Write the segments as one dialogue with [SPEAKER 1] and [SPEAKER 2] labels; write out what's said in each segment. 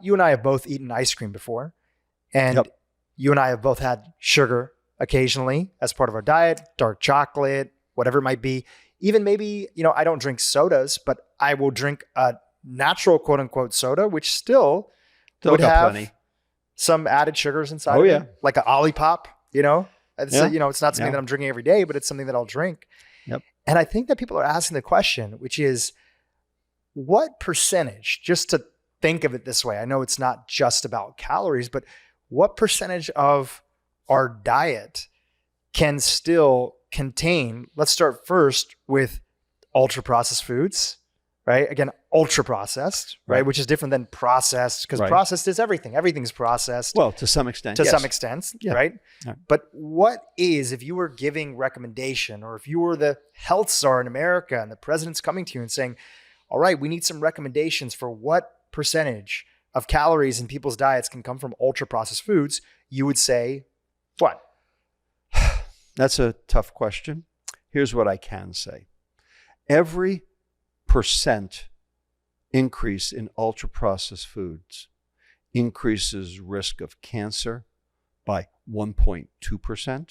[SPEAKER 1] You and I have both eaten ice cream before, and you and I have both had sugar occasionally as part of our diet, dark chocolate, whatever it might be. Even maybe, I don't drink sodas, but I will drink a natural quote unquote soda, which still would have plenty. Some added sugars inside of it, like an Olipop, It's, it's not something that I'm drinking every day, but it's something that I'll drink.
[SPEAKER 2] Yep.
[SPEAKER 1] And I think that people are asking the question, which is what percentage, just to think of it this way, I know it's not just about calories, but what percentage of our diet can still contain, let's start first with ultra processed foods, right? Again, ultra processed, right? Which is different than processed, because processed is everything. Everything's processed.
[SPEAKER 2] Well, to some extent,
[SPEAKER 1] right? Yeah. But what is, if you were giving recommendation, or if you were the health czar in America and the president's coming to you and saying, all right, we need some recommendations for what percentage of calories in people's diets can come from ultra processed foods, you would say what?
[SPEAKER 2] That's a tough question. Here's what I can say. Every percent increase in ultra processed foods increases risk of cancer by 1.2%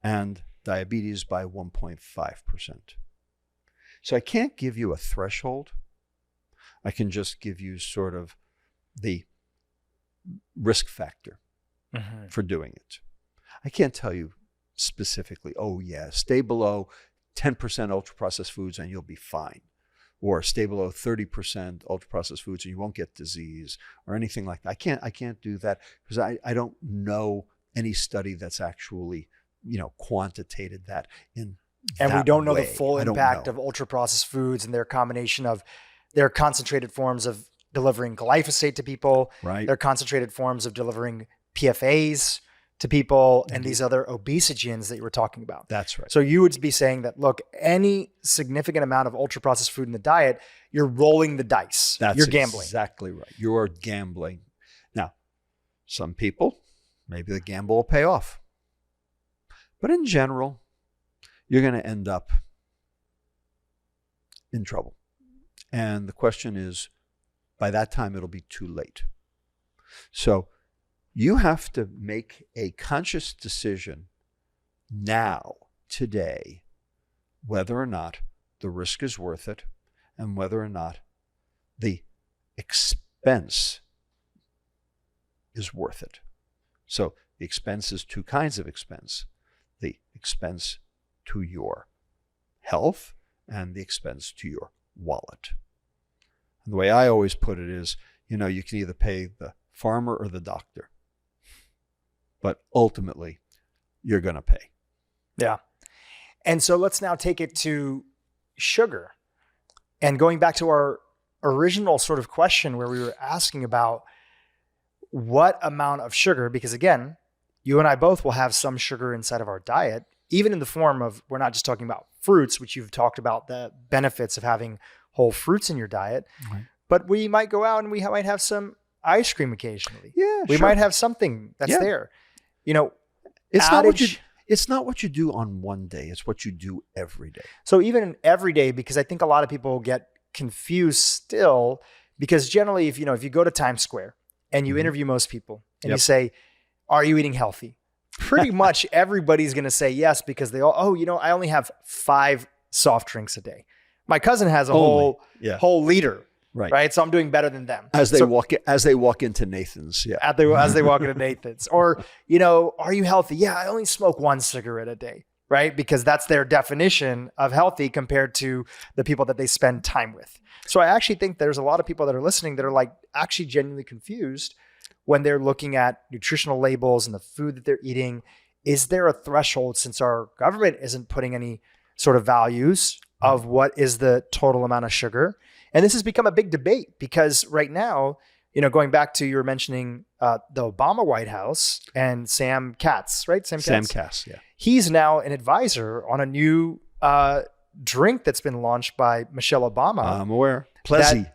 [SPEAKER 2] and diabetes by 1.5%. So I can't give you a threshold. I can just give you sort of the risk factor for doing it. I can't tell you specifically, stay below 10% ultra processed foods and you'll be fine. Or stay below 30% ultra processed foods and you won't get disease or anything like that. I can't do that because I don't know any study that's actually, quantitated that in
[SPEAKER 1] and
[SPEAKER 2] that
[SPEAKER 1] we don't know
[SPEAKER 2] way.
[SPEAKER 1] the full impact of ultra processed foods and their combination of their concentrated forms of delivering glyphosate to people, their concentrated forms of delivering PFAs to people, and these other obesogens that you were talking about.
[SPEAKER 2] That's right.
[SPEAKER 1] So you would be saying that, look, any significant amount of ultra processed food in the diet, you're rolling the dice. You're gambling.
[SPEAKER 2] Exactly right. You're gambling. Now, some people, maybe the gamble will pay off. But in general, you're going to end up in trouble. And the question is, by that time, it'll be too late. So you have to make a conscious decision now, today, whether or not the risk is worth it and whether or not the expense is worth it. So the expense is two kinds of expense. The expense to your health and the expense to your wallet. And the way I always put it is, you can either pay the farmer or the doctor, but ultimately you're going to pay.
[SPEAKER 1] Yeah. And so let's now take it to sugar. And going back to our original sort of question where we were asking about what amount of sugar, because again, you and I both will have some sugar inside of our diet, even in the form of, we're not just talking about fruits, which you've talked about the benefits of having whole fruits in your diet, but we might go out and we might have some ice cream occasionally.
[SPEAKER 2] Yeah,
[SPEAKER 1] we might have something that's there.
[SPEAKER 2] It's not what you do on one day. It's what you do every day.
[SPEAKER 1] So even every day, because I think a lot of people get confused still, because generally, if you go to Times Square and you interview most people and you say, are you eating healthy? Pretty much everybody's going to say yes, because they all, I only have 5 soft drinks a day. My cousin has a whole liter. Right. So I'm doing better than them.
[SPEAKER 2] As they walk into Nathan's. Yeah.
[SPEAKER 1] As they walk into Nathan's. Or, are you healthy? Yeah, I only smoke 1 cigarette a day. Right. Because that's their definition of healthy compared to the people that they spend time with. So I actually think there's a lot of people that are listening that are actually genuinely confused when they're looking at nutritional labels and the food that they're eating. Is there a threshold, since our government isn't putting any sort of values of what is the total amount of sugar? And this has become a big debate because right now, going back to, you were mentioning the Obama White House and Sam Katz, right? Sam
[SPEAKER 2] Katz, yeah.
[SPEAKER 1] He's now an advisor on a new drink that's been launched by Michelle Obama.
[SPEAKER 2] I'm aware. Plezzy.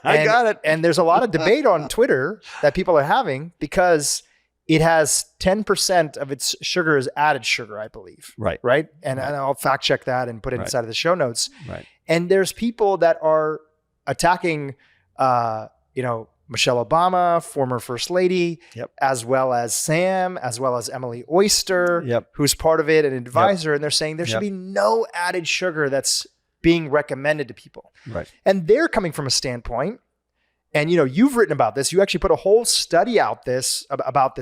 [SPEAKER 1] I got it. And there's a lot of debate on Twitter that people are having because it has 10% of its sugar is added sugar, I believe. Right. And I'll fact check that and put it inside of the show Michelle Obama, former First Lady,
[SPEAKER 2] Yep.
[SPEAKER 1] as well as Sam, as well as Emily Oyster,
[SPEAKER 2] Yep.
[SPEAKER 1] who's part of it, an advisor. And they're saying there should
[SPEAKER 2] Yep.
[SPEAKER 1] be no added sugar that's being recommended to people.
[SPEAKER 2] Right.
[SPEAKER 1] And they're coming from a standpoint, and you've written about this. You actually put a whole study about this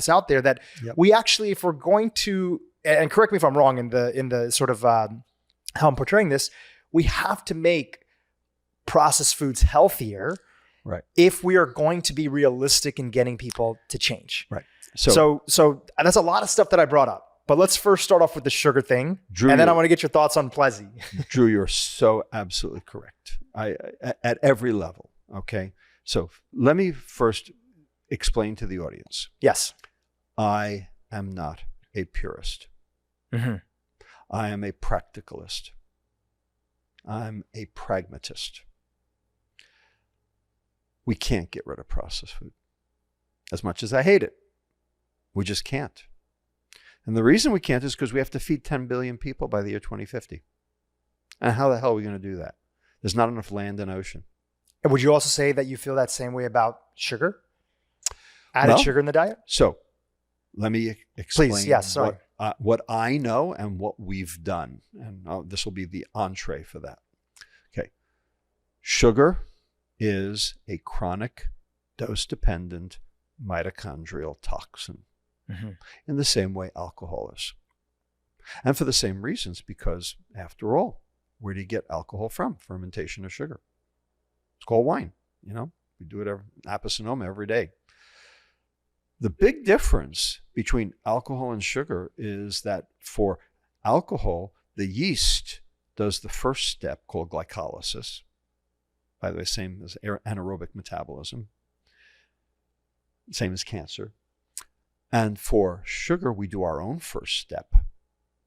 [SPEAKER 1] out there that
[SPEAKER 2] Yep.
[SPEAKER 1] we actually, if we're going to, and correct me if I'm wrong in the sort of how I'm portraying this, we have to make processed foods healthier,
[SPEAKER 2] Right.
[SPEAKER 1] if we are going to be realistic in getting people to change.
[SPEAKER 2] Right.
[SPEAKER 1] So that's a lot of stuff that I brought up. But let's first start off with the sugar thing,
[SPEAKER 2] Dhru,
[SPEAKER 1] and then I want to get your thoughts on Plessy.
[SPEAKER 2] Dhru, you're so absolutely correct. At every level. Okay. So let me first explain to the audience.
[SPEAKER 1] Yes.
[SPEAKER 2] I am not a purist.
[SPEAKER 1] Mm-hmm.
[SPEAKER 2] I am a practicalist. I'm a pragmatist. We can't get rid of processed food. As much as I hate it, we just can't. And the reason we can't is because we have to feed 10 billion people by the year 2050. And how the hell are we going to do that? There's not enough land and ocean.
[SPEAKER 1] And would you also say that you feel that same way about sugar? Added sugar in the diet?
[SPEAKER 2] So let me explain
[SPEAKER 1] Please, yes, sorry.
[SPEAKER 2] what I know and what we've done. And this will be the entree for that. Okay. Sugar is a chronic, dose-dependent mitochondrial toxin.
[SPEAKER 1] Mm-hmm.
[SPEAKER 2] In the same way alcohol is. And for the same reasons, because after all, where do you get alcohol from? Fermentation of sugar. It's called wine. We do it Napa Sonoma every day. The big difference between alcohol and sugar is that for alcohol, the yeast does the first step called glycolysis. By the way, same as anaerobic metabolism. Same as cancer. And for sugar, we do our own first step.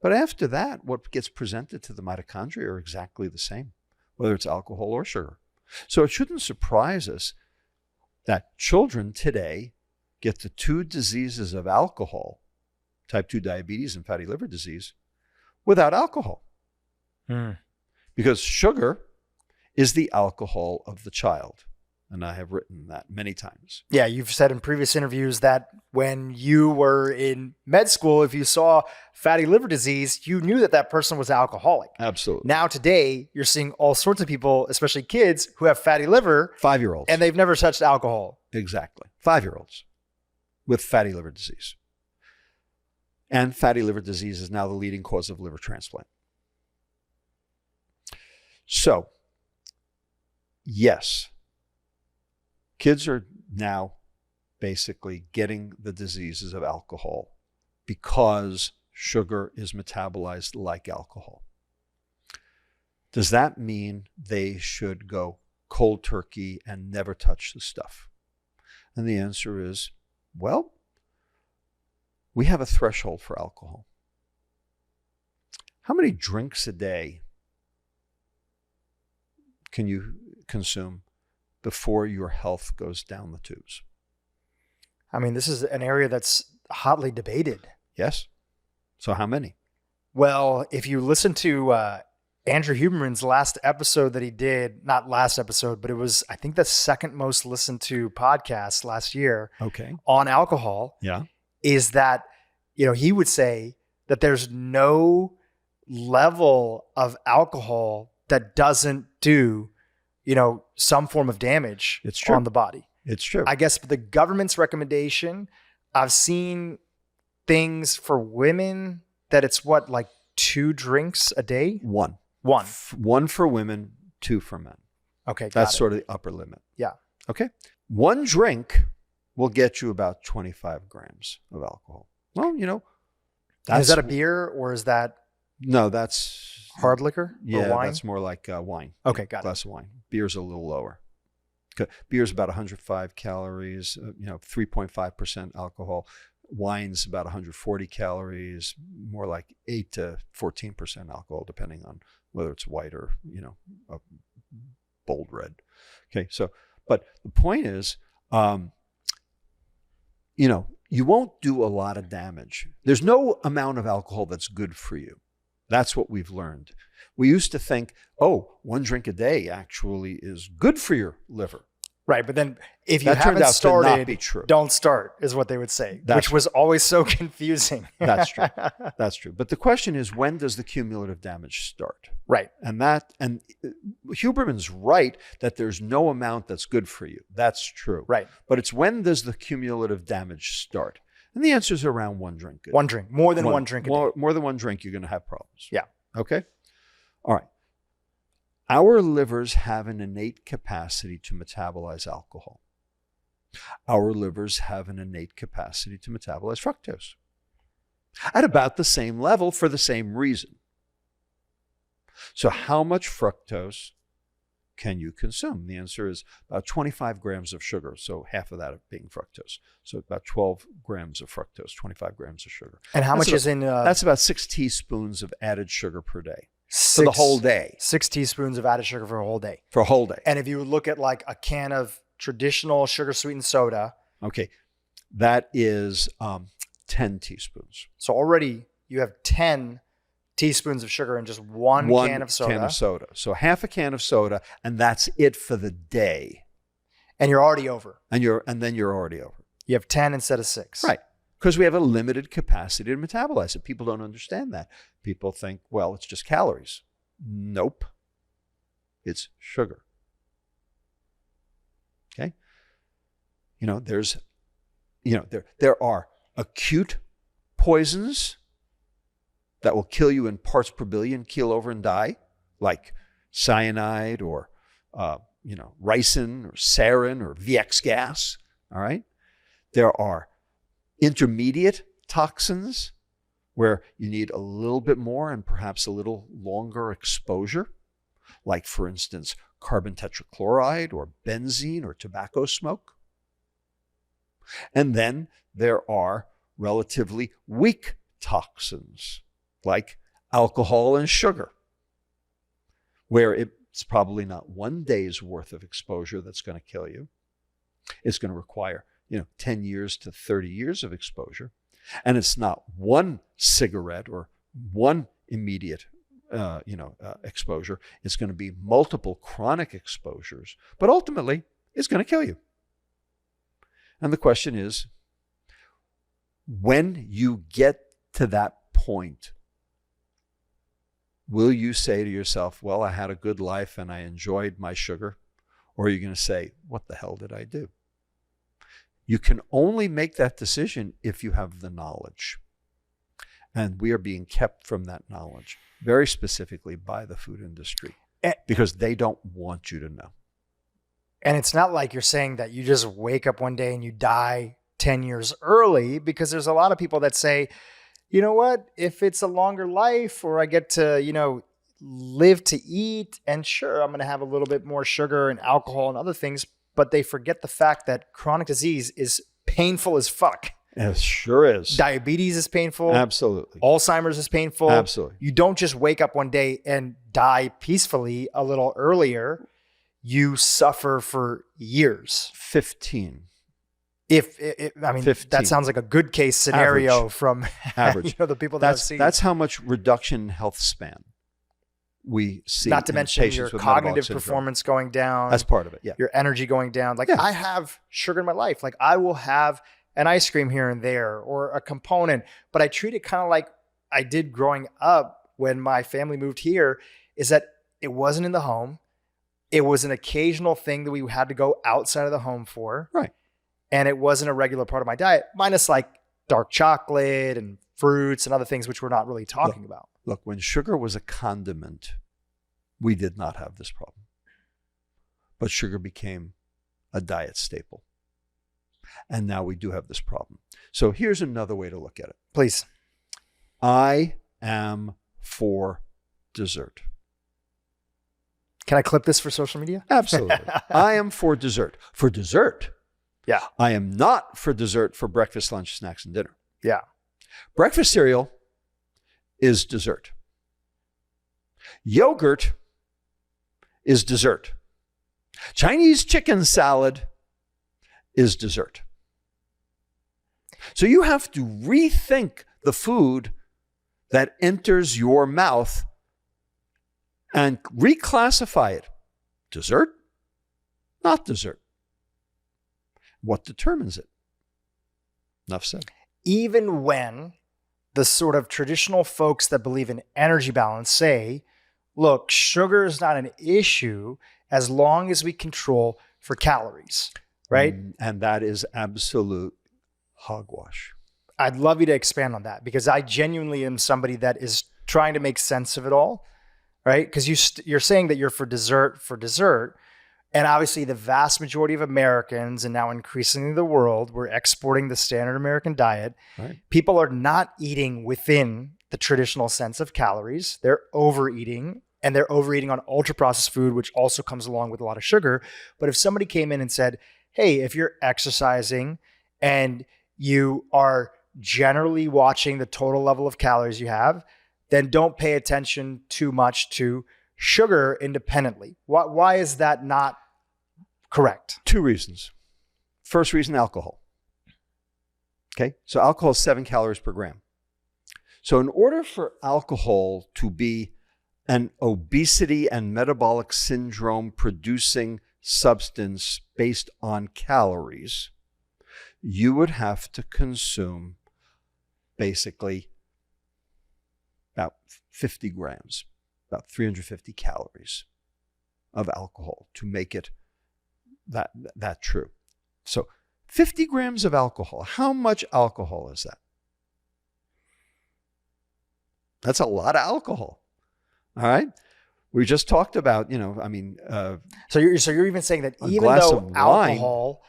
[SPEAKER 2] But after that, what gets presented to the mitochondria are exactly the same, whether it's alcohol or sugar. So it shouldn't surprise us that children today get the two diseases of alcohol, type 2 diabetes and fatty liver disease, without alcohol. Because sugar is the alcohol of the child. And I have written that many times.
[SPEAKER 1] Yeah, you've said in previous interviews that when you were in med school, if you saw fatty liver disease, you knew that person was alcoholic.
[SPEAKER 2] Absolutely.
[SPEAKER 1] Now today, you're seeing all sorts of people, especially kids, who have fatty liver.
[SPEAKER 2] 5-year-olds.
[SPEAKER 1] And they've never touched alcohol.
[SPEAKER 2] Exactly. 5-year-olds with fatty liver disease. And fatty liver disease is now the leading cause of liver transplant. So, yes. Kids are now basically getting the diseases of alcohol because sugar is metabolized like alcohol. Does that mean they should go cold turkey and never touch the stuff? And the answer is, well, we have a threshold for alcohol. How many drinks a day can you consume before your health goes down the tubes?
[SPEAKER 1] I mean, this is an area that's hotly debated.
[SPEAKER 2] Yes. So how many?
[SPEAKER 1] Well, if you listen to Andrew Huberman's last episode that he did, not last episode, but it was, I think, the second most listened to podcast last year on alcohol, is that, he would say that there's no level of alcohol that doesn't do some form of damage on the body.
[SPEAKER 2] It's true.
[SPEAKER 1] I guess the government's recommendation, I've seen things for women that it's like 2 drinks a day?
[SPEAKER 2] One.
[SPEAKER 1] 1
[SPEAKER 2] for women, 2 for men.
[SPEAKER 1] Okay.
[SPEAKER 2] That's sort of the upper limit.
[SPEAKER 1] Yeah.
[SPEAKER 2] Okay. 1 drink will get you about 25 grams of alcohol. Well,
[SPEAKER 1] is that a beer or is that?
[SPEAKER 2] No, that's
[SPEAKER 1] hard liquor?
[SPEAKER 2] Yeah,
[SPEAKER 1] or wine?
[SPEAKER 2] That's more like wine.
[SPEAKER 1] Okay, got it.
[SPEAKER 2] Glass of wine. Beer's a little lower. Beer's about 105 calories, 3.5% alcohol. Wine's about 140 calories, more like 8 to 14% alcohol, depending on whether it's white or, a bold red. Okay, so, but the point is, you won't do a lot of damage. There's no amount of alcohol that's good for you. That's what we've learned. We used to think, 1 drink a day actually is good for your liver.
[SPEAKER 1] Right. But then if you
[SPEAKER 2] That turned
[SPEAKER 1] haven't
[SPEAKER 2] out to not
[SPEAKER 1] started,
[SPEAKER 2] be true.
[SPEAKER 1] don't start is what they would say, which was always so confusing.
[SPEAKER 2] That's true. That's true. But the question is, when does the cumulative damage start?
[SPEAKER 1] Right.
[SPEAKER 2] And Huberman's right that there's no amount that's good for you. That's true.
[SPEAKER 1] Right.
[SPEAKER 2] But it's when does the cumulative damage start? And the answer is around one drink.
[SPEAKER 1] One drink. More than one drink a day.
[SPEAKER 2] More than one drink, you're going to have problems.
[SPEAKER 1] Yeah.
[SPEAKER 2] Okay? All right. Our livers have an innate capacity to metabolize alcohol. Our livers have an innate capacity to metabolize fructose at about the same level for the same reason. So how much fructose can you consume? The answer is about 25 grams of sugar, so half of that being fructose. So about 12 grams of fructose, 25 grams of sugar.
[SPEAKER 1] And how much is in...
[SPEAKER 2] that's about 6 teaspoons of added sugar per day. For the whole day.
[SPEAKER 1] 6 teaspoons of added sugar for a whole day.
[SPEAKER 2] For a whole day.
[SPEAKER 1] And if you look at like a can of traditional sugar sweetened soda.
[SPEAKER 2] Okay. That is 10 teaspoons.
[SPEAKER 1] So already you have 10 teaspoons of sugar in just one can of soda.
[SPEAKER 2] One can of soda. So half a can of soda, and that's it for the day.
[SPEAKER 1] And you're already over.
[SPEAKER 2] And then you're already over.
[SPEAKER 1] You have 10 instead of 6.
[SPEAKER 2] Right. Because we have a limited capacity to metabolize it. People don't understand that. People think, well, it's just calories. Nope. It's sugar. Okay? There are acute poisons that will kill you in parts per billion, keel over and die, like cyanide or ricin or sarin or VX gas. All right? There are intermediate toxins where you need a little bit more and perhaps a little longer exposure, like, for instance, carbon tetrachloride or benzene or tobacco smoke. And then there are relatively weak toxins, like alcohol and sugar, where it's probably not one day's worth of exposure that's going to kill you. It's going to require 10 years to 30 years of exposure. And it's not one cigarette or one immediate, exposure. It's going to be multiple chronic exposures, but ultimately it's going to kill you. And the question is, when you get to that point, will you say to yourself, well, I had a good life and I enjoyed my sugar? Or are you going to say, what the hell did I do? You can only make that decision if you have the knowledge. And we are being kept from that knowledge, very specifically by the food industry, because they don't want you to know.
[SPEAKER 1] And it's not like you're saying that you just wake up one day and you die 10 years early, because there's a lot of people that say, you know what, if it's a longer life or I get to, live to eat, and sure, I'm going to have a little bit more sugar and alcohol and other things, but they forget the fact that chronic disease is painful as fuck.
[SPEAKER 2] It sure is.
[SPEAKER 1] Diabetes is painful.
[SPEAKER 2] Absolutely.
[SPEAKER 1] Alzheimer's is painful.
[SPEAKER 2] Absolutely.
[SPEAKER 1] You don't just wake up one day and die peacefully a little earlier. You suffer for years.
[SPEAKER 2] 15.
[SPEAKER 1] I mean,
[SPEAKER 2] 15.
[SPEAKER 1] That sounds like a good case scenario
[SPEAKER 2] Average.
[SPEAKER 1] From
[SPEAKER 2] Average.
[SPEAKER 1] the people that I've seen.
[SPEAKER 2] That's how much reduction in health span we see.
[SPEAKER 1] Not to mention your cognitive performance going down.
[SPEAKER 2] That's part of it. Yeah.
[SPEAKER 1] Your energy going down. Like, I have sugar in my life. Like, I will have an ice cream here and there or a component, but I treat it kind of like I did growing up when my family moved here, is that it wasn't in the home. It was an occasional thing that we had to go outside of the home for.
[SPEAKER 2] Right.
[SPEAKER 1] And it wasn't a regular part of my diet, minus like dark chocolate and fruits and other things, which we're not really talking about.
[SPEAKER 2] Look, when sugar was a condiment, we did not have this problem. But sugar became a diet staple. And now we do have this problem. So here's another way to look at it.
[SPEAKER 1] Please.
[SPEAKER 2] I am for dessert.
[SPEAKER 1] Can I clip this for social media?
[SPEAKER 2] Absolutely. I am for dessert. For dessert.
[SPEAKER 1] Yeah.
[SPEAKER 2] I am not for dessert for breakfast, lunch, snacks, and dinner.
[SPEAKER 1] Yeah.
[SPEAKER 2] Breakfast cereal is dessert. Yogurt is dessert. Chinese chicken salad is dessert. So you have to rethink the food that enters your mouth and reclassify it. Dessert, not dessert. What determines it? Enough said.
[SPEAKER 1] Even when the sort of traditional folks that believe in energy balance say, look, sugar is not an issue as long as we control for calories, right?
[SPEAKER 2] And that is absolute hogwash.
[SPEAKER 1] I'd love you to expand on that, because I genuinely am somebody that is trying to make sense of it all, right? Because you're saying that you're for dessert. And obviously the vast majority of Americans, and now increasingly the world, we're exporting the standard American diet.
[SPEAKER 2] Right.
[SPEAKER 1] People are not eating within the traditional sense of calories. They're overeating, and they're overeating on ultra processed food, which also comes along with a lot of sugar. But if somebody came in and said, hey, if you're exercising and you are generally watching the total level of calories you have, then don't pay attention too much to sugar independently. Why is that not correct?
[SPEAKER 2] 2 reasons. First reason, alcohol. Okay, so alcohol is 7 calories per gram. So in order for alcohol to be an obesity and metabolic syndrome producing substance based on calories, you would have to consume basically about 50 grams, about 350 calories of alcohol to make it that true. So 50 grams of alcohol, how much alcohol is that? That's a lot of alcohol. All right. We just talked about,
[SPEAKER 1] So you're even saying that even though alcohol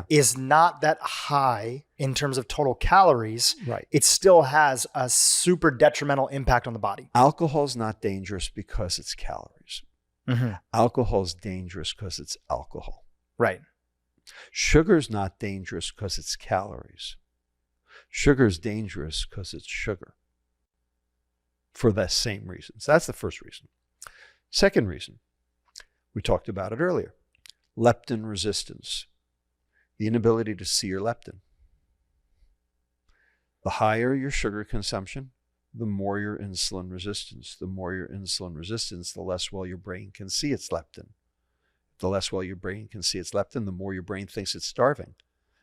[SPEAKER 1] is not that high in terms of total calories,
[SPEAKER 2] right,
[SPEAKER 1] it still has a super detrimental impact on the body.
[SPEAKER 2] Alcohol is not dangerous because it's calories.
[SPEAKER 1] Mm-hmm.
[SPEAKER 2] Alcohol is dangerous because it's alcohol.
[SPEAKER 1] Right.
[SPEAKER 2] Sugar is not dangerous because it's calories. Sugar is dangerous because it's sugar. For the same reasons. That's the first reason. Second reason, we talked about it earlier, leptin resistance, the inability to see your leptin. The higher your sugar consumption, the more your insulin resistance. The more your insulin resistance, the less well your brain can see its leptin. The less well your brain can see its leptin, the more your brain thinks it's starving,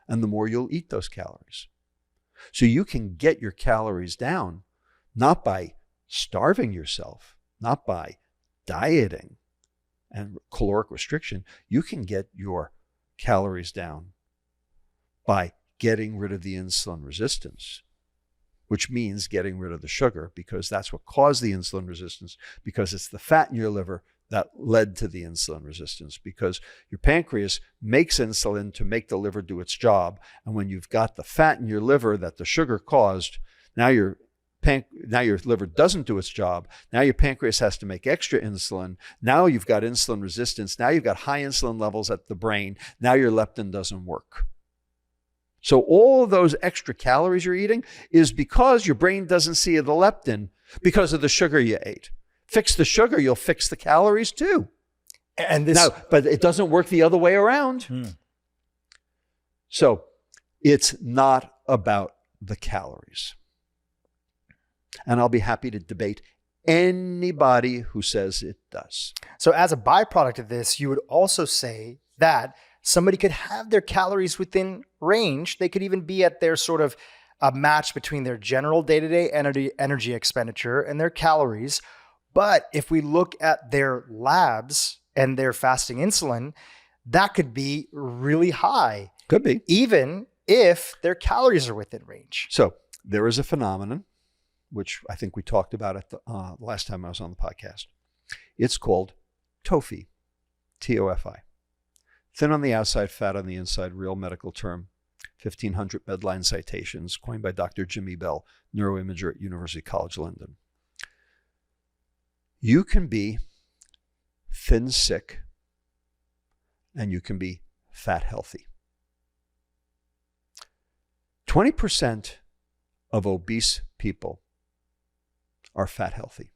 [SPEAKER 2] and the more you'll eat those calories. So you can get your calories down, not by starving yourself, not by dieting and caloric restriction. You can get your calories down by getting rid of the insulin resistance, which means getting rid of the sugar, because that's what caused the insulin resistance, because it's the fat in your liver that led to the insulin resistance, because your pancreas makes insulin to make the liver do its job. And when you've got the fat in your liver that the sugar caused, now your liver doesn't do its job. Now your pancreas has to make extra insulin. Now you've got insulin resistance. Now you've got high insulin levels at the brain. Now your leptin doesn't work. So all of those extra calories you're eating is because your brain doesn't see the leptin because of the sugar you ate. Fix the sugar, you'll fix the calories too. But it doesn't work the other way around. So it's not about the calories. And I'll be happy to debate anybody who says it does.
[SPEAKER 1] So as a byproduct of this, you would also say that somebody could have their calories within range. They could even be at their sort of a match between their general day-to-day energy expenditure and their calories. But if we look at their labs and their fasting insulin, that could be really high.
[SPEAKER 2] Could be.
[SPEAKER 1] Even if their calories are within range.
[SPEAKER 2] So there is a phenomenon, which I think we talked about at the last time I was on the podcast. It's called TOFI, T-O-F-I. Thin on the outside, fat on the inside, real medical term, 1,500 Medline citations, coined by Dr. Jimmy Bell, neuroimager at University College London. You can be thin sick, and you can be fat healthy. 20% of obese people are fat healthy.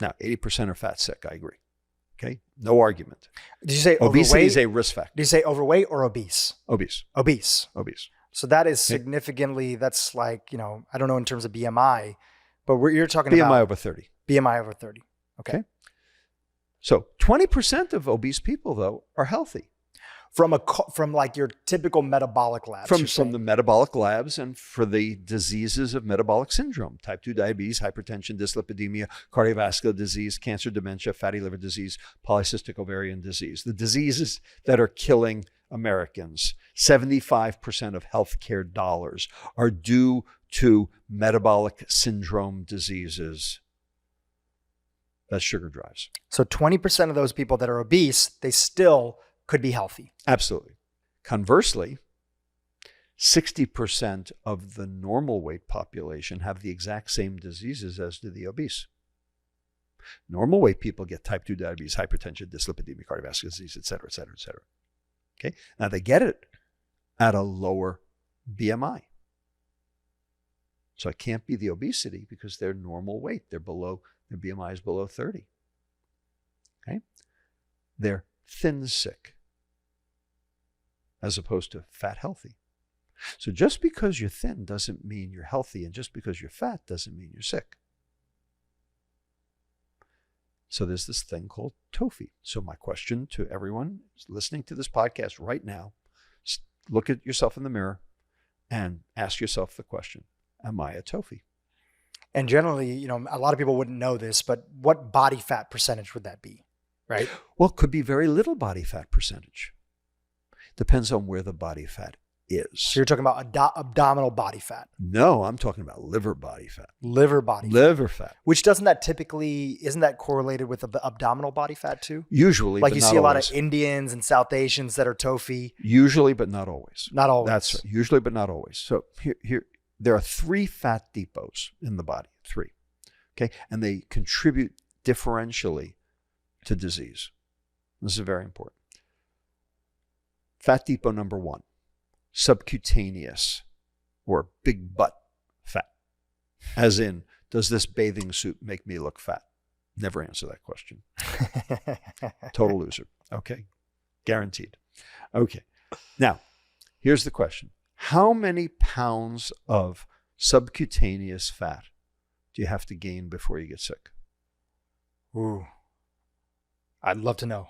[SPEAKER 2] Now, 80% are fat sick, I agree. Okay, no argument.
[SPEAKER 1] Did you say
[SPEAKER 2] obesity
[SPEAKER 1] overweight?
[SPEAKER 2] is a risk factor?
[SPEAKER 1] Did you say overweight or obese?
[SPEAKER 2] Obese.
[SPEAKER 1] Obese.
[SPEAKER 2] Obese.
[SPEAKER 1] So that is significantly, that's like, I don't know in terms of BMI, but you're talking
[SPEAKER 2] BMI
[SPEAKER 1] about
[SPEAKER 2] over 30.
[SPEAKER 1] BMI over 30. Okay.
[SPEAKER 2] So 20% of obese people, though, are healthy.
[SPEAKER 1] from like your typical metabolic labs.
[SPEAKER 2] From the metabolic labs and for the diseases of metabolic syndrome, type 2 diabetes, hypertension, dyslipidemia, cardiovascular disease, cancer, dementia, fatty liver disease, polycystic ovarian disease, the diseases that are killing Americans. 75% of healthcare dollars are due to metabolic syndrome diseases. That's sugar drives.
[SPEAKER 1] So 20% of those people that are obese, they still could be healthy.
[SPEAKER 2] Absolutely. Conversely, 60% of the normal weight population have the exact same diseases as do the obese. Normal weight people get type 2 diabetes, hypertension, dyslipidemia, cardiovascular disease, et cetera, et cetera, et cetera. Okay. Now they get it at a lower BMI. So it can't be the obesity because they're normal weight. Their BMI is below 30. Okay. They're thin sick as opposed to fat healthy. So just because you're thin doesn't mean you're healthy, and just because you're fat doesn't mean you're sick. So there's this thing called TOFI. So my question to everyone listening to this podcast right now, look at yourself in the mirror and ask yourself the question, am I a TOFI?
[SPEAKER 1] And generally, a lot of people wouldn't know this, but what body fat percentage would that be, right?
[SPEAKER 2] Well, it could be very little body fat percentage. Depends on where the body fat is.
[SPEAKER 1] So you're talking about abdominal body fat.
[SPEAKER 2] No, I'm talking about liver body fat.
[SPEAKER 1] Liver fat. Which isn't that correlated with the abdominal body fat too?
[SPEAKER 2] Usually,
[SPEAKER 1] like
[SPEAKER 2] but
[SPEAKER 1] you
[SPEAKER 2] not
[SPEAKER 1] see a lot
[SPEAKER 2] always.
[SPEAKER 1] of Indians and South Asians that are TOFI.
[SPEAKER 2] Usually, but not always.
[SPEAKER 1] Not always.
[SPEAKER 2] That's right. Usually, but not always. So here, there are 3 fat depots in the body. 3. Okay. And they contribute differentially to disease. This is very important. Fat depot number 1, subcutaneous or big butt fat. As in, does this bathing suit make me look fat? Never answer that question. Total loser. Okay. Guaranteed. Okay. Now, here's the question. How many pounds of subcutaneous fat do you have to gain before you get sick?
[SPEAKER 1] Ooh. I'd love to know.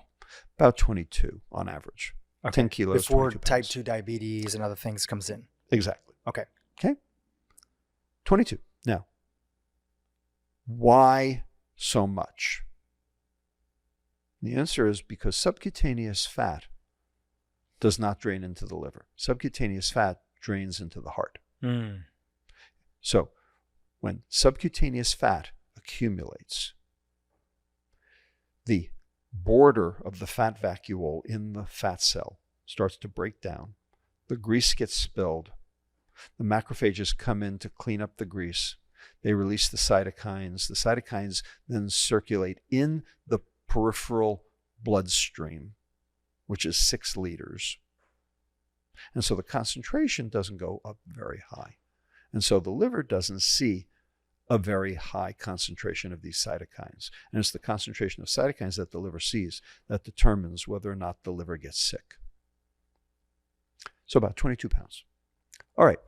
[SPEAKER 2] About 22 on average.
[SPEAKER 1] Okay.
[SPEAKER 2] 10 kilos,
[SPEAKER 1] before
[SPEAKER 2] 22
[SPEAKER 1] type
[SPEAKER 2] pounds.
[SPEAKER 1] 2 diabetes and other things comes in.
[SPEAKER 2] Exactly.
[SPEAKER 1] Okay.
[SPEAKER 2] 22. Now, why so much? The answer is because subcutaneous fat does not drain into the liver. Subcutaneous fat drains into the heart. So when subcutaneous fat accumulates, the border of the fat vacuole in the fat cell starts to break down. The grease gets spilled. The macrophages come in to clean up the grease. They release the cytokines. The cytokines then circulate in the peripheral bloodstream, which is 6 liters. And so the concentration doesn't go up very high. And so the liver doesn't see a very high concentration of these cytokines. And it's the concentration of cytokines that the liver sees that determines whether or not the liver gets sick. So about 22 pounds. All right.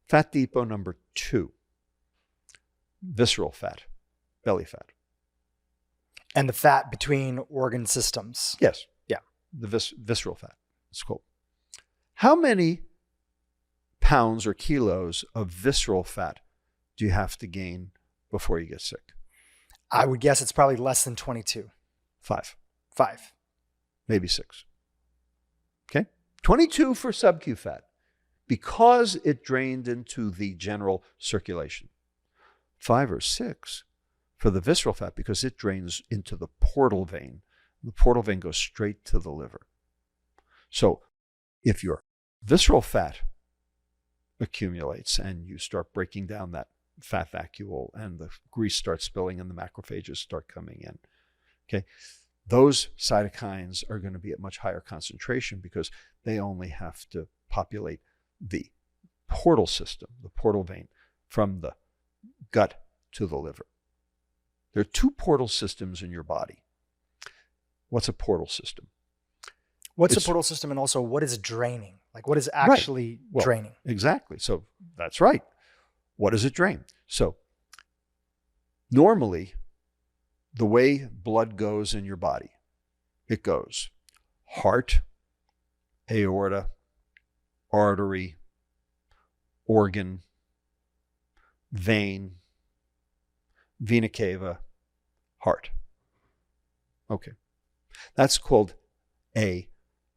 [SPEAKER 2] Fat depot number 2, visceral fat, belly fat.
[SPEAKER 1] And the fat between organ systems.
[SPEAKER 2] Yes.
[SPEAKER 1] Yeah.
[SPEAKER 2] The visceral fat. It's called. How many pounds or kilos of visceral fat do you have to gain before you get sick?
[SPEAKER 1] I would guess it's probably less than 22.
[SPEAKER 2] 5.
[SPEAKER 1] 5.
[SPEAKER 2] Maybe 6. Okay? 22 for subcu fat because it drained into the general circulation. 5 or 6 for the visceral fat because it drains into the portal vein. The portal vein goes straight to the liver. So if your visceral fat accumulates and you start breaking down that fat vacuole and the grease starts spilling and the macrophages start coming in, okay, those cytokines are going to be at much higher concentration because they only have to populate the portal system, the portal vein, from the gut to the liver. There are 2 portal systems in your body. What's a portal system?
[SPEAKER 1] What's a portal system, and also what is draining? Like what is actually draining?
[SPEAKER 2] Exactly. So that's right. What does it drain? So normally, the way blood goes in your body, it goes heart, aorta, artery, organ, vein, vena cava, heart. Okay. That's called a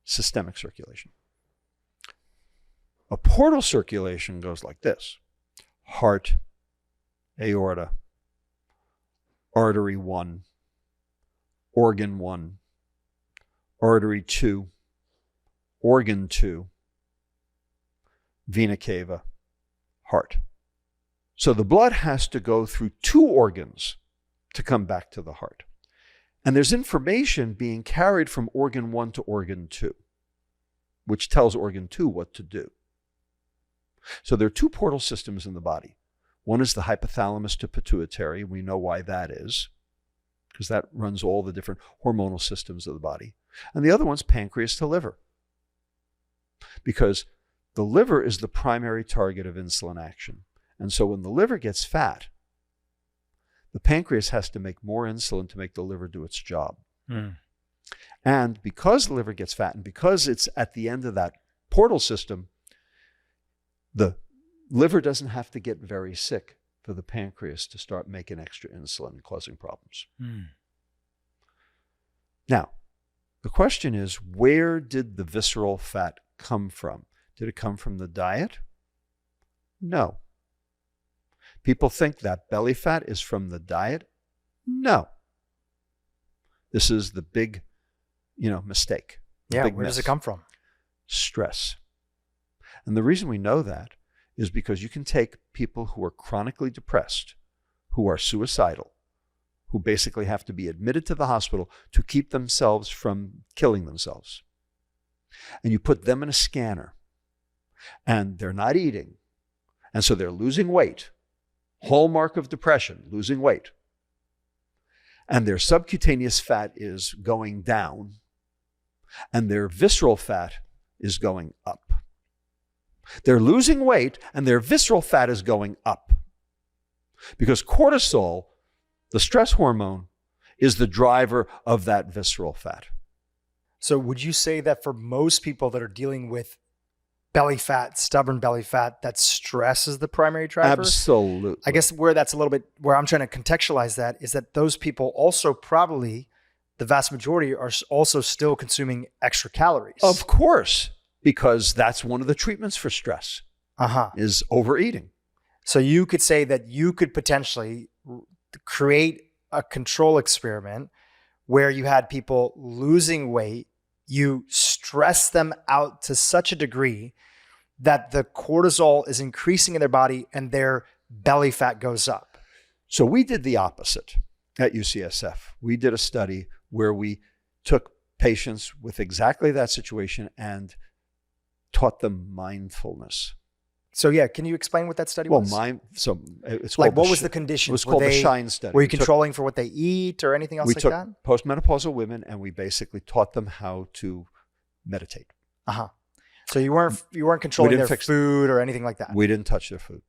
[SPEAKER 2] systemic circulation. A portal circulation goes like this: heart, aorta, artery 1, organ 1, artery 2, organ 2, vena cava, heart. So the blood has to go through 2 organs to come back to the heart. And there's information being carried from organ 1 to organ 2, which tells organ 2 what to do. So there are 2 portal systems in the body. One is the hypothalamus to pituitary. We know why that is, because that runs all the different hormonal systems of the body. And the other one's pancreas to liver, because the liver is the primary target of insulin action. And so when the liver gets fat, the pancreas has to make more insulin to make the liver do its job. And because the liver gets fat, and because it's at the end of that portal system, the liver doesn't have to get very sick for the pancreas to start making extra insulin and causing problems. Now, the question is, where did the visceral fat come from? Did it come from the diet? No. People think that belly fat is from the diet. No. This is the big, mistake.
[SPEAKER 1] Yeah, where does it come from?
[SPEAKER 2] Stress. And the reason we know that is because you can take people who are chronically depressed, who are suicidal, who basically have to be admitted to the hospital to keep themselves from killing themselves. And you put them in a scanner, and they're not eating. And so they're losing weight. Hallmark of depression, losing weight. And their subcutaneous fat is going down, and their visceral fat is going up. They're losing weight, and their visceral fat is going up. Because cortisol, the stress hormone, is the driver of that visceral fat.
[SPEAKER 1] So would you say that for most people that are dealing with belly fat, stubborn belly fat, that stress is the primary driver?
[SPEAKER 2] Absolutely.
[SPEAKER 1] I guess where that's a little bit, where I'm trying to contextualize that is that those people also probably, the vast majority, are also still consuming extra calories.
[SPEAKER 2] Of course, because that's one of the treatments for stress, is overeating.
[SPEAKER 1] So you could say that you could potentially create a control experiment where you had people losing weight, you stress them out to such a degree that the cortisol is increasing in their body and their belly fat goes up.
[SPEAKER 2] So we did the opposite at UCSF. We did a study where we took patients with exactly that situation and taught them mindfulness.
[SPEAKER 1] So yeah, can you explain what that study was?
[SPEAKER 2] It's
[SPEAKER 1] like, what was the condition?
[SPEAKER 2] It was called the SHINE study.
[SPEAKER 1] Were you controlling for what they eat or anything else like that?
[SPEAKER 2] We took postmenopausal women and we basically taught them how to meditate.
[SPEAKER 1] So you weren't controlling their food or anything like that?
[SPEAKER 2] We didn't touch their food.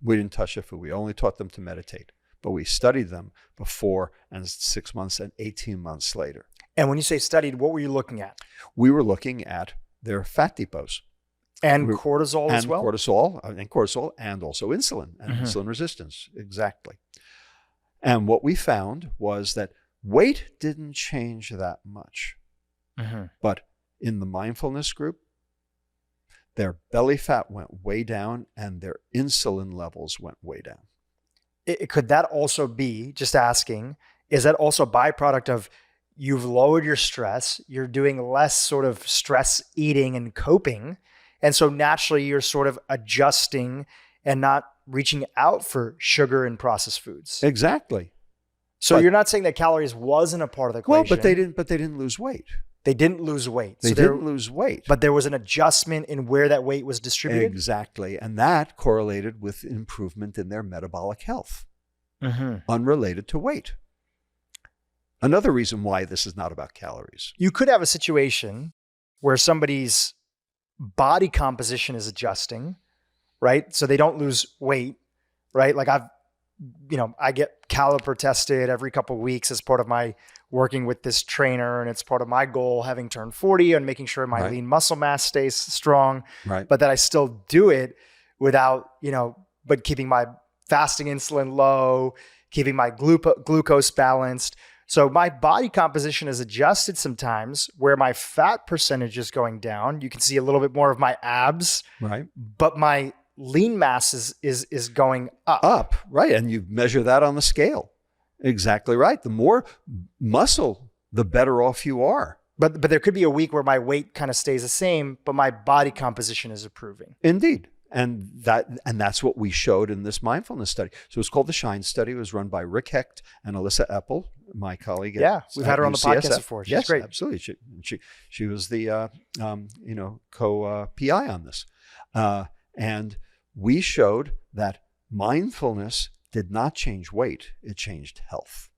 [SPEAKER 2] We only taught them to meditate. But we studied them before and 6 months and 18 months later.
[SPEAKER 1] And when you say studied, what were you looking at?
[SPEAKER 2] We were looking at their fat depots.
[SPEAKER 1] And cortisol as well?
[SPEAKER 2] Cortisol, and also insulin and insulin resistance. Exactly. And what we found was that weight didn't change that much. But in the mindfulness group, their belly fat went way down and their insulin levels went way down.
[SPEAKER 1] Could that also be, just asking, is that also a byproduct of you've lowered your stress, you're doing less sort of stress eating and coping, and so naturally you're sort of adjusting and not reaching out for sugar and processed foods?
[SPEAKER 2] Exactly.
[SPEAKER 1] So you're not saying that calories wasn't a part of the equation.
[SPEAKER 2] Well, but they didn't lose weight.
[SPEAKER 1] They didn't lose weight.
[SPEAKER 2] They didn't lose weight.
[SPEAKER 1] But there was an adjustment in where that weight was distributed?
[SPEAKER 2] Exactly. And that correlated with improvement in their metabolic health, unrelated to weight. Another reason why this is not about calories.
[SPEAKER 1] You could have a situation where somebody's body composition is adjusting, right? So they don't lose weight, right? Like I get caliper tested every couple of weeks as part of my working with this trainer, and it's part of my goal, having turned 40 and making sure my lean muscle mass stays strong, but that I still do it without, but keeping my fasting insulin low, keeping my glucose balanced. So my body composition is adjusted sometimes where my fat percentage is going down. You can see a little bit more of my abs, but my lean mass is going up.
[SPEAKER 2] Right. And you measure that on the scale. Exactly right. The more muscle, the better off you are.
[SPEAKER 1] But there could be a week where my weight kind of stays the same, but my body composition is improving.
[SPEAKER 2] Indeed. And that's what we showed in this mindfulness study. So it's called the SHINE study. It was run by Rick Hecht and Alyssa Epple, my colleague.
[SPEAKER 1] We've had her on the
[SPEAKER 2] UCSF.
[SPEAKER 1] podcast before. She's
[SPEAKER 2] yes,
[SPEAKER 1] great.
[SPEAKER 2] Absolutely. She was the co-PI on this, and we showed that mindfulness did not change weight; it changed health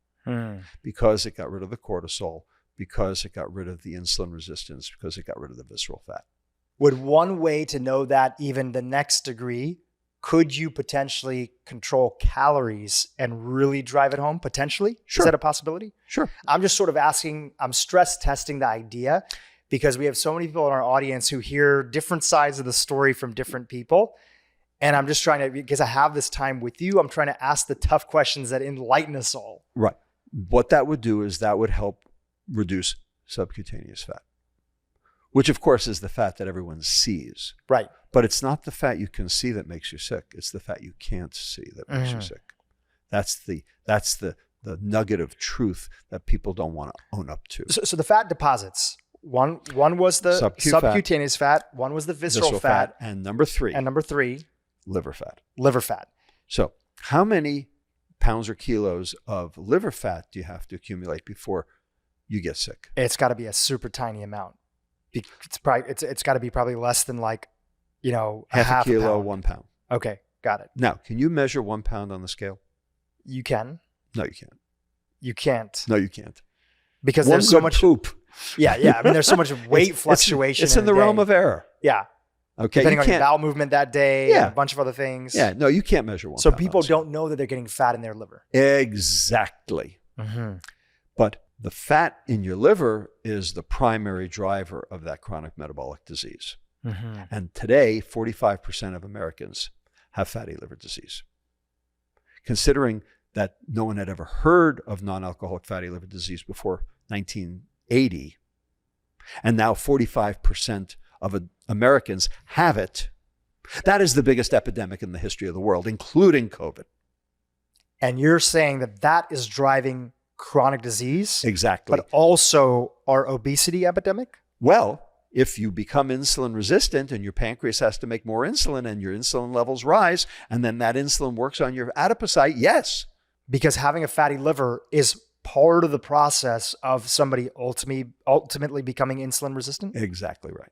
[SPEAKER 2] because it got rid of the cortisol, because it got rid of the insulin resistance, because it got rid of the visceral fat.
[SPEAKER 1] Would one way to know that even the next degree, could you potentially control calories and really drive it home potentially?
[SPEAKER 2] Sure.
[SPEAKER 1] Is that a possibility?
[SPEAKER 2] Sure.
[SPEAKER 1] I'm just sort of asking, I'm stress testing the idea because we have so many people in our audience who hear different sides of the story from different people. And I'm just trying to, because I have this time with you, I'm trying to ask the tough questions that enlighten us all.
[SPEAKER 2] Right. What that would do is that would help reduce subcutaneous fat, which of course is the fat that everyone sees.
[SPEAKER 1] Right.
[SPEAKER 2] But it's not the fat you can see that makes you sick. It's the fat you can't see that makes you sick. That's the nugget of truth that people don't want to own up to.
[SPEAKER 1] So the fat deposits, one was the subcutaneous fat, one was the visceral fat.
[SPEAKER 2] And number three, liver fat.
[SPEAKER 1] Liver fat.
[SPEAKER 2] So how many pounds or kilos of liver fat do you have to accumulate before you get sick?
[SPEAKER 1] It's got to be a super tiny amount. It's got to be probably less than half a kilo,
[SPEAKER 2] 1 pound.
[SPEAKER 1] Okay, got it.
[SPEAKER 2] Now, can you measure 1 pound on the scale?
[SPEAKER 1] You can.
[SPEAKER 2] No, you can't.
[SPEAKER 1] You can't.
[SPEAKER 2] No, you can't.
[SPEAKER 1] Because there's so much
[SPEAKER 2] poop.
[SPEAKER 1] Yeah. I mean, there's so much weight fluctuation.
[SPEAKER 2] It's in the realm of error.
[SPEAKER 1] Yeah.
[SPEAKER 2] Okay.
[SPEAKER 1] Depending on your bowel movement that day, and a bunch of other things.
[SPEAKER 2] Yeah. No, you can't measure 1
[SPEAKER 1] So
[SPEAKER 2] pound.
[SPEAKER 1] people don't know that they're getting fat in their liver.
[SPEAKER 2] Exactly. But the fat in your liver is the primary driver of that chronic metabolic disease. And today, 45% of Americans have fatty liver disease. Considering that no one had ever heard of non-alcoholic fatty liver disease before 1980, and now 45% of Americans have it, that is the biggest epidemic in the history of the world, including COVID.
[SPEAKER 1] And you're saying that is driving chronic disease?
[SPEAKER 2] Exactly.
[SPEAKER 1] But also our obesity epidemic?
[SPEAKER 2] Well, if you become insulin resistant and your pancreas has to make more insulin and your insulin levels rise, and then that insulin works on your adipocyte, yes.
[SPEAKER 1] Because having a fatty liver is part of the process of somebody ultimately becoming insulin resistant?
[SPEAKER 2] Exactly right.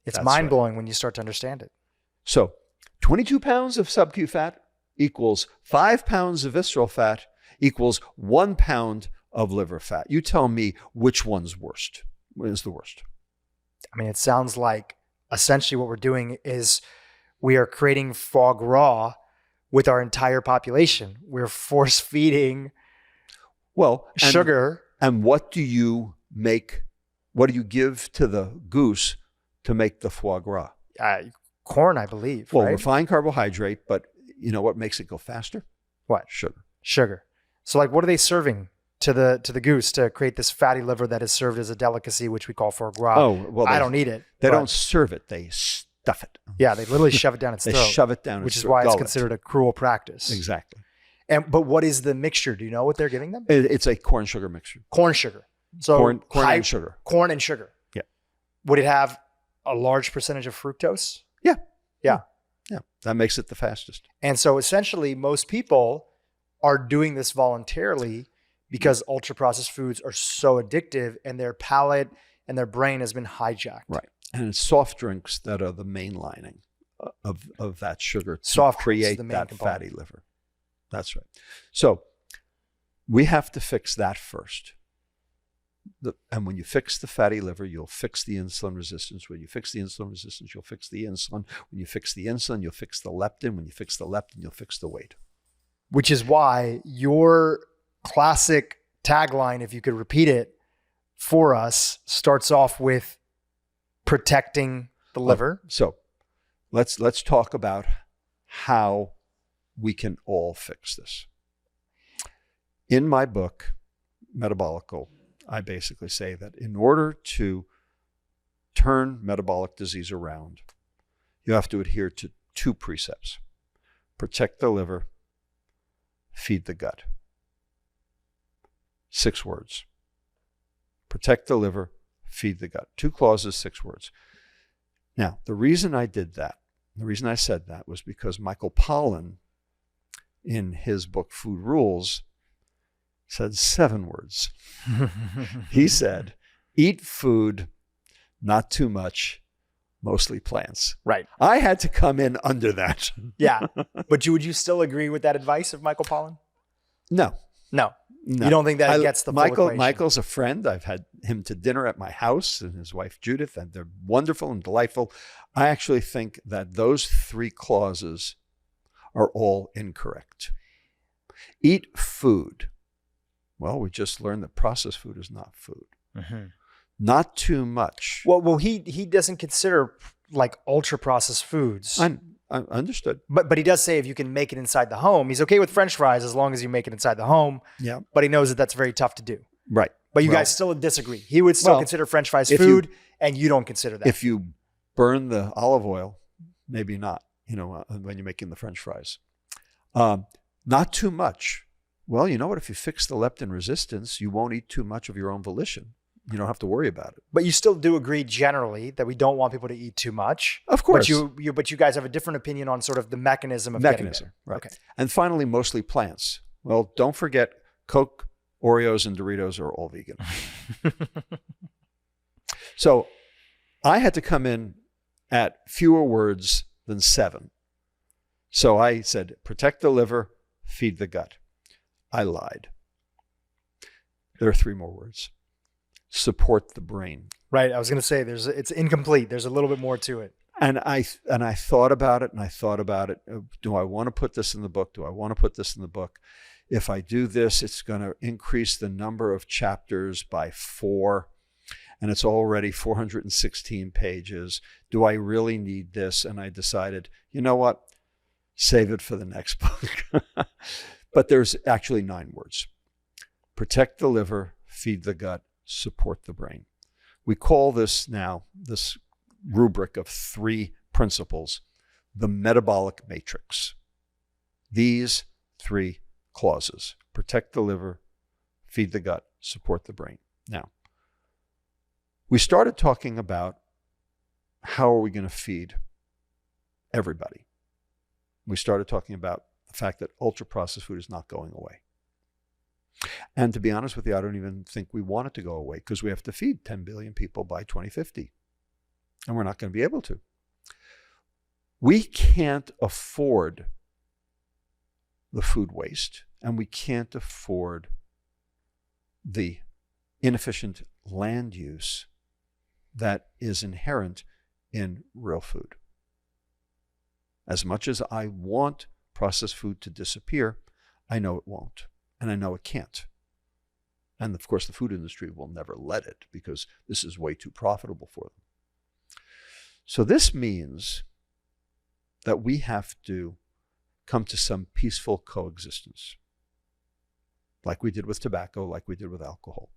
[SPEAKER 1] It's mind-blowing when you start to understand it.
[SPEAKER 2] So 22 pounds of sub-Q fat equals 5 pounds of visceral fat equals 1 pound of liver fat. You tell me which one's worst. What is the worst?
[SPEAKER 1] I mean, it sounds like essentially what we're doing is we are creating foie gras with our entire population. We're force feeding sugar.
[SPEAKER 2] And what do you make? What do you give to the goose to make the foie gras?
[SPEAKER 1] Corn, I believe.
[SPEAKER 2] Well,
[SPEAKER 1] right?
[SPEAKER 2] refined carbohydrate, but you know what makes it go faster?
[SPEAKER 1] What? Sugar. So what are they serving to the goose to create this fatty liver that is served as a delicacy, which we call foie gras?
[SPEAKER 2] Oh, well,
[SPEAKER 1] I don't eat it.
[SPEAKER 2] They don't serve it. They stuff it.
[SPEAKER 1] Yeah, they literally shove it down its throat.
[SPEAKER 2] They shove it down
[SPEAKER 1] which
[SPEAKER 2] its
[SPEAKER 1] is why it's
[SPEAKER 2] gullet.
[SPEAKER 1] considered a cruel practice.
[SPEAKER 2] Exactly.
[SPEAKER 1] But what is the mixture? Do you know what they're giving them?
[SPEAKER 2] It's a corn sugar mixture.
[SPEAKER 1] Corn sugar. So
[SPEAKER 2] corn and sugar.
[SPEAKER 1] Corn and sugar.
[SPEAKER 2] Yeah.
[SPEAKER 1] Would it have a large percentage of fructose?
[SPEAKER 2] Yeah.
[SPEAKER 1] Yeah.
[SPEAKER 2] Yeah. That makes it the fastest.
[SPEAKER 1] And so essentially most people are doing this voluntarily because ultra-processed foods are so addictive and their palate and their brain has been hijacked.
[SPEAKER 2] Right. And it's soft drinks that are the main lining of that sugar to
[SPEAKER 1] soft
[SPEAKER 2] create that
[SPEAKER 1] component.
[SPEAKER 2] fatty liver. That's right. So we have to fix that first. And when you fix the fatty liver, you'll fix the insulin resistance. When you fix the insulin resistance, you'll fix the insulin. When you fix the insulin, you'll fix the leptin. When you fix the leptin, you'll fix the weight.
[SPEAKER 1] Which is why your classic tagline, if you could repeat it for us, starts off with protecting the liver.
[SPEAKER 2] So let's talk about how we can all fix this. In my book, Metabolical, I basically say that in order to turn metabolic disease around, you have to adhere to 2 precepts. Protect the liver, feed the gut. 6 words. Protect the liver, feed the gut. 2 clauses, 6 words. Now, the reason I did that, the reason I said that was because Michael Pollan, in his book Food Rules, said 7 words. He said, eat food, not too much, mostly plants.
[SPEAKER 1] Right.
[SPEAKER 2] I had to come in under that.
[SPEAKER 1] Yeah. But would you still agree with that advice of Michael Pollan?
[SPEAKER 2] No.
[SPEAKER 1] You don't think that gets the full equation?
[SPEAKER 2] Michael's a friend. I've had him to dinner at my house and his wife Judith, and they're wonderful and delightful. I actually think that those 3 clauses are all incorrect. Eat food. Well, we just learned that processed food is not food. Mm-hmm. Not too much.
[SPEAKER 1] Well, he doesn't consider like ultra processed foods.
[SPEAKER 2] I understood.
[SPEAKER 1] But he does say if you can make it inside the home, he's okay with French fries as long as you make it inside the home.
[SPEAKER 2] Yeah.
[SPEAKER 1] But he knows that that's very tough to do.
[SPEAKER 2] Right.
[SPEAKER 1] But you guys still disagree. He would still consider French fries food, and you don't consider that.
[SPEAKER 2] If you burn the olive oil, maybe not, when you're making the French fries. Not too much. Well, you know what? If you fix the leptin resistance, you won't eat too much of your own volition. You don't have to worry about it.
[SPEAKER 1] But you still do agree generally that we don't want people to eat too much.
[SPEAKER 2] Of course.
[SPEAKER 1] But you guys have a different opinion on sort of the mechanism of getting there.
[SPEAKER 2] Right.
[SPEAKER 1] Okay.
[SPEAKER 2] And finally, mostly plants. Well, don't forget Coke, Oreos, and Doritos are all vegan. So I had to come in at fewer words than 7. So I said, protect the liver, feed the gut. I lied. There are 3 more words. Support the brain.
[SPEAKER 1] Right. I was going to say it's incomplete. There's a little bit more to it.
[SPEAKER 2] And I thought about it and I thought about it. Do I want to put this in the book? Do I want to put this in the book? If I do this, it's going to increase the number of chapters by 4. And it's already 416 pages. Do I really need this? And I decided, you know what? Save it for the next book. But there's actually 9 words. Protect the liver, feed the gut, support the brain. We call this now, this rubric of 3 principles, the metabolic matrix. These 3 clauses: protect the liver, feed the gut, support the brain. Now, we started talking about how are we going to feed everybody. We started talking about the fact that ultra-processed food is not going away. And to be honest with you, I don't even think we want it to go away because we have to feed 10 billion people by 2050. And we're not going to be able to. We can't afford the food waste, and we can't afford the inefficient land use that is inherent in real food. As much as I want processed food to disappear, I know it won't, and I know it can't. And of course, the food industry will never let it because this is way too profitable for them. So this means that we have to come to some peaceful coexistence, like we did with tobacco, like we did with alcohol.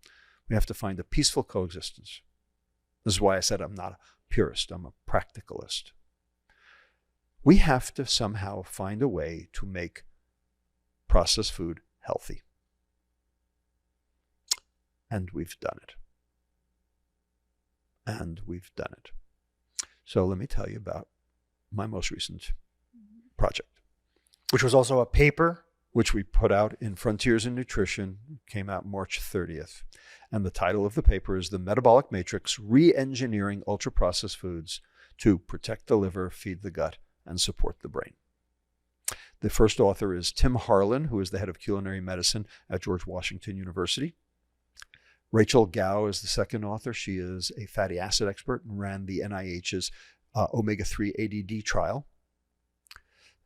[SPEAKER 2] We have to find a peaceful coexistence. This is why I said I'm not a purist, I'm a practicalist. We have to somehow find a way to make processed food healthy. And we've done it. So let me tell you about my most recent project.
[SPEAKER 1] Which was also a paper?
[SPEAKER 2] Which we put out in Frontiers in Nutrition, came out March 30th. And the title of the paper is The Metabolic Matrix, Re-Engineering Ultra-Processed Foods to Protect the Liver, Feed the Gut, and Support the Brain. The first author is Tim Harlan, who is the head of culinary medicine at George Washington University. Rachel Gao is the second author. She is a fatty acid expert and ran the NIH's omega-3 ADD trial.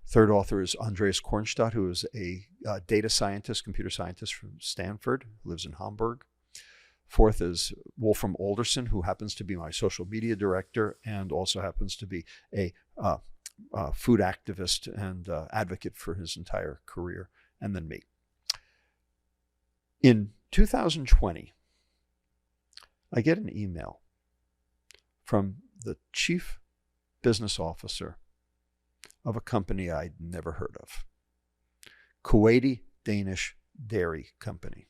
[SPEAKER 2] Third author is Andreas Kornstadt, who is a data scientist, computer scientist from Stanford, lives in Hamburg. Fourth is Wolfram Alderson, who happens to be my social media director and also happens to be a food activist and advocate for his entire career, and then me. In 2020, I get an email from the chief business officer of a company I'd never heard of, Kuwaiti Danish dairy company.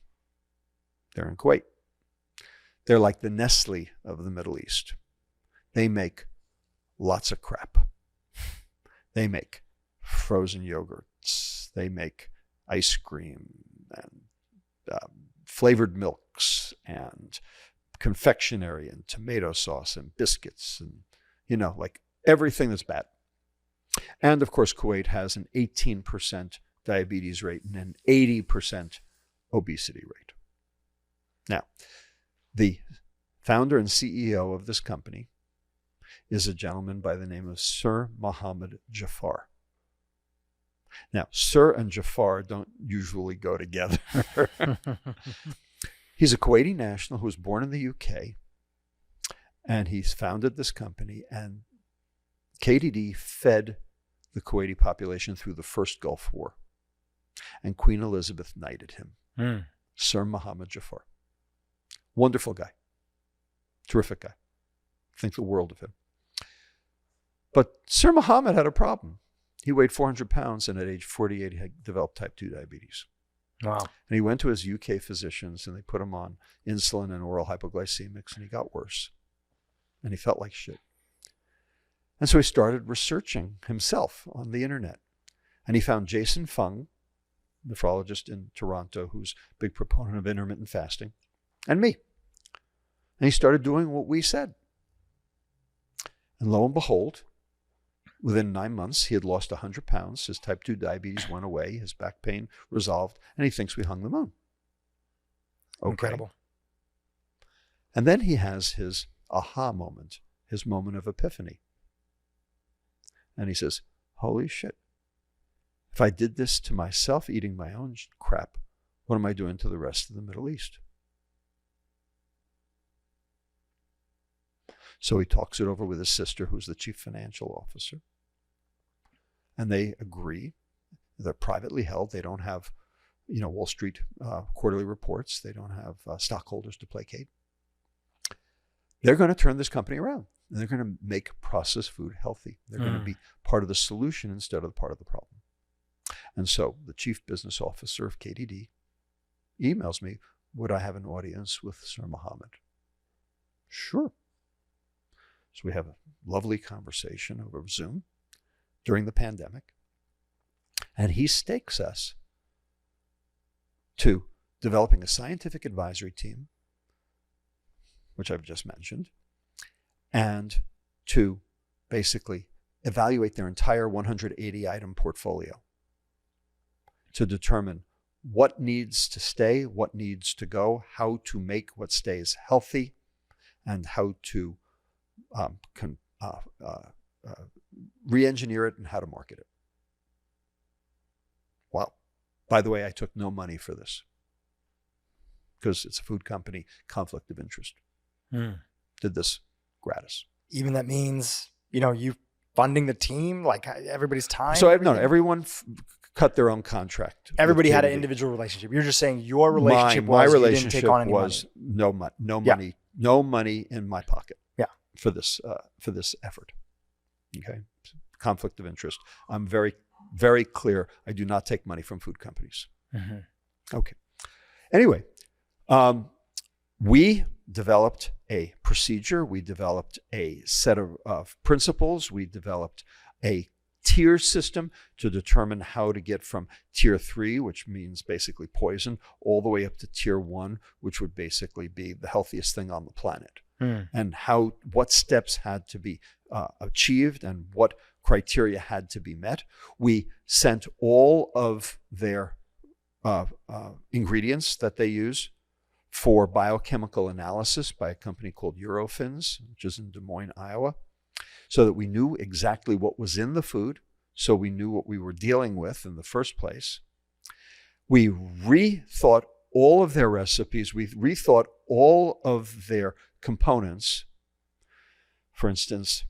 [SPEAKER 2] They're in Kuwait. They're like the Nestle of the Middle East. They make lots of crap. They make frozen yogurts. They make ice cream and flavored milks and confectionery and tomato sauce and biscuits and, like everything that's bad. And of course, Kuwait has an 18% diabetes rate and an 80% obesity rate. Now, the founder and CEO of this company is a gentleman by the name of Sir Mohammed Jafar. Now, Sir and Jafar don't usually go together. He's a Kuwaiti national who was born in the UK, and he's founded this company, and KDD fed the Kuwaiti population through the first Gulf War, and Queen Elizabeth knighted him. Sir Mohammed Jafar. Wonderful guy. Terrific guy. Think the world of him. But Sir Mohammed had a problem. He weighed 400 pounds, and at age 48, he had developed type 2 diabetes.
[SPEAKER 1] Wow.
[SPEAKER 2] And he went to his UK physicians, and they put him on insulin and oral hypoglycemics, and he got worse. And he felt like shit. And so he started researching himself on the internet. And he found Jason Fung, nephrologist in Toronto, who's a big proponent of intermittent fasting, and me. And he started doing what we said. And lo and behold, within 9 months, he had lost 100 pounds. His type 2 diabetes went away. His back pain resolved. And he thinks we hung the moon. Okay.
[SPEAKER 1] Incredible.
[SPEAKER 2] And then he has his aha moment, his moment of epiphany. And he says, holy shit. If I did this to myself, eating my own crap, what am I doing to the rest of the Middle East? So he talks it over with his sister, who's the chief financial officer. And they agree. They're privately held. They don't have, Wall Street quarterly reports. They don't have stockholders to placate. They're going to turn this company around. And they're going to make processed food healthy. They're going to be part of the solution instead of part of the problem. And so the chief business officer of KDD emails me, would I have an audience with Sir Mohammed? Sure. So we have a lovely conversation over Zoom during the pandemic. And he stakes us to developing a scientific advisory team, which I've just mentioned, and to basically evaluate their entire 180-item portfolio to determine what needs to stay, what needs to go, how to make what stays healthy, and how to re-engineer it and how to market it. Wow. By the way, I took no money for this because it's a food company, conflict of interest. Did this gratis.
[SPEAKER 1] Even that means, you funding the team, like everybody's time?
[SPEAKER 2] So everyone cut their own contract.
[SPEAKER 1] Everybody had an individual relationship. You're just saying your relationship
[SPEAKER 2] my
[SPEAKER 1] was
[SPEAKER 2] relationship
[SPEAKER 1] you didn't take on any
[SPEAKER 2] was
[SPEAKER 1] money.
[SPEAKER 2] no money in my pocket.
[SPEAKER 1] Yeah.
[SPEAKER 2] For this effort. Okay. Conflict of interest. I'm very, very clear. I do not take money from food companies. Okay. Anyway, we developed a procedure. We developed a set of principles. We developed a tier system to determine how to get from tier 3, which means basically poison, all the way up to tier 1, which would basically be the healthiest thing on the planet. And what steps had to be achieved and what criteria had to be met. We sent all of their ingredients that they use for biochemical analysis by a company called Eurofins, which is in Des Moines, Iowa, so that we knew exactly what was in the food, so we knew what we were dealing with in the first place. We rethought all of their recipes. We rethought all of their components. For instance,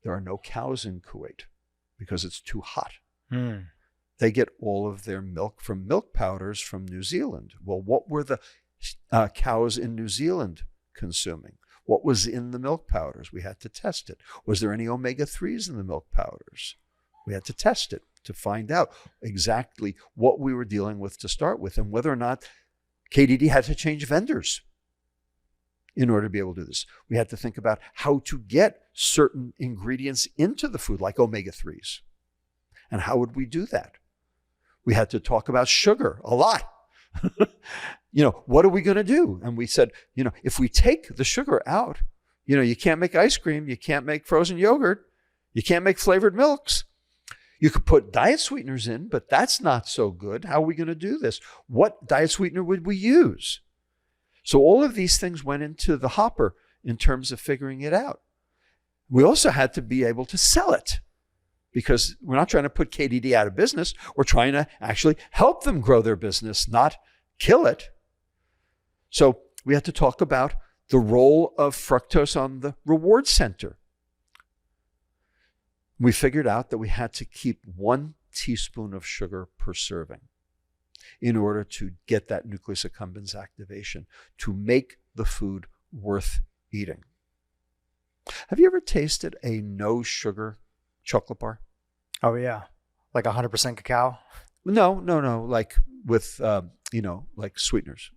[SPEAKER 2] there are no cows in Kuwait because it's too hot. They get all of their milk from milk powders from New Zealand. Well, what were the cows in New Zealand consuming? What was in the milk powders? We had to test it. Was there any omega-3s in the milk powders? We had to test it to find out exactly what we were dealing with to start with and whether or not KDD had to change vendors in order to be able to do this. We had to think about how to get certain ingredients into the food, like omega-3s. And how would we do that? We had to talk about sugar a lot. What are we going to do? And we said, if we take the sugar out, you can't make ice cream, you can't make frozen yogurt, you can't make flavored milks. You could put diet sweeteners in, but that's not so good. How are we going to do this? What diet sweetener would we use? So all of these things went into the hopper in terms of figuring it out. We also had to be able to sell it because we're not trying to put KDD out of business. We're trying to actually help them grow their business, not kill it. So we had to talk about the role of fructose on the reward center. We figured out that we had to keep 1 teaspoon of sugar per serving in order to get that nucleus accumbens activation, to make the food worth eating. Have you ever tasted a no sugar chocolate bar?
[SPEAKER 1] Oh, yeah. Like 100% cacao?
[SPEAKER 2] No. Like with, like sweeteners.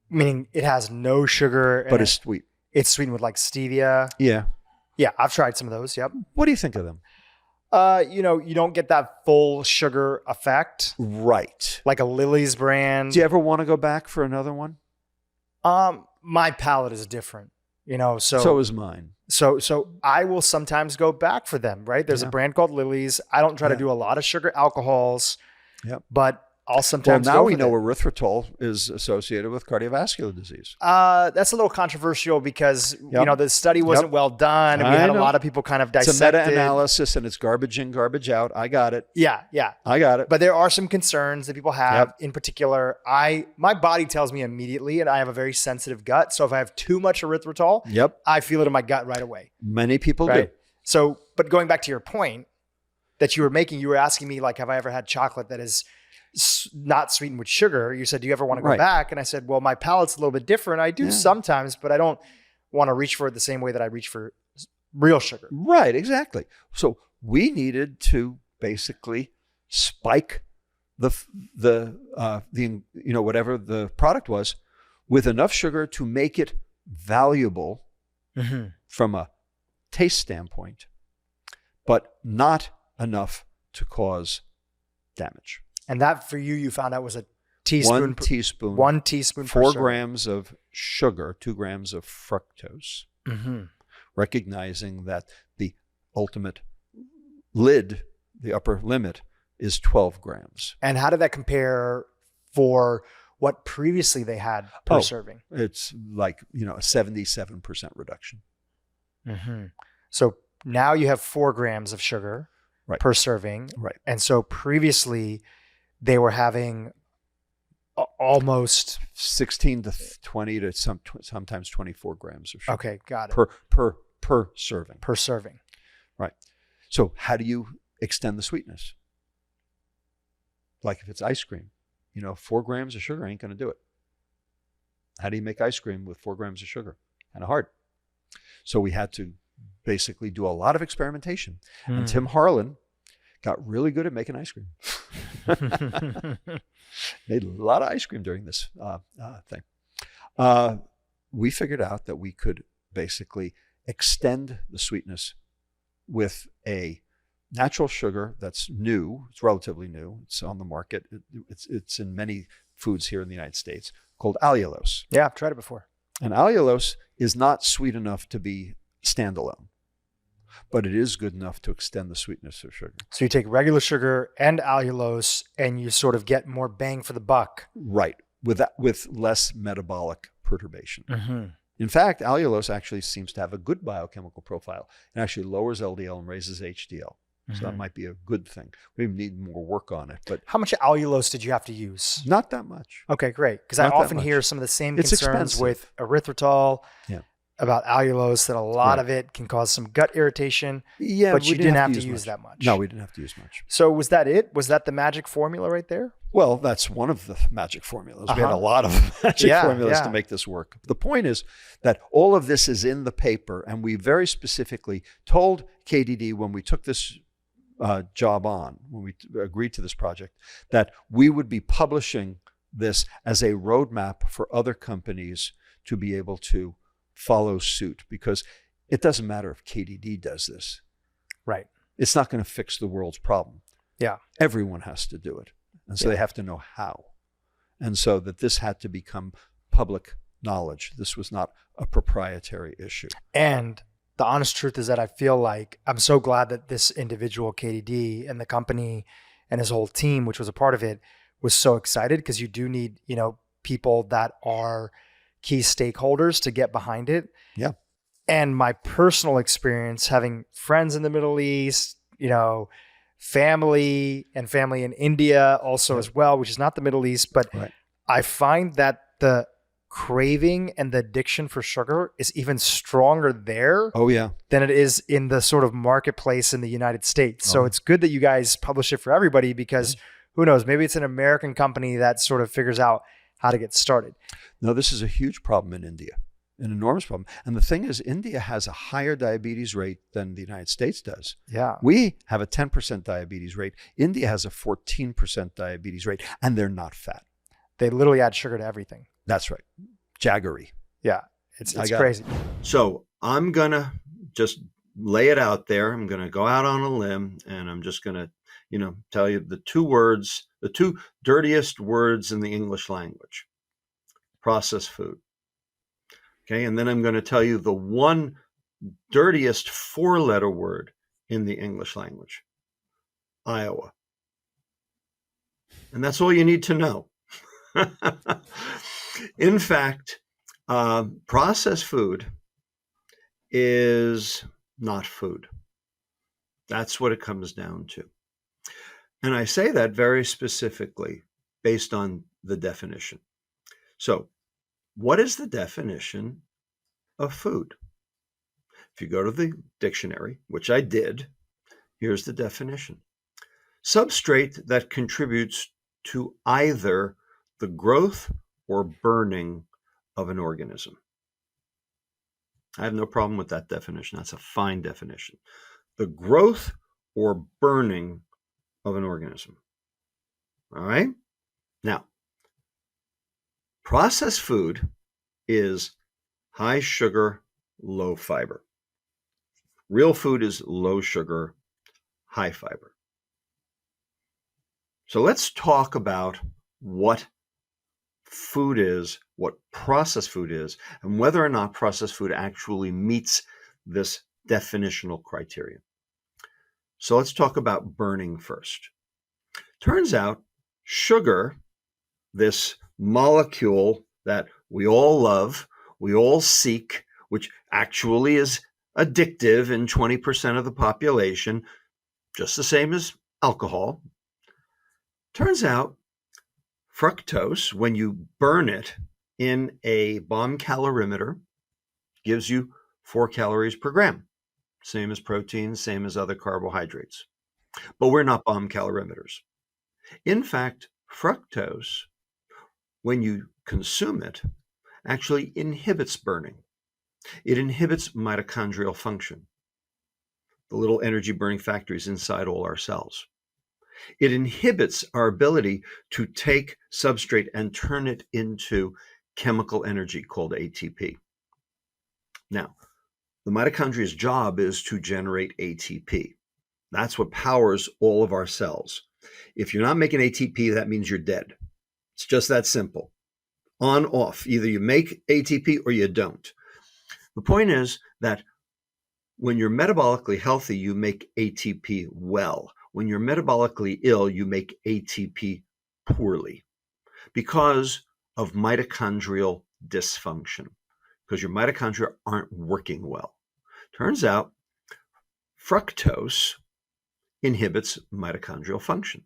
[SPEAKER 1] Meaning it has no sugar.
[SPEAKER 2] But it's sweet.
[SPEAKER 1] It's sweetened with like stevia.
[SPEAKER 2] Yeah.
[SPEAKER 1] Yeah, I've tried some of those. Yep.
[SPEAKER 2] What do you think of them?
[SPEAKER 1] You don't get that full sugar effect.
[SPEAKER 2] Right.
[SPEAKER 1] Like a Lily's brand.
[SPEAKER 2] Do you ever want to go back for another one?
[SPEAKER 1] My palate is different,
[SPEAKER 2] So is mine.
[SPEAKER 1] So I will sometimes go back for them, right? There's a brand called Lily's. I don't try to do a lot of sugar alcohols. Yep. But I'll sometimes
[SPEAKER 2] now we know erythritol is associated with cardiovascular disease.
[SPEAKER 1] That's a little controversial because the study wasn't well done, and we had a lot of people kind of dissect
[SPEAKER 2] It's a meta-analysis, and it's garbage in, garbage out. I got it.
[SPEAKER 1] Yeah.
[SPEAKER 2] I got it.
[SPEAKER 1] But there are some concerns that people have. In particular, my body tells me immediately, and I have a very sensitive gut. So if I have too much erythritol, I feel it in my gut right away.
[SPEAKER 2] Many people do.
[SPEAKER 1] So, but going back to your point that you were making, you were asking me like, have I ever had chocolate that is not sweetened with sugar? You said, do you ever want to go back? And I said, well, my palate's a little bit different. I do sometimes, but I don't want to reach for it the same way that I reach for real sugar.
[SPEAKER 2] Right, exactly. So we needed to basically spike the whatever the product was with enough sugar to make it valuable from a taste standpoint, but not enough to cause damage.
[SPEAKER 1] And that for you found out was a teaspoon.
[SPEAKER 2] 1 teaspoon.
[SPEAKER 1] 1 teaspoon.
[SPEAKER 2] 4 grams of sugar, 2 grams of fructose. Recognizing that the ultimate lid, the upper limit, is 12 grams.
[SPEAKER 1] And how did that compare for what previously they had per serving?
[SPEAKER 2] It's like, a 77% reduction.
[SPEAKER 1] So now you have 4 grams of sugar per serving.
[SPEAKER 2] Right.
[SPEAKER 1] And so previously they were having almost
[SPEAKER 2] 16 to 20 to sometimes 24 grams of sugar.
[SPEAKER 1] Okay, got it.
[SPEAKER 2] Per serving.
[SPEAKER 1] Per serving.
[SPEAKER 2] Right. So how do you extend the sweetness? Like if it's ice cream, 4 grams of sugar ain't going to do it. How do you make ice cream with 4 grams of sugar? Kind of hard. So we had to basically do a lot of experimentation. And Tim Harlan got really good at making ice cream. Made a lot of ice cream during this thing. We figured out that we could basically extend the sweetness with a natural sugar that's new. It's relatively new. It's on the market. It's in many foods here in the United States, called allulose.
[SPEAKER 1] Yeah, I've tried it before.
[SPEAKER 2] And allulose is not sweet enough to be standalone, but it is good enough to extend the sweetness of sugar.
[SPEAKER 1] So you take regular sugar and allulose and you sort of get more bang for the buck.
[SPEAKER 2] Right, with less metabolic perturbation. In fact, allulose actually seems to have a good biochemical profile. It actually lowers LDL and raises HDL. So that might be a good thing. We need more work on it, but
[SPEAKER 1] How much allulose did you have to use?
[SPEAKER 2] not that much.
[SPEAKER 1] Okay, great. Because I
[SPEAKER 2] Not that
[SPEAKER 1] often
[SPEAKER 2] much.
[SPEAKER 1] hear some of the same
[SPEAKER 2] It's
[SPEAKER 1] concerns
[SPEAKER 2] expensive.
[SPEAKER 1] with erythritol
[SPEAKER 2] Yeah.
[SPEAKER 1] about allulose, that a lot
[SPEAKER 2] Right.
[SPEAKER 1] of it can cause some gut irritation,
[SPEAKER 2] Yeah,
[SPEAKER 1] but
[SPEAKER 2] we
[SPEAKER 1] you didn't have to
[SPEAKER 2] use
[SPEAKER 1] use
[SPEAKER 2] much.
[SPEAKER 1] that much.
[SPEAKER 2] No, we didn't have to use much.
[SPEAKER 1] So was that it? Was that the magic formula right there?
[SPEAKER 2] Well, that's one of the magic formulas. We had
[SPEAKER 1] Uh-huh.
[SPEAKER 2] a lot of magic
[SPEAKER 1] Yeah,
[SPEAKER 2] formulas
[SPEAKER 1] yeah.
[SPEAKER 2] to make this work. The point is that all of this is in the paper, and we very specifically told KDD when we took this job on, when we agreed to this project, that we would be publishing this as a roadmap for other companies to be able to follow suit, because it doesn't matter if KDD does this.
[SPEAKER 1] Right.
[SPEAKER 2] It's not going to fix the world's problem.
[SPEAKER 1] Yeah.
[SPEAKER 2] Everyone has to do it. And so
[SPEAKER 1] Yeah.
[SPEAKER 2] they have to know how. And so that this had to become public knowledge. This was not a proprietary issue.
[SPEAKER 1] And the honest truth is that I feel like I'm so glad that this individual, KDD, and the company and his whole team, which was a part of it, was so excited, because you do need, people that are key stakeholders to get behind it.
[SPEAKER 2] Yeah.
[SPEAKER 1] And my personal experience, having friends in the Middle East, family in India also as well, which is not the Middle East, but
[SPEAKER 2] Right.
[SPEAKER 1] I find that the craving and the addiction for sugar is even stronger there
[SPEAKER 2] Oh, yeah.
[SPEAKER 1] than it is in the sort of marketplace in the United States. So
[SPEAKER 2] Oh.
[SPEAKER 1] it's good that you guys publish it for everybody, because who knows, maybe it's an American company that sort of figures out how to get started.
[SPEAKER 2] No, this is a huge problem in India, an enormous problem. And the thing is, India has a higher diabetes rate than the United States does.
[SPEAKER 1] Yeah.
[SPEAKER 2] We have a 10% diabetes rate. India has a 14% diabetes rate, and they're not fat.
[SPEAKER 1] They literally add sugar to everything.
[SPEAKER 2] That's right. Jaggery.
[SPEAKER 1] Yeah. It's
[SPEAKER 2] I got
[SPEAKER 1] crazy.
[SPEAKER 3] So I'm going to just lay it out there. I'm going to go out on a limb, and I'm just going to, tell you the two dirtiest words in the English language: processed food. Okay. And then I'm going to tell you the one dirtiest 4-letter word in the English language: Iowa. And that's all you need to know. In fact, processed food is not food. That's what it comes down to. And I say that very specifically based on the definition. So, what is the definition of food? If you go to the dictionary, which I did, here's the definition: substrate that contributes to either the growth or burning of an organism. I have no problem with that definition. That's a fine definition. The growth or burning of an organism. All right? Now, processed food is high sugar, low fiber. Real food is low sugar, high fiber. So let's talk about what food is, what processed food is, and whether or not processed food actually meets this definitional criterion. So let's talk about burning first. Turns out sugar, this molecule that we all love, we all seek, which actually is addictive in 20% of the population, just the same as alcohol. Turns out fructose, when you burn it in a bomb calorimeter, gives you 4 calories per gram. Same as protein, same as other carbohydrates. But we're not bomb calorimeters. In fact, fructose, when you consume it, actually inhibits burning. It inhibits mitochondrial function, the little energy burning factories inside all our cells. It inhibits our ability to take substrate and turn it into chemical energy called ATP. Now, the mitochondria's job is to generate ATP. That's what powers all of our cells. If you're not making ATP, that means you're dead. It's just that simple. On, off. Either you make ATP or you don't. The point is that when you're metabolically healthy, you make ATP well. When you're metabolically ill, you make ATP poorly because of mitochondrial dysfunction, because your mitochondria aren't working well. Turns out fructose inhibits mitochondrial function.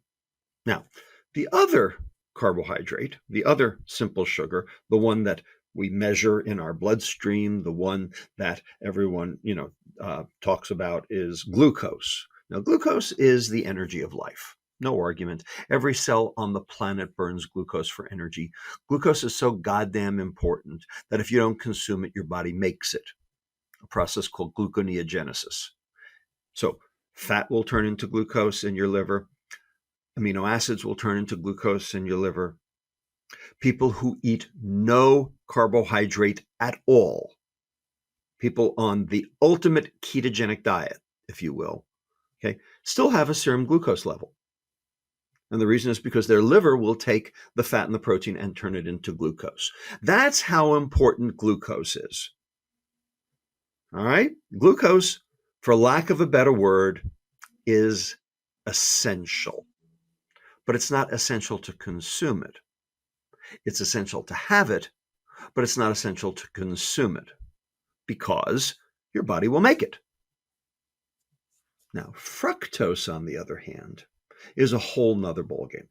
[SPEAKER 3] Now, the other carbohydrate, the other simple sugar, the one that we measure in our bloodstream, the one that everyone talks about, is glucose. Now, glucose is the energy of life. No argument. Every cell on the planet burns glucose for energy. Glucose is so goddamn important that if you don't consume it, your body makes it. A process called gluconeogenesis. So fat will turn into glucose in your liver. Amino acids will turn into glucose in your liver. People who eat no carbohydrate at all, people on the ultimate ketogenic diet, if you will, okay, still have a serum glucose level. And the reason is because their liver will take the fat and the protein and turn it into glucose. That's how important glucose is. All right? Glucose, for lack of a better word, is essential. But it's not essential to consume it. It's essential to have it, but it's not essential to consume it because your body will make it. Now, fructose, on the other hand, is a whole nother ballgame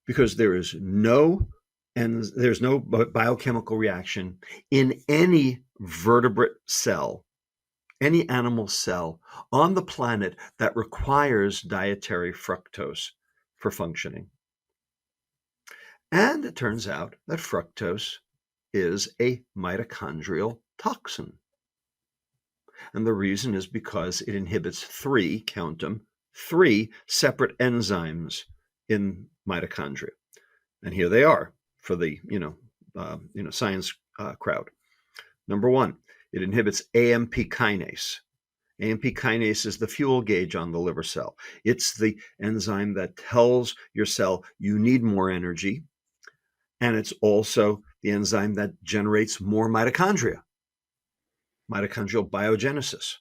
[SPEAKER 3] because there's no biochemical reaction in any vertebrate cell, any animal cell on the planet that requires dietary fructose for functioning. And it turns out that fructose is a mitochondrial toxin. And the reason is because it inhibits three separate enzymes in mitochondria. And here they are for the science crowd. Number one, it inhibits AMP kinase. AMP kinase is the fuel gauge on the liver cell. It's the enzyme that tells your cell you need more energy. And it's also the enzyme that generates more mitochondria, mitochondrial biogenesis.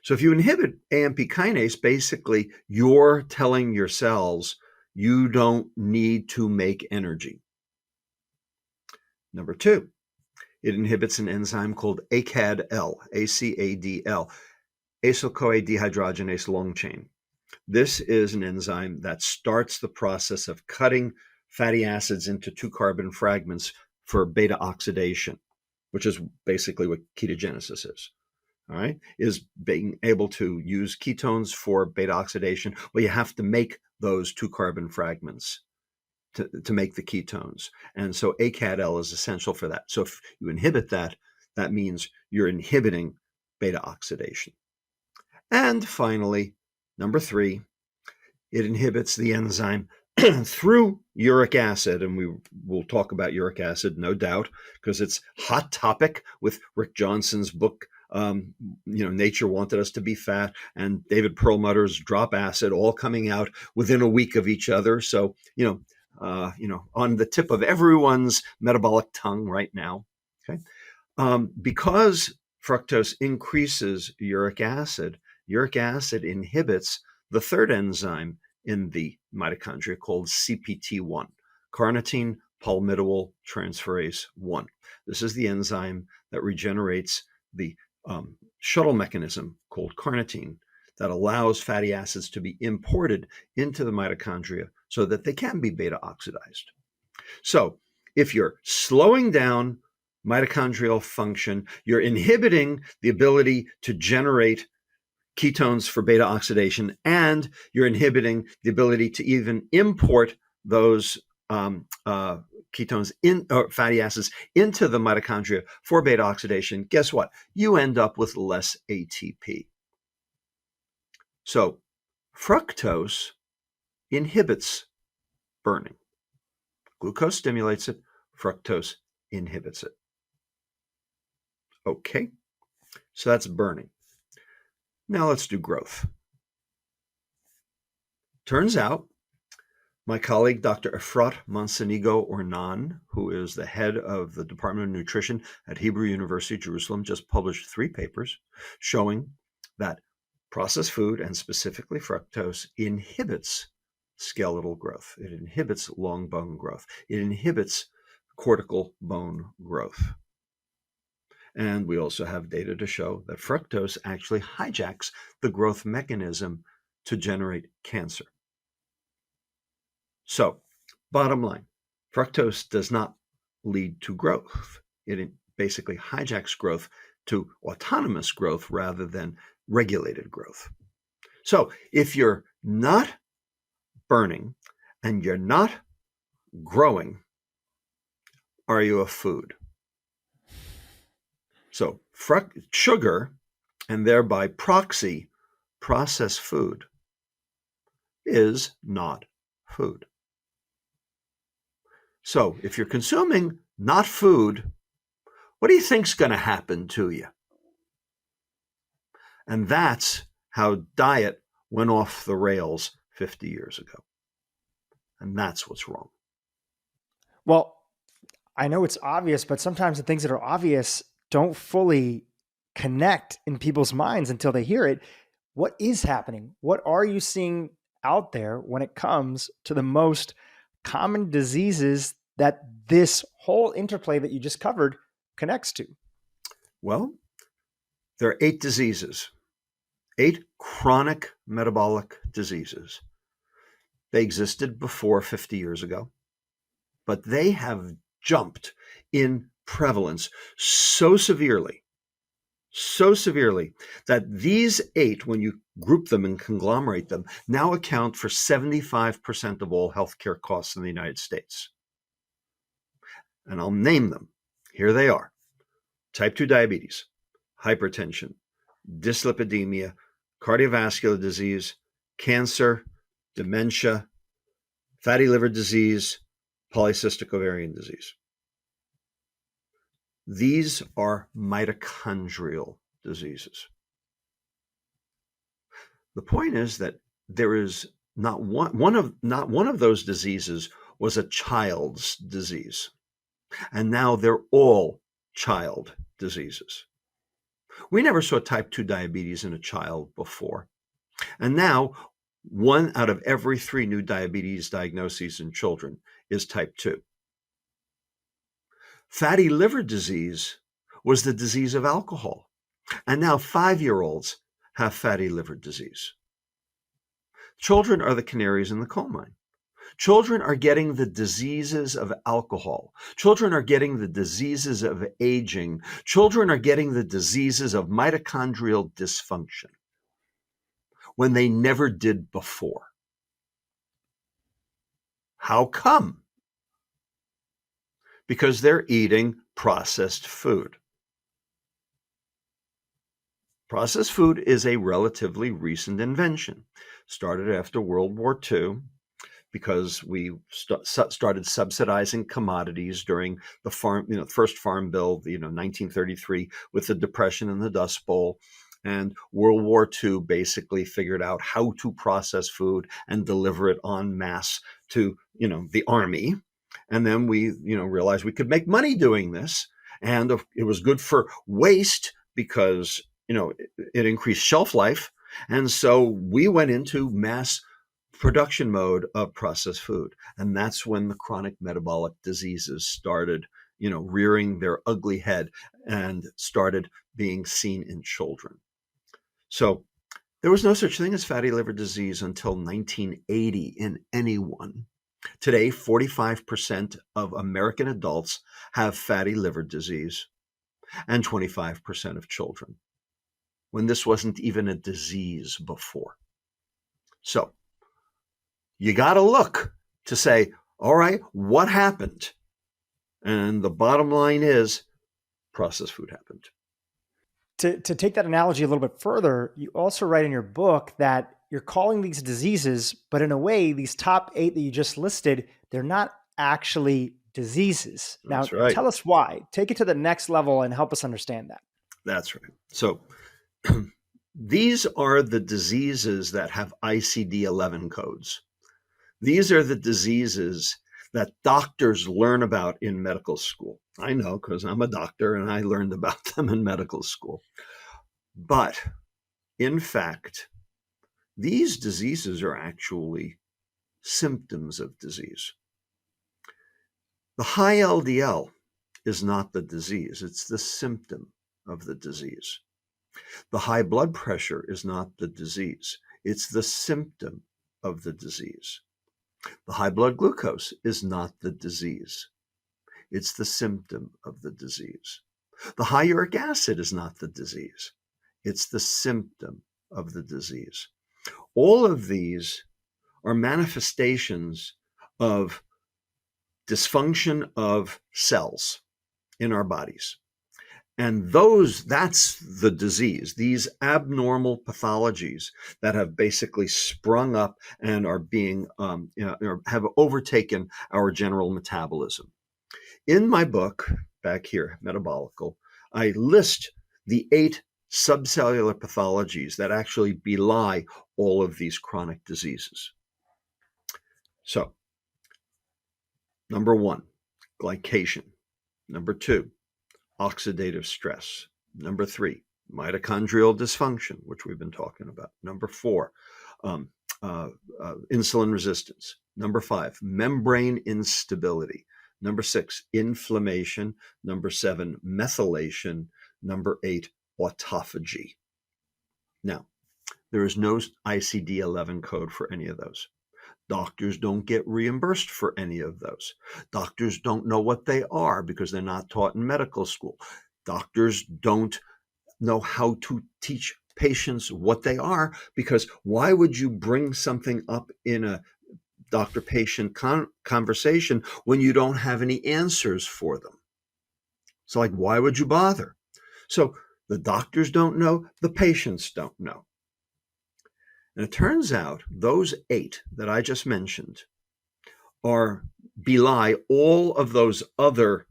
[SPEAKER 3] So if you inhibit AMP kinase, basically you're telling your cells you don't need to make energy. Number two, it inhibits an enzyme called ACAD-L, ACAD-L, acyl-CoA dehydrogenase long chain. This is an enzyme that starts the process of cutting fatty acids into 2-carbon fragments for beta oxidation, which is basically what ketogenesis is. All right, is being able to use ketones for beta oxidation. Well, you have to make those 2-carbon fragments to make the ketones. And so ACAD-L is essential for that. So if you inhibit that, that means you're inhibiting beta oxidation. And finally, number three, it inhibits the enzyme through uric acid, and we will talk about uric acid, no doubt, because it's hot topic with Rick Johnson's book, Nature Wanted Us to Be Fat, and David Perlmutter's Drop Acid, all coming out within a week of each other. So, on the tip of everyone's metabolic tongue right now. Okay, because fructose increases uric acid inhibits the third enzyme in the mitochondria called CPT1, carnitine palmitoyl transferase 1. This is the enzyme that regenerates the shuttle mechanism called carnitine that allows fatty acids to be imported into the mitochondria so that they can be beta oxidized. So if you're slowing down mitochondrial function, you're inhibiting the ability to generate ketones for beta oxidation, and you're inhibiting the ability to even import those ketones or fatty acids into the mitochondria for beta oxidation. Guess what? You end up with less ATP. So fructose inhibits burning. Glucose stimulates it, fructose inhibits it. Okay, so that's burning. Now let's do growth. Turns out my colleague, Dr. Efrat Monsenigo-Ornan, who is the head of the Department of Nutrition at Hebrew University, Jerusalem, just published 3 papers showing that processed food, and specifically fructose, inhibits skeletal growth. It inhibits long bone growth. It inhibits cortical bone growth. And we also have data to show that fructose actually hijacks the growth mechanism to generate cancer. So, bottom line, fructose does not lead to growth. It basically hijacks growth to autonomous growth rather than regulated growth. So, if you're not burning and you're not growing, are you a food? So, sugar, and thereby proxy, processed food, is not food. So, if you're consuming not food, what do you think's going to happen to you? And that's how diet went off the rails 50 years ago. And that's what's wrong.
[SPEAKER 1] Well, I know it's obvious, but sometimes the things that are obvious don't fully connect in people's minds until they hear it. What is happening? What are you seeing out there when it comes to the most common diseases that this whole interplay that you just covered connects to?
[SPEAKER 3] Well, there are 8 diseases, 8 chronic metabolic diseases. They existed before 50 years ago, but they have jumped in prevalence so severely that these 8, when you group them and conglomerate them, now account for 75% of all healthcare costs in the United States. And I'll name them. Here they are: type 2 diabetes, hypertension, dyslipidemia, cardiovascular disease, cancer, dementia, fatty liver disease, polycystic ovarian disease. These are mitochondrial diseases. The point is that there is not one of those diseases was a child's disease. And now they're all child diseases. We never saw type 2 diabetes in a child before. And now 1 out of every 3 new diabetes diagnoses in children is type 2. Fatty liver disease was the disease of alcohol. And now 5-year-olds have fatty liver disease. Children are the canaries in the coal mine. Children are getting the diseases of alcohol. Children are getting the diseases of aging. Children are getting the diseases of mitochondrial dysfunction when they never did before. How come? Because they're eating processed food. Processed food is a relatively recent invention. Started after World War II because we started subsidizing commodities during the first Farm Bill, 1933, with the Depression and the Dust Bowl. And World War II basically figured out how to process food and deliver it en masse to, the army. And then we, realized we could make money doing this. And it was good for waste because, it increased shelf life. And so we went into mass production mode of processed food. And that's when the chronic metabolic diseases started, rearing their ugly head and started being seen in children. So there was no such thing as fatty liver disease until 1980 in anyone. Today, 45% of American adults have fatty liver disease and 25% of children, when this wasn't even a disease before. So you got to look to say, all right, what happened? And the bottom line is processed food happened.
[SPEAKER 1] To take that analogy a little bit further, you also write in your book that you're calling these diseases, but in a way, these top 8 that you just listed, they're not actually diseases.
[SPEAKER 3] That's
[SPEAKER 1] Now,
[SPEAKER 3] right.
[SPEAKER 1] Tell us why. Take it to the next level and help us understand that.
[SPEAKER 3] That's right. So these are the diseases that have ICD-11 codes. These are the diseases that doctors learn about in medical school. I know because I'm a doctor and I learned about them in medical school. But in fact, these diseases are actually symptoms of disease. The high LDL is not the disease, it's the symptom of the disease. The high blood pressure is not the disease, It's the symptom of the disease. The high blood glucose is not the disease. It's the symptom of the disease. The high uric acid is not the disease. It's the symptom of the disease. All of these are manifestations of dysfunction of cells in our bodies. And that's the disease, these abnormal pathologies that have basically sprung up and are being, have overtaken our general metabolism. In my book, back here, Metabolical, I list the 8 subcellular pathologies that actually belie all of these chronic diseases. So, number 1, glycation. Number 2, oxidative stress. Number 3, mitochondrial dysfunction, which we've been talking about. Number 4, insulin resistance. Number 5, membrane instability. Number 6, inflammation. Number 7, methylation. Number 8, autophagy. Now, there is no ICD-11 code for any of those. Doctors don't get reimbursed for any of those. Doctors don't know what they are because they're not taught in medical school. Doctors don't know how to teach patients what they are, because why would you bring something up in a doctor-patient conversation when you don't have any answers for them? So, like, why would you bother? So the doctors don't know, the patients don't know. And it turns out those 8 that I just mentioned belie all of those other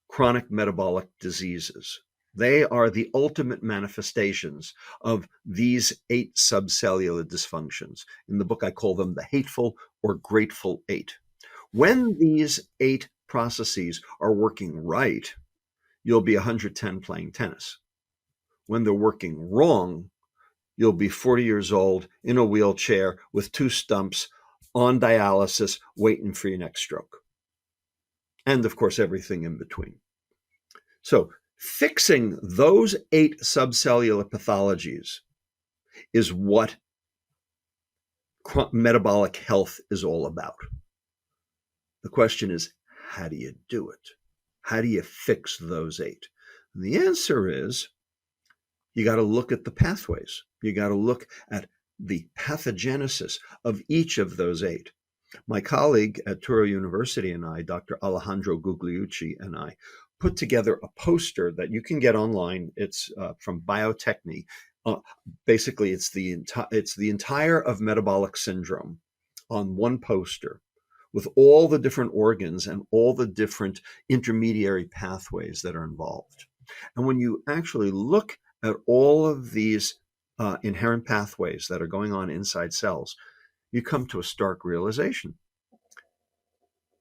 [SPEAKER 3] chronic metabolic diseases. They are the ultimate manifestations of these 8 subcellular dysfunctions. In the book, I call them the hateful or grateful 8. When these 8 processes are working right, you'll be 110 playing tennis. When they're working wrong, you'll be 40 years old in a wheelchair with 2 stumps on dialysis, waiting for your next stroke. And of course, everything in between. So fixing those 8 subcellular pathologies is what metabolic health is all about. The question is, how do you do it? How do you fix those 8? And the answer is, you got to look at the pathways. You got to look at the pathogenesis of each of those 8. My colleague at Touro University and I, Dr. Alejandro Gugliucci, and I put together a poster that you can get online. It's from Biotechny. Basically, it's the entire of metabolic syndrome on one poster, with all the different organs and all the different intermediary pathways that are involved. And when you actually look at all of these inherent pathways that are going on inside cells, you come to a stark realization.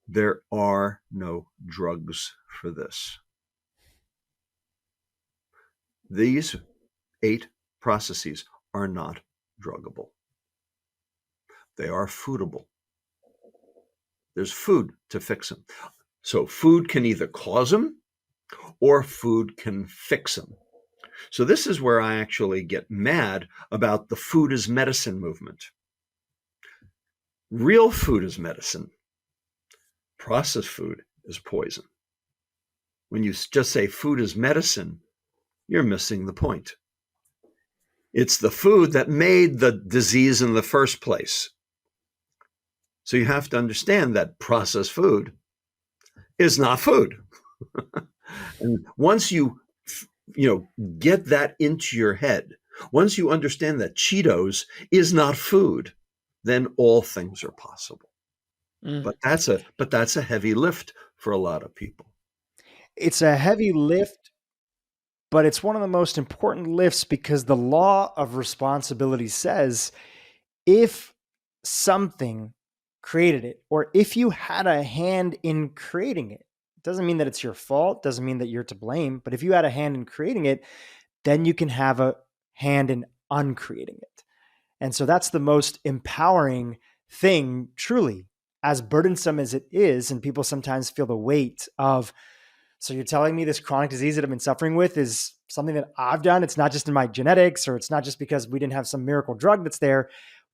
[SPEAKER 3] There are no drugs for this. These 8 processes are not druggable. They are foodable. There's food to fix them. So food can either cause them or food can fix them. So this is where I actually get mad about the food is medicine movement. Real food is medicine. Processed food is poison. When you just say food is medicine, you're missing the point. It's the food that made the disease in the first place. So you have to understand that processed food is not food. And once you get that into your head, once you understand that Cheetos is not food, then all things are possible. But that's a heavy lift for a lot of people.
[SPEAKER 1] It's a heavy lift, but it's one of the most important lifts, because the law of responsibility says if something created it, or if you had a hand in creating it, doesn't mean that it's your fault, doesn't mean that you're to blame, but if you had a hand in creating it, then you can have a hand in uncreating it. And so that's the most empowering thing, truly, as burdensome as it is. And people sometimes feel the weight of, so you're telling me this chronic disease that I've been suffering with is something that I've done. It's not just in my genetics, or it's not just because we didn't have some miracle drug that's there,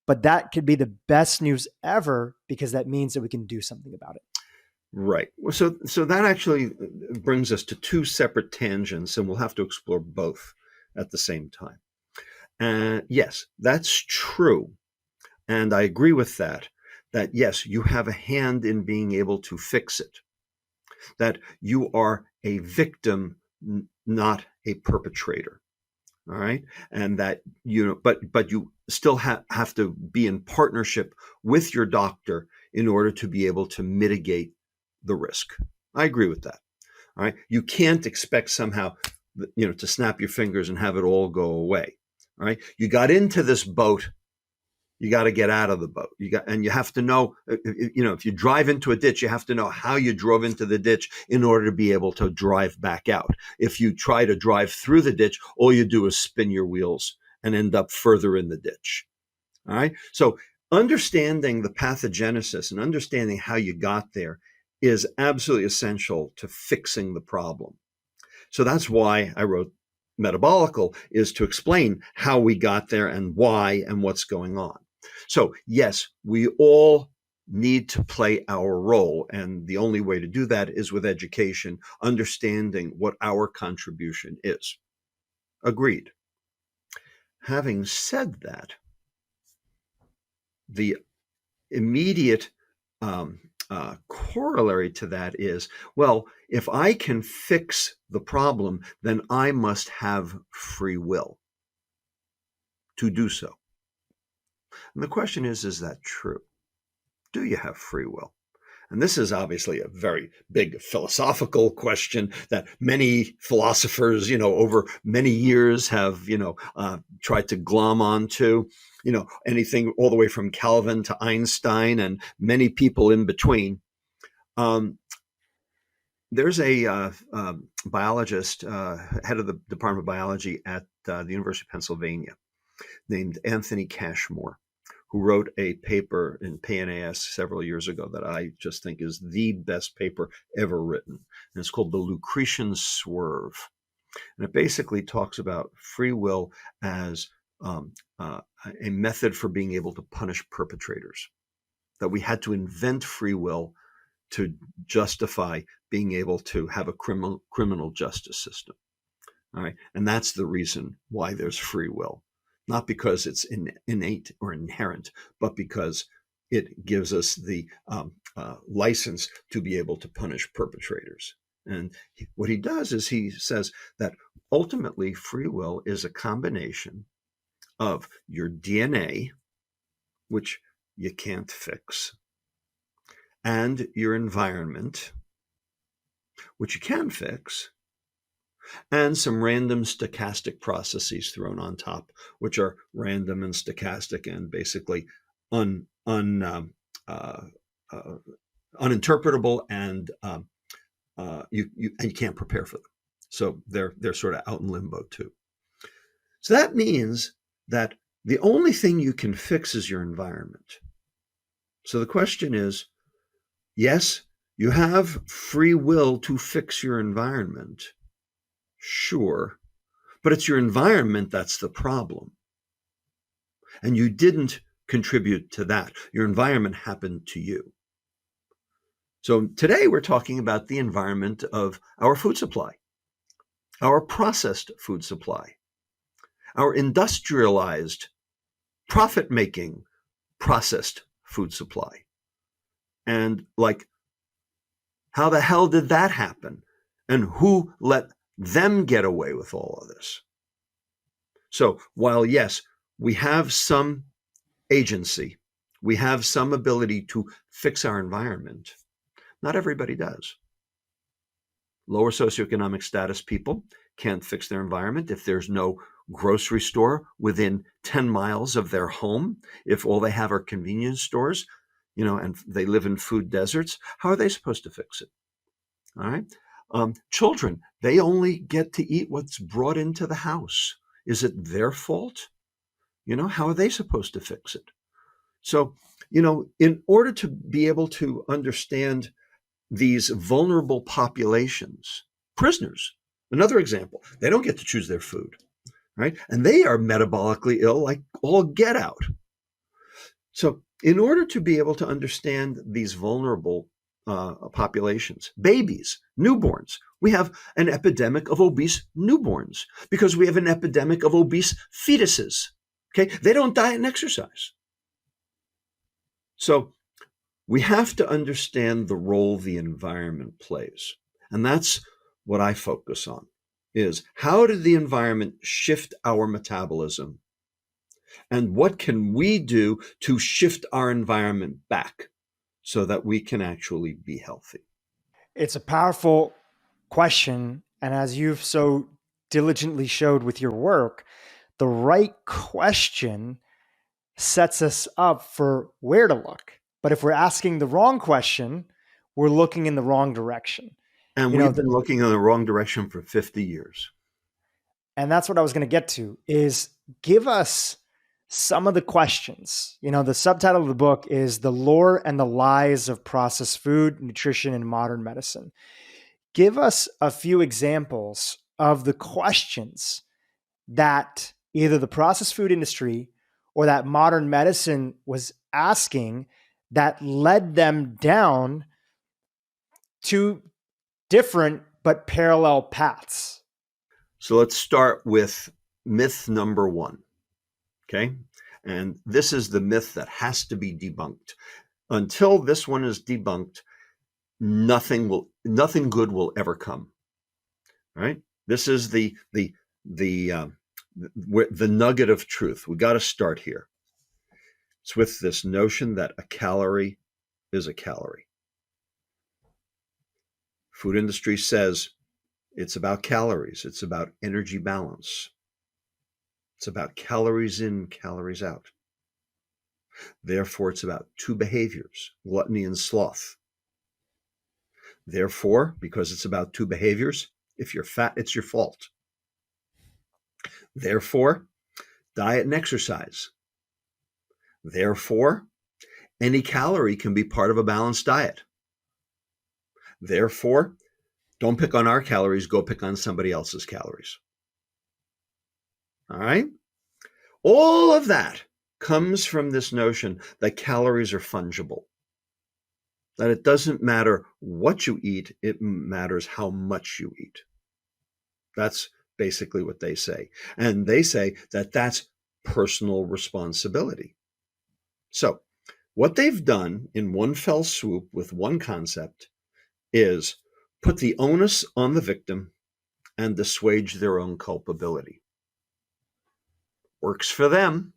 [SPEAKER 1] but that could be the best news ever, because that means that we can do something about it.
[SPEAKER 3] Right. Well, so that actually brings us to two separate tangents, and we'll have to explore both at the same time. Yes, that's true. And I agree with that yes, you have a hand in being able to fix it, that you are a victim, not a perpetrator. All right. And that, but you still have to be in partnership with your doctor in order to be able to mitigate the risk. I agree with that. All right. You can't expect somehow, to snap your fingers and have it all go away. All right. You got into this boat. You got to get out of the boat. And you have to know, if you drive into a ditch, you have to know how you drove into the ditch in order to be able to drive back out. If you try to drive through the ditch, all you do is spin your wheels and end up further in the ditch. All right. So understanding the pathogenesis and understanding how you got there is absolutely essential to fixing the problem. So that's why I wrote Metabolical, is to explain how we got there and why and what's going on. So yes, we all need to play our role. And the only way to do that is with education, understanding what our contribution is. Agreed. Having said that, the immediate corollary to that is, well, if I can fix the problem, then I must have free will to do so. And the question is that true? Do you have free will? And this is obviously a very big philosophical question that many philosophers, over many years have, tried to glom onto, anything all the way from Calvin to Einstein and many people in between. There's a biologist, head of the Department of Biology at the University of Pennsylvania, named Anthony Cashmore, who wrote a paper in PNAS several years ago that I just think is the best paper ever written. And it's called The Lucretian Swerve. And it basically talks about free will as a method for being able to punish perpetrators, that we had to invent free will to justify being able to have a criminal justice system. All right. And that's the reason why there's free will. Not because it's innate or inherent, but because it gives us the license to be able to punish perpetrators. And what he does is he says that ultimately free will is a combination of your DNA, which you can't fix, and your environment, which you can fix, and some random stochastic processes thrown on top, which are random and stochastic and basically uninterpretable, and you can't prepare for them. So they're sort of out in limbo too. So that means that the only thing you can fix is your environment. So the question is, yes, you have free will to fix your environment. Sure, but it's your environment that's the problem. And you didn't contribute to that. Your environment happened to you. So today we're talking about the environment of our food supply, our processed food supply, our industrialized, profit-making, processed food supply. And how the hell did that happen? And who let them get away with all of this? So while, yes, we have some agency, we have some ability to fix our environment, not everybody does. Lower socioeconomic status people can't fix their environment if there's no grocery store within 10 miles of their home, if all they have are convenience stores, and they live in food deserts. How are they supposed to fix it? All right. Children, they only get to eat what's brought into the house. Is it their fault? How are they supposed to fix it? So, in order to be able to understand these vulnerable populations, prisoners, Another example, they don't get to choose their food, right? And they are metabolically ill like all get out. So in order to be able to understand these vulnerable populations, babies, newborns, we have an epidemic of obese newborns because we have an epidemic of obese fetuses. Okay, they don't diet and exercise. So we have to understand the role the environment plays. And that's what I focus on, is how did the environment shift our metabolism? And what can we do to shift our environment back so that we can actually be healthy?
[SPEAKER 1] It's a powerful question. And as you've so diligently showed with your work, the right question sets us up for where to look. But if we're asking the wrong question, we're looking in the wrong direction.
[SPEAKER 3] And we've been looking in the wrong direction for 50 years.
[SPEAKER 1] And that's what I was going to get to, is give us some of the questions. The subtitle of the book is The Lore and the Lies of Processed Food, Nutrition, and Modern Medicine. Give us a few examples of the questions that either the processed food industry or that modern medicine was asking that led them down to different but parallel paths.
[SPEAKER 3] So let's start with myth number one. Okay. And this is the myth that has to be debunked. Until this one is debunked, nothing good will ever come. Right? This is the nugget of truth. We got to start here. It's with this notion that a calorie is a calorie. Food industry says it's about calories. It's about energy balance. It's about calories in, calories out. Therefore, it's about two behaviors, gluttony and sloth. Therefore, because it's about two behaviors, if you're fat, it's your fault. Therefore, diet and exercise. Therefore, any calorie can be part of a balanced diet. Therefore, don't pick on our calories, go pick on somebody else's calories. All right? All of that comes from this notion that calories are fungible. That it doesn't matter what you eat, it matters how much you eat. That's basically what they say. And they say that that's personal responsibility. So what they've done in one fell swoop with one concept is put the onus on the victim and assuage their own culpability. Works for them.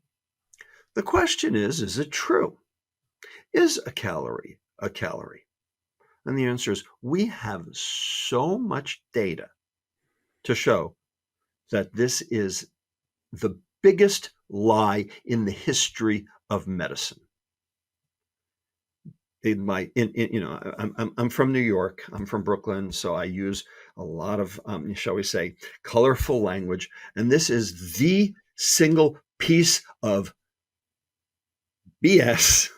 [SPEAKER 3] The question is it true? Is a calorie a calorie? And the answer is we have so much data to show that this is the biggest lie in the history of medicine. I'm from New York. I'm from Brooklyn, so I use a lot of, shall we say, colorful language. And this is the single piece of BS.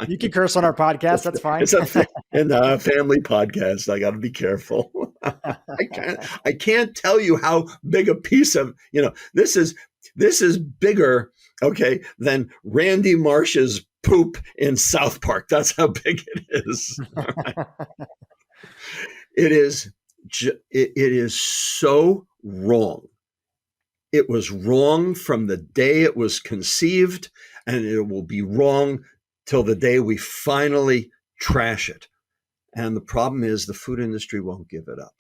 [SPEAKER 1] You can curse on our podcast. That's fine.
[SPEAKER 3] It's a family podcast. I got to be careful. I can't tell you how big a piece of, this is bigger, okay, than Randy Marsh's poop in South Park. That's how big it is. Right? It is so wrong. It was wrong from the day it was conceived, and it will be wrong till the day we finally trash it. And the problem is the food industry won't give it up.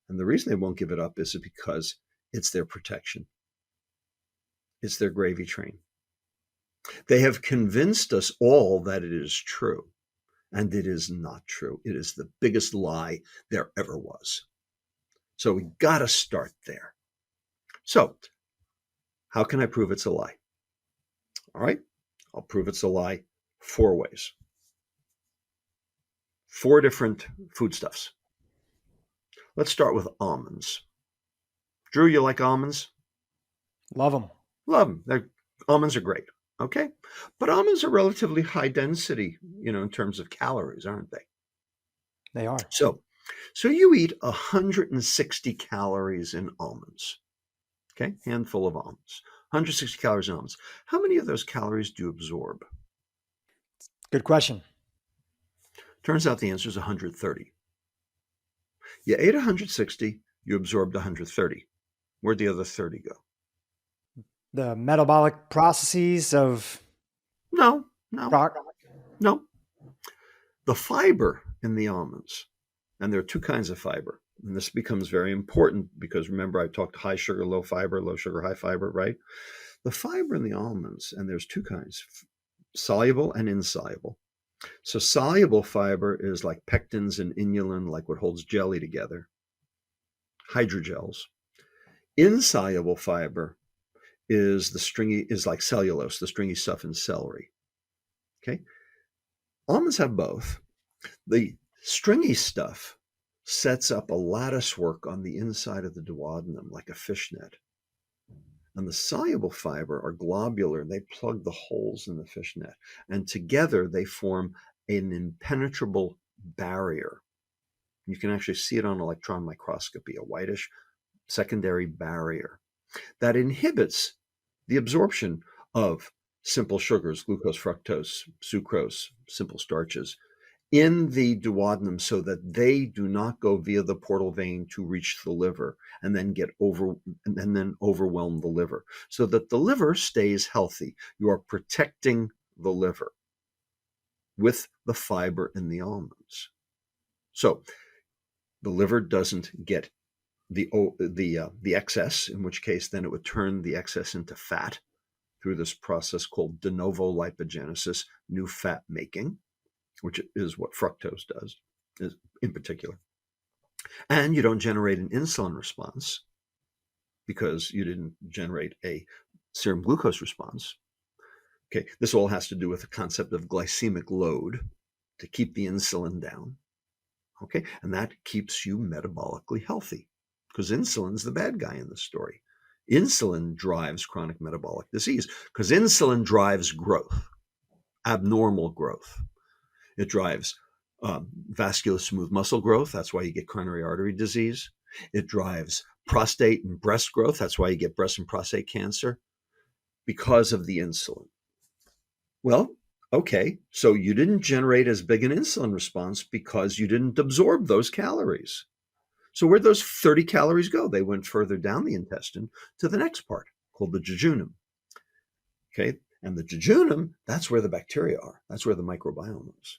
[SPEAKER 3] And the reason they won't give it up is because it's their protection. It's their gravy train. They have convinced us all that it is true, and it is not true. It is the biggest lie there ever was. So we got to start there. So how can I prove it's a lie? All right, I'll prove it's a lie 4 ways. 4 different foodstuffs. Let's start with almonds. Dhru, you like almonds?
[SPEAKER 1] Love them.
[SPEAKER 3] Love them. Almonds are great. Okay. But almonds are relatively high density, in terms of calories, aren't they?
[SPEAKER 1] They are.
[SPEAKER 3] So So you eat 160 calories in almonds. Okay, handful of almonds. 160 calories in almonds. How many of those calories do you absorb?
[SPEAKER 1] Good question.
[SPEAKER 3] Turns out the answer is 130. You ate 160, you absorbed 130. Where'd the other 30 go?
[SPEAKER 1] The metabolic processes of
[SPEAKER 3] No.
[SPEAKER 1] no.
[SPEAKER 3] The fiber in the almonds, and there are two kinds of fiber, and this becomes very important because remember I talked high sugar, low fiber, low sugar, high fiber, right? The fiber in the almonds, and there's two kinds, soluble and insoluble. So soluble fiber is like pectins and inulin, like what holds jelly together, hydrogels. Insoluble fiber is like cellulose, the stringy stuff in celery. Okay, almonds have both. The stringy stuff sets up a lattice work on the inside of the duodenum like a fishnet. And the soluble fiber are globular. They plug the holes in the fishnet. And together they form an impenetrable barrier. You can actually see it on electron microscopy, a whitish secondary barrier that inhibits the absorption of simple sugars, glucose, fructose, sucrose, simple starches, in the duodenum so that they do not go via the portal vein to reach the liver and then overwhelm the liver, so that the liver stays healthy. You are protecting the liver with the fiber in the almonds. So the liver doesn't get the excess, in which case then it would turn the excess into fat through this process called de novo lipogenesis, new fat making, which is what fructose does in particular. And you don't generate an insulin response because you didn't generate a serum glucose response. Okay, this all has to do with the concept of glycemic load to keep the insulin down. Okay, and that keeps you metabolically healthy because insulin's the bad guy in the story. Insulin drives chronic metabolic disease because insulin drives growth, abnormal growth. It drives vascular smooth muscle growth. That's why you get coronary artery disease. It drives prostate and breast growth. That's why you get breast and prostate cancer because of the insulin. Well, okay, so you didn't generate as big an insulin response because you didn't absorb those calories. So where'd those 30 calories go? They went further down the intestine to the next part called the jejunum. Okay, and the jejunum, that's where the bacteria are. That's where the microbiome is.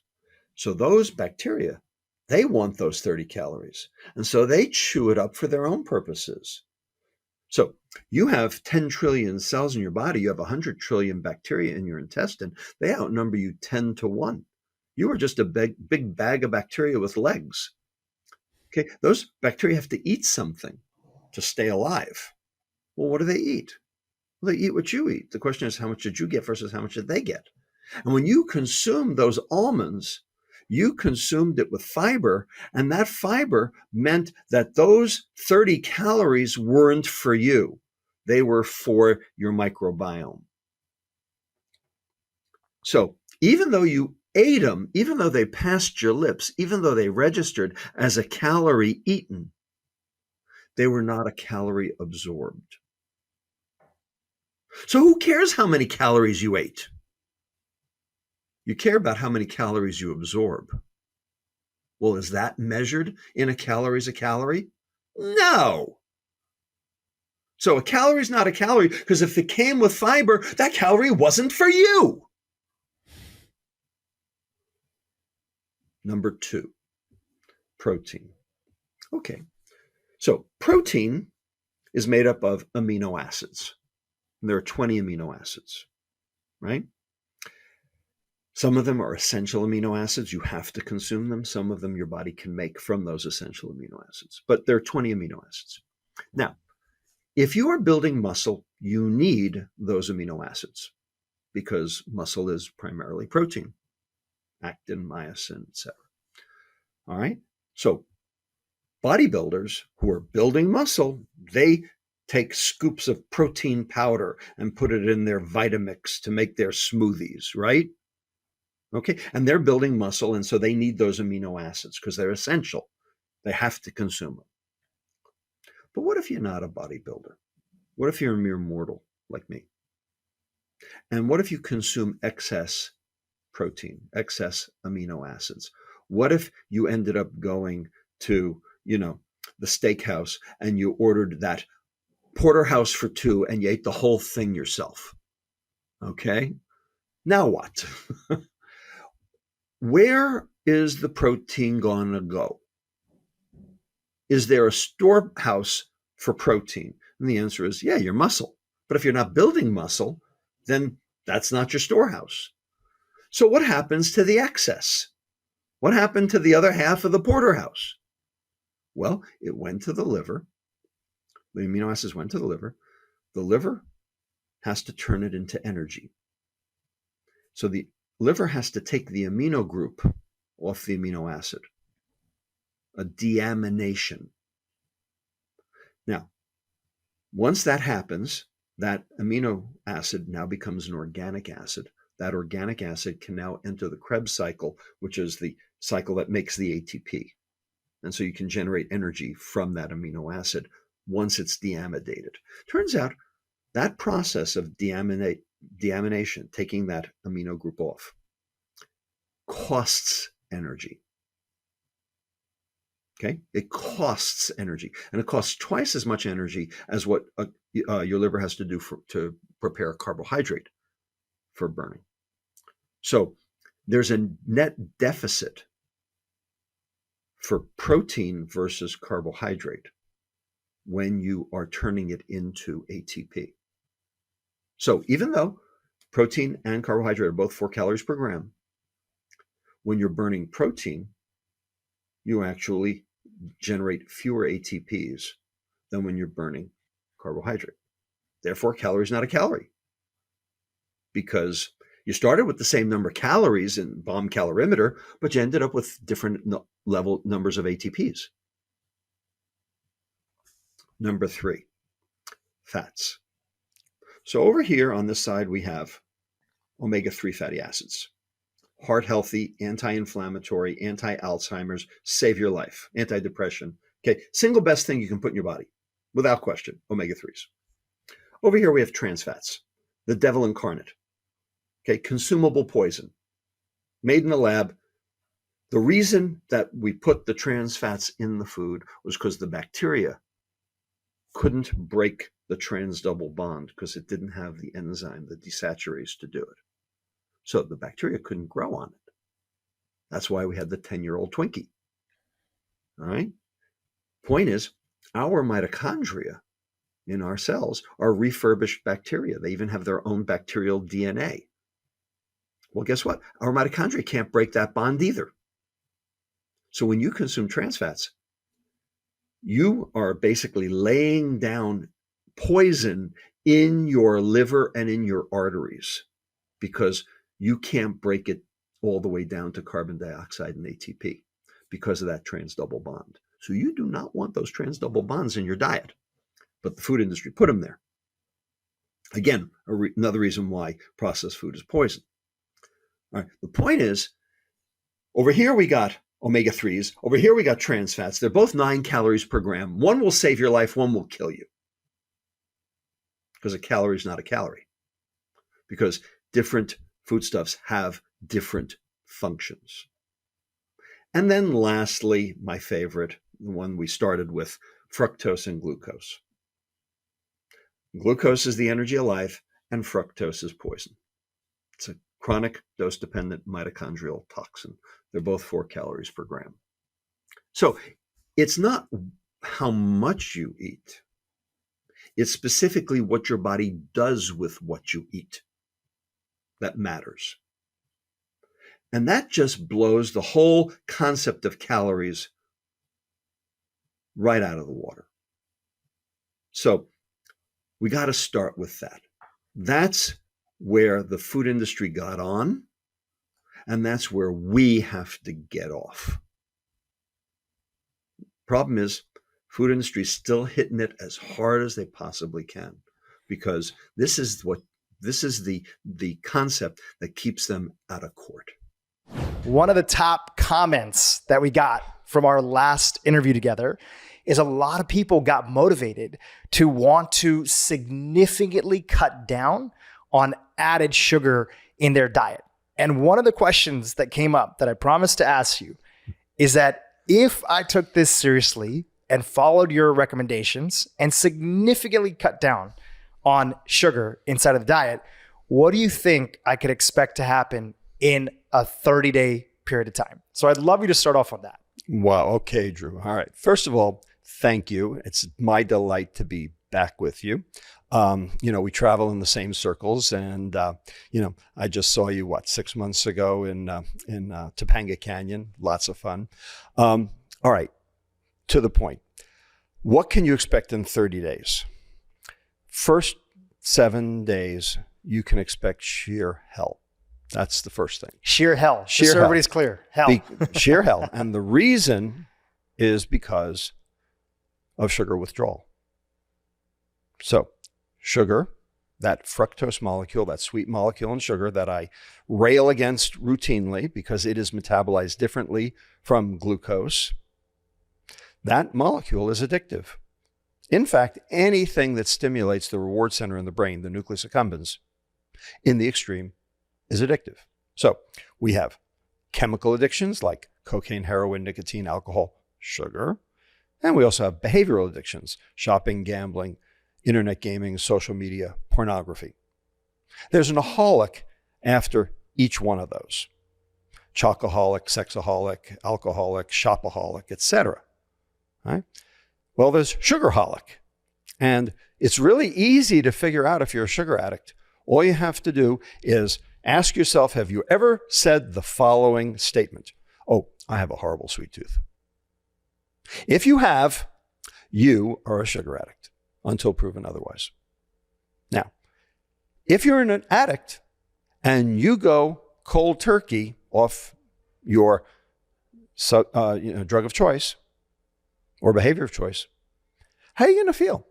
[SPEAKER 3] So those bacteria, they want those 30 calories. And so they chew it up for their own purposes. So you have 10 trillion cells in your body. You have 100 trillion bacteria in your intestine. They outnumber you 10 to 1. You are just a big bag of bacteria with legs. Okay, those bacteria have to eat something to stay alive. Well, what do they eat? Well, they eat what you eat. The question is, how much did you get versus how much did they get? And when you consume those almonds, you consumed it with fiber, and that fiber meant that those 30 calories weren't for you. They were for your microbiome. So even though you ate them, even though they passed your lips, even though they registered as a calorie eaten, they were not a calorie absorbed. So who cares how many calories you ate? You care about how many calories you absorb. Well, is that measured in a calorie? No. So a calorie is not a calorie because if it came with fiber, that calorie wasn't for you. Number 2, protein. Okay, so protein is made up of amino acids. And there are 20 amino acids, right? Some of them are essential amino acids. You have to consume them. Some of them your body can make from those essential amino acids. But there are 20 amino acids. Now, if you are building muscle, you need those amino acids because muscle is primarily protein, actin, myosin, etc. All right? So bodybuilders who are building muscle, they take scoops of protein powder and put it in their Vitamix to make their smoothies, right? Okay, and they're building muscle, and so they need those amino acids because they're essential. They have to consume them. But what if you're not a bodybuilder? What if you're a mere mortal like me? And what if you consume excess protein, excess amino acids? What if you ended up going to, the steakhouse and you ordered that porterhouse for two and you ate the whole thing yourself? Okay. Now what? Where is the protein going to go? Is there a storehouse for protein? And the answer is, yeah, your muscle. But if you're not building muscle, then that's not your storehouse. So what happens to the excess? What happened to the other half of the porterhouse? Well, it went to the liver. The amino acids went to the liver. The liver has to turn it into energy. So the liver has to take the amino group off the amino acid, a deamination. Now, once that happens, that amino acid now becomes an organic acid. That organic acid can now enter the Krebs cycle, which is the cycle that makes the ATP. And so you can generate energy from that amino acid once it's deamidated. Turns out that process of deamination, taking that amino group off, costs energy. Okay, it costs energy, and it costs twice as much energy as what your liver has to do to prepare a carbohydrate for burning. So there's a net deficit for protein versus carbohydrate when you are turning it into ATP. So even though protein and carbohydrate are both 4 calories per gram, when you're burning protein, you actually generate fewer ATPs than when you're burning carbohydrate. Therefore, calorie is not a calorie, because you started with the same number of calories in bomb calorimeter, but you ended up with different level numbers of ATPs. Number 3, fats. So over here on this side, we have omega-3 fatty acids. Heart healthy, anti-inflammatory, anti-Alzheimer's, save your life, anti-depression. Okay, single best thing you can put in your body, without question, omega-3s. Over here we have trans fats, the devil incarnate. Okay, consumable poison, made in the lab. The reason that we put the trans fats in the food was because the bacteria couldn't break the trans double bond because it didn't have the enzyme, the desaturase, to do it. So the bacteria couldn't grow on it. That's why we had the 10-year-old Twinkie. All right? Point is, our mitochondria in our cells are refurbished bacteria. They even have their own bacterial DNA. Well, guess what? Our mitochondria can't break that bond either. So when you consume trans fats, you are basically laying down poison in your liver and in your arteries because you can't break it all the way down to carbon dioxide and ATP because of that trans double bond. So you do not want those trans double bonds in your diet, but the food industry put them there. Again, another reason why processed food is poison. All right, the point is, over here we got omega-3s, over here we got trans fats. They're both 9 calories per gram. One will save your life, one will kill you. Because a calorie is not a calorie. Because different foodstuffs have different functions. And then lastly, my favorite, the one we started with, fructose and glucose. Glucose is the energy of life, and fructose is poison. It's a chronic dose-dependent mitochondrial toxin. They're both 4 calories per gram. So it's not how much you eat. It's specifically what your body does with what you eat that matters. And that just blows the whole concept of calories right out of the water. So we got to start with that. That's where the food industry got on, and that's where we have to get off. Problem is, food industry is still hitting it as hard as they possibly can, because this is the concept that keeps them out of court.
[SPEAKER 1] One of the top comments that we got from our last interview together is a lot of people got motivated to want to significantly cut down on added sugar in their diet. And one of the questions that came up that I promised to ask you is that if I took this seriously and followed your recommendations and significantly cut down on sugar inside of the diet, what do you think I could expect to happen in a 30-day period of time? So I'd love you to start off on that.
[SPEAKER 2] Wow. Okay, Dhru. All right. First of all, thank you. It's my delight to be back with you. We travel in the same circles, and I just saw you 6 months ago in Topanga Canyon. Lots of fun. All right, to the point. What can you expect in 30 days? First 7 days, you can expect sheer hell. That's the first thing.
[SPEAKER 1] Sheer hell.
[SPEAKER 2] Sheer
[SPEAKER 1] Just so
[SPEAKER 2] hell.
[SPEAKER 1] everybody's clear. Hell.
[SPEAKER 2] Sheer hell. And the reason is because of sugar withdrawal. So sugar, that fructose molecule, that sweet molecule in sugar that I rail against routinely because it is metabolized differently from glucose, that molecule is addictive. In fact, anything that stimulates the reward center in the brain, the nucleus accumbens, in the extreme, is addictive. So we have chemical addictions like cocaine, heroin, nicotine, alcohol, sugar. And we also have behavioral addictions, shopping, gambling, internet gaming, social media, pornography. There's an aholic after each one of those. Chocoholic, sexaholic, alcoholic, shopaholic, etc. Right? Well, there's sugarholic. And it's really easy to figure out if you're a sugar addict. All you have to do is ask yourself, have you ever said the following statement? Oh, I have a horrible sweet tooth. If you have, you are a sugar addict until proven otherwise. Now, if you're an addict and you go cold turkey off your drug of choice or behavior of choice, how are you going to feel?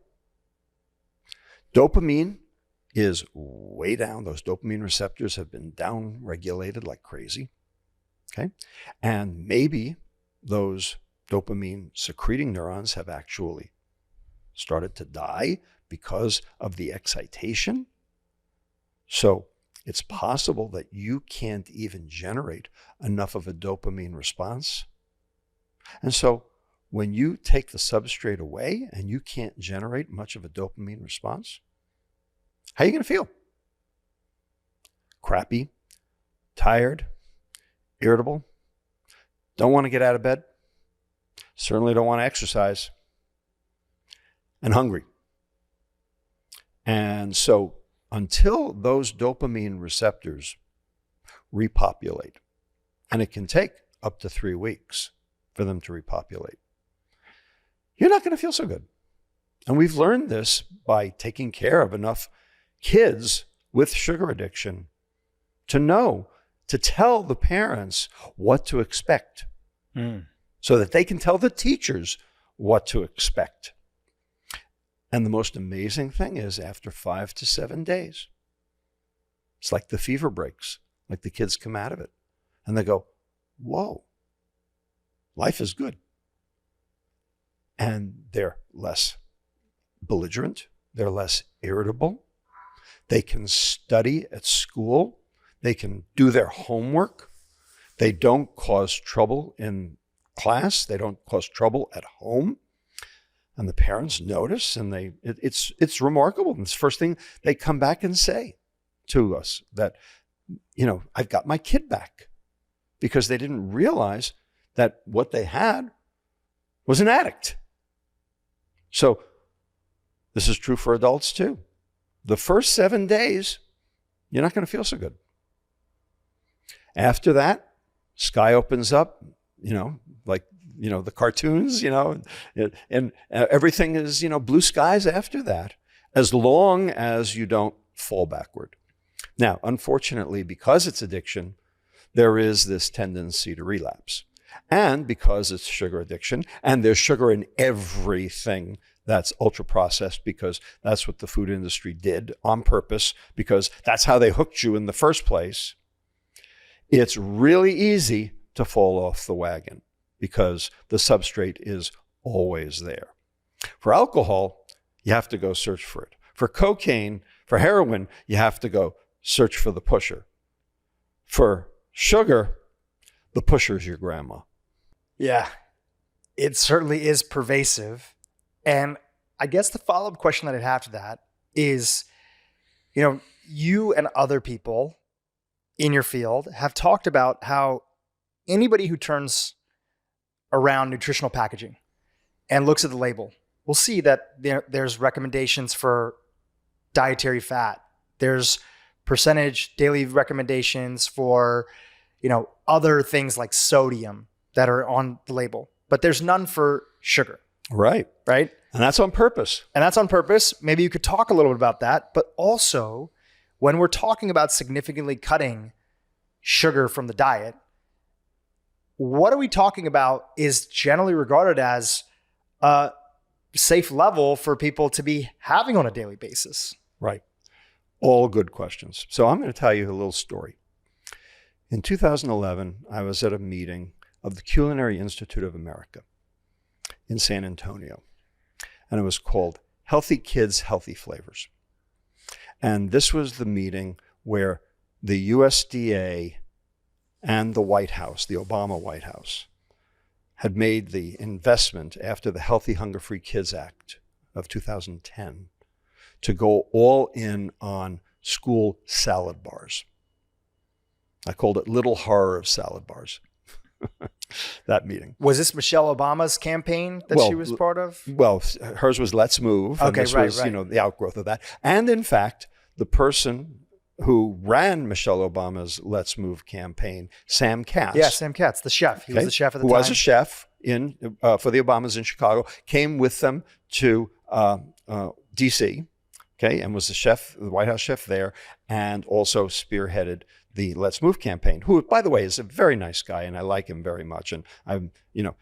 [SPEAKER 2] Dopamine is way down. Those dopamine receptors have been down regulated like crazy. Okay. And maybe those dopamine secreting neurons have actually started to die because of the excitation. So it's possible that you can't even generate enough of a dopamine response. And so when you take the substrate away and you can't generate much of a dopamine response, how are you going to feel? Crappy, tired, irritable, don't want to get out of bed, certainly don't want to exercise, and hungry. And so until those dopamine receptors repopulate, and it can take up to 3 weeks for them to repopulate, you're not going to feel so good. And we've learned this by taking care of enough kids with sugar addiction to know, to tell the parents what to expect so that they can tell the teachers what to expect. And the most amazing thing is after 5 to 7 days, it's like the fever breaks, like the kids come out of it and they go, whoa, life is good. And they're less belligerent, they're less irritable, they can study at school, they can do their homework, they don't cause trouble in class, they don't cause trouble at home. And the parents notice, and it's remarkable. And it's the first thing they come back and say to us that, I've got my kid back, because they didn't realize that what they had was an addict. So this is true for adults too. The first 7 days, you're not going to feel so good. After that, sky opens up, like the cartoons, and everything is, blue skies after that, as long as you don't fall backward. Now, unfortunately, because it's addiction, there is this tendency to relapse. And because it's sugar addiction, and there's sugar in everything that's ultra processed, because that's what the food industry did on purpose, because that's how they hooked you in the first place, it's really easy to fall off the wagon, because the substrate is always there. For alcohol, you have to go search for it. For cocaine, for heroin, you have to go search for the pusher. For sugar, the pusher's your grandma.
[SPEAKER 1] Yeah, it certainly is pervasive. And I guess the follow-up question that I'd have to that is, you and other people in your field have talked about how anybody who turns around nutritional packaging and looks at the label will see that there's recommendations for dietary fat. There's percentage daily recommendations for, other things like sodium that are on the label, but there's none for sugar.
[SPEAKER 2] Right.
[SPEAKER 1] Right.
[SPEAKER 2] And that's on purpose.
[SPEAKER 1] Maybe you could talk a little bit about that, but also when we're talking about significantly cutting sugar from the diet, what are we talking about is generally regarded as a safe level for people to be having on a daily basis?
[SPEAKER 2] Right. All good questions. So I'm going to tell you a little story. In 2011, I was at a meeting of the Culinary Institute of America in San Antonio, and it was called Healthy Kids, Healthy Flavors. And this was the meeting where the USDA and the White House, the Obama White House, had made the investment after the Healthy Hunger-Free Kids Act of 2010 to go all in on school salad bars. I called it Little Horror of Salad Bars. That meeting.
[SPEAKER 1] Was this Michelle Obama's campaign that she was part of?
[SPEAKER 2] Well, hers was Let's Move.
[SPEAKER 1] Okay,
[SPEAKER 2] and this was, the outgrowth of that. And in fact, the person who ran Michelle Obama's Let's Move campaign, Sam Katz.
[SPEAKER 1] Yeah, Sam Katz, the chef. He was the chef at the time.
[SPEAKER 2] Who was a chef for the Obamas in Chicago, came with them to D.C., and was the White House chef there, and also spearheaded the Let's Move campaign, who, by the way, is a very nice guy, and I like him very much. And I'm,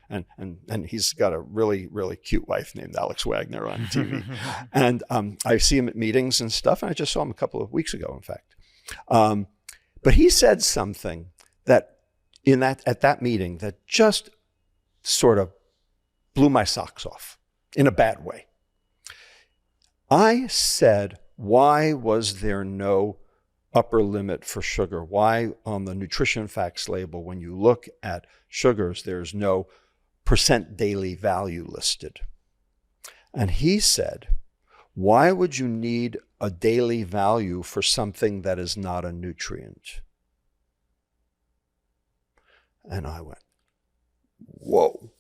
[SPEAKER 2] and he's got a really, really cute wife named Alex Wagner on TV. And I see him at meetings and stuff, and I just saw him a couple of weeks ago, in fact. But he said something that at that meeting that just sort of blew my socks off in a bad way. I said, why was there no upper limit for sugar? Why on the nutrition facts label, when you look at sugars, there's no percent daily value listed? And he said, why would you need a daily value for something that is not a nutrient? And I went, whoa.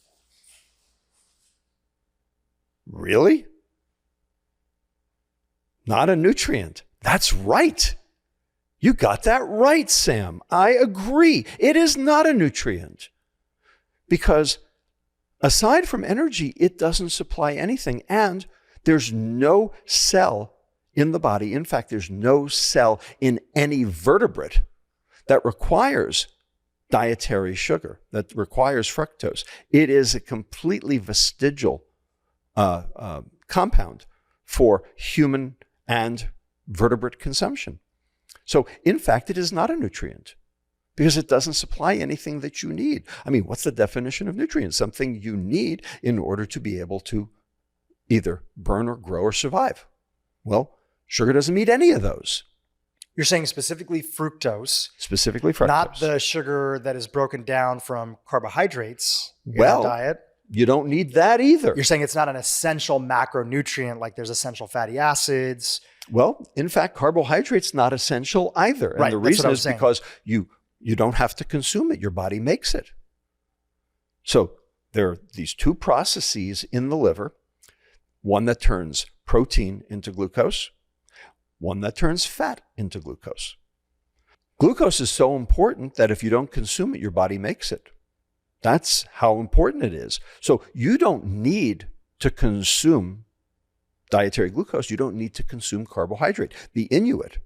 [SPEAKER 2] Really? Not a nutrient. That's right. You got that right, Sam. I agree. It is not a nutrient because aside from energy, it doesn't supply anything. And there's no cell in the body. In fact, there's no cell in any vertebrate that requires dietary sugar, that requires fructose. It is a completely vestigial compound for human and vertebrate consumption. So, in fact, it is not a nutrient because it doesn't supply anything that you need. I mean, what's the definition of nutrient? Something you need in order to be able to either burn or grow or survive. Well, sugar doesn't meet any of those.
[SPEAKER 1] You're saying specifically fructose.
[SPEAKER 2] Specifically fructose.
[SPEAKER 1] Not the sugar that is broken down from carbohydrates in the diet.
[SPEAKER 2] You don't need that either.
[SPEAKER 1] You're saying it's not an essential macronutrient like there's essential fatty acids.
[SPEAKER 2] Well, in fact, carbohydrate's not essential either. And the reason is because you don't have to consume it. Your body makes it. So there are these two processes in the liver, one that turns protein into glucose, one that turns fat into glucose. Glucose is so important that if you don't consume it, your body makes it. That's how important it is. So you don't need to consume dietary glucose. You don't need to consume carbohydrate. The Inuit,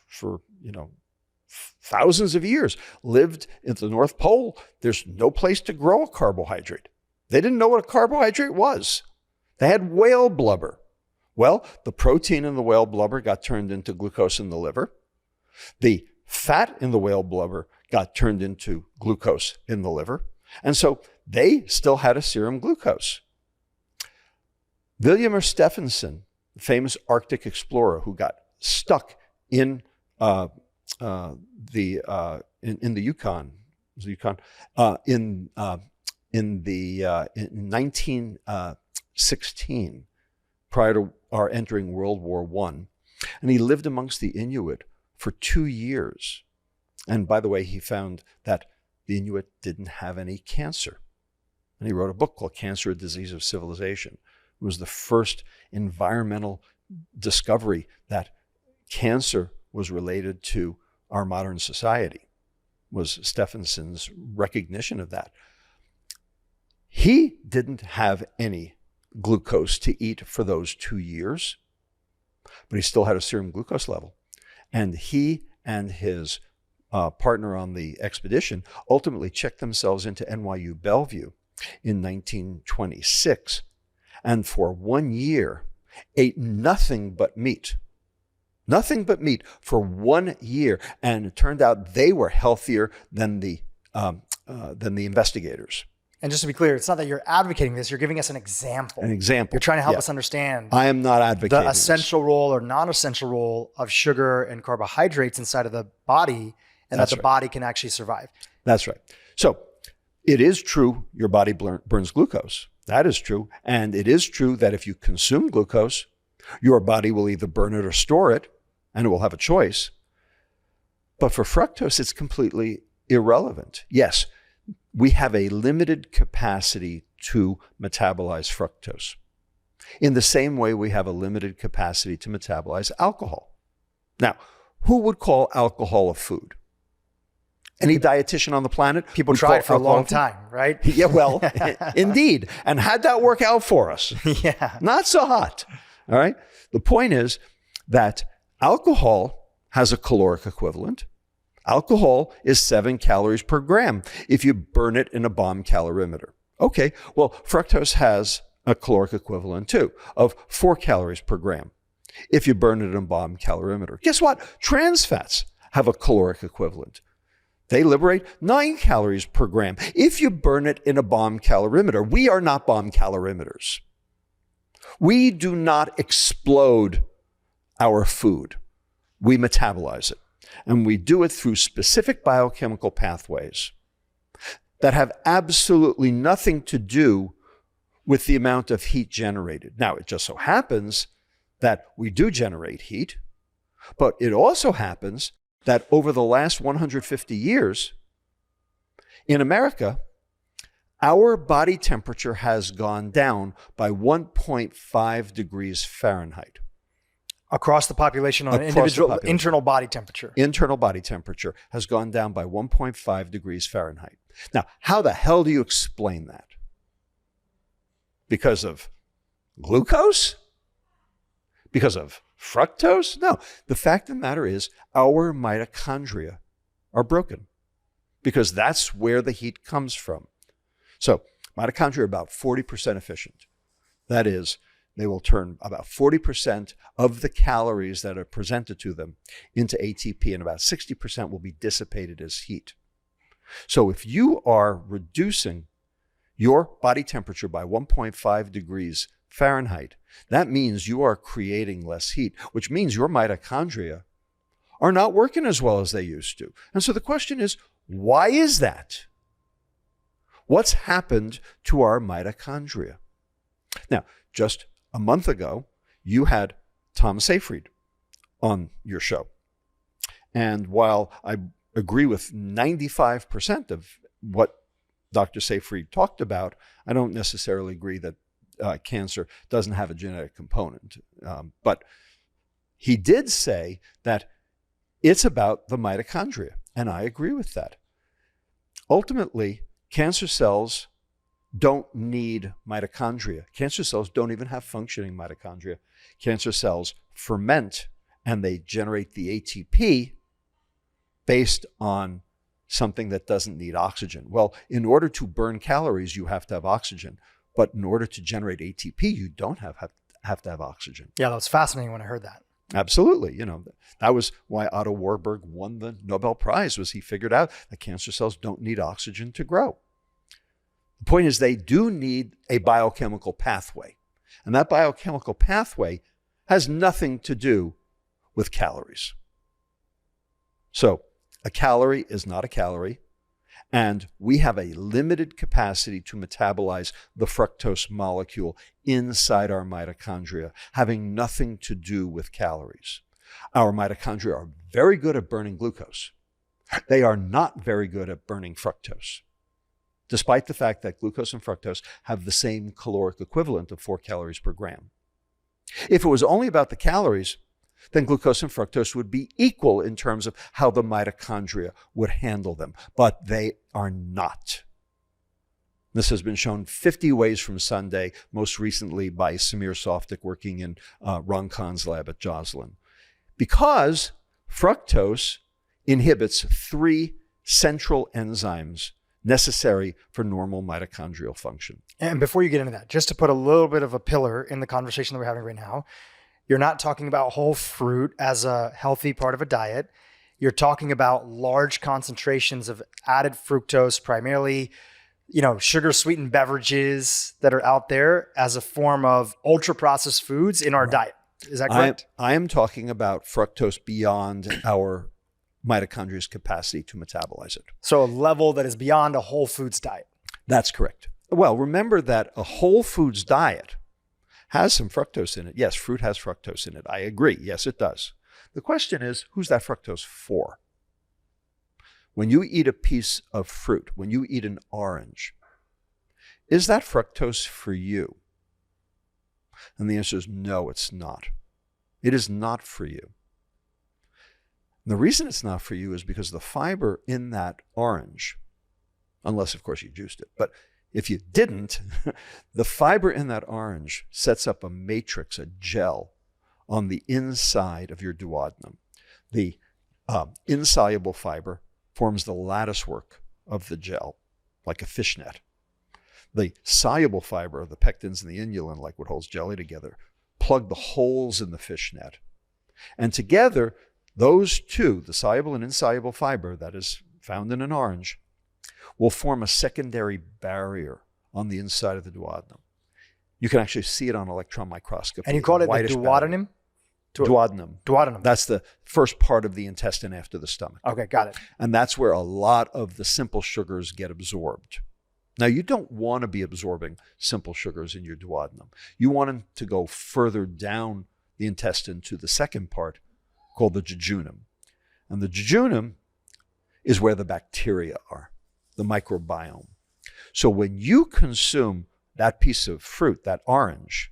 [SPEAKER 2] for thousands of years lived in the North Pole. There's no place to grow a carbohydrate. They didn't know what a carbohydrate was. They had whale blubber. Well, the protein in the whale blubber got turned into glucose in the liver. The fat in the whale blubber got turned into glucose in the liver. And so they still had a serum glucose. William Stephenson, the famous Arctic explorer who got stuck in the Yukon, in 1916, prior to our entering World War I, and he lived amongst the Inuit for 2 years. And by the way, he found that the Inuit didn't have any cancer. And he wrote a book called Cancer, a Disease of Civilization. It was the first environmental discovery that cancer was related to our modern society, was Stephenson's recognition of that. He didn't have any glucose to eat for those 2 years, but he still had a serum glucose level. And he and his partner on the expedition ultimately checked themselves into NYU Bellevue in 1926, and for 1 year ate nothing but meat for 1 year. And it turned out they were healthier than the investigators.
[SPEAKER 1] And just to be clear, it's not that you're advocating this, you're giving us an example.
[SPEAKER 2] An example.
[SPEAKER 1] You're trying to help us understand
[SPEAKER 2] I am not advocating
[SPEAKER 1] the essential role or non-essential role of sugar and carbohydrates inside of the body, and that the body can actually survive.
[SPEAKER 2] That's right. So it is true your body burns glucose. That is true. And it is true that if you consume glucose, your body will either burn it or store it, and it will have a choice. But for fructose, it's completely irrelevant. Yes, we have a limited capacity to metabolize fructose, in the same way we have a limited capacity to metabolize alcohol. Now, who would call alcohol a food? Any dietitian on the planet?
[SPEAKER 1] People tried for a long time, right?
[SPEAKER 2] Yeah, well, indeed. And how'd that work out for us?
[SPEAKER 1] Yeah.
[SPEAKER 2] Not so hot. All right. The point is that alcohol has a caloric equivalent. Alcohol is 7 calories per gram if you burn it in a bomb calorimeter. Okay, well, fructose has a caloric equivalent too of 4 calories per gram if you burn it in a bomb calorimeter. Guess what? Trans fats have a caloric equivalent. They liberate 9 calories per gram if you burn it in a bomb calorimeter. We are not bomb calorimeters. We do not explode our food. We metabolize it. And we do it through specific biochemical pathways that have absolutely nothing to do with the amount of heat generated. Now, it just so happens that we do generate heat, but it also happens that over the last 150 years in America, our body temperature has gone down by 1.5 degrees Fahrenheit.
[SPEAKER 1] Across the population on an individual internal body temperature.
[SPEAKER 2] Internal body temperature has gone down by 1.5 degrees Fahrenheit. Now, how the hell do you explain that? Because of glucose? Because of fructose? No. The fact of the matter is our mitochondria are broken because that's where the heat comes from. So mitochondria are about 40% efficient. That is, they will turn about 40% of the calories that are presented to them into ATP, and about 60% will be dissipated as heat. So if you are reducing your body temperature by 1.5 degrees Fahrenheit, that means you are creating less heat, which means your mitochondria are not working as well as they used to. And so the question is, why is that? What's happened to our mitochondria? Now, just a month ago, you had Tom Seyfried on your show. And while I agree with 95% of what Dr. Seyfried talked about, I don't necessarily agree that cancer doesn't have a genetic component. But he did say that it's about the mitochondria, and I agree with that. Ultimately, cancer cells don't need mitochondria. Cancer cells don't even have functioning mitochondria. Cancer cells ferment and they generate the ATP based on something that doesn't need oxygen. Well, in order to burn calories, you have to have oxygen. But in order to generate ATP, you don't have to have oxygen.
[SPEAKER 1] Yeah, that was fascinating when I heard that.
[SPEAKER 2] Absolutely. You know, that was why Otto Warburg won the Nobel Prize, was he figured out that cancer cells don't need oxygen to grow. The point is they do need a biochemical pathway. And that biochemical pathway has nothing to do with calories. So a calorie is not a calorie. And we have a limited capacity to metabolize the fructose molecule inside our mitochondria, having nothing to do with calories. Our mitochondria are very good at burning glucose. They are not very good at burning fructose, despite the fact that glucose and fructose have the same caloric equivalent of 4 calories per gram. If it was only about the calories, then glucose and fructose would be equal in terms of how the mitochondria would handle them, but they are not. This has been shown 50 ways from Sunday, most recently by Samir Softic working in Ron Kahn's lab at Joslin. Because fructose inhibits 3 central enzymes necessary for normal mitochondrial function.
[SPEAKER 1] And before you get into that, just to put a little bit of a pillar in the conversation that we're having right now, you're not talking about whole fruit as a healthy part of a diet. You're talking about large concentrations of added fructose, primarily, sugar sweetened beverages that are out there as a form of ultra processed foods in our diet. Is that correct?
[SPEAKER 2] I am talking about fructose beyond our mitochondria's capacity to metabolize it.
[SPEAKER 1] So a level that is beyond a whole foods diet.
[SPEAKER 2] That's correct. Well, remember that a whole foods diet has some fructose in it. Yes, fruit has fructose in it. I agree. Yes, it does. The question is, who's that fructose for? When you eat a piece of fruit, when you eat an orange, is that fructose for you? And the answer is no, it's not. It is not for you. And the reason it's not for you is because the fiber in that orange, unless of course you juiced it, but if you didn't, the fiber in that orange sets up a matrix, a gel, on the inside of your duodenum. The insoluble fiber forms the lattice work of the gel, like a fishnet. The soluble fiber, the pectins and the inulin, like what holds jelly together, plug the holes in the fishnet. And together, those two, the soluble and insoluble fiber that is found in an orange, will form a secondary barrier on the inside of the duodenum. You can actually see it on electron microscopy.
[SPEAKER 1] And you call it the duodenum?
[SPEAKER 2] Duodenum.
[SPEAKER 1] Duodenum.
[SPEAKER 2] That's the first part of the intestine after the stomach.
[SPEAKER 1] Okay, got it.
[SPEAKER 2] And that's where a lot of the simple sugars get absorbed. Now, you don't want to be absorbing simple sugars in your duodenum. You want them to go further down the intestine to the second part called the jejunum. And the jejunum is where the bacteria are, the microbiome. So when you consume that piece of fruit, that orange,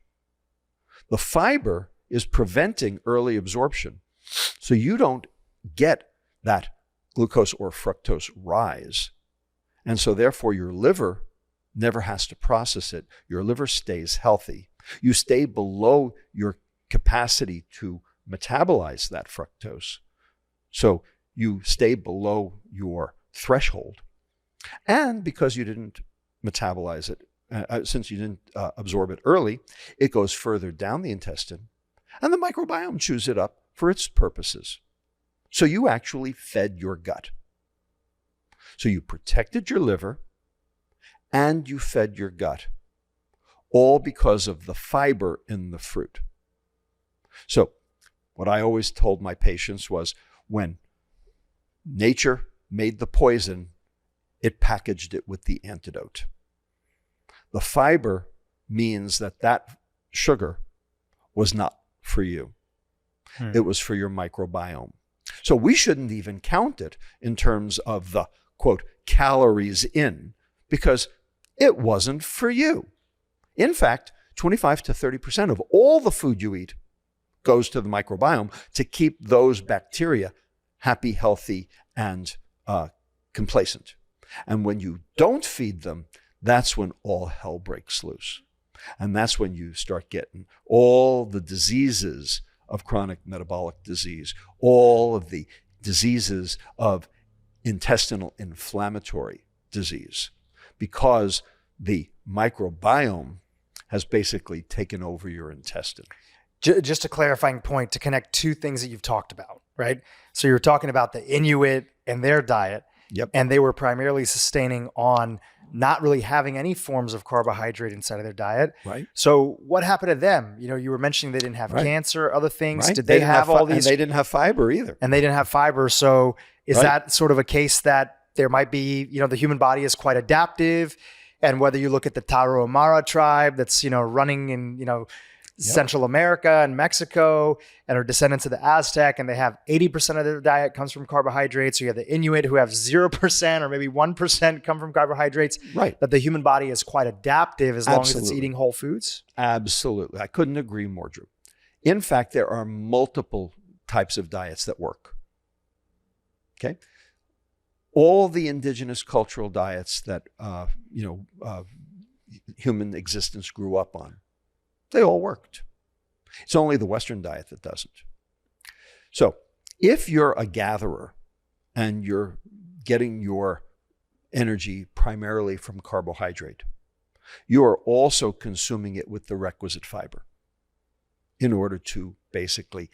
[SPEAKER 2] the fiber is preventing early absorption. So you don't get that glucose or fructose rise. And so therefore your liver never has to process it. Your liver stays healthy. You stay below your capacity to metabolize that fructose. So you stay below your threshold. And because you didn't metabolize it, since you didn't absorb it early, it goes further down the intestine. And the microbiome chews it up for its purposes. So you actually fed your gut. So you protected your liver and you fed your gut, all because of the fiber in the fruit. So what I always told my patients was, when nature made the poison, it packaged it with the antidote. The fiber means that that sugar was not for you. It was for your microbiome. So we shouldn't even count it in terms of the, quote, calories in, because it wasn't for you. In fact, 25 to 30% of all the food you eat goes to the microbiome to keep those bacteria happy, healthy, and complacent. And when you don't feed them, that's when all hell breaks loose. And that's when you start getting all the diseases of chronic metabolic disease, all of the diseases of intestinal inflammatory disease, because the microbiome has basically taken over your intestine.
[SPEAKER 1] Just a clarifying point to connect two things that you've talked about, right? So you're talking about the Inuit and their diet.
[SPEAKER 2] Yep.
[SPEAKER 1] And they were primarily sustaining on not really having any forms of carbohydrate inside of their diet.
[SPEAKER 2] Right.
[SPEAKER 1] So what happened to them? You were mentioning they didn't have
[SPEAKER 2] Right.
[SPEAKER 1] cancer, other things.
[SPEAKER 2] Right.
[SPEAKER 1] Did they
[SPEAKER 2] didn't
[SPEAKER 1] have all
[SPEAKER 2] and
[SPEAKER 1] these?
[SPEAKER 2] they didn't have fiber either.
[SPEAKER 1] And they didn't have fiber. So is
[SPEAKER 2] Right.
[SPEAKER 1] that sort of a case that there might be, the human body is quite adaptive, and whether you look at the Tarahumara tribe that's, running in, Central America and Mexico and are descendants of the Aztec, and they have 80% of their diet comes from carbohydrates. So you have the Inuit who have 0% or maybe 1% come from carbohydrates.
[SPEAKER 2] Right.
[SPEAKER 1] That the human body is quite adaptive as long as it's
[SPEAKER 2] Absolutely.
[SPEAKER 1] eating whole foods.
[SPEAKER 2] Absolutely. I couldn't agree more, Dhru. In fact, there are multiple types of diets that work. Okay. All the indigenous cultural diets that, human existence grew up on, they all worked. It's only the Western diet that doesn't. So if you're a gatherer and you're getting your energy primarily from carbohydrate, you are also consuming it with the requisite fiber in order to basically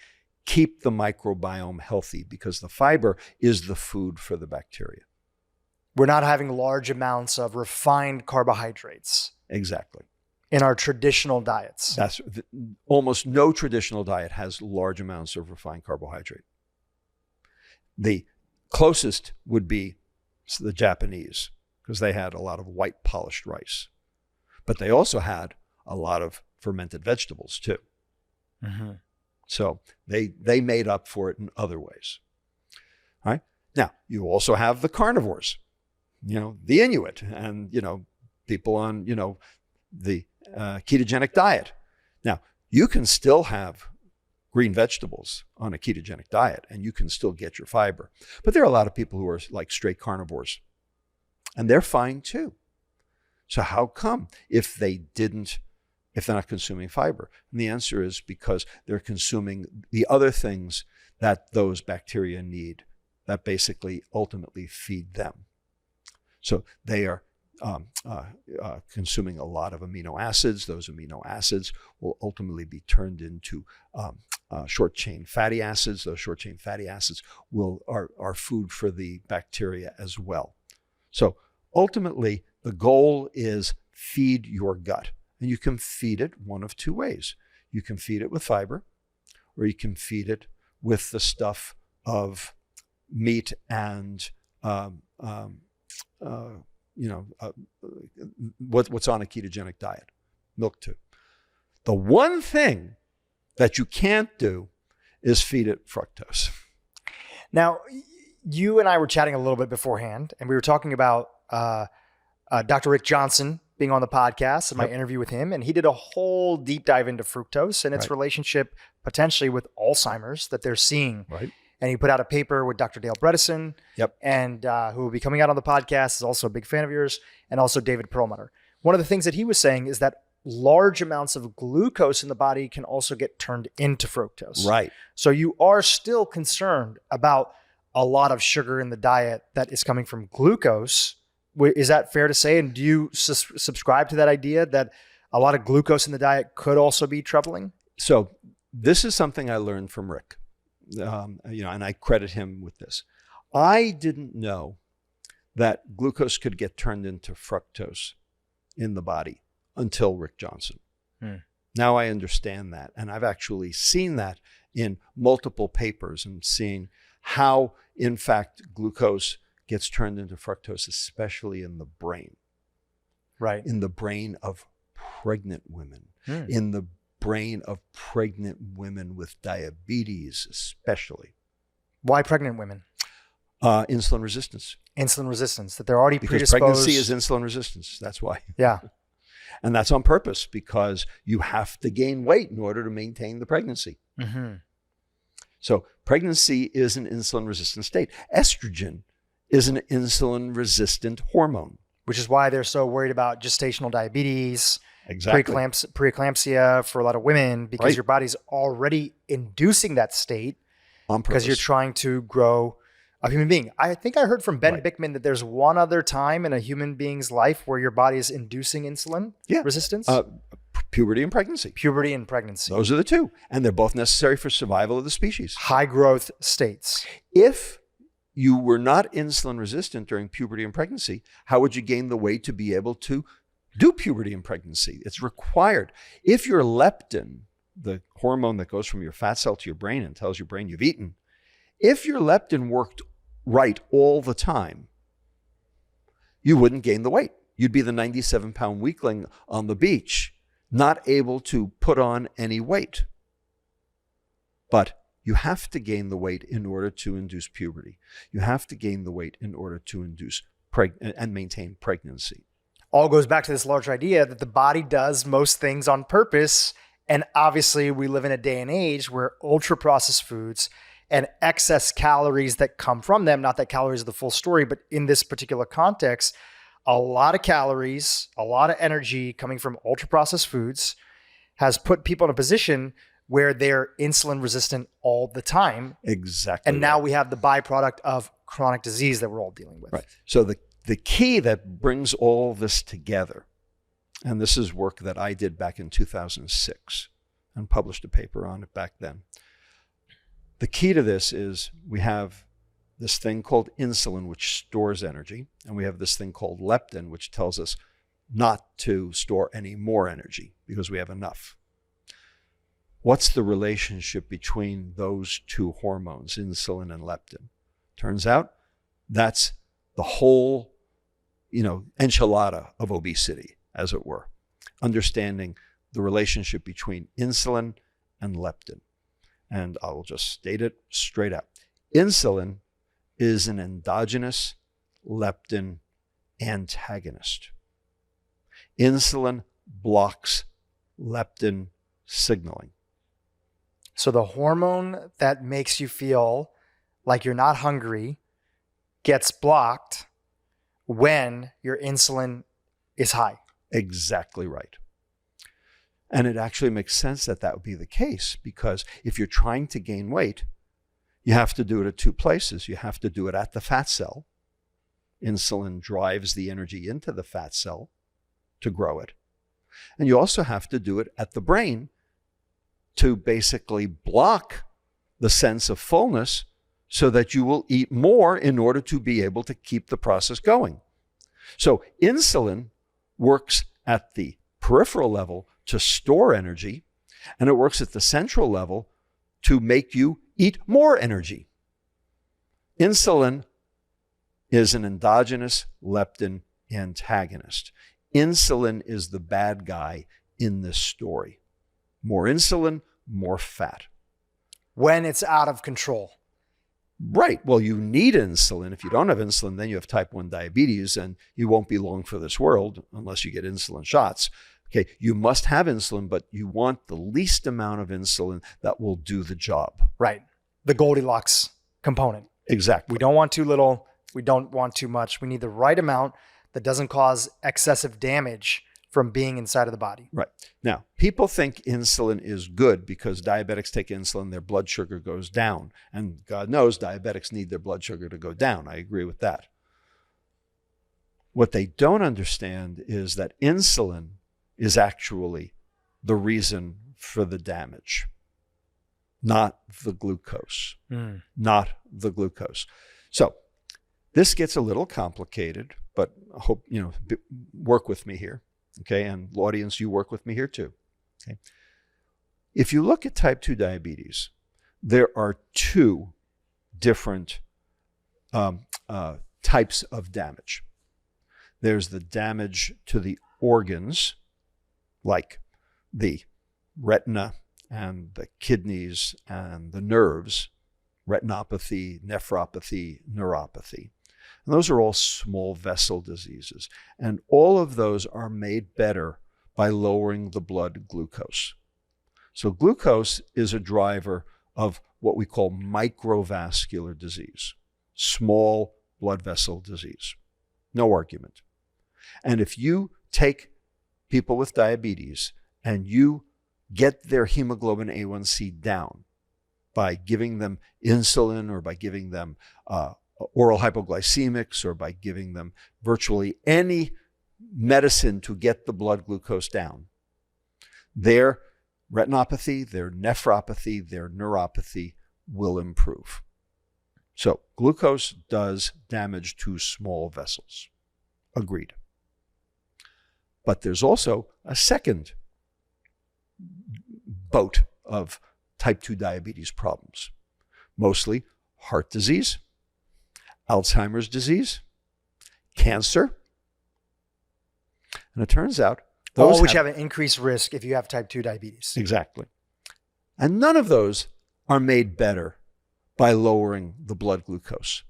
[SPEAKER 2] keep the microbiome healthy, because the fiber is the food for the bacteria.
[SPEAKER 1] We're not having large amounts of refined carbohydrates
[SPEAKER 2] Exactly.
[SPEAKER 1] in our traditional diets.
[SPEAKER 2] Almost no traditional diet has large amounts of refined carbohydrate. The closest would be the Japanese, because they had a lot of white polished rice. But they also had a lot of fermented vegetables too.
[SPEAKER 1] Mm-hmm.
[SPEAKER 2] So they made up for it in other ways. All right. Now, you also have the carnivores, the Inuit and, people on, the ketogenic diet. Now, you can still have green vegetables on a ketogenic diet and you can still get your fiber. But there are a lot of people who are like straight carnivores, and they're fine too. So how come if they're not consuming fiber? And the answer is because they're consuming the other things that those bacteria need that basically ultimately feed them. So they are consuming a lot of amino acids. Those amino acids will ultimately be turned into short-chain fatty acids. Those short-chain fatty acids are food for the bacteria as well. So ultimately, the goal is feed your gut. And you can feed it one of two ways. You can feed it with fiber, or you can feed it with the stuff of meat and what's on a ketogenic diet, milk too. The one thing that you can't do is feed it fructose.
[SPEAKER 1] Now, you and I were chatting a little bit beforehand, and we were talking about Dr. Rick Johnson being on the podcast and my interview with him. And he did a whole deep dive into fructose and its relationship potentially with Alzheimer's that they're seeing.
[SPEAKER 2] Right.
[SPEAKER 1] And he put out a paper with Dr. Dale Bredesen, and who will be coming out on the podcast, is also a big fan of yours, and also David Perlmutter. One of the things that he was saying is that large amounts of glucose in the body can also get turned into fructose.
[SPEAKER 2] Right.
[SPEAKER 1] So you are still concerned about a lot of sugar in the diet that is coming from glucose. Is that fair to say? And do you subscribe to that idea that a lot of glucose in the diet could also be troubling?
[SPEAKER 2] So this is something I learned from Rick, and I credit him with this. I didn't know that glucose could get turned into fructose in the body until Rick Johnson. Now I understand that. And I've actually seen that in multiple papers and seeing how, in fact, glucose gets turned into fructose, especially in the brain.
[SPEAKER 1] Right.
[SPEAKER 2] In the brain of pregnant women, in the brain of pregnant women with diabetes, especially.
[SPEAKER 1] Why pregnant women?
[SPEAKER 2] Insulin resistance.
[SPEAKER 1] Insulin resistance, that they're already
[SPEAKER 2] Because
[SPEAKER 1] predisposed.
[SPEAKER 2] pregnancy is insulin resistance. That's why.
[SPEAKER 1] Yeah.
[SPEAKER 2] And that's on purpose, because you have to gain weight in order to maintain the pregnancy.
[SPEAKER 1] Mm-hmm.
[SPEAKER 2] So pregnancy is an insulin resistant state. Estrogen is an insulin resistant hormone.
[SPEAKER 1] Which is why they're so worried about gestational diabetes,
[SPEAKER 2] Exactly.
[SPEAKER 1] preeclampsia for a lot of women, because your body's already inducing that state
[SPEAKER 2] On purpose.
[SPEAKER 1] because you're trying to grow a human being. I think I heard from Ben Bickman that there's one other time in a human being's life where your body is inducing insulin resistance.
[SPEAKER 2] Puberty and pregnancy.
[SPEAKER 1] Puberty and pregnancy.
[SPEAKER 2] Those are the two. And they're both necessary for survival of the species.
[SPEAKER 1] High growth states.
[SPEAKER 2] If you were not insulin resistant during puberty and pregnancy, how would you gain the weight to be able to do puberty and pregnancy? It's required. If your leptin, the hormone that goes from your fat cell to your brain and tells your brain you've eaten, if your leptin worked right all the time, you wouldn't gain the weight. You'd be the 97-pound weakling on the beach, not able to put on any weight. But you have to gain the weight in order to induce puberty. You have to gain the weight in order to induce and maintain pregnancy.
[SPEAKER 1] All goes back to this larger idea that the body does most things on purpose. And obviously, we live in a day and age where ultra-processed foods and excess calories that come from them, not that calories are the full story, but in this particular context, a lot of calories, a lot of energy coming from ultra-processed foods has put people in a position where they're insulin resistant all the time.
[SPEAKER 2] Exactly.
[SPEAKER 1] And now we have the byproduct of chronic disease that we're all dealing with.
[SPEAKER 2] Right. So the key that brings all this together, and this is work that I did back in 2006 and published a paper on it back then. The key to this is we have this thing called insulin, which stores energy, and we have this thing called leptin, which tells us not to store any more energy because we have enough. What's the relationship between those two hormones, insulin and leptin? Turns out that's the whole, enchilada of obesity, as it were. Understanding the relationship between insulin and leptin. And I will just state it straight out. Insulin is an endogenous leptin antagonist. Insulin blocks leptin signaling.
[SPEAKER 1] So the hormone that makes you feel like you're not hungry gets blocked when your insulin is high.
[SPEAKER 2] Exactly right. And it actually makes sense that would be the case, because if you're trying to gain weight, you have to do it at two places. You have to do it at the fat cell. Insulin drives the energy into the fat cell to grow it. And you also have to do it at the brain to basically block the sense of fullness so that you will eat more in order to be able to keep the process going. So insulin works at the peripheral level to store energy, and it works at the central level to make you eat more energy. Insulin is an endogenous leptin antagonist. Insulin is the bad guy in this story. More insulin, more fat.
[SPEAKER 1] When it's out of control.
[SPEAKER 2] Right. Well, you need insulin. If you don't have insulin, then you have type 1 diabetes, and you won't be long for this world unless you get insulin shots. Okay, you must have insulin, but you want the least amount of insulin that will do the job.
[SPEAKER 1] Right. The Goldilocks component.
[SPEAKER 2] Exactly.
[SPEAKER 1] We don't want too little. We don't want too much. We need the right amount that doesn't cause excessive damage from being inside of the body.
[SPEAKER 2] Right. Now, people think insulin is good because diabetics take insulin, their blood sugar goes down. And God knows diabetics need their blood sugar to go down. I agree with that. What they don't understand is that insulin is actually the reason for the damage, not the glucose. Not the glucose. So this gets a little complicated, but I hope, work with me here. Okay, and audience, you work with me here too. Okay. If you look at type 2 diabetes, there are two different types of damage. There's the damage to the organs, like the retina and the kidneys and the nerves, retinopathy, nephropathy, neuropathy. And those are all small vessel diseases. And all of those are made better by lowering the blood glucose. So glucose is a driver of what we call microvascular disease, small blood vessel disease. No argument. And if you take people with diabetes and you get their hemoglobin A1C down by giving them insulin or by giving them oral hypoglycemics or by giving them virtually any medicine to get the blood glucose down, their retinopathy, their nephropathy, their neuropathy will improve. So glucose does damage to small vessels. Agreed. But there's also a second boat of type 2 diabetes problems, mostly heart disease, Alzheimer's disease, cancer. And it turns out those
[SPEAKER 1] all which have an increased risk if you have type 2 diabetes.
[SPEAKER 2] Exactly. And none of those are made better by lowering the blood glucose.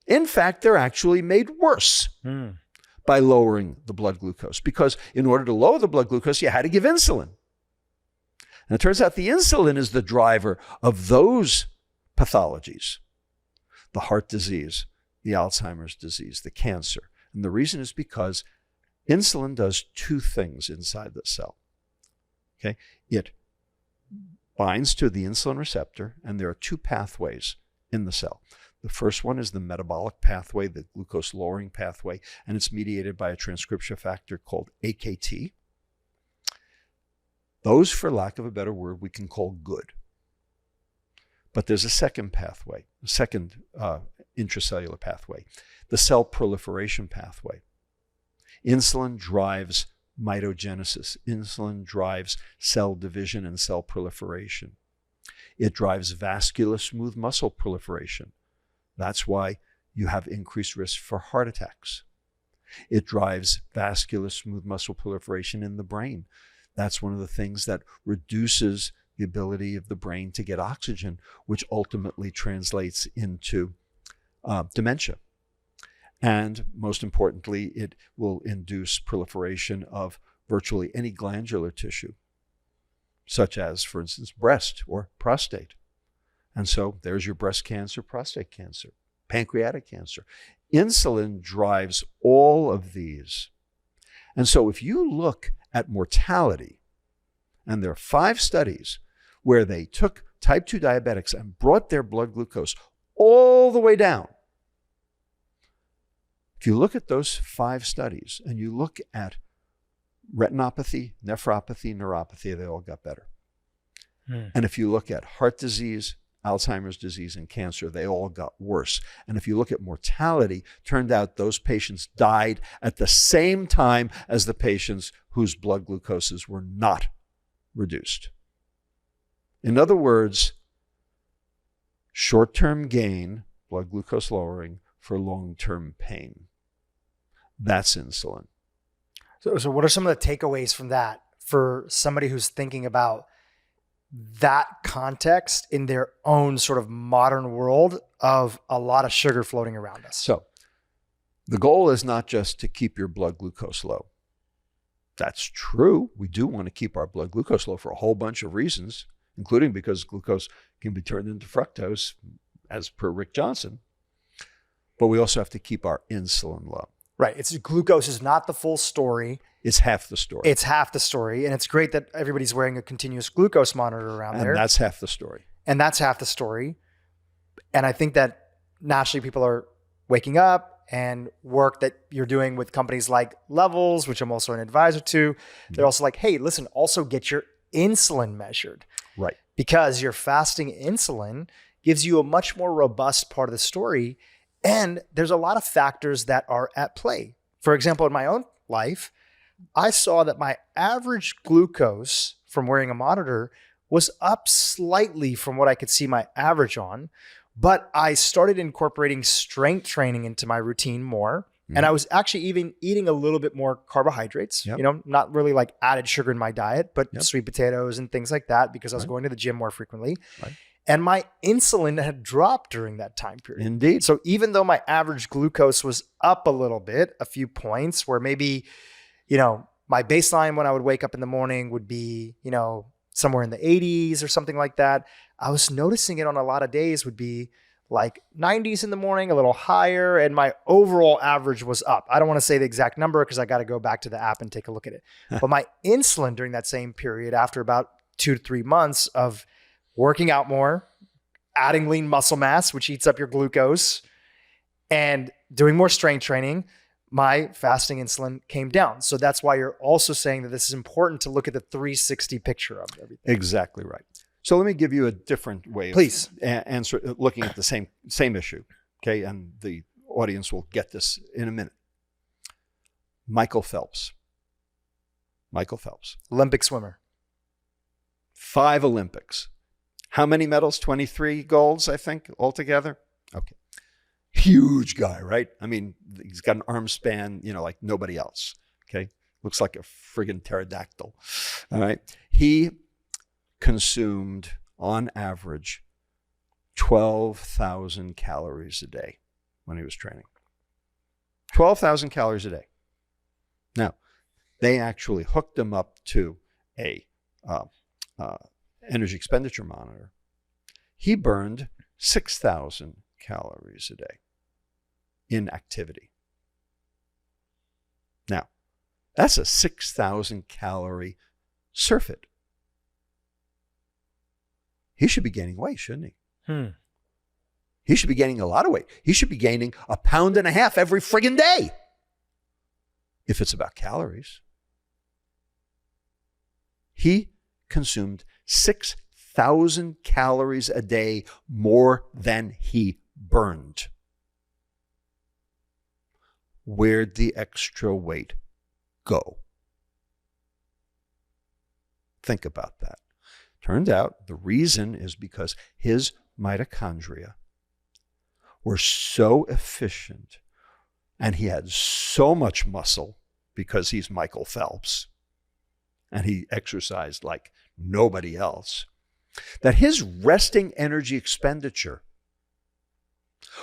[SPEAKER 2] In fact, they're actually made worse by lowering the blood glucose, because in order to lower the blood glucose, you had to give insulin. And it turns out the insulin is the driver of those pathologies, the heart disease, the Alzheimer's disease, the cancer. And the reason is because insulin does two things inside the cell. Okay? It binds to the insulin receptor, and there are two pathways in the cell. The first one is the metabolic pathway, the glucose lowering pathway, and it's mediated by a transcription factor called AKT. Those, for lack of a better word, we can call good. But there's a second pathway, a second intracellular pathway, the cell proliferation pathway. Insulin drives mitogenesis. Insulin drives cell division and cell proliferation. It drives vascular smooth muscle proliferation. That's why you have increased risk for heart attacks. It drives vascular smooth muscle proliferation in the brain. That's one of the things that reduces the ability of the brain to get oxygen, which ultimately translates into dementia. And most importantly, it will induce proliferation of virtually any glandular tissue, such as, for instance, breast or prostate. And so there's your breast cancer, prostate cancer, pancreatic cancer. Insulin drives all of these. And so if you look at mortality, and there are 5 studies where they took type 2 diabetics and brought their blood glucose all the way down. If you look at those 5 studies and you look at retinopathy, nephropathy, neuropathy, they all got better. And if you look at heart disease, Alzheimer's disease, and cancer, they all got worse. And if you look at mortality, turned out those patients died at the same time as the patients whose blood glucoses were not reduced. In other words, short-term gain, blood glucose lowering, for long-term pain. That's insulin.
[SPEAKER 1] So what are some of the takeaways from that for somebody who's thinking about that context in their own sort of modern world of a lot of sugar floating around us?
[SPEAKER 2] So the goal is not just to keep your blood glucose low. That's true. We do want to keep our blood glucose low for a whole bunch of reasons, including because glucose can be turned into fructose, as per Rick Johnson. But we also have to keep our insulin low.
[SPEAKER 1] Right. Glucose is not the full story.
[SPEAKER 2] It's half the story.
[SPEAKER 1] It's half the story. And it's great that everybody's wearing a continuous glucose monitor around there.
[SPEAKER 2] And that's half the story.
[SPEAKER 1] And that's half the story. And I think that naturally people are waking up, and work that you're doing with companies like Levels, which I'm also an advisor to, they're also like, hey, listen, also get your insulin measured.
[SPEAKER 2] Right.
[SPEAKER 1] Because your fasting insulin gives you a much more robust part of the story. And there's a lot of factors that are at play. For example, in my own life, I saw that my average glucose from wearing a monitor was up slightly from what I could see my average on, but I started incorporating strength training into my routine more. And I was actually even eating a little bit more carbohydrates, not really like added sugar in my diet, but sweet potatoes and things like that, because I was going to the gym more frequently. Right. And my insulin had dropped during that time period.
[SPEAKER 2] Indeed.
[SPEAKER 1] So even though my average glucose was up a little bit, a few points, where maybe, my baseline when I would wake up in the morning would be, somewhere in the 80s or something like that. I was noticing it on a lot of days would be like 90s in the morning, a little higher, and my overall average was up. I don't want to say the exact number because I got to go back to the app and take a look at it. But my insulin during that same period, after about 2 to 3 months of working out more, adding lean muscle mass, which eats up your glucose, and doing more strength training, my fasting insulin came down. So that's why you're also saying that this is important to look at the 360 picture of everything.
[SPEAKER 2] Exactly right. So let me give you a different way of
[SPEAKER 1] Please.
[SPEAKER 2] looking at the same issue, okay? And the audience will get this in a minute. Michael Phelps.
[SPEAKER 1] Olympic swimmer.
[SPEAKER 2] 5 Olympics. How many medals? 23 golds, I think, altogether? Okay. Huge guy, right? I mean, he's got an arm span, like nobody else, okay? Looks like a friggin' pterodactyl, all right? He consumed, on average, 12,000 calories a day when he was training. 12,000 calories a day. Now, they actually hooked him up to a energy expenditure monitor. He burned 6,000 calories a day in activity. Now, that's a 6,000 calorie surfeit. He should be gaining weight, shouldn't he? He should be gaining a lot of weight. He should be gaining 1.5 pounds every friggin' day, if it's about calories. He consumed 6,000 calories a day more than he burned. Where'd the extra weight go? Think about that. Turns out the reason is because his mitochondria were so efficient and he had so much muscle because he's Michael Phelps and he exercised like nobody else, that his resting energy expenditure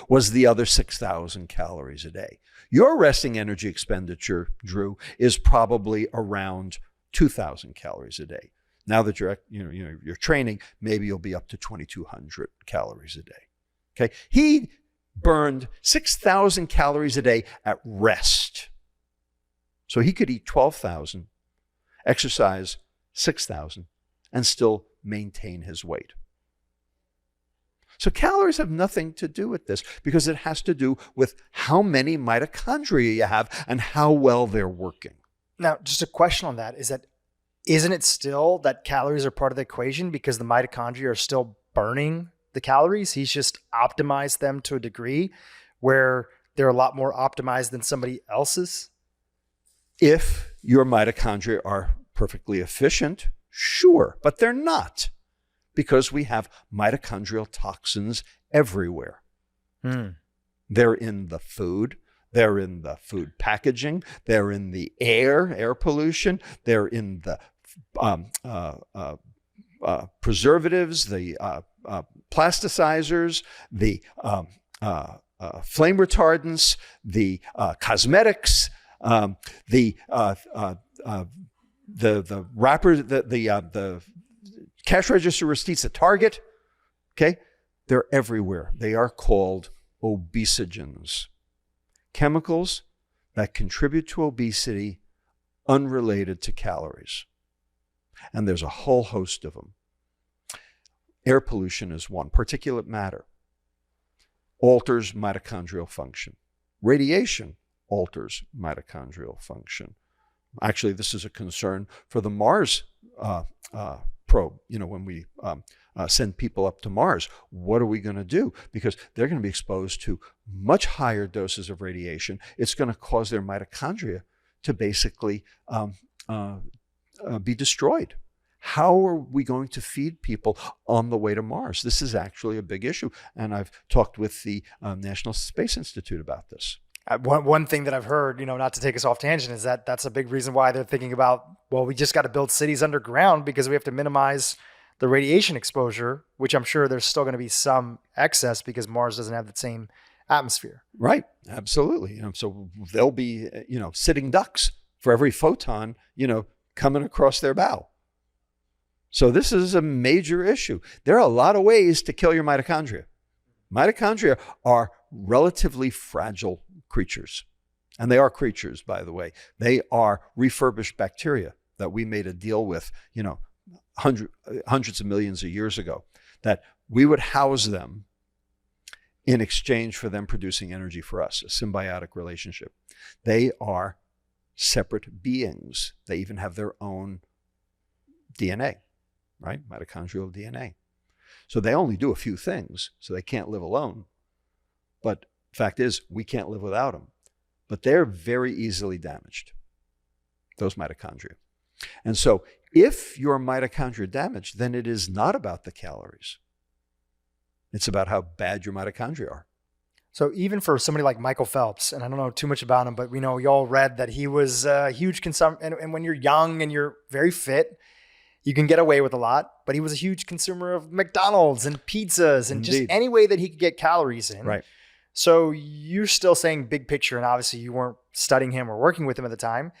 [SPEAKER 2] was the other 6,000 calories a day. Your resting energy expenditure, Dhru, is probably around 2,000 calories a day. Now that you're training, maybe you'll be up to 2,200 calories a day. Okay, he burned 6,000 calories a day at rest, so he could eat 12,000, exercise 6,000, and still maintain his weight. So calories have nothing to do with this because it has to do with how many mitochondria you have and how well they're working.
[SPEAKER 1] Now, just a question on that is that, isn't it still that calories are part of the equation because the mitochondria are still burning the calories? He's just optimized them to a degree where they're a lot more optimized than somebody else's?
[SPEAKER 2] If your mitochondria are perfectly efficient, sure, but they're not, because we have mitochondrial toxins everywhere. They're in the food. They're in the food packaging. They're in the air pollution. They're in the preservatives, the plasticizers, the flame retardants, the cosmetics, the wrappers, the cash register receipts at Target. Okay, they're everywhere. They are called obesogens, chemicals that contribute to obesity unrelated to calories. And there's a whole host of them. Air pollution is one. Particulate matter alters mitochondrial function. Radiation alters mitochondrial function. Actually, this is a concern for the Mars probe. When we send people up to Mars, what are we going to do? Because they're going to be exposed to much higher doses of radiation. It's going to cause their mitochondria to basically be destroyed. How are we going to feed people on the way to Mars? This is actually a big issue. And I've talked with the National Space Institute about this.
[SPEAKER 1] One thing that I've heard, not to take us off tangent, is that that's a big reason why they're thinking about, well, we just got to build cities underground because we have to minimize the radiation exposure, which I'm sure there's still going to be some excess because Mars doesn't have the same atmosphere.
[SPEAKER 2] Right. Absolutely. So they'll be, sitting ducks for every photon, coming across their bow. So this is a major issue. There are a lot of ways to kill your mitochondria. Mitochondria are relatively fragile creatures. And they are creatures, by the way. They are refurbished bacteria that we made a deal with, hundreds of millions of years ago, that we would house them in exchange for them producing energy for us, a symbiotic relationship. They are separate beings. They even have their own DNA. right? Mitochondrial DNA. So they only do a few things, so they can't live alone. But the fact is, we can't live without them. But they're very easily damaged, those mitochondria. And so if your mitochondria are damaged, then it is not about the calories. It's about how bad your mitochondria are.
[SPEAKER 1] So even for somebody like Michael Phelps, and I don't know too much about him, but we know we all read that he was a huge consumer. And when you're young and you're very fit, you can get away with a lot, but he was a huge consumer of McDonald's and pizzas and just any way that he could get calories in.
[SPEAKER 2] Right.
[SPEAKER 1] So you're still saying big picture, and obviously you weren't studying him or working with him at the time.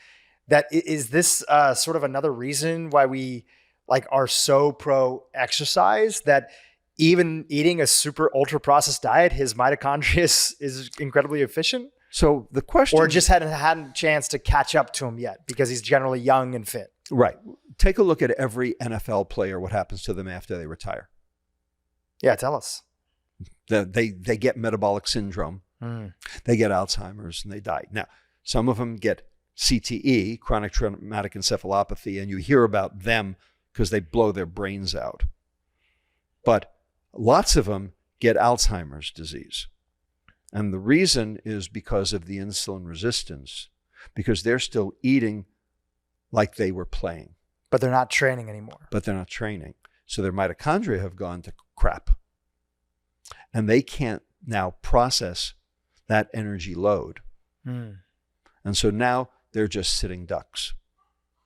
[SPEAKER 1] That is this sort of another reason why we like are so pro exercise, that even eating a super ultra processed diet, his mitochondria is incredibly efficient?
[SPEAKER 2] So the question,
[SPEAKER 1] or just hadn't had a chance to catch up to him yet because he's generally young and fit.
[SPEAKER 2] Right. Take a look at every NFL player, what happens to them after they retire.
[SPEAKER 1] Yeah, tell us.
[SPEAKER 2] They get metabolic syndrome. They get Alzheimer's and they die. Now, some of them get CTE, chronic traumatic encephalopathy, and you hear about them because they blow their brains out. But lots of them get Alzheimer's disease. And the reason is because of the insulin resistance, because they're still eating like they were playing.
[SPEAKER 1] But they're not training anymore.
[SPEAKER 2] So their mitochondria have gone to crap. And they can't now process that energy load. And so now they're just sitting ducks,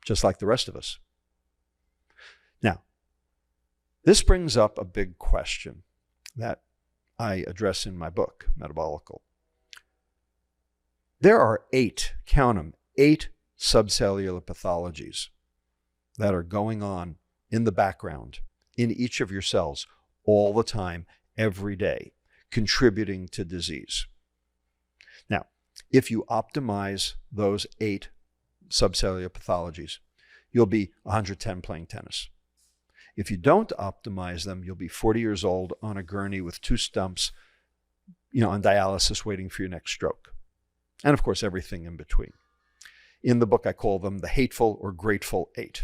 [SPEAKER 2] just like the rest of us. Now, this brings up a big question that I address in my book, Metabolical. There are 8, count them, 8 subcellular pathologies that are going on in the background in each of your cells all the time, every day, contributing to disease. Now, if you optimize those 8 subcellular pathologies, you'll be 110 playing tennis. If you don't optimize them, you'll be 40 years old on a gurney with 2 stumps, on dialysis waiting for your next stroke. And of course, everything in between. In the book, I call them the hateful or grateful 8.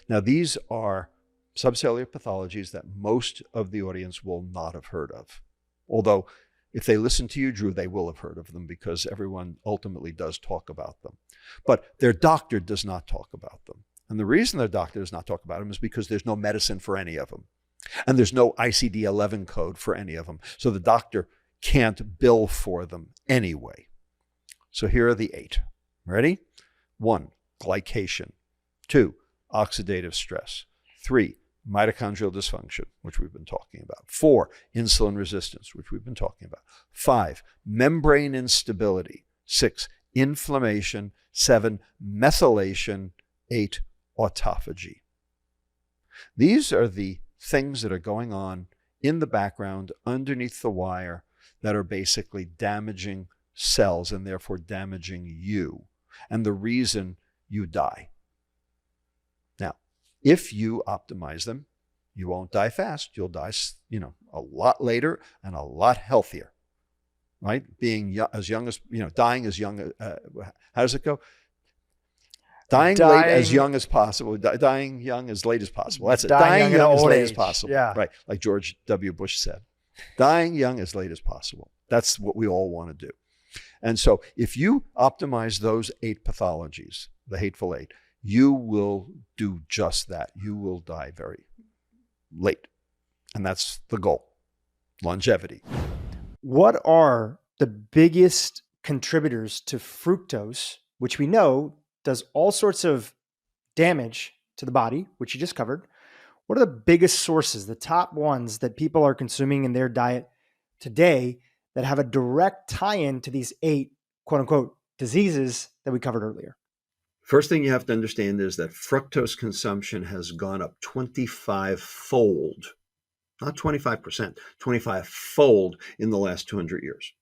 [SPEAKER 2] Now, these are subcellular pathologies that most of the audience will not have heard of. Although, if they listen to you, Dhru, they will have heard of them because everyone ultimately does talk about them. But their doctor does not talk about them. And the reason their doctor does not talk about them is because there's no medicine for any of them. And there's no ICD-11 code for any of them. So the doctor can't bill for them anyway. So here are the 8. Ready? 1, glycation. 2, oxidative stress. 3, mitochondrial dysfunction, which we've been talking about. 4, insulin resistance, which we've been talking about. 5, membrane instability. 6, inflammation. 7, methylation. 8, autophagy. These are the things that are going on in the background underneath the wire that are basically damaging cells and therefore damaging you, and the reason you die. Now, if you optimize them, you won't die fast. You'll die, a lot later and a lot healthier, right? Dying as young, how does it go? Dying late as young as possible. Dying young as late as possible. That's it. Dying young as late as possible.
[SPEAKER 1] Yeah.
[SPEAKER 2] Right. Like George W. Bush said. Dying young as late as possible. That's what we all want to do. And so if you optimize those 8 pathologies, the hateful 8, you will do just that. You will die very late. And that's the goal. Longevity.
[SPEAKER 1] What are the biggest contributors to fructose, which we know does all sorts of damage to the body, which you just covered? What are the biggest sources, the top ones that people are consuming in their diet today that have a direct tie-in to these 8, quote unquote, diseases that we covered earlier?
[SPEAKER 3] First thing you have to understand is that fructose consumption has gone up 25-fold, not 25%, 25-fold in the last 200 years.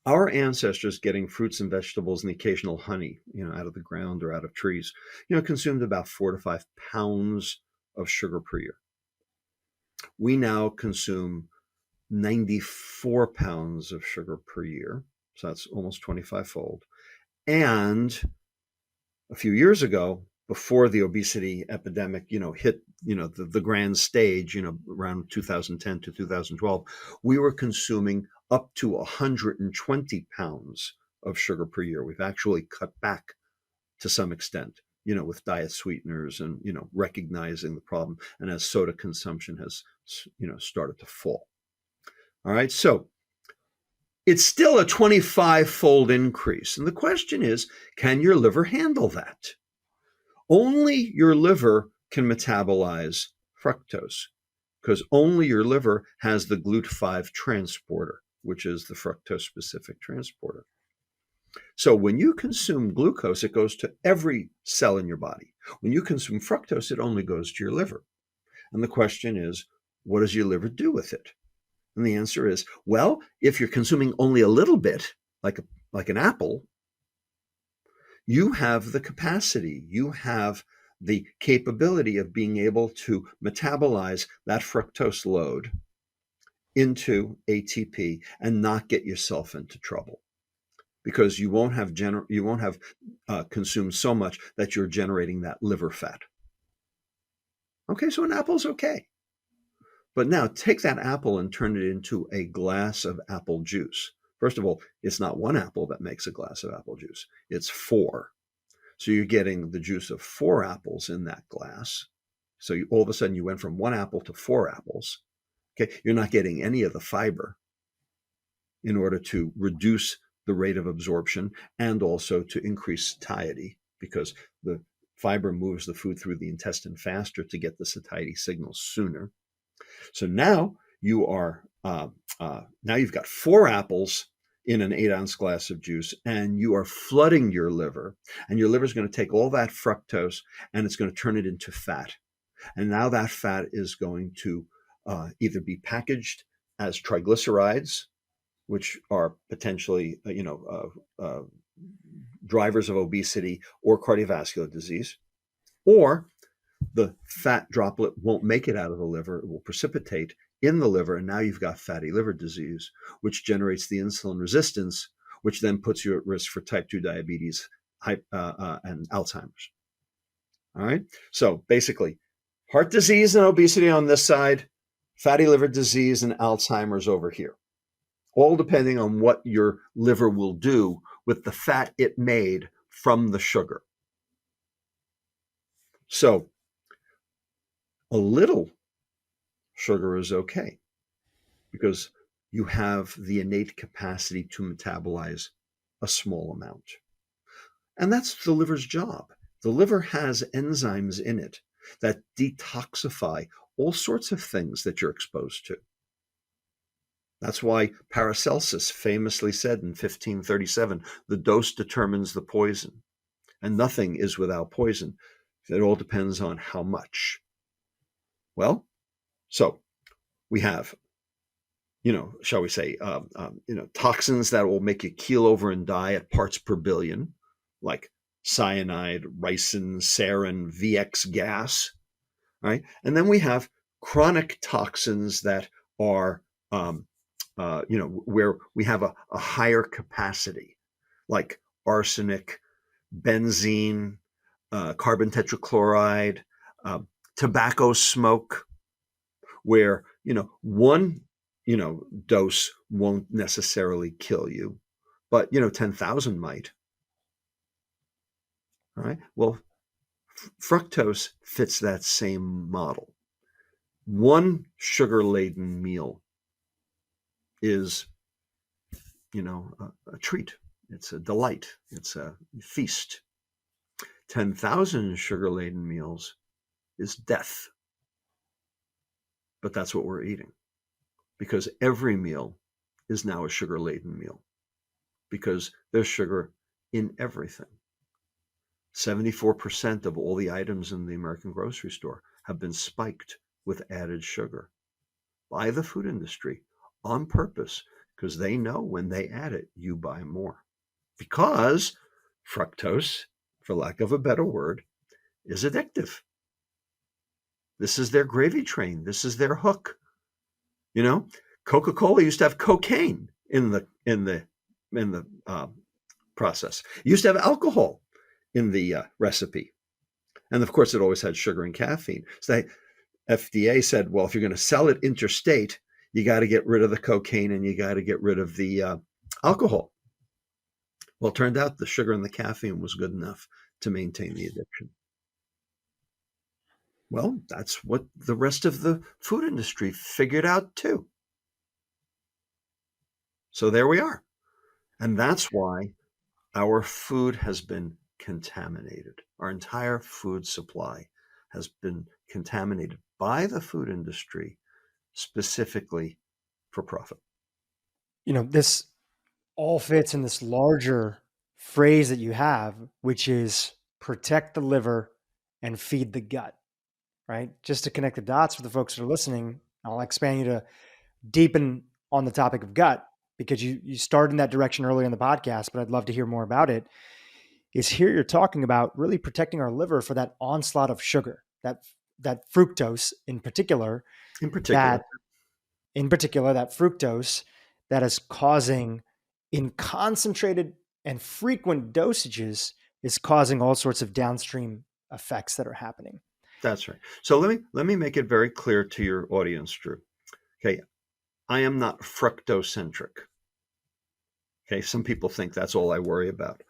[SPEAKER 3] Our ancestors getting fruits and vegetables and the occasional honey, out of the ground or out of trees, consumed about 4 to 5 pounds of sugar per year. We now consume 94 pounds of sugar per year. So that's almost 25-fold. And a few years ago, before the obesity epidemic, hit, the grand stage, around 2010 to 2012, we were consuming up to 120 pounds of sugar per year. We've actually cut back to some extent, with diet sweeteners and, recognizing the problem. And as soda consumption has, started to fall. All right. So it's still a 25-fold increase. And the question is, can your liver handle that? Only your liver can metabolize fructose, because only your liver has the GLUT5 transporter, which is the fructose-specific transporter. So when you consume glucose, it goes to every cell in your body. When you consume fructose, it only goes to your liver. And the question is, what does your liver do with it? And the answer is, well, if you're consuming only a little bit, like an apple, you have the capacity, you have the capability of being able to metabolize that fructose load into ATP and not get yourself into trouble, because you won't have consumed so much that you're generating that liver fat. Okay, so an apple's okay. But now take that apple and turn it into a glass of apple juice. First of all, it's not one apple that makes a glass of apple juice. It's 4. So you're getting the juice of 4 apples in that glass. So all of a sudden you went from 1 apple to 4 apples. Okay, you're not getting any of the fiber in order to reduce the rate of absorption and also to increase satiety, because the fiber moves the food through the intestine faster to get the satiety signals sooner. So now you are now you've got 4 apples in an 8-ounce glass of juice, and you are flooding your liver, and your liver is going to take all that fructose and it's going to turn it into fat. And now that fat is going to either be packaged as triglycerides, which are potentially drivers of obesity or cardiovascular disease, or the fat droplet won't make it out of the liver. It will precipitate in the liver, and now you've got fatty liver disease, which generates the insulin resistance, which then puts you at risk for type 2 diabetes and Alzheimer's. All right. So basically, heart disease and obesity on this side, fatty liver disease and Alzheimer's over here, all depending on what your liver will do with the fat it made from the sugar. So a little sugar is okay, because you have the innate capacity to metabolize a small amount. And that's the liver's job. The liver has enzymes in it that detoxify all sorts of things that you're exposed to. That's why Paracelsus famously said in 1537, the dose determines the poison, and nothing is without poison. It all depends on how much. Well, so we have, shall we say, toxins that will make you keel over and die at parts per billion, like cyanide, ricin, sarin, VX gas, right? And then we have chronic toxins that are, where we have a higher capacity, like arsenic, benzene, carbon tetrachloride, tobacco smoke, where, one, dose won't necessarily kill you, but, 10,000 might. All right. Well, fructose fits that same model. One sugar-laden meal is, a treat. It's a delight. It's a feast. 10,000 sugar-laden meals is death. But that's what we're eating, because every meal is now a sugar-laden meal, because there's sugar in everything. 74% of all the items in the American grocery store have been spiked with added sugar by the food industry on purpose, because they know when they add it, you buy more. Because fructose, for lack of a better word, is addictive. This is their gravy train. This is their hook. Coca-Cola used to have cocaine in the process. It used to have alcohol in the recipe. And of course, it always had sugar and caffeine. So the FDA said, well, if you're going to sell it interstate, you got to get rid of the cocaine and you got to get rid of the alcohol. Well, it turned out the sugar and the caffeine was good enough to maintain the addiction. Well, that's what the rest of the food industry figured out too. So there we are. And that's why our food has been contaminated. Our entire food supply has been contaminated by the food industry specifically for profit.
[SPEAKER 1] This all fits in this larger phrase that you have, which is protect the liver and feed the gut, right? Just to connect the dots for the folks that are listening, I'll expand you to deepen on the topic of gut, because you started in that direction earlier in the podcast, but I'd love to hear more about it. Is here you're talking about really protecting our liver for that onslaught of sugar, that fructose in particular, that fructose that is causing, in concentrated and frequent dosages, is causing all sorts of downstream effects that are happening.
[SPEAKER 3] That's right. So let me make it very clear to your audience, Dhru. Okay, I am not fructocentric. Okay, some people think that's all I worry about.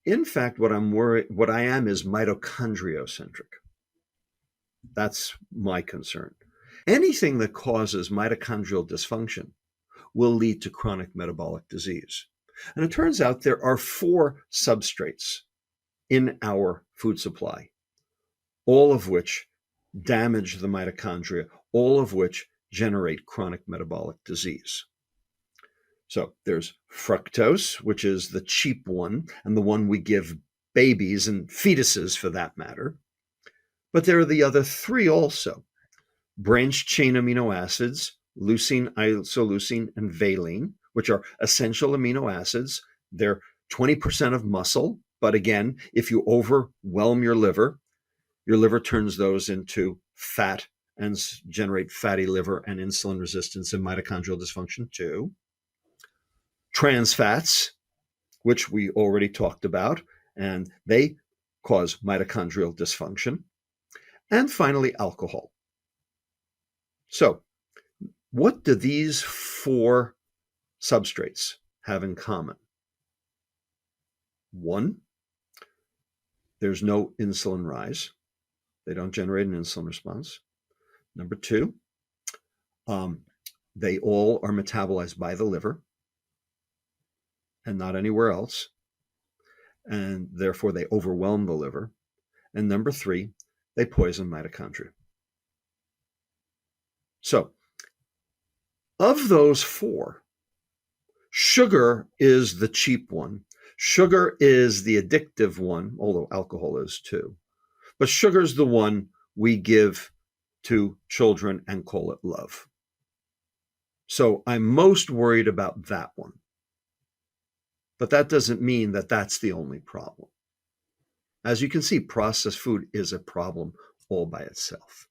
[SPEAKER 3] In fact, what I am is mitochondriocentric. That's my concern. Anything that causes mitochondrial dysfunction will lead to chronic metabolic disease. And it turns out there are 4 substrates in our food supply, all of which damage the mitochondria, all of which generate chronic metabolic disease. So there's fructose, which is the cheap one, and the one we give babies and fetuses for that matter. But there are the other 3 also. Branched chain amino acids, leucine, isoleucine, and valine, which are essential amino acids. They're 20% of muscle. But again, if you overwhelm your liver turns those into fat and generate fatty liver and insulin resistance and mitochondrial dysfunction too. Trans fats, which we already talked about, and they cause mitochondrial dysfunction. And finally, alcohol. So what do these 4 substrates have in common? 1, there's no insulin rise. They don't generate an insulin response. Number 2, they all are metabolized by the liver and not anywhere else. And therefore, they overwhelm the liver. And number 3, they poison mitochondria. So, of those 4, sugar is the cheap one. Sugar is the addictive one, although alcohol is too. But sugar is the one we give to children and call it love. So I'm most worried about that one. But that doesn't mean that that's the only problem. As you can see, processed food is a problem all by itself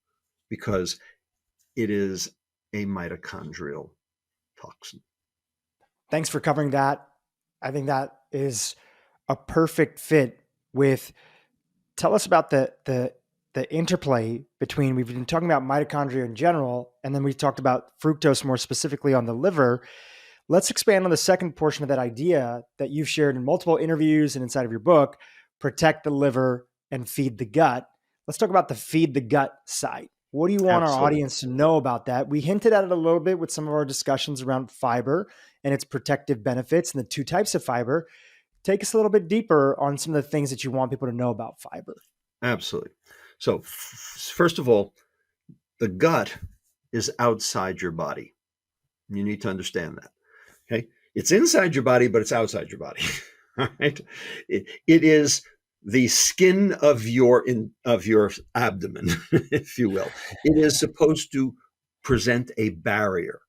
[SPEAKER 3] because it is a mitochondrial toxin.
[SPEAKER 1] Thanks for covering that. I think that is a perfect fit with, tell us about the interplay between, we've been talking about mitochondria in general, and then we talked about fructose more specifically on the liver. Let's expand on the second portion of that idea that you've shared in multiple interviews and inside of your book, protect the liver and feed the gut. Let's talk about the feed the gut side. What do you want our audience to know about that? We hinted at it a little bit with some of our discussions around fiber and its protective benefits and the 2 types of fiber. Take us a little bit deeper on some of the things that you want people to know about fiber.
[SPEAKER 3] Absolutely. So first of all, the gut is outside your body. You need to understand that. Okay. It's inside your body, but it's outside your body. All right. It is the skin of your abdomen, if you will. It is supposed to present a barrier.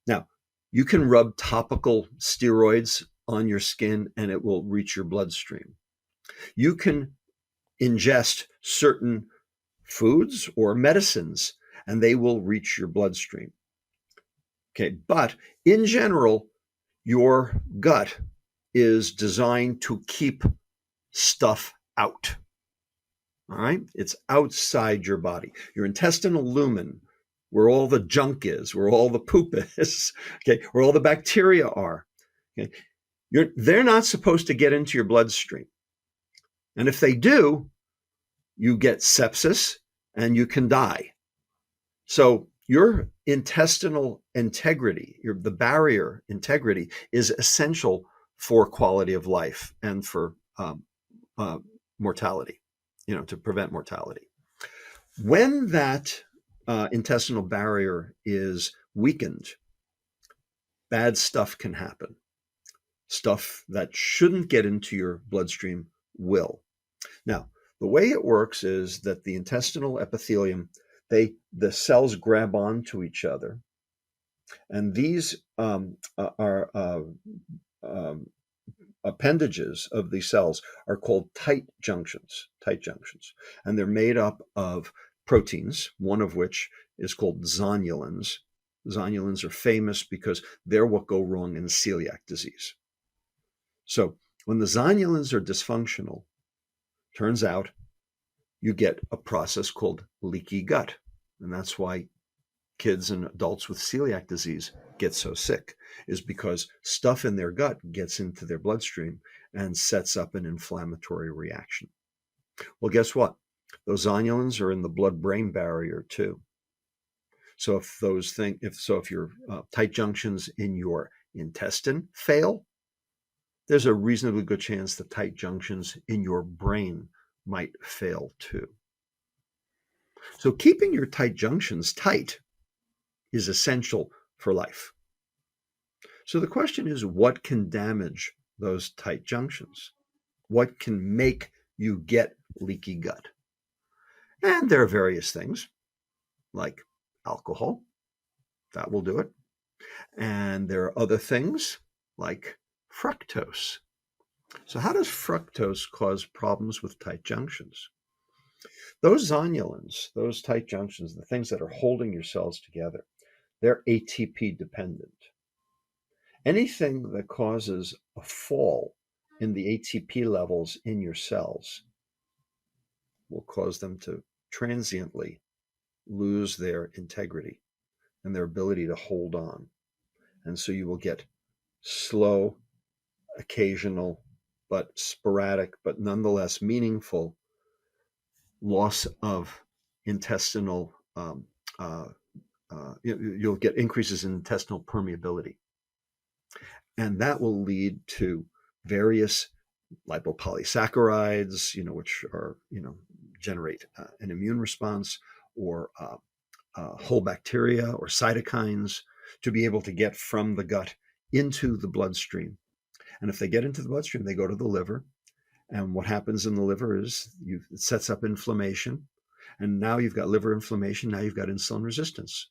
[SPEAKER 3] Now, you can rub topical steroids on your skin and it will reach your bloodstream. You can ingest certain foods or medicines and they will reach your bloodstream. Okay, but in general, your gut is designed to keep stuff out. All right. It's outside your body. Your intestinal lumen, where all the junk is, where all the poop is, okay, where all the bacteria are. Okay. They're not supposed to get into your bloodstream. And if they do, you get sepsis and you can die. So your intestinal integrity, the barrier integrity, is essential for quality of life and for mortality, to prevent mortality. When that intestinal barrier is weakened, bad stuff can happen. Stuff that shouldn't get into your bloodstream will. Now, the way it works is that the intestinal epithelium, the cells grab onto each other, and these are appendages of these cells are called tight junctions, and they're made up of proteins, one of which is called zonulins. Zonulins are famous because they're what go wrong in celiac disease. So when the zonulins are dysfunctional, turns out you get a process called leaky gut. And that's why kids and adults with celiac disease get so sick, is because stuff in their gut gets into their bloodstream and sets up an inflammatory reaction. Well, guess what? Those zonulins are in the blood-brain barrier too. So if your tight junctions in your intestine fail, there's a reasonably good chance the tight junctions in your brain might fail too. So keeping your tight junctions tight is essential for life. So the question is, what can damage those tight junctions? What can make you get leaky gut? And there are various things like alcohol, that will do it. And there are other things like fructose. So how does fructose cause problems with tight junctions? Those zonulins, those tight junctions, the things that are holding your cells together, they're ATP dependent. Anything that causes a fall in the ATP levels in your cells will cause them to transiently lose their integrity and their ability to hold on. And so you will get slow, occasional, but sporadic, but nonetheless meaningful loss of intestinal, you'll get increases in intestinal permeability. And that will lead to various lipopolysaccharides, which are, generate an immune response, or whole bacteria or cytokines to be able to get from the gut into the bloodstream. And if they get into the bloodstream, they go to the liver. And what happens in the liver is it sets up inflammation. And now you've got liver inflammation. Now you've got insulin resistance.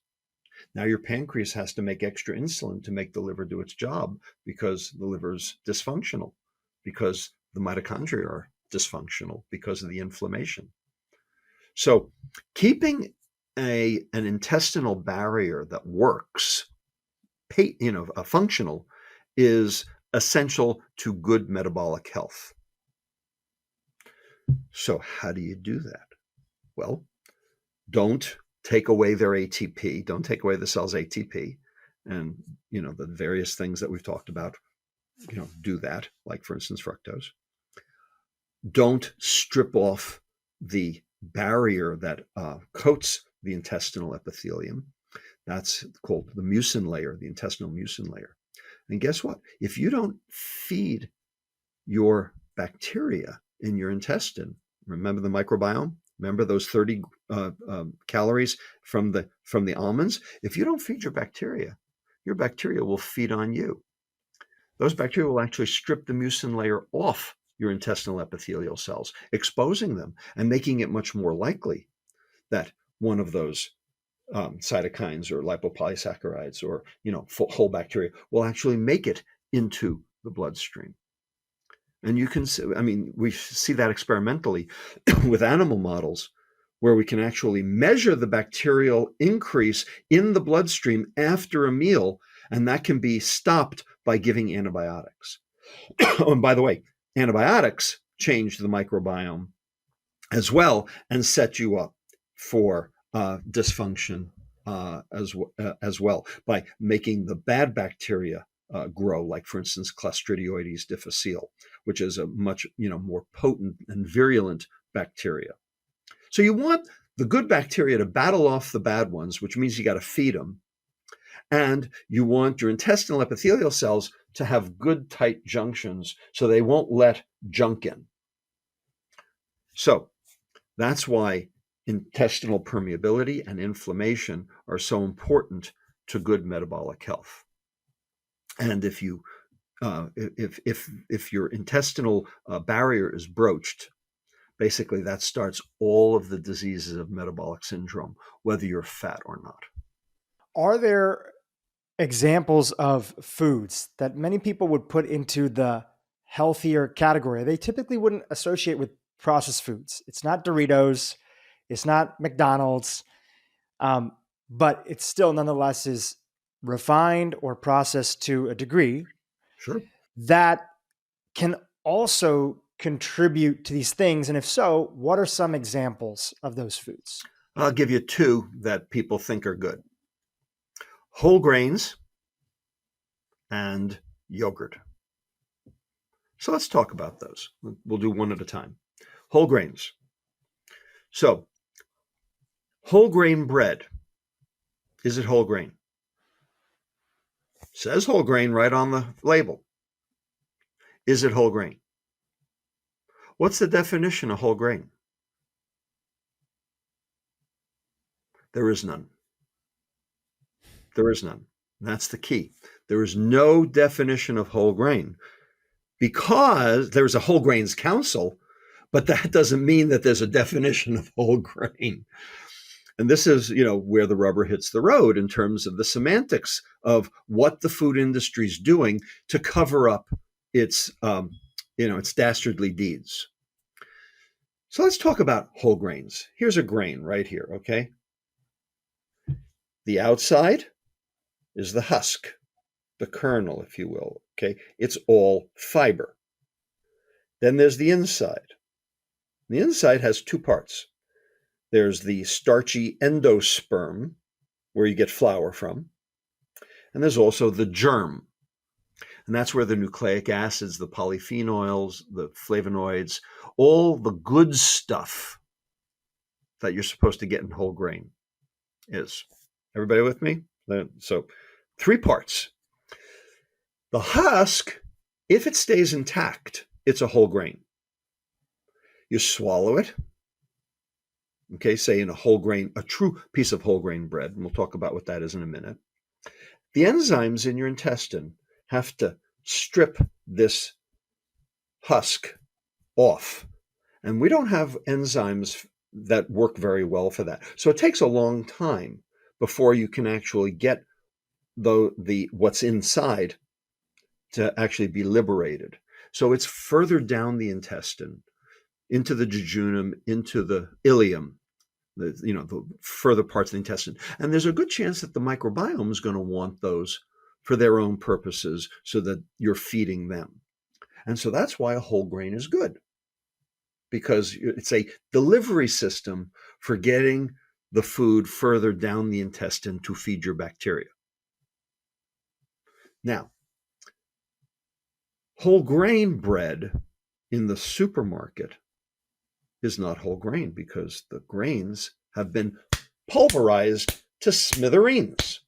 [SPEAKER 3] Now your pancreas has to make extra insulin to make the liver do its job, because the liver's dysfunctional, because the mitochondria are dysfunctional because of the inflammation. So keeping an intestinal barrier that works, functional, is essential to good metabolic health. So how do you do that? Well, don't take away their ATP. Don't take away the cell's ATP. And, the various things that we've talked about, do that, like, for instance, fructose. Don't strip off the barrier that coats the intestinal epithelium. That's called the mucin layer, the intestinal mucin layer. And guess what? If you don't feed your bacteria in your intestine, remember the microbiome? Remember those 30 calories from the almonds? If you don't feed your bacteria will feed on you. Those bacteria will actually strip the mucin layer off your intestinal epithelial cells, exposing them and making it much more likely that one of those cytokines or lipopolysaccharides or whole bacteria will actually make it into the bloodstream. And you can see, we see that experimentally with animal models, where we can actually measure the bacterial increase in the bloodstream after a meal, and that can be stopped by giving antibiotics. Oh, and by the way, antibiotics change the microbiome as well, and set you up for dysfunction as well by making the bad bacteria grow, like for instance Clostridioides difficile, which is a much more potent and virulent bacteria. So you want the good bacteria to battle off the bad ones, which means you got to feed them, and you want your intestinal epithelial cells to have good tight junctions so they won't let junk in. So that's why intestinal permeability and inflammation are so important to good metabolic health. And if you if your intestinal barrier is broached, basically that starts all of the diseases of metabolic syndrome, whether you're fat or not.
[SPEAKER 1] Are there examples of foods that many people would put into the healthier category? They typically wouldn't associate with processed foods. It's not Doritos, it's not McDonald's, but it still nonetheless is refined or processed to a degree.
[SPEAKER 3] Sure.
[SPEAKER 1] That can also contribute to these things. And if so, what are some examples of those foods?
[SPEAKER 3] I'll give you two that people think are good: whole grains and yogurt. So let's talk about those. We'll do one at a time. Whole grains. So whole grain bread, is it whole grain? It says whole grain right on the label. Is it whole grain? What's the definition of whole grain? There is none. There is none. That's the key. There is no definition of whole grain because there's a whole grains council, but that doesn't mean that there's a definition of whole grain. And this is, where the rubber hits the road in terms of the semantics of what the food industry is doing to cover up its dastardly deeds. So let's talk about whole grains. Here's a grain right here, okay? The outside is the husk, the kernel, if you will, okay? It's all fiber. Then there's the inside. The inside has two parts. There's the starchy endosperm, where you get flour from, and there's also the germ. And that's where the nucleic acids, the polyphenols, the flavonoids, all the good stuff that you're supposed to get in whole grain is. Everybody with me? So 3 parts. The husk, if it stays intact, it's a whole grain. You swallow it, okay, say in a whole grain, a true piece of whole grain bread, and we'll talk about what that is in a minute. The enzymes in your intestine have to strip this husk off. And we don't have enzymes that work very well for that. So it takes a long time before you can actually get the what's inside to actually be liberated. So it's further down the intestine, into the jejunum, into the ileum, the further parts of the intestine. And there's a good chance that the microbiome is going to want those for their own purposes so that you're feeding them. And so that's why a whole grain is good, because it's a delivery system for getting the food further down the intestine to feed your bacteria. Now, whole grain bread in the supermarket is not whole grain because the grains have been pulverized to smithereens.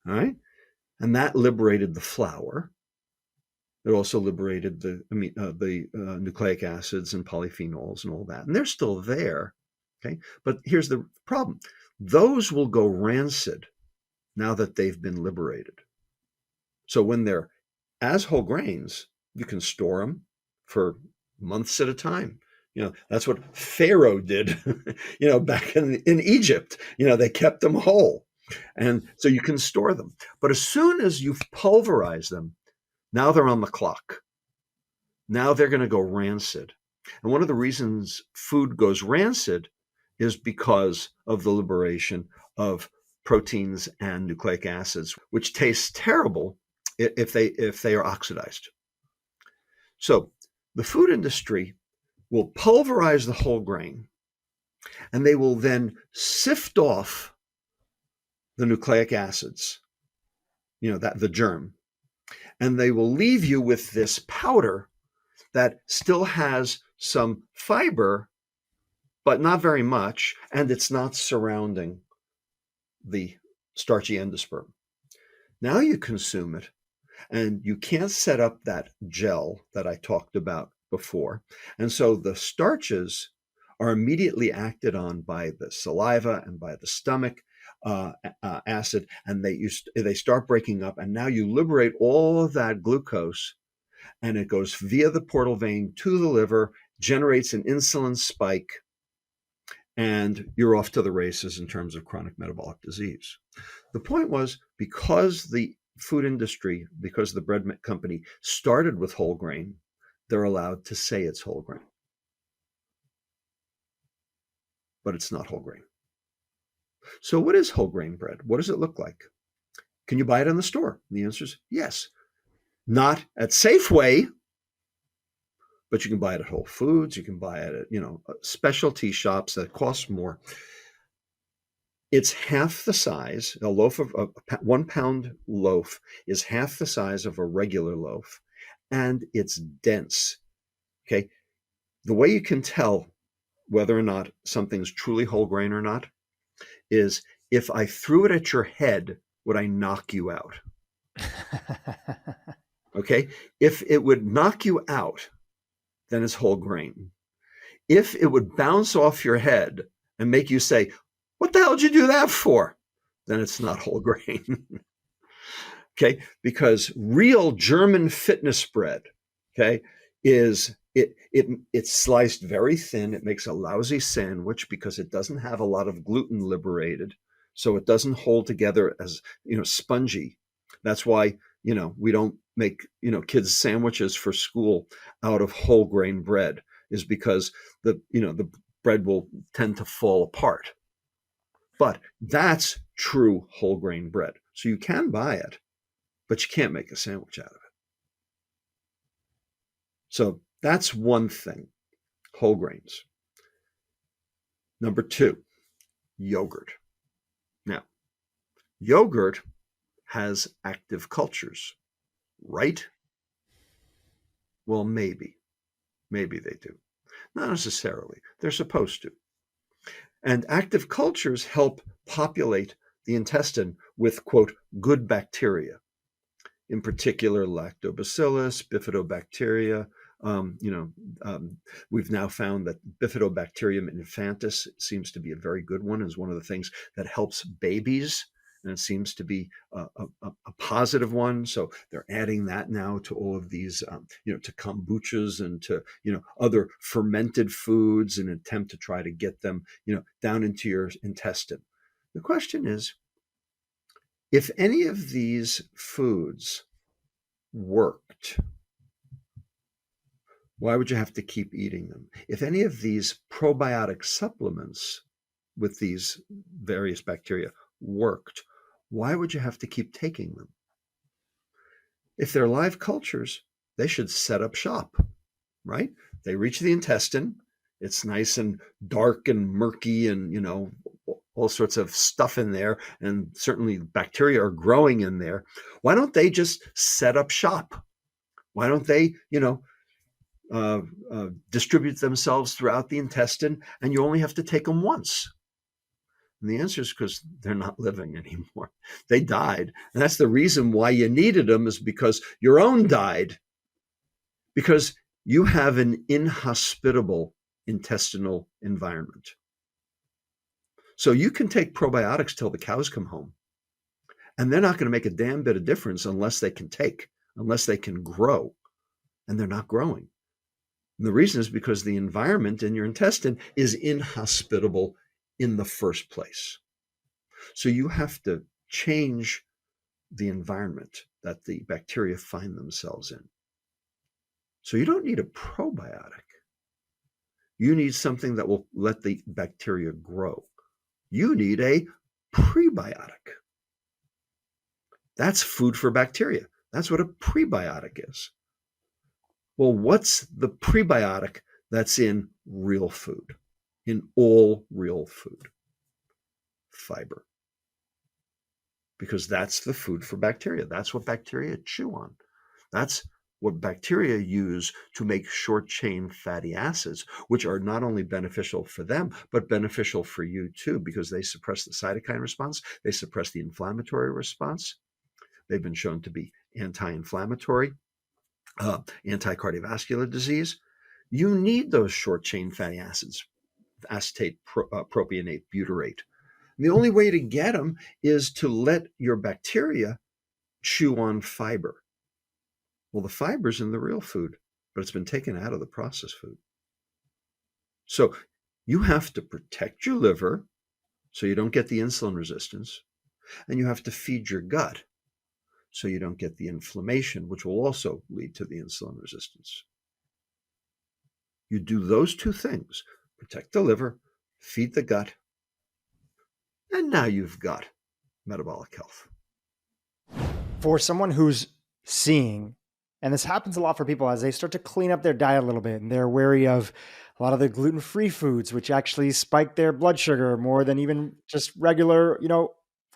[SPEAKER 3] All right? And that liberated the flour. It also liberated the nucleic acids and polyphenols and all that. And they're still there. Okay? But here's the problem. Those will go rancid now that they've been liberated. So when they're as whole grains, you can store them for months at a time. That's what Pharaoh did, back in Egypt. They kept them whole. And so you can store them. But as soon as you've pulverized them, now they're on the clock. Now they're going to go rancid. And one of the reasons food goes rancid is because of the liberation of proteins and nucleic acids, which taste terrible if they are oxidized. So the food industry will pulverize the whole grain, and they will then sift off the nucleic acids, the germ, and they will leave you with this powder that still has some fiber, but not very much, and it's not surrounding the starchy endosperm. Now you consume it, and you can't set up that gel that I talked about before. And so the starches are immediately acted on by the saliva and by the stomach acid, and they start breaking up. And now you liberate all of that glucose, and it goes via the portal vein to the liver, generates an insulin spike, and you're off to the races in terms of chronic metabolic disease. The point was, because the food industry, because the bread company started with whole grain, they're allowed to say it's whole grain. But it's not whole grain. So what is whole grain bread? What does it look like? Can you buy it in the store? And the answer is yes. Not at Safeway, but you can buy it at Whole Foods. You can buy it at, specialty shops that cost more. It's half the size. A loaf of a 1 pound loaf is half the size of a regular loaf, and it's dense. Okay. The way you can tell whether or not something's truly whole grain or not is, if I threw it at your head, would I knock you out? Okay. If it would knock you out, then it's whole grain. If it would bounce off your head and make you say, what the hell did you do that for? Then it's not whole grain. Okay. Because real German fitness bread, okay, is it's sliced very thin. It makes a lousy sandwich because it doesn't have a lot of gluten liberated. So it doesn't hold together as, spongy. That's why, we don't make, kids sandwiches for school out of whole grain bread, is because the bread will tend to fall apart. But that's true whole grain bread. So you can buy it, but you can't make a sandwich out of it. So that's one thing, whole grains. Number 2, yogurt. Now, yogurt has active cultures, right? Well, maybe they do. Not necessarily. They're supposed to. And active cultures help populate the intestine with, quote, good bacteria. In particular, lactobacillus, bifidobacteria. We've now found that Bifidobacterium infantis seems to be a very good one, is one of the things that helps babies, and it seems to be a positive one. So they're adding that now to all of these, to kombuchas and to, other fermented foods in an attempt to try to get them, down into your intestine. The question is, if any of these foods worked, why would you have to keep eating them? If any of these probiotic supplements with these various bacteria worked, why would you have to keep taking them? If they're live cultures, they should set up shop, right? They reach the intestine. It's nice and dark and murky and, all sorts of stuff in there. And certainly bacteria are growing in there. Why don't they just set up shop? Why don't they, distribute themselves throughout the intestine, and you only have to take them once? And the answer is because they're not living anymore. They died. And that's the reason why you needed them, is because your own died. Because you have an inhospitable intestinal environment. So you can take probiotics till the cows come home, and they're not going to make a damn bit of difference unless they can grow, and they're not growing. And the reason is because the environment in your intestine is inhospitable in the first place. So you have to change the environment that the bacteria find themselves in. So you don't need a probiotic. You need something that will let the bacteria grow. You need a prebiotic. That's food for bacteria. That's what a prebiotic is. Well, what's the prebiotic that's in real food, in all real food? Fiber. Because that's the food for bacteria. That's what bacteria chew on. That's what bacteria use to make short-chain fatty acids, which are not only beneficial for them, but beneficial for you too, because they suppress the cytokine response, they suppress the inflammatory response. They've been shown to be anti-inflammatory, anti-cardiovascular disease. You need those short-chain fatty acids, acetate, propionate, butyrate. And the only way to get them is to let your bacteria chew on fiber. Well, the fiber's in the real food, but it's been taken out of the processed food. So you have to protect your liver so you don't get the insulin resistance, and you have to feed your gut so you don't get the inflammation, which will also lead to the insulin resistance. You do those two things, protect the liver, feed the gut, and now you've got metabolic health.
[SPEAKER 1] For someone who's seeing, and this happens a lot for people as they start to clean up their diet a little bit, and they're wary of a lot of the gluten-free foods, which actually spike their blood sugar more than even just regular,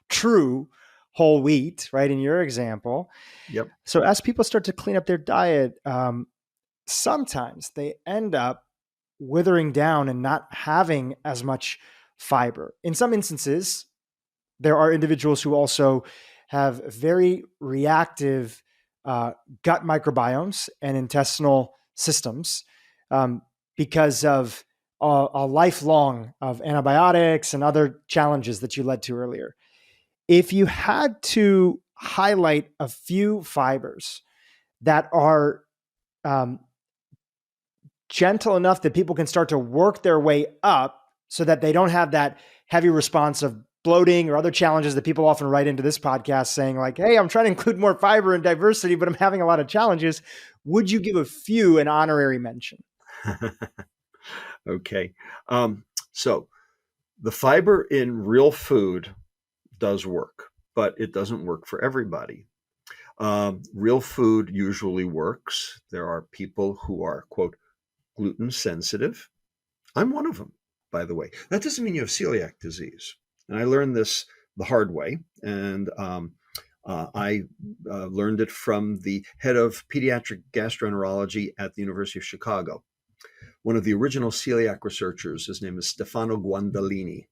[SPEAKER 1] true whole wheat, right? In your example.
[SPEAKER 3] Yep.
[SPEAKER 1] So as people start to clean up their diet, sometimes they end up withering down and not having as much fiber. In some instances, there are individuals who also have very reactive gut microbiomes and intestinal systems because of a lifelong of antibiotics and other challenges that you led to earlier. If you had to highlight a few fibers that are gentle enough that people can start to work their way up so that they don't have that heavy response of bloating or other challenges that people often write into this podcast saying like, hey, I'm trying to include more fiber and diversity, but I'm having a lot of challenges. Would you give a few an honorary mention?
[SPEAKER 3] Okay. So the fiber in real food does work, but it doesn't work for everybody. Real food usually works. There are people who are, quote, gluten sensitive. I'm one of them, by the way. That doesn't mean you have celiac disease. And I learned this the hard way. And I learned it from the head of pediatric gastroenterology at the University of Chicago. One of the original celiac researchers, his name is Stefano Guandalini.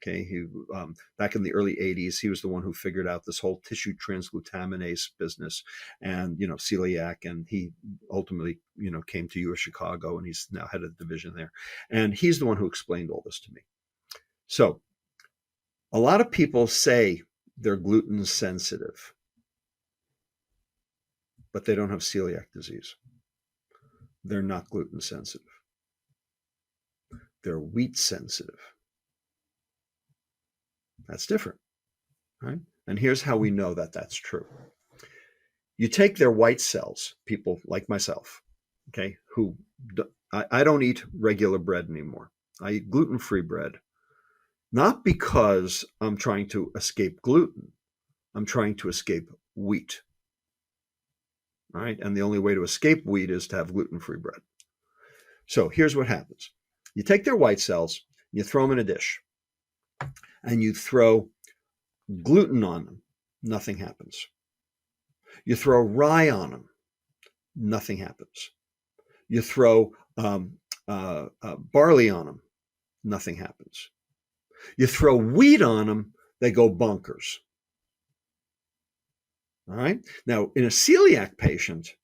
[SPEAKER 3] Okay, he back in the early 80s, he was the one who figured out this whole tissue transglutaminase business and, celiac. And he ultimately, came to U of Chicago, and he's now head of the division there. And he's the one who explained all this to me. So a lot of people say they're gluten sensitive, but they don't have celiac disease. They're not gluten sensitive. They're wheat sensitive. That's different, right? And here's how we know that that's true. You take their white cells, people like myself, okay, who I don't eat regular bread anymore. I eat gluten-free bread, not because I'm trying to escape gluten. I'm trying to escape wheat, right? And the only way to escape wheat is to have gluten-free bread. So here's what happens. You take their white cells, you throw them in a dish, and you throw gluten on them, nothing happens. You throw rye on them, nothing happens. You throw barley on them, nothing happens. You throw wheat on them, they go bonkers. All right? Now, in a celiac patient,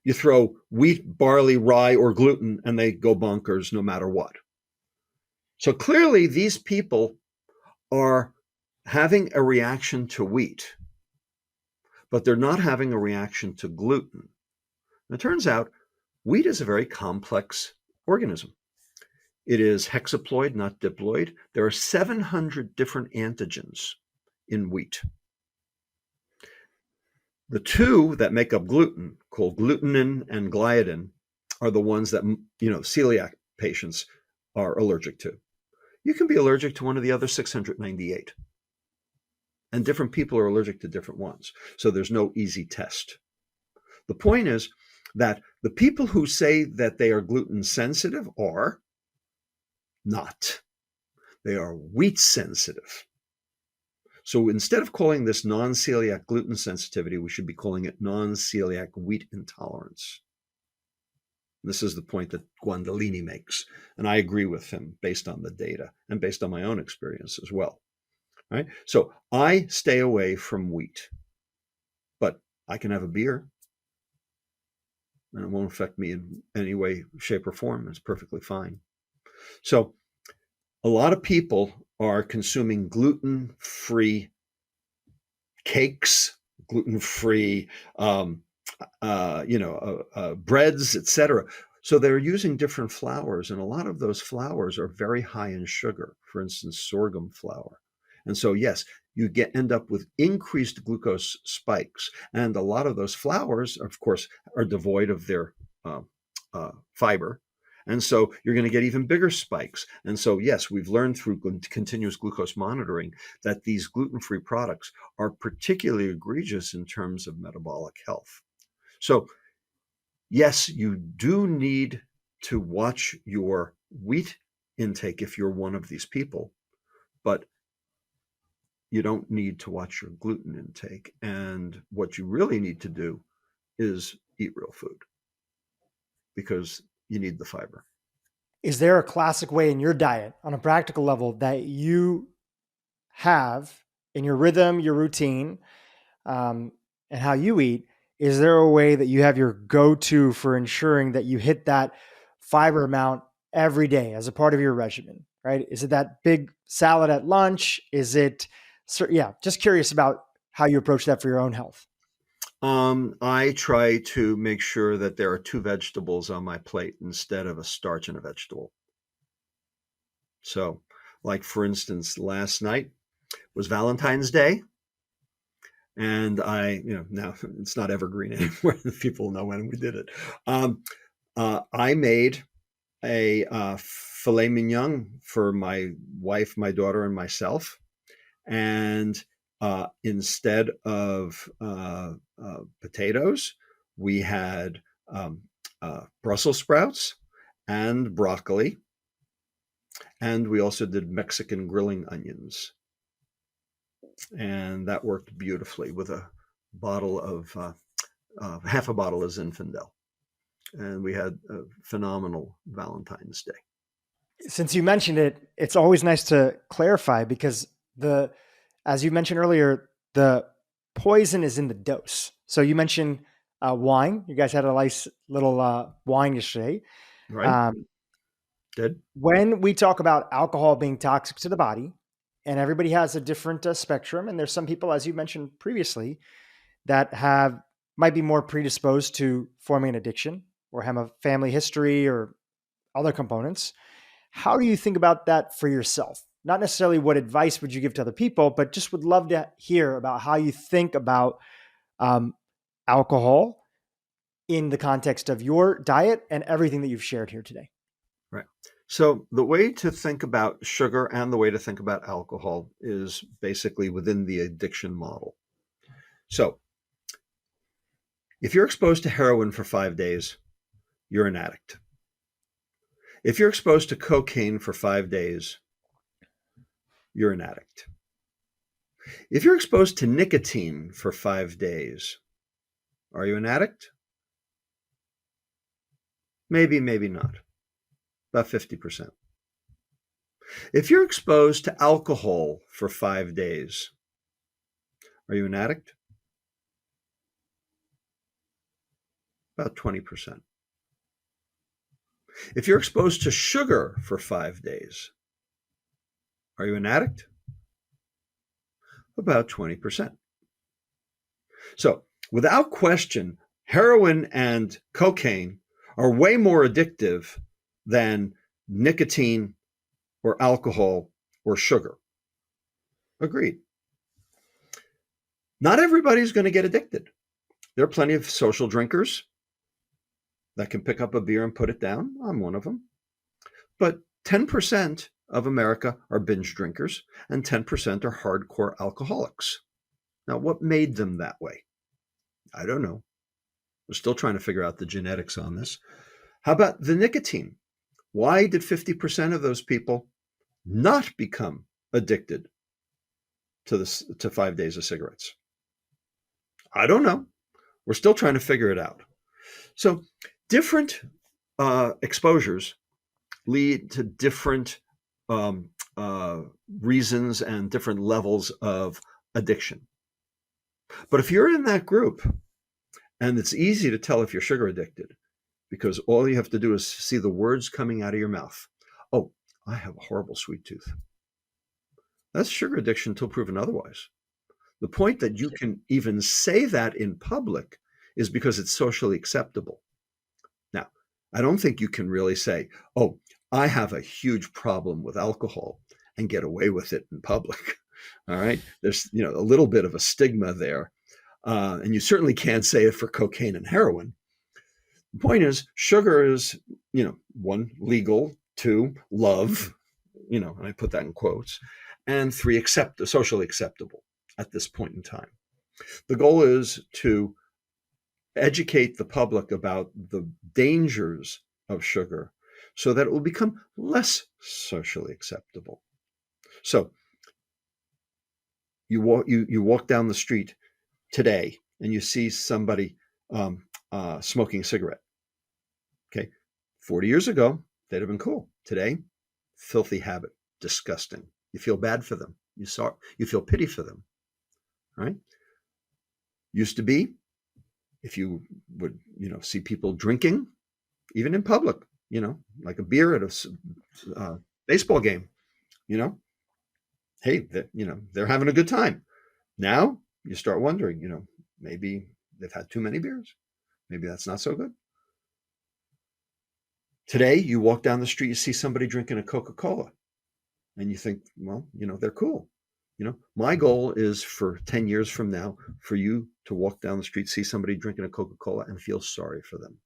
[SPEAKER 3] you throw wheat, barley, rye, or gluten, and they go bonkers no matter what. So clearly, these people are having a reaction to wheat, but they're not having a reaction to gluten. And it turns out wheat is a very complex organism. It is hexaploid, not diploid. There are 700 different antigens in wheat. The two that make up gluten, called glutenin and gliadin, are the ones that, celiac patients are allergic to. You can be allergic to one of the other 698. And different people are allergic to different ones. So there's no easy test. The point is, that the people who say that they are gluten sensitive are not. They are wheat sensitive. So instead of calling this non-celiac gluten sensitivity, we should be calling it non-celiac wheat intolerance. This is the point that Guandolini makes, and I agree with him based on the data and based on my own experience as well. Right? So I stay away from wheat, but I can have a beer, and it won't affect me in any way, shape, or form. It's perfectly fine. So a lot of people are consuming gluten-free cakes, gluten-free breads, etc. So they're using different flours, and a lot of those flours are very high in sugar, for instance, sorghum flour. And so, yes, you end up with increased glucose spikes. And a lot of those flours, of course, are devoid of their fiber. And so you're going to get even bigger spikes. And so, yes, we've learned through continuous glucose monitoring that these gluten-free products are particularly egregious in terms of metabolic health. So, yes, you do need to watch your wheat intake if you're one of these people, but you don't need to watch your gluten intake. And what you really need to do is eat real food because you need the fiber.
[SPEAKER 1] Is there a classic way in your diet on a practical level that you have in your rhythm, your routine, and how you eat? Is there a way that you have your go-to for ensuring that you hit that fiber amount every day as a part of your regimen, right? Is it that big salad at lunch? Is it, just curious about how you approach that for your own health.
[SPEAKER 3] I try to make sure that there are 2 vegetables on my plate instead of a starch and a vegetable. So, like for instance, last night was Valentine's Day. And now it's not evergreen anymore. People know when we did it. I made a filet mignon for my wife, my daughter, and myself. And instead of potatoes, we had Brussels sprouts and broccoli. And we also did Mexican grilling onions. And that worked beautifully with a bottle of, half a bottle of Zinfandel. And we had a phenomenal Valentine's Day.
[SPEAKER 1] Since you mentioned it, it's always nice to clarify because as you mentioned earlier, the poison is in the dose. So you mentioned wine. You guys had a nice little wine yesterday.
[SPEAKER 3] Right. Good.
[SPEAKER 1] When we talk about alcohol being toxic to the body, and everybody has a different spectrum, and there's some people, as you mentioned previously, that might be more predisposed to forming an addiction or have a family history or other components. How do you think about that for yourself? Not necessarily what advice would you give to other people, but just would love to hear about how you think about alcohol in the context of your diet and everything that you've shared here today.
[SPEAKER 3] Right. So the way to think about sugar and the way to think about alcohol is basically within the addiction model. So if you're exposed to heroin for 5 days, you're an addict. If you're exposed to cocaine for 5 days, you're an addict. If you're exposed to nicotine for 5 days, are you an addict? Maybe, maybe not. About 50%. If you're exposed to alcohol for 5 days, are you an addict? About 20%. If you're exposed to sugar for 5 days, are you an addict? About 20%. So, without question, heroin and cocaine are way more addictive than nicotine or alcohol or sugar. Agreed. Not everybody's going to get addicted. There are plenty of social drinkers that can pick up a beer and put it down. I'm one of them. But 10% of America are binge drinkers and 10% are hardcore alcoholics. Now, what made them that way? I don't know. We're still trying to figure out the genetics on this. How about the nicotine? Why did 50% of those people not become addicted to 5 days of cigarettes? I don't know. We're still trying to figure it out. So different exposures lead to different reasons and different levels of addiction. But if you're in that group, and it's easy to tell if you're sugar addicted, because all you have to do is see the words coming out of your mouth. Oh, I have a horrible sweet tooth. That's sugar addiction until proven otherwise. The point that you can even say that in public is because it's socially acceptable. Now, I don't think you can really say, oh, I have a huge problem with alcohol and get away with it in public. All right. There's, a little bit of a stigma there. And you certainly can't say it for cocaine and heroin. The point is, sugar is, 1, legal, 2, love, and I put that in quotes, and 3, socially acceptable at this point in time. The goal is to educate the public about the dangers of sugar so that it will become less socially acceptable. So you walk down the street today and you see somebody smoking a cigarette. Okay, 40 years ago, they'd have been cool. Today, filthy habit, disgusting. You feel bad for them. You feel pity for them, right? Used to be, if you would, see people drinking, even in public, like a beer at a baseball game, hey, they're having a good time. Now you start wondering, maybe they've had too many beers. Maybe that's not so good. Today, you walk down the street, you see somebody drinking a Coca-Cola, and you think, well, they're cool. My goal is for 10 years from now, for you to walk down the street, see somebody drinking a Coca-Cola and feel sorry for them.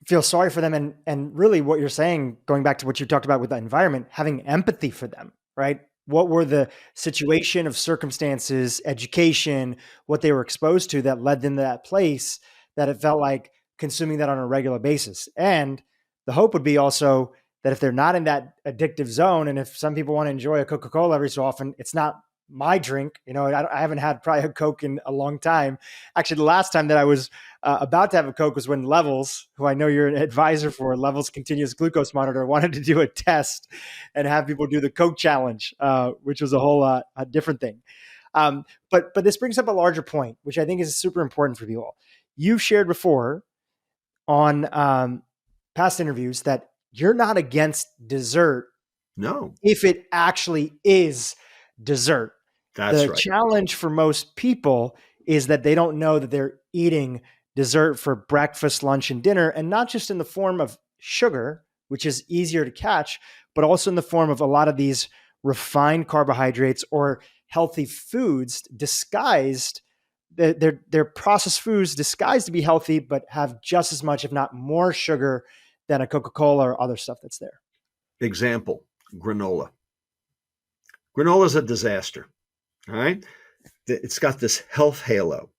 [SPEAKER 1] Feel sorry for them. And really what you're saying, going back to what you talked about with the environment, having empathy for them, right? What were the situation of circumstances, education, what they were exposed to that led them to that place that it felt like consuming that on a regular basis. And the hope would be also that if they're not in that addictive zone, and if some people want to enjoy a Coca-Cola every so often, it's not my drink. I haven't had probably a Coke in a long time. Actually, the last time that I was about to have a Coke was when Levels, who I know you're an advisor for, Levels Continuous Glucose Monitor, wanted to do a test and have people do the Coke challenge, which was a whole a different thing. But this brings up a larger point, which I think is super important for people. You've shared before on past interviews that you're not against dessert.
[SPEAKER 3] No.
[SPEAKER 1] If it actually is dessert.
[SPEAKER 3] That's
[SPEAKER 1] the
[SPEAKER 3] right.
[SPEAKER 1] challenge for most people is that they don't know that they're eating dessert for breakfast, lunch, and dinner, and not just in the form of sugar, which is easier to catch, but also in the form of a lot of these refined carbohydrates or healthy foods disguised. They're processed foods disguised to be healthy, but have just as much, if not more, sugar than a Coca-Cola or other stuff that's there.
[SPEAKER 3] Example, granola. Granola is a disaster. All right. It's got this health halo.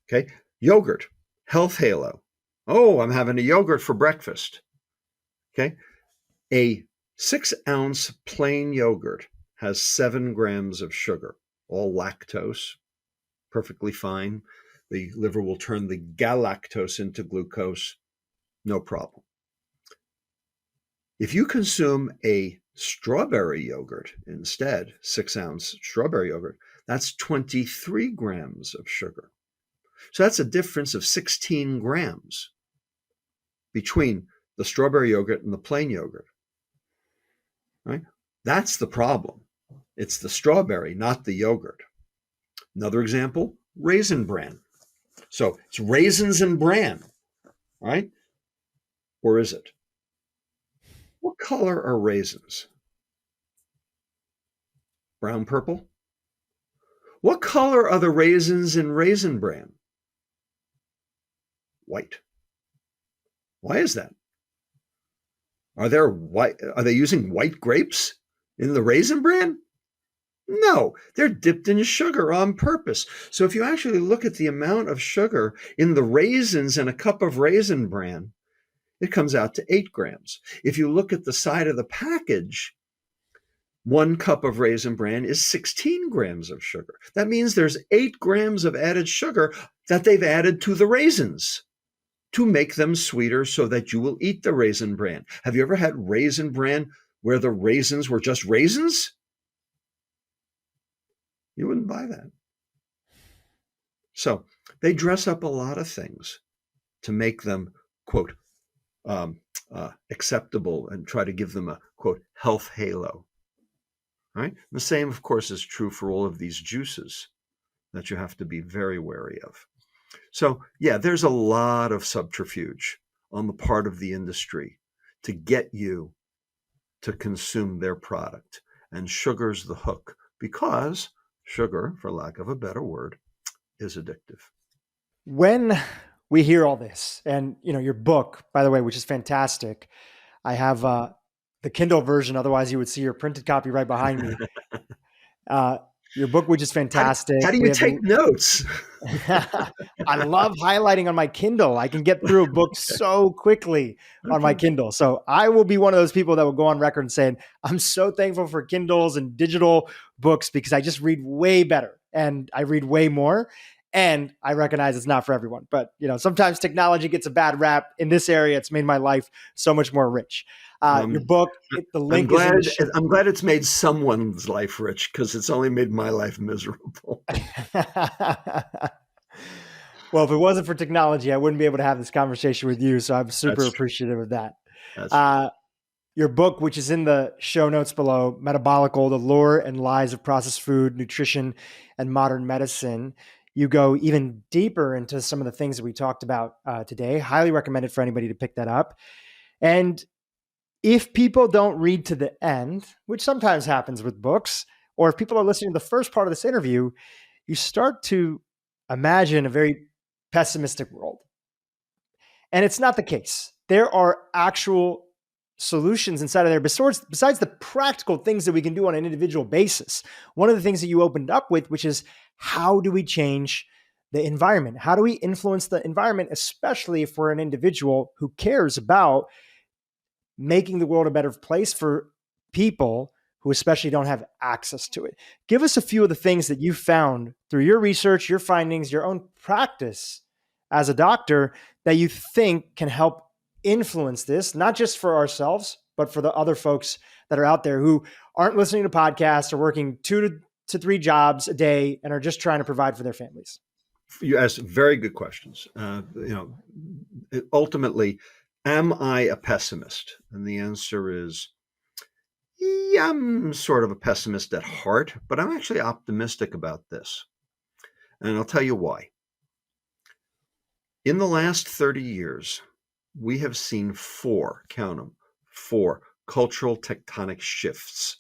[SPEAKER 3] Okay. Yogurt, health halo. Oh, I'm having a yogurt for breakfast. Okay. A 6-ounce plain yogurt has 7 grams of sugar, all lactose, perfectly fine. The liver will turn the galactose into glucose, no problem. If you consume a strawberry yogurt instead, 6-ounce strawberry yogurt, that's 23 grams of sugar. So that's a difference of 16 grams between the strawberry yogurt and the plain yogurt. Right? That's the problem. It's the strawberry, not the yogurt. Another example, Raisin Bran. So it's raisins and bran, right? Or is it? What color are raisins? Brown, purple? What color are the raisins in Raisin Bran? White. Why is that? Are they using white grapes in the Raisin Bran? No, they're dipped in sugar on purpose. So if you actually look at the amount of sugar in the raisins in a cup of Raisin Bran, it comes out to 8 grams. If you look at the side of the package, 1 cup of Raisin Bran is 16 grams of sugar. That means there's 8 grams of added sugar that they've added to the raisins to make them sweeter so that you will eat the Raisin Bran. Have you ever had Raisin Bran where the raisins were just raisins? You wouldn't buy that. So they dress up a lot of things to make them, quote, acceptable and try to give them a, quote, health halo. Right? The same, of course, is true for all of these juices that you have to be very wary of. So, yeah, there's a lot of subterfuge on the part of the industry to get you to consume their product. And sugar's the hook, because sugar, for lack of a better word, is addictive.
[SPEAKER 1] When we hear all this, and your book, by the way, which is fantastic, I have the Kindle version. Otherwise, you would see your printed copy right behind me. Your book, which is fantastic.
[SPEAKER 3] How do you take notes?
[SPEAKER 1] I love highlighting on my Kindle. I can get through a book so quickly on my Kindle. So I will be one of those people that will go on record and saying, I'm so thankful for Kindles and digital books because I just read way better and I read way more. And I recognize it's not for everyone, but sometimes technology gets a bad rap. In this area, it's made my life so much more rich. Your book, the link is in
[SPEAKER 3] I'm glad it's made someone's life rich, because it's only made my life miserable.
[SPEAKER 1] Well, if it wasn't for technology, I wouldn't be able to have this conversation with you. So I'm super appreciative of that. Your book, which is in the show notes below, Metabolical, The Lure and Lies of Processed Food, Nutrition, and Modern Medicine. You go even deeper into some of the things that we talked about today. Highly recommended for anybody to pick that up. And if people don't read to the end, which sometimes happens with books, or if people are listening to the first part of this interview, you start to imagine a very pessimistic world. And it's not the case. There are actual solutions inside of there besides the practical things that we can do on an individual basis. One of the things that you opened up with, which is, how do we change the environment? How do we influence the environment, especially if we're an individual who cares about making the world a better place for people who especially don't have access to it? Give us a few of the things that you found through your research, your findings, your own practice as a doctor that you think can help influence this, not just for ourselves, but for the other folks that are out there who aren't listening to podcasts or working 2 to 3 jobs a day and are just trying to provide for their families.
[SPEAKER 3] You asked very good questions. Ultimately, am I a pessimist? And the answer is, yeah, I'm sort of a pessimist at heart, but I'm actually optimistic about this. And I'll tell you why. In the last 30 years, we have seen 4, count them, 4 cultural tectonic shifts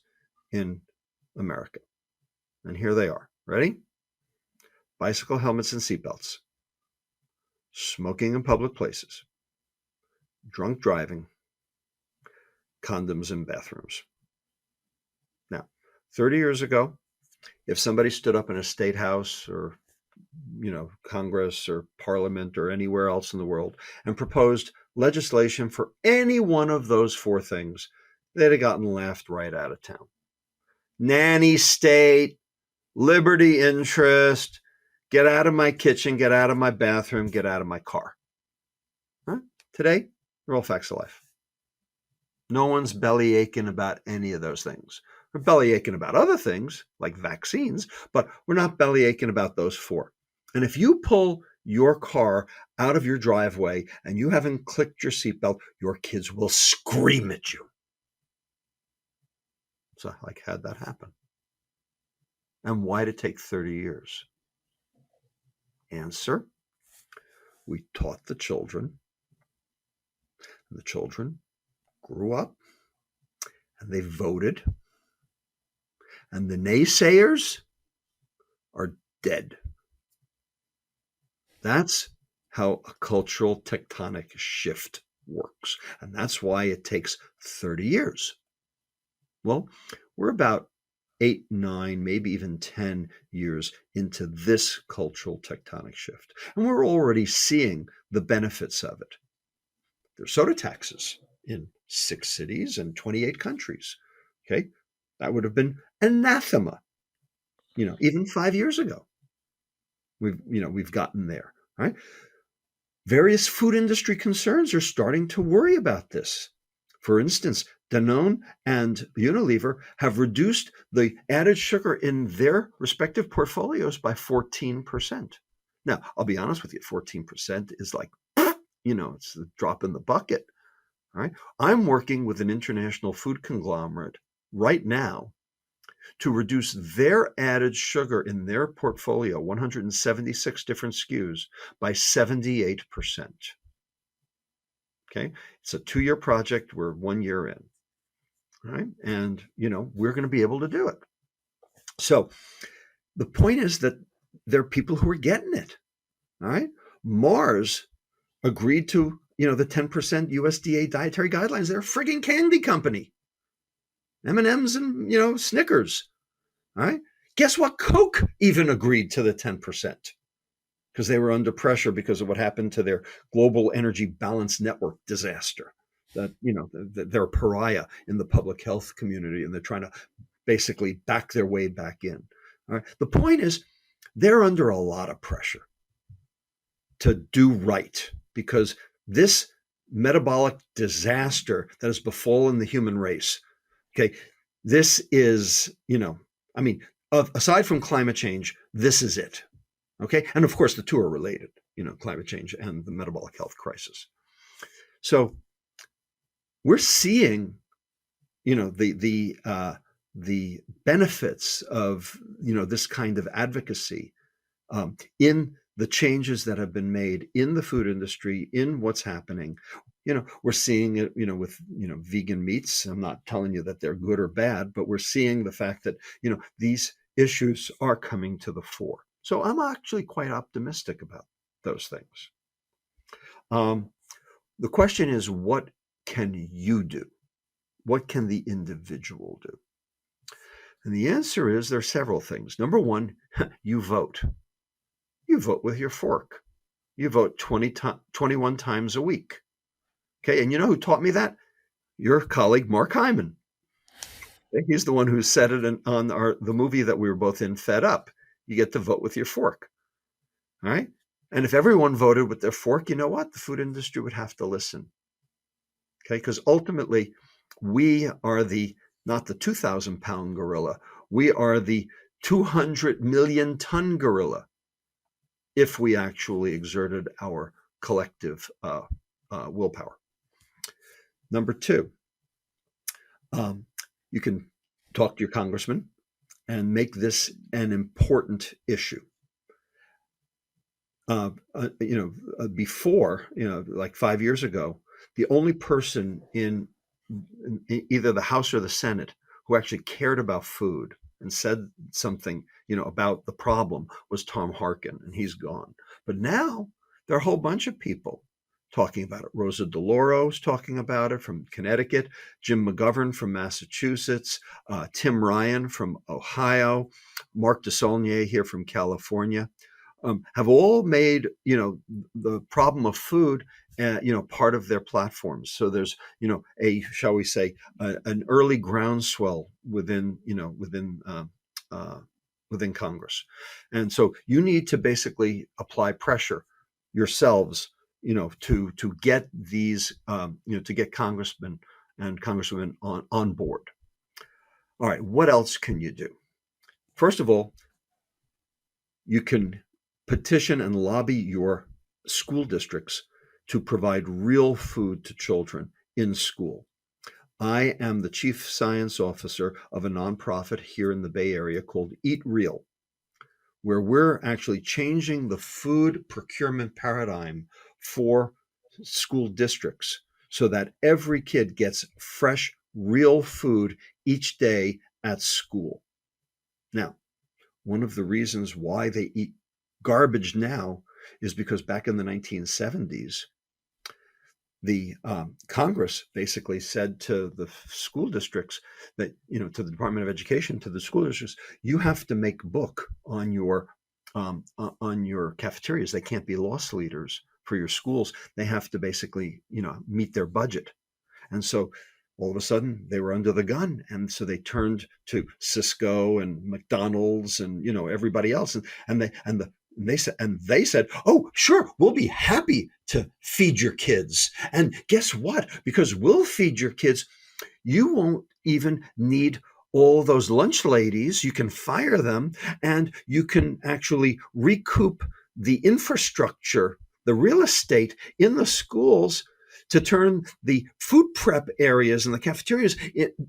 [SPEAKER 3] in America. And here they are. Ready? Bicycle helmets and seatbelts, smoking in public places, drunk driving, condoms in bathrooms. Now, 30 years ago, if somebody stood up in a state house or Congress or Parliament or anywhere else in the world and proposed legislation for any one of those 4 things, they'd have gotten laughed right out of town. Nanny state, liberty interest, get out of my kitchen, get out of my bathroom, get out of my car. Huh? Today, they're all facts of life. No one's belly aching about any of those things. We're belly aching about other things like vaccines, but we're not belly aching about those 4. And if you pull your car out of your driveway and you haven't clicked your seatbelt, your kids will scream at you. So, how'd that happen? And why did it take 30 years? Answer: we taught the children. And the children grew up and they voted. And the naysayers are dead. That's how a cultural tectonic shift works. And that's why it takes 30 years. Well, we're about 8, 9, maybe even 10 years into this cultural tectonic shift. And we're already seeing the benefits of it. There's soda taxes in 6 cities and 28 countries. Okay, that would have been anathema, even 5 years ago. We've gotten there, right? Various food industry concerns are starting to worry about this. For instance, Danone and Unilever have reduced the added sugar in their respective portfolios by 14%. Now, I'll be honest with you, 14% is like, it's the drop in the bucket, right? I'm working with an international food conglomerate right now to reduce their added sugar in their portfolio, 176 different SKUs, by 78%. Okay, it's a 2-year project. We're 1 year in, right? And, we're going to be able to do it. So the point is that there are people who are getting it, all right? Mars agreed to, the 10% USDA dietary guidelines. They're a frigging candy company. M&Ms and, Snickers, all right? Guess what? Coke even agreed to the 10% because they were under pressure because of what happened to their global energy balance network disaster. That, they're a pariah in the public health community, and they're trying to basically back their way back in. All right? The point is, they're under a lot of pressure to do right because this metabolic disaster that has befallen the human race, okay, this is, aside from climate change, this is it. Okay. And of course, the two are related, climate change and the metabolic health crisis. So we're seeing, the benefits of, this kind of advocacy in the changes that have been made in the food industry, in what's happening. We're seeing it, with, vegan meats. I'm not telling you that they're good or bad, but we're seeing the fact that, these issues are coming to the fore. So I'm actually quite optimistic about those things. The question is, what can you do? What can the individual do? And the answer is there are several things. Number one, you vote. You vote with your fork. You vote 21 times a week. Okay, and you know who taught me that? Your colleague, Mark Hyman. He's the one who said it on the movie that we were both in, Fed Up. You get to vote with your fork. All right? And if everyone voted with their fork, you know what? The food industry would have to listen. Okay, because ultimately, we are not the 2,000-pound gorilla. We are the 200 million ton gorilla if we actually exerted our collective willpower. Number two, you can talk to your congressman and make this an important issue. Before, like 5 years ago, the only person in either the House or the Senate who actually cared about food and said something, about the problem was Tom Harkin, and he's gone. But now there are a whole bunch of people talking about it. Rosa DeLauro's talking about it from Connecticut, Jim McGovern from Massachusetts, Tim Ryan from Ohio, Mark DeSaulnier here from California, have all made, the problem of food, part of their platforms. So there's, shall we say, an early groundswell within Congress. And so you need to basically apply pressure yourselves, to get these, to get congressmen and congresswomen on board. All right, what else can you do? First of all, you can petition and lobby your school districts to provide real food to children in school. I am the chief science officer of a nonprofit here in the Bay Area called Eat Real, where we're actually changing the food procurement paradigm for school districts so that every kid gets fresh, real food each day at school. Now, one of the reasons why they eat garbage now is because back in the 1970s, the Congress basically said to the school districts that, to the Department of Education, to the school districts, you have to make book on your cafeterias. They can't be loss leaders for your schools. They have to basically, meet their budget. And so all of a sudden they were under the gun. And so they turned to Cisco and McDonald's and, everybody else. And they said, oh, sure, we'll be happy to feed your kids. And guess what? Because we'll feed your kids, you won't even need all those lunch ladies. You can fire them, and you can actually recoup the infrastructure, the real estate in the schools, to turn the food prep areas and the cafeterias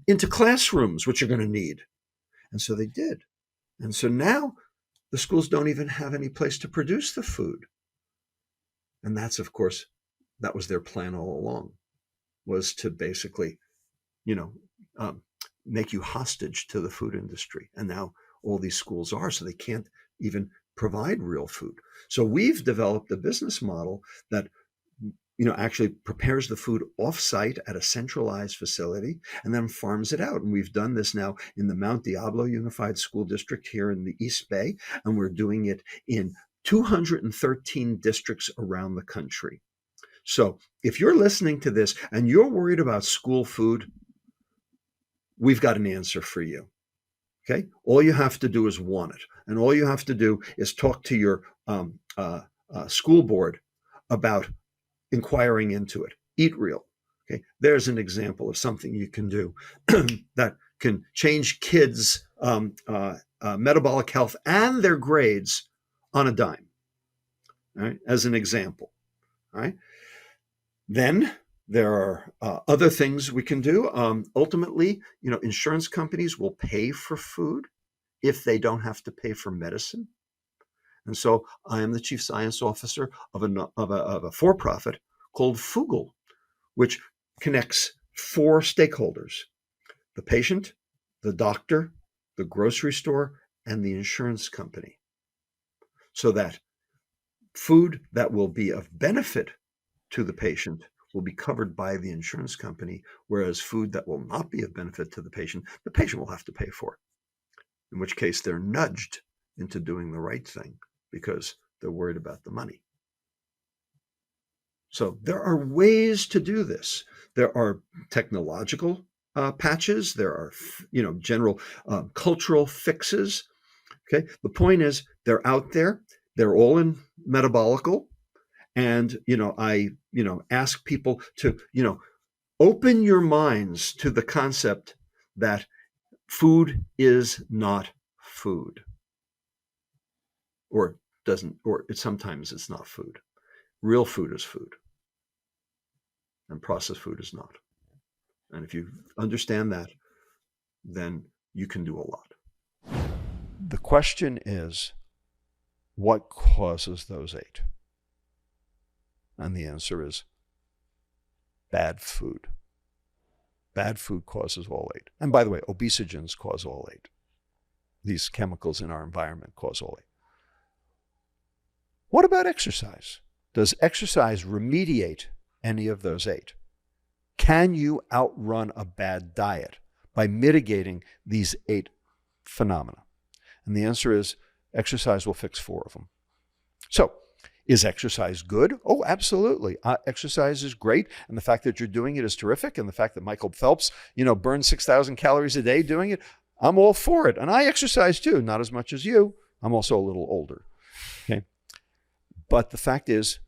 [SPEAKER 3] into classrooms, which you're going to need. And so they did. And so now the schools don't even have any place to produce the food. And that's, of course, that was their plan all along, was to basically, make you hostage to the food industry. And now all these schools are, so they can't even provide real food. So we've developed a business model that actually prepares the food off-site at a centralized facility and then farms it out. And we've done this now in the Mount Diablo Unified School District here in the East Bay, and we're doing it in 213 districts around the country. So if you're listening to this and you're worried about school food, we've got an answer for you. Okay? All you have to do is want it. And all you have to do is talk to your school board about inquiring into it. Eat Real. Okay, there's an example of something you can do that can change kids' metabolic health and their grades on a dime. All right, as an example. All right. Then there are other things we can do. Ultimately, insurance companies will pay for food if they don't have to pay for medicine. And so I am the chief science officer of a for-profit called Fugal, which connects 4 stakeholders: the patient, the doctor, the grocery store, and the insurance company, so that food that will be of benefit to the patient will be covered by the insurance company, whereas food that will not be of benefit to the patient will have to pay for, in which case they're nudged into doing the right thing because they're worried about the money. So there are ways to do this. There are technological patches. There are, general cultural fixes. Okay. The point is they're out there. They're all in Metabolical. And, I ask people to, open your minds to the concept that food is not food, or sometimes it's not food. Real food is food, and processed food is not. And if you understand that, then you can do a lot.
[SPEAKER 2] The question is, what causes those 8? And the answer is bad food. Bad food causes all 8. And by the way, obesogens cause all 8. These chemicals in our environment cause all 8. What about exercise? Does exercise remediate any of those 8? Can you outrun a bad diet by mitigating these 8 phenomena? And the answer is exercise will fix 4 of them. So, is exercise good? Oh, absolutely. Exercise is great. And the fact that you're doing it is terrific. And the fact that Michael Phelps, burns 6,000 calories a day doing it, I'm all for it. And I exercise too, not as much as you. I'm also a little older. Okay. But the fact is,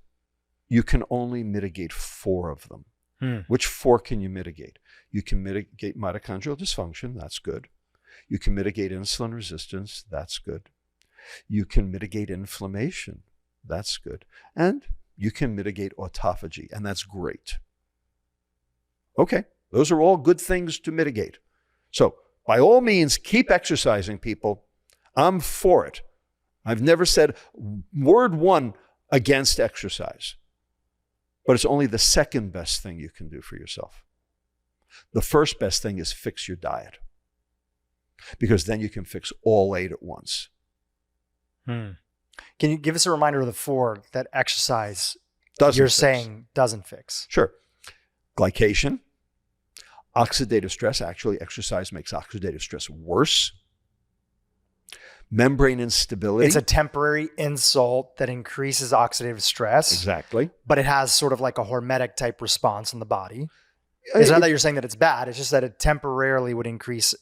[SPEAKER 2] you can only mitigate 4 of them. Which 4 can you mitigate? You can mitigate mitochondrial dysfunction. That's good. You can mitigate insulin resistance. That's good. You can mitigate inflammation. That's good. And you can mitigate autophagy, and that's great. Okay, those are all good things to mitigate. So by all means, keep exercising, people. I'm for it. I've never said word one against exercise, but it's only the second best thing you can do for yourself. The first best thing is fix your diet, because then you can fix all 8 at once.
[SPEAKER 1] Can you give us a reminder of the 4 that exercise
[SPEAKER 2] Doesn't
[SPEAKER 1] you're
[SPEAKER 2] fix.
[SPEAKER 1] saying doesn't fix?
[SPEAKER 2] Sure. Glycation, oxidative stress. Actually, exercise makes oxidative stress worse. Membrane instability.
[SPEAKER 1] It's a temporary insult that increases oxidative stress.
[SPEAKER 2] Exactly.
[SPEAKER 1] But it has sort of like a hormetic type response in the body. It's not that you're saying that it's bad. It's just that it temporarily would increase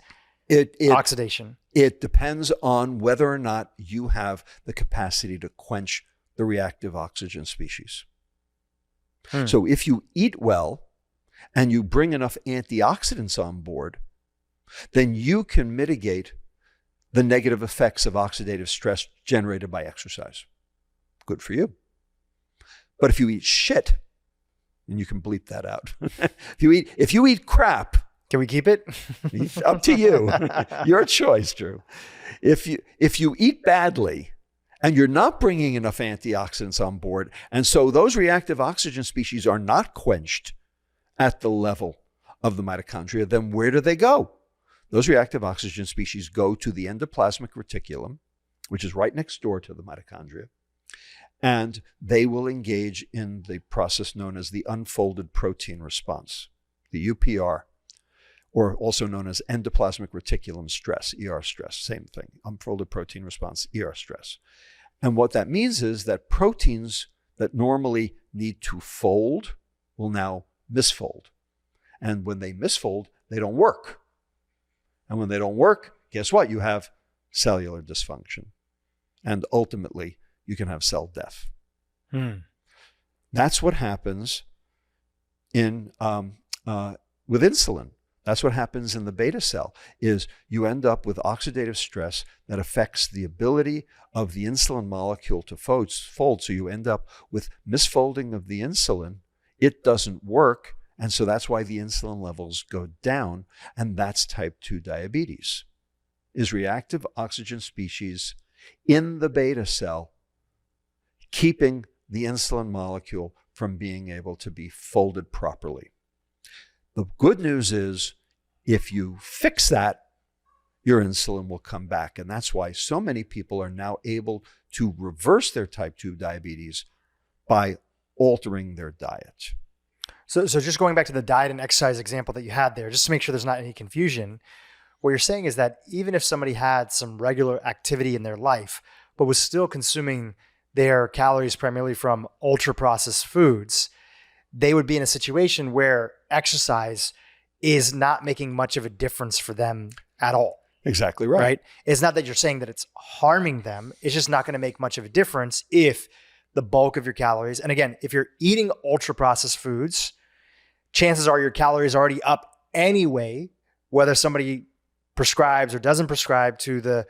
[SPEAKER 1] oxidation.
[SPEAKER 2] It depends on whether or not you have the capacity to quench the reactive oxygen species. So if you eat well and you bring enough antioxidants on board, then you can mitigate the negative effects of oxidative stress generated by exercise. Good for you. But if you eat shit, and you can bleep that out. if you eat crap,
[SPEAKER 1] can we keep it?
[SPEAKER 2] Up to you. Your choice, Dhru. If you eat badly and you're not bringing enough antioxidants on board, and so those reactive oxygen species are not quenched at the level of the mitochondria, then where do they go? Those reactive oxygen species go to the endoplasmic reticulum, which is right next door to the mitochondria, and they will engage in the process known as the unfolded protein response, the UPR, or also known as endoplasmic reticulum stress, ER stress, same thing, unfolded protein response, ER stress. And what that means is that proteins that normally need to fold will now misfold. And when they misfold, they don't work. And when they don't work, guess what? You have cellular dysfunction. And ultimately, you can have cell death. That's what happens with insulin. That's what happens in the beta cell, is you end up with oxidative stress that affects the ability of the insulin molecule to fold. So you end up with misfolding of the insulin. It doesn't work. And so that's why the insulin levels go down. And that's type 2 diabetes, is reactive oxygen species in the beta cell keeping the insulin molecule from being able to be folded properly. The good news is, if you fix that, your insulin will come back. And that's why so many people are now able to reverse their type 2 diabetes by altering their diet.
[SPEAKER 1] So just going back to the diet and exercise example that you had there, just to make sure there's not any confusion, what you're saying is that even if somebody had some regular activity in their life, but was still consuming their calories primarily from ultra-processed foods, they would be in a situation where exercise is not making much of a difference for them at all.
[SPEAKER 2] Exactly right.
[SPEAKER 1] Right? It's not that you're saying that it's harming them. It's just not going to make much of a difference if the bulk of your calories, and again, if you're eating ultra-processed foods, chances are your calories are already up anyway, whether somebody prescribes or doesn't prescribe to the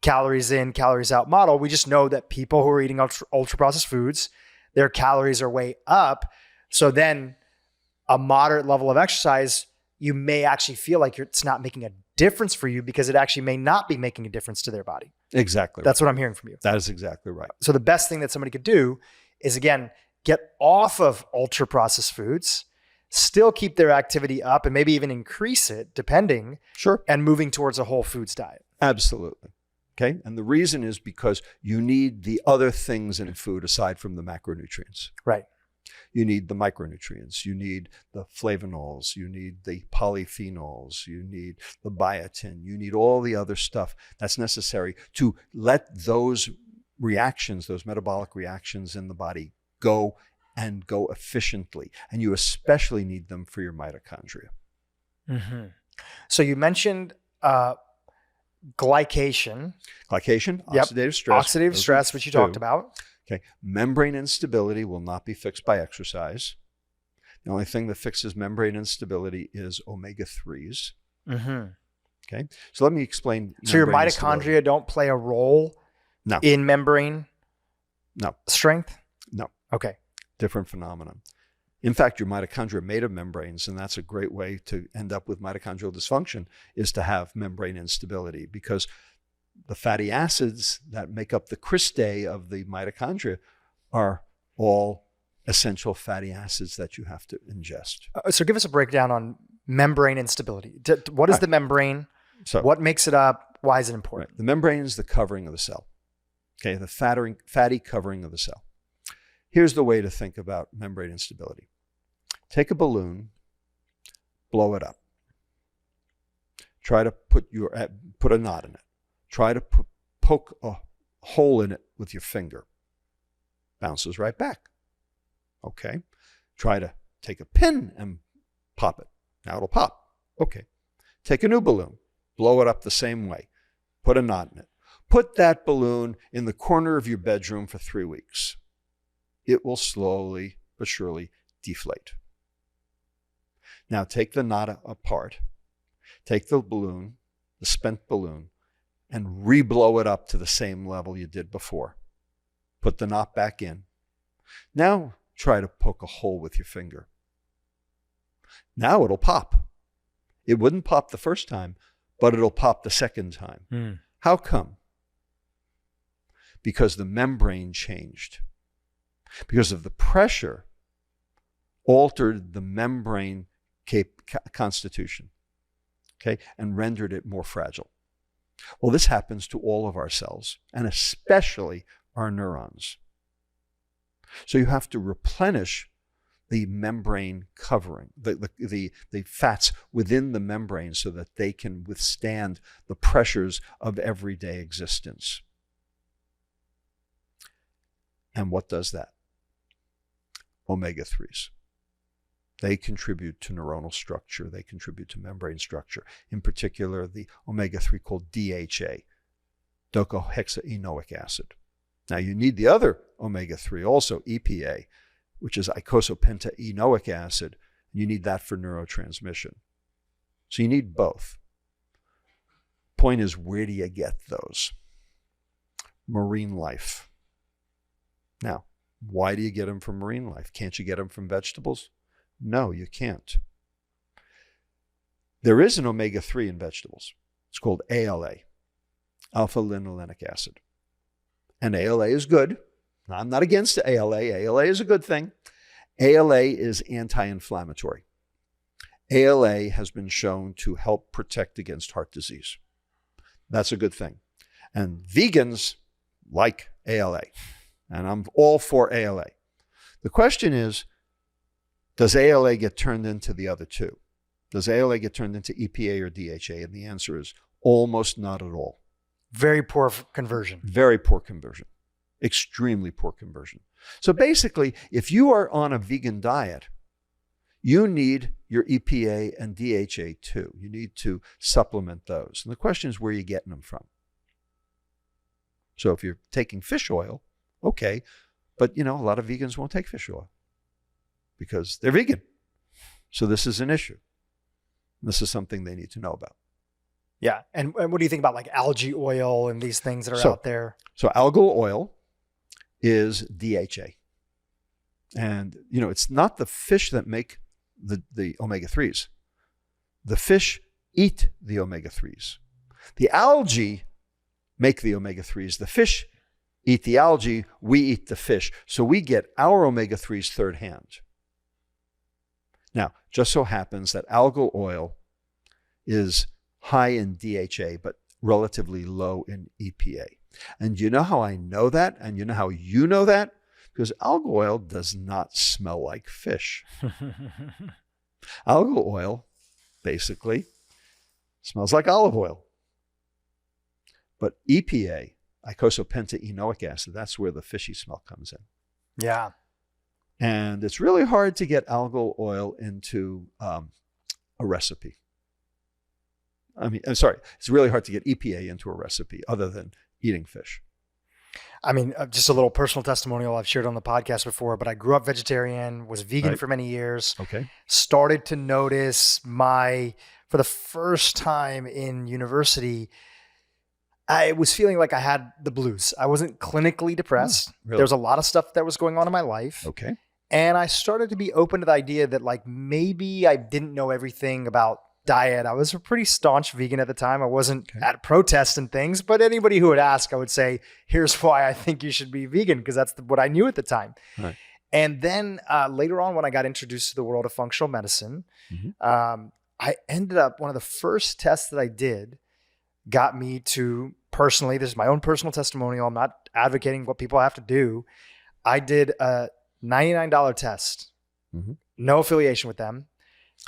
[SPEAKER 1] calories in, calories out model. We just know that people who are eating ultra-processed foods, their calories are way up. So then a moderate level of exercise, you may actually feel like it's not making a difference for you because it actually may not be making a difference to their body.
[SPEAKER 2] Exactly.
[SPEAKER 1] That's what I'm hearing from you.
[SPEAKER 2] That is exactly right.
[SPEAKER 1] So the best thing that somebody could do is, again, get off of ultra-processed foods, still keep their activity up and maybe even increase it depending.
[SPEAKER 2] Sure.
[SPEAKER 1] And moving towards a whole foods diet.
[SPEAKER 2] Absolutely. Okay. And the reason is because you need the other things in food aside from the macronutrients.
[SPEAKER 1] Right.
[SPEAKER 2] You need the micronutrients. You need the flavonols. You need the polyphenols. You need the biotin. You need all the other stuff that's necessary to let those reactions, those metabolic reactions in the body go and go efficiently. And you especially need them for your mitochondria.
[SPEAKER 1] Mm-hmm. So you mentioned glycation.
[SPEAKER 2] Glycation,
[SPEAKER 1] Yep.
[SPEAKER 2] oxidative stress.
[SPEAKER 1] Oxidative stress, which you talked about.
[SPEAKER 2] Okay. Membrane instability will not be fixed by exercise. The only thing that fixes membrane instability is omega-3s.
[SPEAKER 1] Mm-hmm.
[SPEAKER 2] Okay. So let me explain.
[SPEAKER 1] So your mitochondria
[SPEAKER 2] instability.
[SPEAKER 1] don't play a role in membrane strength?
[SPEAKER 2] No.
[SPEAKER 1] Okay.
[SPEAKER 2] Different phenomenon. In fact, your mitochondria are made of membranes, and that's a great way to end up with mitochondrial dysfunction, is to have membrane instability, because the fatty acids that make up the cristae of the mitochondria are all essential fatty acids that you have to ingest.
[SPEAKER 1] So give us a breakdown on membrane instability. What is the membrane?
[SPEAKER 2] So,
[SPEAKER 1] what makes it up? Why is it important?
[SPEAKER 2] Right. The membrane is the covering of the cell. Okay, the fatty covering of the cell. Here's the way to think about membrane instability. take a balloon, blow it up. Try to put a knot in it. Try to poke a hole in it with your finger. Bounces right back. Okay. Try to take a pin and pop it. Now it'll pop. Okay. Take a new balloon. Blow it up the same way. Put a knot in it. Put that balloon in the corner of your bedroom for 3 weeks. It will slowly but surely deflate. Now take the knot apart. Take the balloon, the spent balloon, and re-blow it up to the same level you did before. Put the knot back in. Now try to poke a hole with your finger. Now it'll pop. It wouldn't pop the first time, but it'll pop the second time. How come? Because the membrane changed. Because of the pressure altered the membrane constitution, okay, and rendered it more fragile. Well, this happens to all of our cells, and especially our neurons. So you have to replenish the membrane covering, the fats within the membrane so that they can withstand the pressures of everyday existence. And what does that? Omega-3s. They contribute to neuronal structure. They contribute to membrane structure. In particular, the omega-3 called DHA, docosahexaenoic acid. Now, you need the other omega-3 also, EPA, which is eicosapentaenoic acid. You need that for neurotransmission. So you need both. Point is, where do you get those? Marine life. Now, why do you get them from marine life? Can't you get them from vegetables? No, you can't. There is an omega-3 in vegetables. It's called ALA, alpha-linolenic acid. And ALA is good. I'm not against ALA. ALA is a good thing. ALA is anti-inflammatory. ALA has been shown to help protect against heart disease. That's a good thing. And vegans like ALA. And I'm all for ALA. The question is, does ALA get turned into the other two? Does ALA get turned into EPA or DHA? And the answer is almost not at all.
[SPEAKER 1] Very poor conversion.
[SPEAKER 2] Very poor conversion. Extremely poor conversion. So basically, if you are on a vegan diet, you need your EPA and DHA too. You need to supplement those. And the question is, where are you getting them from? So if you're taking fish oil, okay, but a lot of vegans won't take fish oil because they're vegan. So this is an issue. This is something they need to know about.
[SPEAKER 1] Yeah. And what do you think about like algae oil and these things that are out there?
[SPEAKER 2] So algal oil is DHA. And, it's not the fish that make the omega-3s. The fish eat the omega-3s. The algae make the omega-3s. The fish eat the algae. We eat the fish. So we get our omega-3s third hand. Now, just so happens that algal oil is high in DHA, but relatively low in EPA. And you know how I know that? And you know how you know that? Because algal oil does not smell like fish. Algal oil basically smells like olive oil. But EPA, eicosapentaenoic acid, that's where the fishy smell comes in.
[SPEAKER 1] Yeah.
[SPEAKER 2] And it's really hard to get algal oil into a recipe. It's really hard to get EPA into a recipe other than eating fish.
[SPEAKER 1] Just a little personal testimonial I've shared on the podcast before, but I grew up vegetarian, was vegan for many years.
[SPEAKER 2] Okay.
[SPEAKER 1] Started to notice for the first time in university, I was feeling like I had the blues. I wasn't clinically depressed.
[SPEAKER 2] Really?
[SPEAKER 1] There was a lot of stuff that was going on in my life.
[SPEAKER 2] Okay.
[SPEAKER 1] And I started to be open to the idea that maybe I didn't know everything about diet. I was a pretty staunch vegan at the time. I wasn't at protests and things, but anybody who would ask, I would say, here's why I think you should be vegan, because that's what I knew at the time.
[SPEAKER 2] Right.
[SPEAKER 1] And then later on, when I got introduced to the world of functional medicine, I ended up, one of the first tests that I did got me to personally, this is my own personal testimonial, I'm not advocating what people have to do. I did a $99 test no affiliation with them,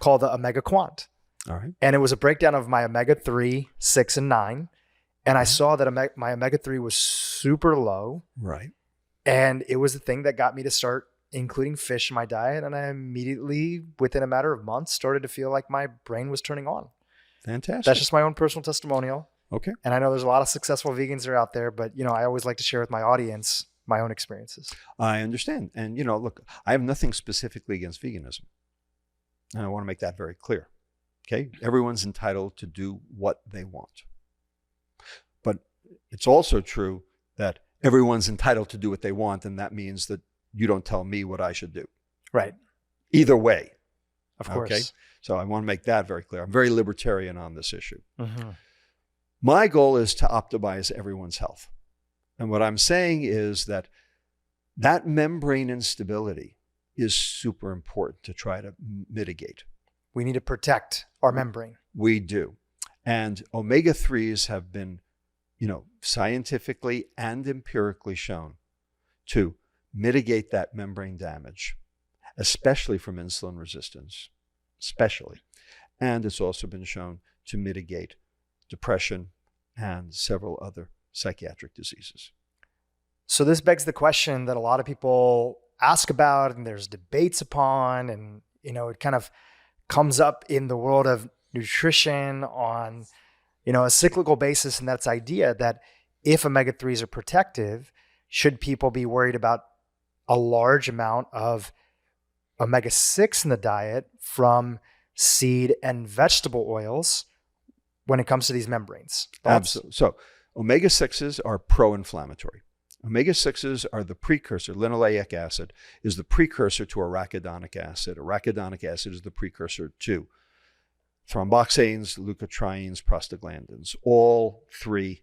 [SPEAKER 1] called the Omega Quant.
[SPEAKER 2] All right.
[SPEAKER 1] And it was a breakdown of my omega-3, 6, and 9. And I saw that my omega-3 was super low.
[SPEAKER 2] Right.
[SPEAKER 1] And it was the thing that got me to start including fish in my diet. And I immediately, within a matter of months, started to feel like my brain was turning on.
[SPEAKER 2] Fantastic.
[SPEAKER 1] That's just my own personal testimonial.
[SPEAKER 2] Okay.
[SPEAKER 1] And I know there's a lot of successful vegans that are out there, but I always like to share with my audience my own experiences.
[SPEAKER 2] I understand. And, look, I have nothing specifically against veganism. And I want to make that very clear. Okay. Everyone's entitled to do what they want. But it's also true that everyone's entitled to do what they want. And that means that you don't tell me what I should do.
[SPEAKER 1] Right.
[SPEAKER 2] Either way.
[SPEAKER 1] Of course.
[SPEAKER 2] Okay. So I want to make that very clear. I'm very libertarian on this issue.
[SPEAKER 1] Mm-hmm.
[SPEAKER 2] My goal is to optimize everyone's health. And what I'm saying is that membrane instability is super important to try to mitigate.
[SPEAKER 1] We need to protect our membrane.
[SPEAKER 2] We do. And omega-3s have been, scientifically and empirically shown to mitigate that membrane damage, especially from insulin resistance, especially. And it's also been shown to mitigate depression and several other psychiatric diseases.
[SPEAKER 1] So this begs the question that a lot of people ask about and there's debates upon, and it kind of comes up in the world of nutrition on a cyclical basis, and that's idea that if omega-3s are protective, should people be worried about a large amount of omega-6 in the diet from seed and vegetable oils when it comes to these membranes?
[SPEAKER 2] Absolutely. So omega-6s are pro-inflammatory. Omega-6s are the precursor. Linoleic acid is the precursor to arachidonic acid. Arachidonic acid is the precursor to thromboxanes, leukotrienes, prostaglandins, all three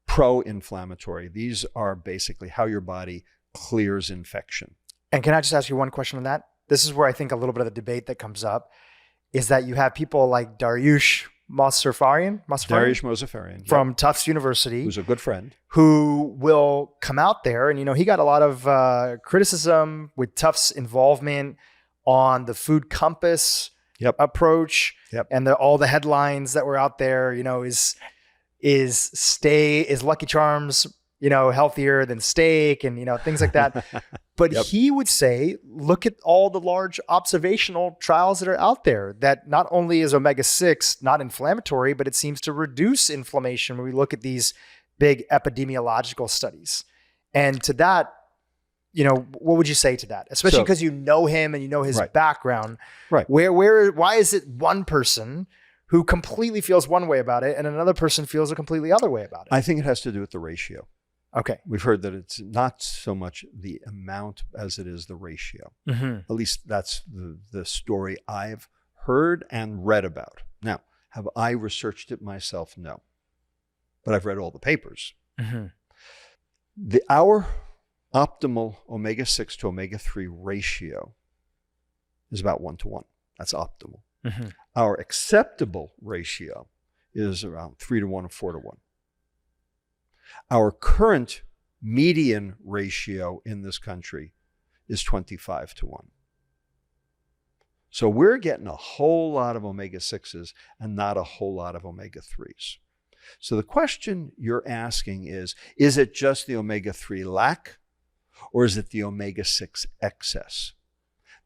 [SPEAKER 2] pro-inflammatory. These are basically how your body clears infection.
[SPEAKER 1] And can I just ask you one question on that? This is where I think a little bit of the debate that comes up is that you have people like Dariush Mozaffarian from Tufts University,
[SPEAKER 2] who's a good friend,
[SPEAKER 1] who will come out there and, he got a lot of criticism with Tufts' involvement on the food compass approach.
[SPEAKER 2] Yep.
[SPEAKER 1] And all the headlines that were out there, is Lucky Charms, healthier than steak and, things like that. But he would say, look at all the large observational trials that are out there that not only is omega-6 not inflammatory, but it seems to reduce inflammation when we look at these big epidemiological studies. And to that, what would you say to that? Especially because you know him and you know his background. Right. Why is it one person who completely feels one way about it and another person feels a completely other way about it?
[SPEAKER 2] I think it has to do with the ratio.
[SPEAKER 1] Okay.
[SPEAKER 2] We've heard that it's not so much the amount as it is the ratio. Mm-hmm. At least that's the story I've heard and read about. Now, have I researched it myself? No. But I've read all the papers. Mm-hmm. Our optimal omega-6 to omega-3 ratio is about 1-to-1. That's optimal. Mm-hmm. Our acceptable ratio is around 3-to-1 or 4-to-1. Our current median ratio in this country is 25-to-1. So we're getting a whole lot of omega-6s and not a whole lot of omega-3s. So the question you're asking is it just the omega-3 lack or is it the omega-6 excess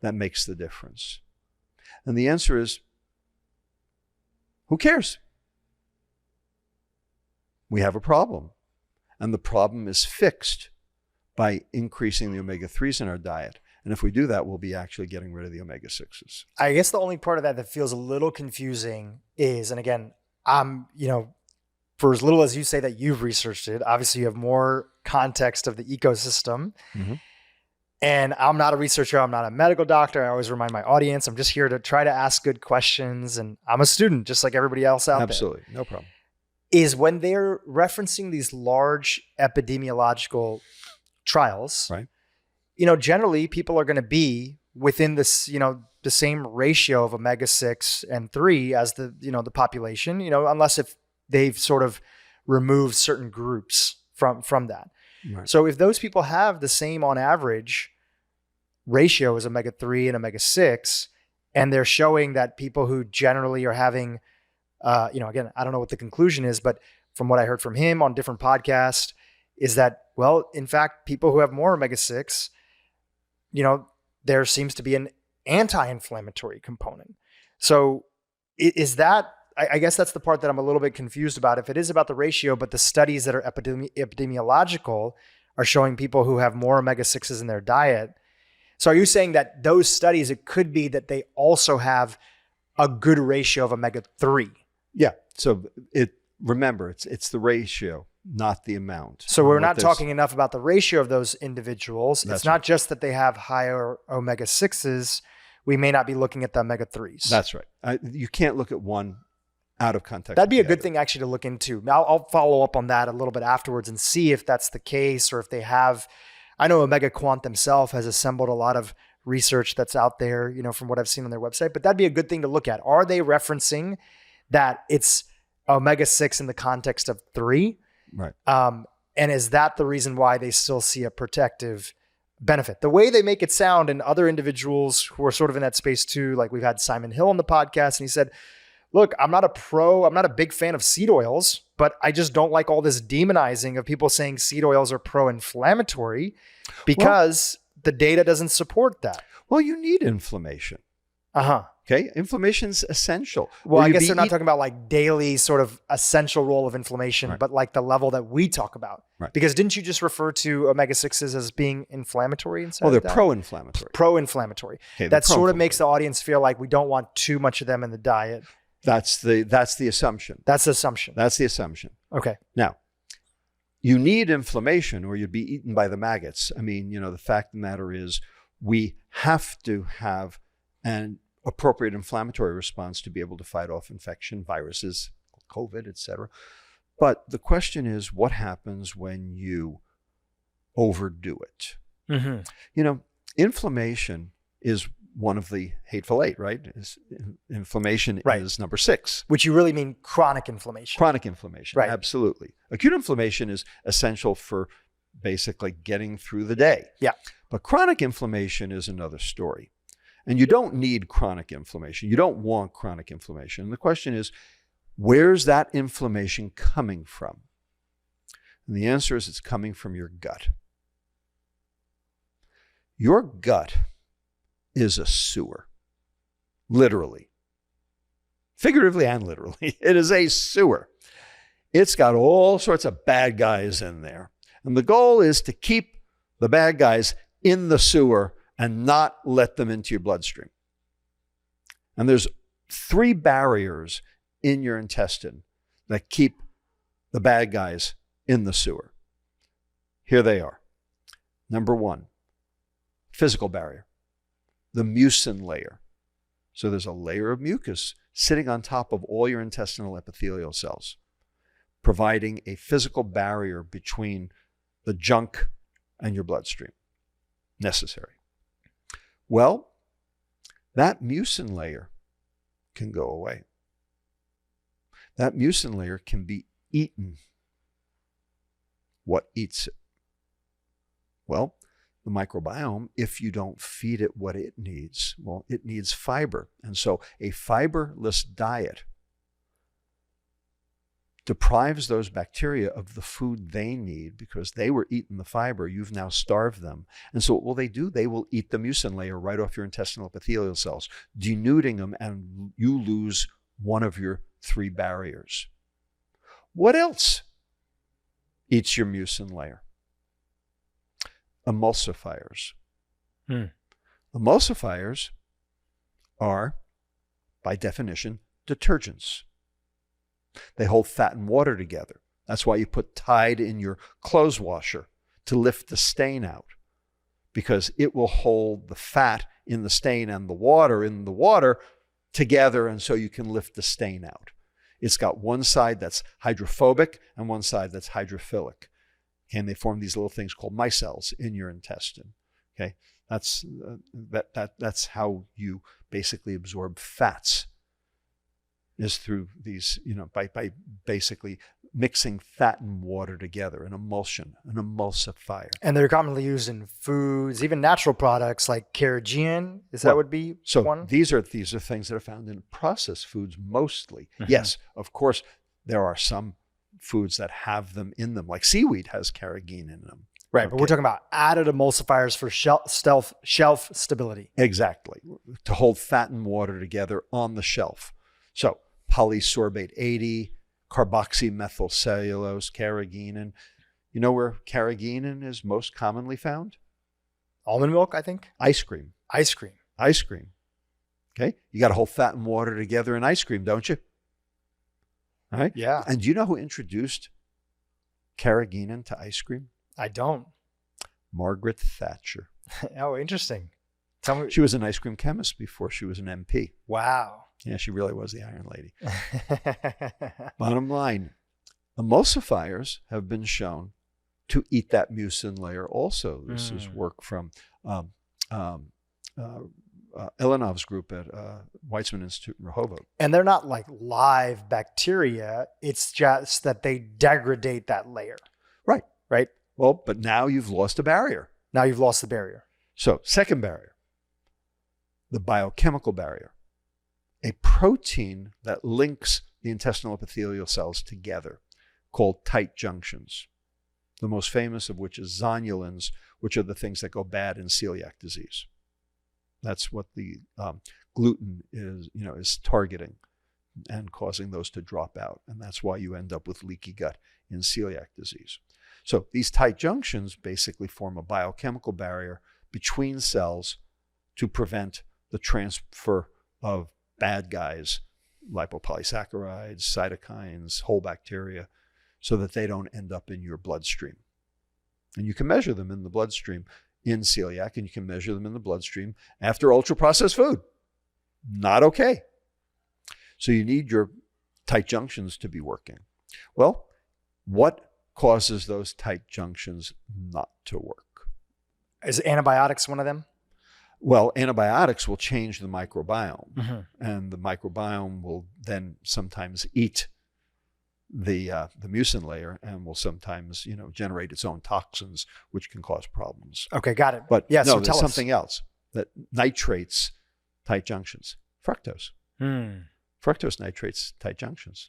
[SPEAKER 2] that makes the difference? And the answer is, who cares? We have a problem. And the problem is fixed by increasing the omega-3s in our diet. And if we do that, we'll be actually getting rid of the omega-6s.
[SPEAKER 1] I guess the only part of that feels a little confusing is, and again, for as little as you say that you've researched it, obviously you have more context of the ecosystem. Mm-hmm. And I'm not a researcher. I'm not a medical doctor. I always remind my audience, I'm just here to try to ask good questions. And I'm a student, just like everybody else out there.
[SPEAKER 2] Absolutely. No problem.
[SPEAKER 1] Is when they're referencing these large epidemiological trials, right? Generally people are going to be within this, the same ratio of omega-6 and 3 as the population, unless if they've sort of removed certain groups from that. Right. So if those people have the same on average ratio is omega-3 and omega-6. And they're showing that people who generally are having, again, I don't know what the conclusion is, but from what I heard from him on different podcasts is that, well, in fact, people who have more omega-6, there seems to be an anti-inflammatory component. So is that, I guess that's the part that I'm a little bit confused about. If it is about the ratio, but the studies that are epidemiological are showing people who have more omega-6s in their diet. So are you saying that those studies, it could be that they also have a good ratio of omega-3?
[SPEAKER 2] Yeah. So remember, it's the ratio, not the amount.
[SPEAKER 1] So we're not talking enough about the ratio of those individuals.
[SPEAKER 2] That's
[SPEAKER 1] it's not just that they have higher omega-6s. We may not be looking at the omega-3s.
[SPEAKER 2] That's right. You can't look at one out of context.
[SPEAKER 1] That'd be a good thing actually to look into. I'll follow up on that a little bit afterwards and see if that's the case, or if they have. I know Omega Quant themselves has assembled a lot of research that's out there, from what I've seen on their website, but that'd be a good thing to look at. Are they referencing that it's omega-6 in the context of 3?
[SPEAKER 2] Right.
[SPEAKER 1] And is that the reason why they still see a protective benefit? The way they make it sound, and other individuals who are sort of in that space too, like we've had Simon Hill on the podcast, and he said, look, I'm not a big fan of seed oils, but I just don't like all this demonizing of people saying seed oils are pro-inflammatory because the data doesn't support that.
[SPEAKER 2] Well, you need inflammation. Okay. Inflammation's essential.
[SPEAKER 1] Well, I guess they're not talking about like daily sort of essential role of inflammation, but like the level that we talk about.
[SPEAKER 2] Right.
[SPEAKER 1] Because didn't you just refer to omega-6s as being inflammatory inside?
[SPEAKER 2] Well, they're
[SPEAKER 1] of that?
[SPEAKER 2] pro-inflammatory.
[SPEAKER 1] Pro-inflammatory.
[SPEAKER 2] Okay,
[SPEAKER 1] that sort of makes the audience feel like we don't want too much of them in the diet.
[SPEAKER 2] That's the assumption.
[SPEAKER 1] That's the assumption.
[SPEAKER 2] That's the assumption.
[SPEAKER 1] Okay.
[SPEAKER 2] Now, you need inflammation or you'd be eaten by the maggots. I mean, the fact of the matter is we have to have an appropriate inflammatory response to be able to fight off infection, viruses, COVID, etc. But the question is, what happens when you overdo it? Mm-hmm. Inflammation is one of the hateful eight, right? Inflammation is number 6.
[SPEAKER 1] Which you really mean chronic inflammation.
[SPEAKER 2] Chronic inflammation,
[SPEAKER 1] right.
[SPEAKER 2] Absolutely. Acute inflammation is essential for basically getting through the day.
[SPEAKER 1] Yeah.
[SPEAKER 2] But chronic inflammation is another story. And you don't need chronic inflammation. You don't want chronic inflammation. And the question is, where's that inflammation coming from? And the answer is it's coming from your gut. Your gut is a sewer, literally, figuratively and literally. It is a sewer. It's got all sorts of bad guys in there. And the goal is to keep the bad guys in the sewer and not let them into your bloodstream. And there's 3 barriers in your intestine that keep the bad guys in the sewer. Here they are. Number 1, physical barrier. The mucin layer. So there's a layer of mucus sitting on top of all your intestinal epithelial cells, providing a physical barrier between the junk and your bloodstream. Necessary. Well, that mucin layer can go away. That mucin layer can be eaten. What eats it? Well, the microbiome, if you don't feed it what it needs, well, it needs fiber. And so a fiberless diet deprives those bacteria of the food they need because they were eating the fiber. You've now starved them. And so what will they do? They will eat the mucin layer right off your intestinal epithelial cells, denuding them, and you lose one of your 3 barriers. What else eats your mucin layer? Emulsifiers. Emulsifiers are, by definition, detergents. They hold fat and water together. That's why you put Tide in your clothes washer to lift the stain out, because it will hold the fat in the stain and the water in the water together, and so you can lift the stain out. It's got one side that's hydrophobic and one side that's hydrophilic. And they form these little things called micelles in your intestine. Okay, that's how you basically absorb fats, is through these, by basically mixing fat and water together, an emulsion, an emulsifier.
[SPEAKER 1] And they're commonly used in foods, even natural products like carrageenan. That would be one?
[SPEAKER 2] These are things that are found in processed foods mostly. Yes, of course, there are some foods that have them in them, like seaweed has carrageenan in them.
[SPEAKER 1] Right, but we're talking about added emulsifiers for shelf stability.
[SPEAKER 2] Exactly, to hold fat and water together on the shelf. So polysorbate 80, carboxymethylcellulose, carrageenan. You know where carrageenan is most commonly found?
[SPEAKER 1] Almond milk, I think.
[SPEAKER 2] Ice cream.
[SPEAKER 1] Ice cream.
[SPEAKER 2] Ice cream. Okay, you got to hold fat and water together in ice cream, don't you? All right.
[SPEAKER 1] Yeah.
[SPEAKER 2] And do you know who introduced carrageenan to ice cream?
[SPEAKER 1] I don't.
[SPEAKER 2] Margaret Thatcher.
[SPEAKER 1] Oh, interesting. Tell me.
[SPEAKER 2] She was an ice cream chemist before she was an MP.
[SPEAKER 1] Wow.
[SPEAKER 2] Yeah, she really was the Iron Lady. Bottom line, emulsifiers have been shown to eat that mucin layer also. This is work from Elanov's group at Weizmann Institute in Rehovot.
[SPEAKER 1] And they're not like live bacteria. It's just that they degrade that layer.
[SPEAKER 2] Right.
[SPEAKER 1] Right?
[SPEAKER 2] Well, but now you've lost a barrier.
[SPEAKER 1] Now you've lost the barrier.
[SPEAKER 2] So, second barrier, the biochemical barrier, a protein that links the intestinal epithelial cells together called tight junctions, the most famous of which is zonulins, which are the things that go bad in celiac disease. That's what the gluten is targeting and causing those to drop out. And that's why you end up with leaky gut in celiac disease. So these tight junctions basically form a biochemical barrier between cells to prevent the transfer of bad guys, lipopolysaccharides, cytokines, whole bacteria, so that they don't end up in your bloodstream. And you can measure them in the bloodstream in celiac, and you can measure them in the bloodstream after ultra-processed food. Not okay. So you need your tight junctions to be working. Well, what causes those tight junctions not to work?
[SPEAKER 1] Is antibiotics one of them?
[SPEAKER 2] Well, antibiotics will change the microbiome, and the microbiome will then sometimes eat the mucin layer and will sometimes, generate its own toxins, which can cause problems.
[SPEAKER 1] Okay, got it.
[SPEAKER 2] But
[SPEAKER 1] yeah,
[SPEAKER 2] no,
[SPEAKER 1] so
[SPEAKER 2] there's something else that nitrates tight junctions. Fructose. Fructose nitrates tight junctions,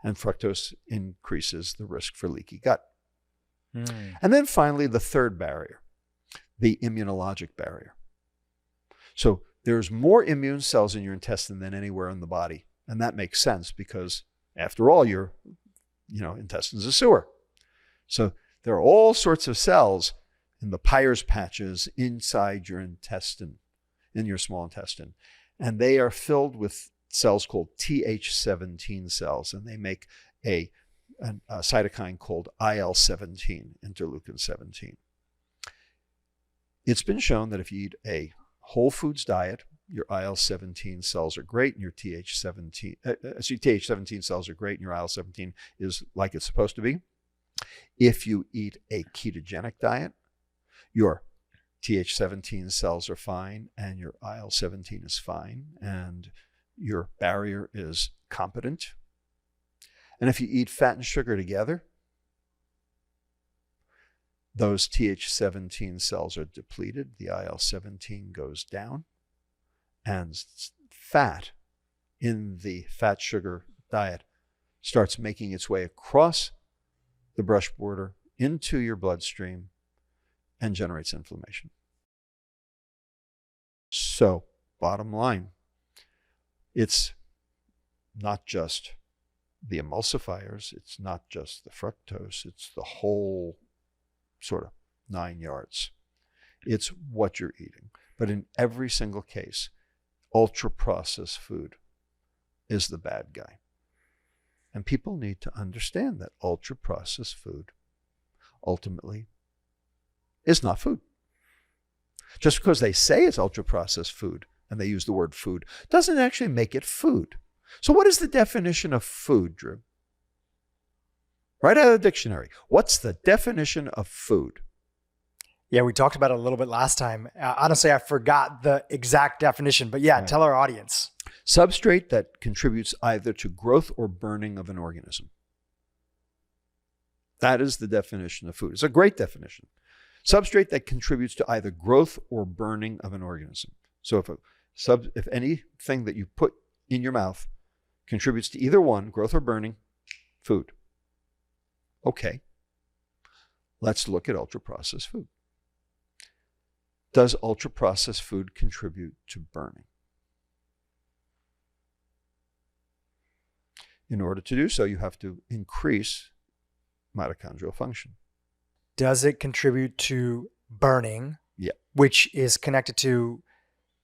[SPEAKER 2] and fructose increases the risk for leaky gut. And then finally, the third barrier, the immunologic barrier. So there's more immune cells in your intestine than anywhere in the body. And that makes sense because after all, your intestine's a sewer. So there are all sorts of cells in the Peyer's patches inside your intestine, in your small intestine. And they are filled with cells called Th17 cells. And they make a cytokine called IL-17, interleukin 17. It's been shown that if you eat a whole foods diet, your IL-17 cells are great, and your Th17 cells are great, and your IL-17 is like it's supposed to be. If you eat a ketogenic diet, your Th17 cells are fine, and your IL-17 is fine, and your barrier is competent. And if you eat fat and sugar together, those Th17 cells are depleted, the IL-17 goes down, and fat in the fat sugar diet starts making its way across the brush border into your bloodstream and generates inflammation. So, bottom line, it's not just the emulsifiers, it's not just the fructose, it's the whole sort of 9 yards. It's what you're eating. But in every single case, ultra-processed food is the bad guy. And people need to understand that ultra-processed food ultimately is not food. Just because they say it's ultra-processed food and they use the word food doesn't actually make it food. So what is the definition of food, Dhru? Right out of the dictionary. What's the definition of food?
[SPEAKER 1] Yeah, we talked about it a little bit last time. Honestly, I forgot the exact definition, but yeah, Tell our audience.
[SPEAKER 2] Substrate that contributes either to growth or burning of an organism. That is the definition of food. It's a great definition. Substrate that contributes to either growth or burning of an organism. So if anything that you put in your mouth contributes to either one, growth or burning, food. Okay. Let's look at ultra-processed food. Does ultra-processed food contribute to burning? In order to do so, you have to increase mitochondrial function.
[SPEAKER 1] Does it contribute to burning?
[SPEAKER 2] Yeah.
[SPEAKER 1] Which is connected to,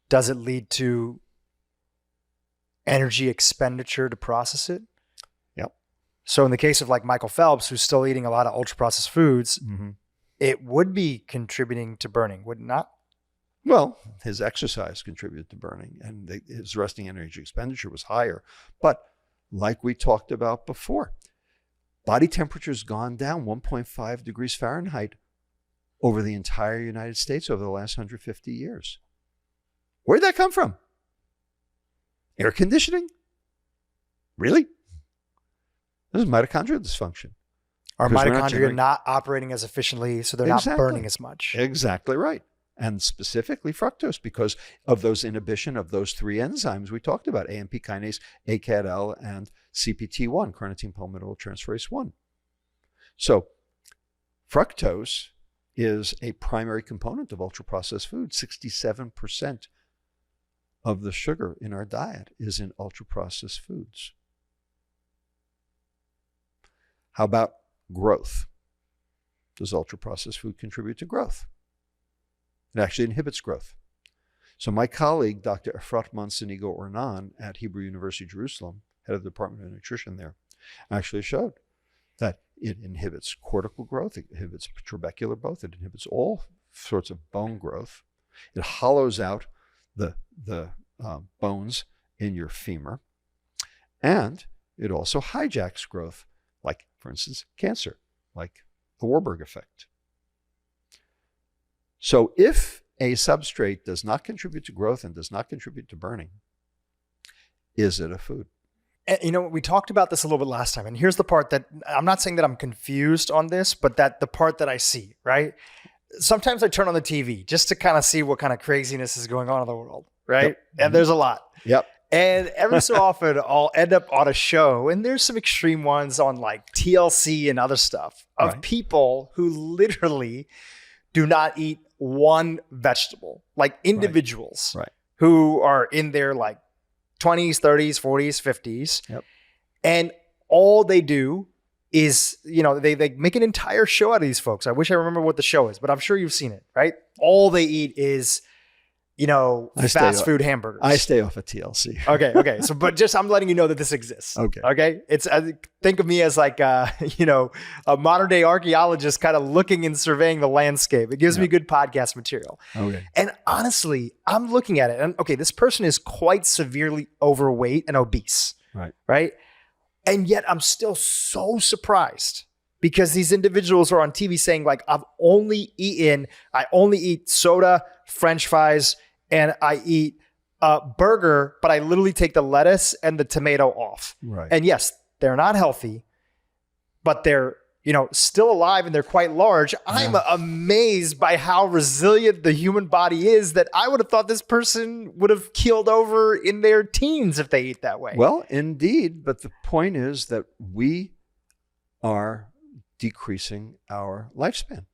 [SPEAKER 1] does it lead to energy expenditure to process it?
[SPEAKER 2] Yep.
[SPEAKER 1] So in the case of like Michael Phelps, who's still eating a lot of ultra-processed foods, it would be contributing to burning, would it not?
[SPEAKER 2] Well, his exercise contributed to burning, and his resting energy expenditure was higher. But like we talked about before, body temperature's gone down 1.5 degrees Fahrenheit over the entire United States over the last 150 years. Where'd that come from? Air conditioning? Really? This is mitochondrial dysfunction.
[SPEAKER 1] Are mitochondria not operating as efficiently, so they're not burning as much?
[SPEAKER 2] Exactly right. And specifically fructose, because of those inhibition of those three enzymes we talked about, AMP kinase, ACAD-L, and CPT1, carnitine palmitoyltransferase 1. So fructose is a primary component of ultra-processed food. 67% of the sugar in our diet is in ultra-processed foods. How about growth? Does ultra-processed food contribute to growth? It actually inhibits growth. So my colleague, Dr. Efrat Monsenigo Ornan at Hebrew University, Jerusalem, head of the Department of Nutrition there, actually showed that it inhibits cortical growth, it inhibits trabecular growth, it inhibits all sorts of bone growth. It hollows out the bones in your femur, and it also hijacks growth, like, for instance, cancer, like the Warburg effect. So if a substrate does not contribute to growth and does not contribute to burning, is it a food?
[SPEAKER 1] And, you know, we talked about this a little bit last time, and here's the part that I'm not saying that I'm confused on this, but that the part that I see, right? Sometimes I turn on the TV just to kind of see what kind of craziness is going on in the world, right?
[SPEAKER 2] Yep.
[SPEAKER 1] And there's a lot.
[SPEAKER 2] Yep.
[SPEAKER 1] And every so often I'll end up on a show, and there's some extreme ones on like TLC and other stuff of people who literally do not eat one vegetable, like individuals who are in their like 20s, 30s, 40s, 50s.
[SPEAKER 2] Yep.
[SPEAKER 1] And all they do is, you know, they make an entire show out of these folks. I wish I remember what the show is, but I'm sure you've seen it, right? All they eat is, you know, fast food hamburgers.
[SPEAKER 2] I stay off of TLC.
[SPEAKER 1] Okay. So, but just, I'm letting you know that this exists. Okay. It's, think of me as like, you know, a modern day archaeologist kind of looking and surveying the landscape. It gives me good podcast material.
[SPEAKER 2] Okay.
[SPEAKER 1] And honestly, I'm looking at it and okay, this person is quite severely overweight and obese. Right. And yet I'm still so surprised because these individuals are on TV saying like, I only eat soda, French fries, and I eat a burger, but I literally take the lettuce and the tomato off. And yes, they're not healthy, but they're, you know, still alive and they're quite large. I'm amazed by how resilient the human body is that I would have thought this person would have keeled over in their teens if they eat that way.
[SPEAKER 2] Well, indeed. But the point is that we are decreasing our lifespan.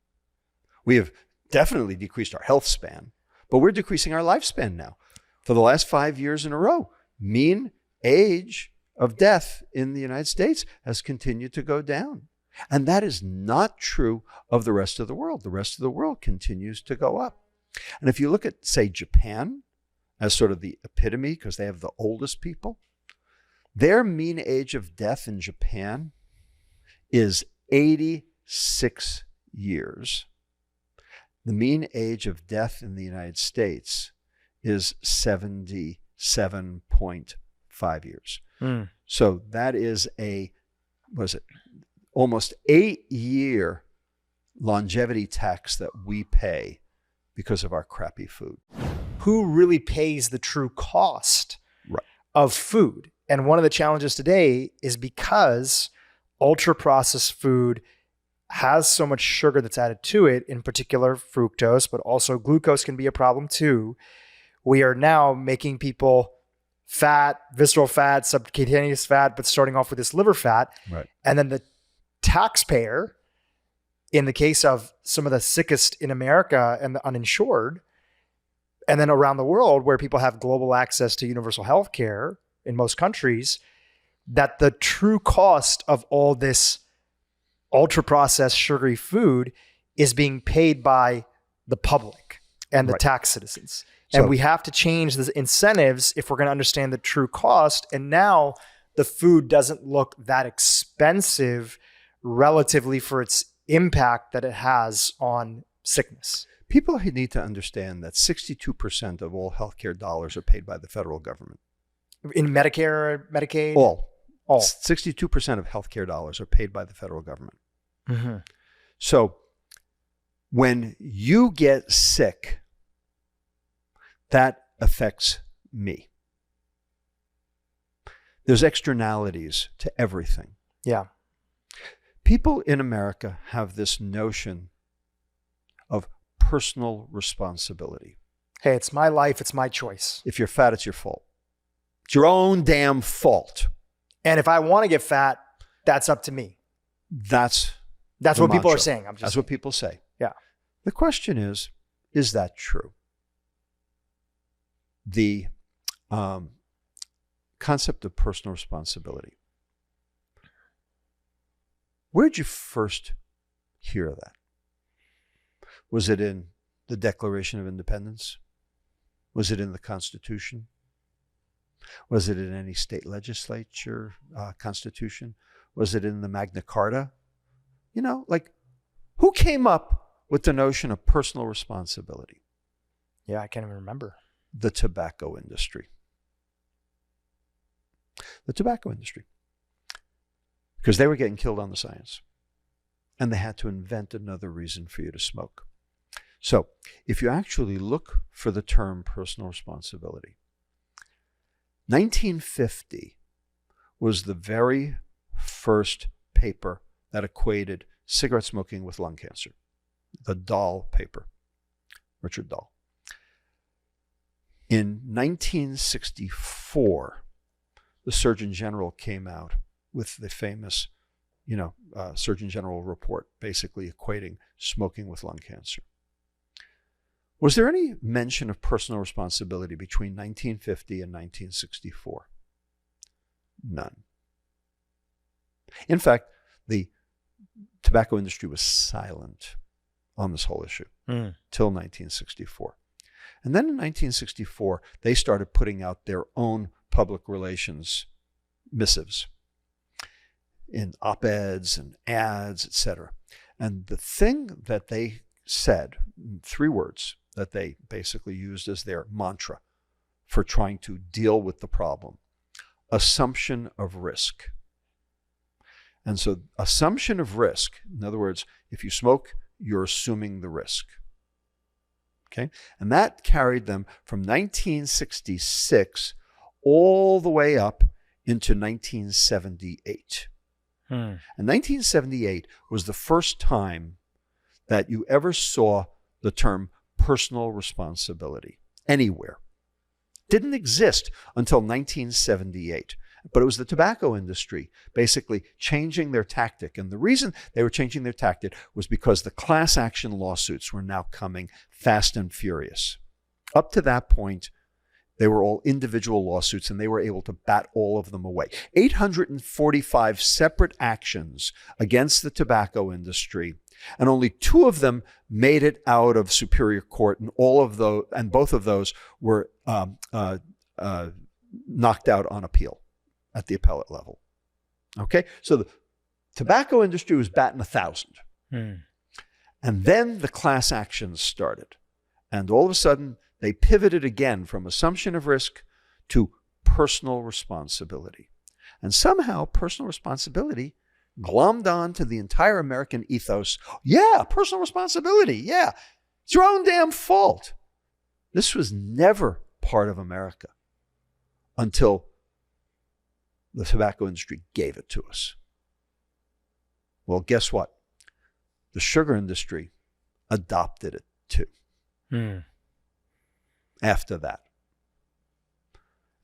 [SPEAKER 2] We have definitely decreased our health span, but we're decreasing our lifespan now. For the last 5 years in a row, mean age of death in the United States has continued to go down. And that is not true of the rest of the world. The rest of the world continues to go up. And if you look at, say, Japan as sort of the epitome, because they have the oldest people, their mean age of death in Japan is 86 years. The mean age of death in the United States is 77.5 years. So that is almost 8-year longevity tax that we pay because of our crappy food.
[SPEAKER 1] Who really pays the true cost of food? And one of the challenges today is because ultra-processed food has so much sugar that's added to it, in particular fructose, but also glucose can be a problem too. We are now making people fat, visceral fat, subcutaneous fat, but starting off with this liver fat.
[SPEAKER 2] Right.
[SPEAKER 1] And then the taxpayer, in the case of some of the sickest in America and the uninsured, and then around the world where people have global access to universal health care in most countries, that the true cost of all this ultra-processed sugary food is being paid by the public and the tax citizens. And we have to change the incentives if we're going to understand the true cost. And now the food doesn't look that expensive relatively for its impact that it has on sickness.
[SPEAKER 2] People need to understand that 62% of all healthcare dollars are paid by the federal government.
[SPEAKER 1] In Medicare, Medicaid?
[SPEAKER 2] All.
[SPEAKER 1] All.
[SPEAKER 2] 62% of healthcare dollars are paid by the federal government.
[SPEAKER 1] Mm-hmm.
[SPEAKER 2] So when you get sick, that affects me. There's externalities to everything.
[SPEAKER 1] Yeah.
[SPEAKER 2] People in America have this notion of personal responsibility.
[SPEAKER 1] Hey, it's my life. It's my choice.
[SPEAKER 2] If you're fat, it's your fault. It's your own damn fault.
[SPEAKER 1] And if I want to get fat, that's up to me.
[SPEAKER 2] That's
[SPEAKER 1] what people are saying.
[SPEAKER 2] That's what people say.
[SPEAKER 1] Yeah.
[SPEAKER 2] The question is that true? The concept of personal responsibility. Where did you first hear of that? Was it in the Declaration of Independence? Was it in the Constitution? Was it in any state legislature constitution? Was it in the Magna Carta? You know, like, who came up with the notion of personal responsibility?
[SPEAKER 1] Yeah, I can't even remember.
[SPEAKER 2] The tobacco industry. The tobacco industry. Because they were getting killed on the science. And they had to invent another reason for you to smoke. So, if you actually look for the term personal responsibility, 1950 was the very first paper that equated cigarette smoking with lung cancer. The Dahl paper, Richard Dahl. In 1964, the Surgeon General came out with the famous, Surgeon General report, basically equating smoking with lung cancer. Was there any mention of personal responsibility between 1950 and 1964? None. In fact, the tobacco industry was silent on this whole issue till 1964. And then in 1964, they started putting out their own public relations missives in op-eds and ads, etc. And the thing that they said, 3 words that they basically used as their mantra for trying to deal with the problem: assumption of risk. And so assumption of risk, in other words, if you smoke, you're assuming the risk. Okay? And that carried them from 1966 all the way up into 1978. And 1978 was the first time that you ever saw the term personal responsibility anywhere. Didn't exist until 1978. But it was the tobacco industry basically changing their tactic. And the reason they were changing their tactic was because the class action lawsuits were now coming fast and furious. Up to that point, they were all individual lawsuits, and they were able to bat all of them away. 845 separate actions against the tobacco industry, and only 2 of them made it out of Superior Court, and both of those were knocked out on appeal at the appellate level. Okay, so the tobacco industry was batting 1,000, and then the class actions started, and all of a sudden they pivoted again from assumption of risk to personal responsibility. And somehow personal responsibility glommed on to the entire American ethos. Yeah, personal responsibility. Yeah, it's your own damn fault. This was never part of America until the tobacco industry gave it to us. Well, guess what? The sugar industry adopted it too after that.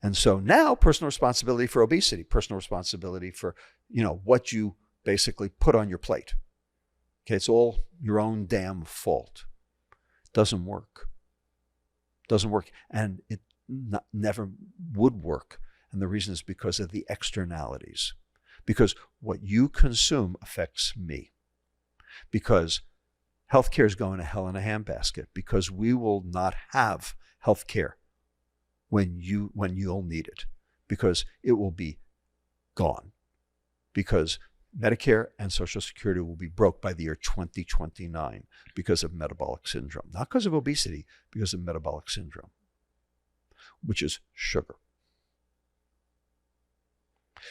[SPEAKER 2] And so now personal responsibility for obesity, personal responsibility for, what you basically put on your plate. Okay, it's all your own damn fault. Doesn't work. Doesn't work. And it never would work. And the reason is because of the externalities. Because what you consume affects me. Because healthcare is going to hell in a handbasket. Because we will not have healthcare when you'll need it. Because it will be gone. Because Medicare and Social Security will be broke by the year 2029 because of metabolic syndrome. Not because of obesity, because of metabolic syndrome, which is sugar.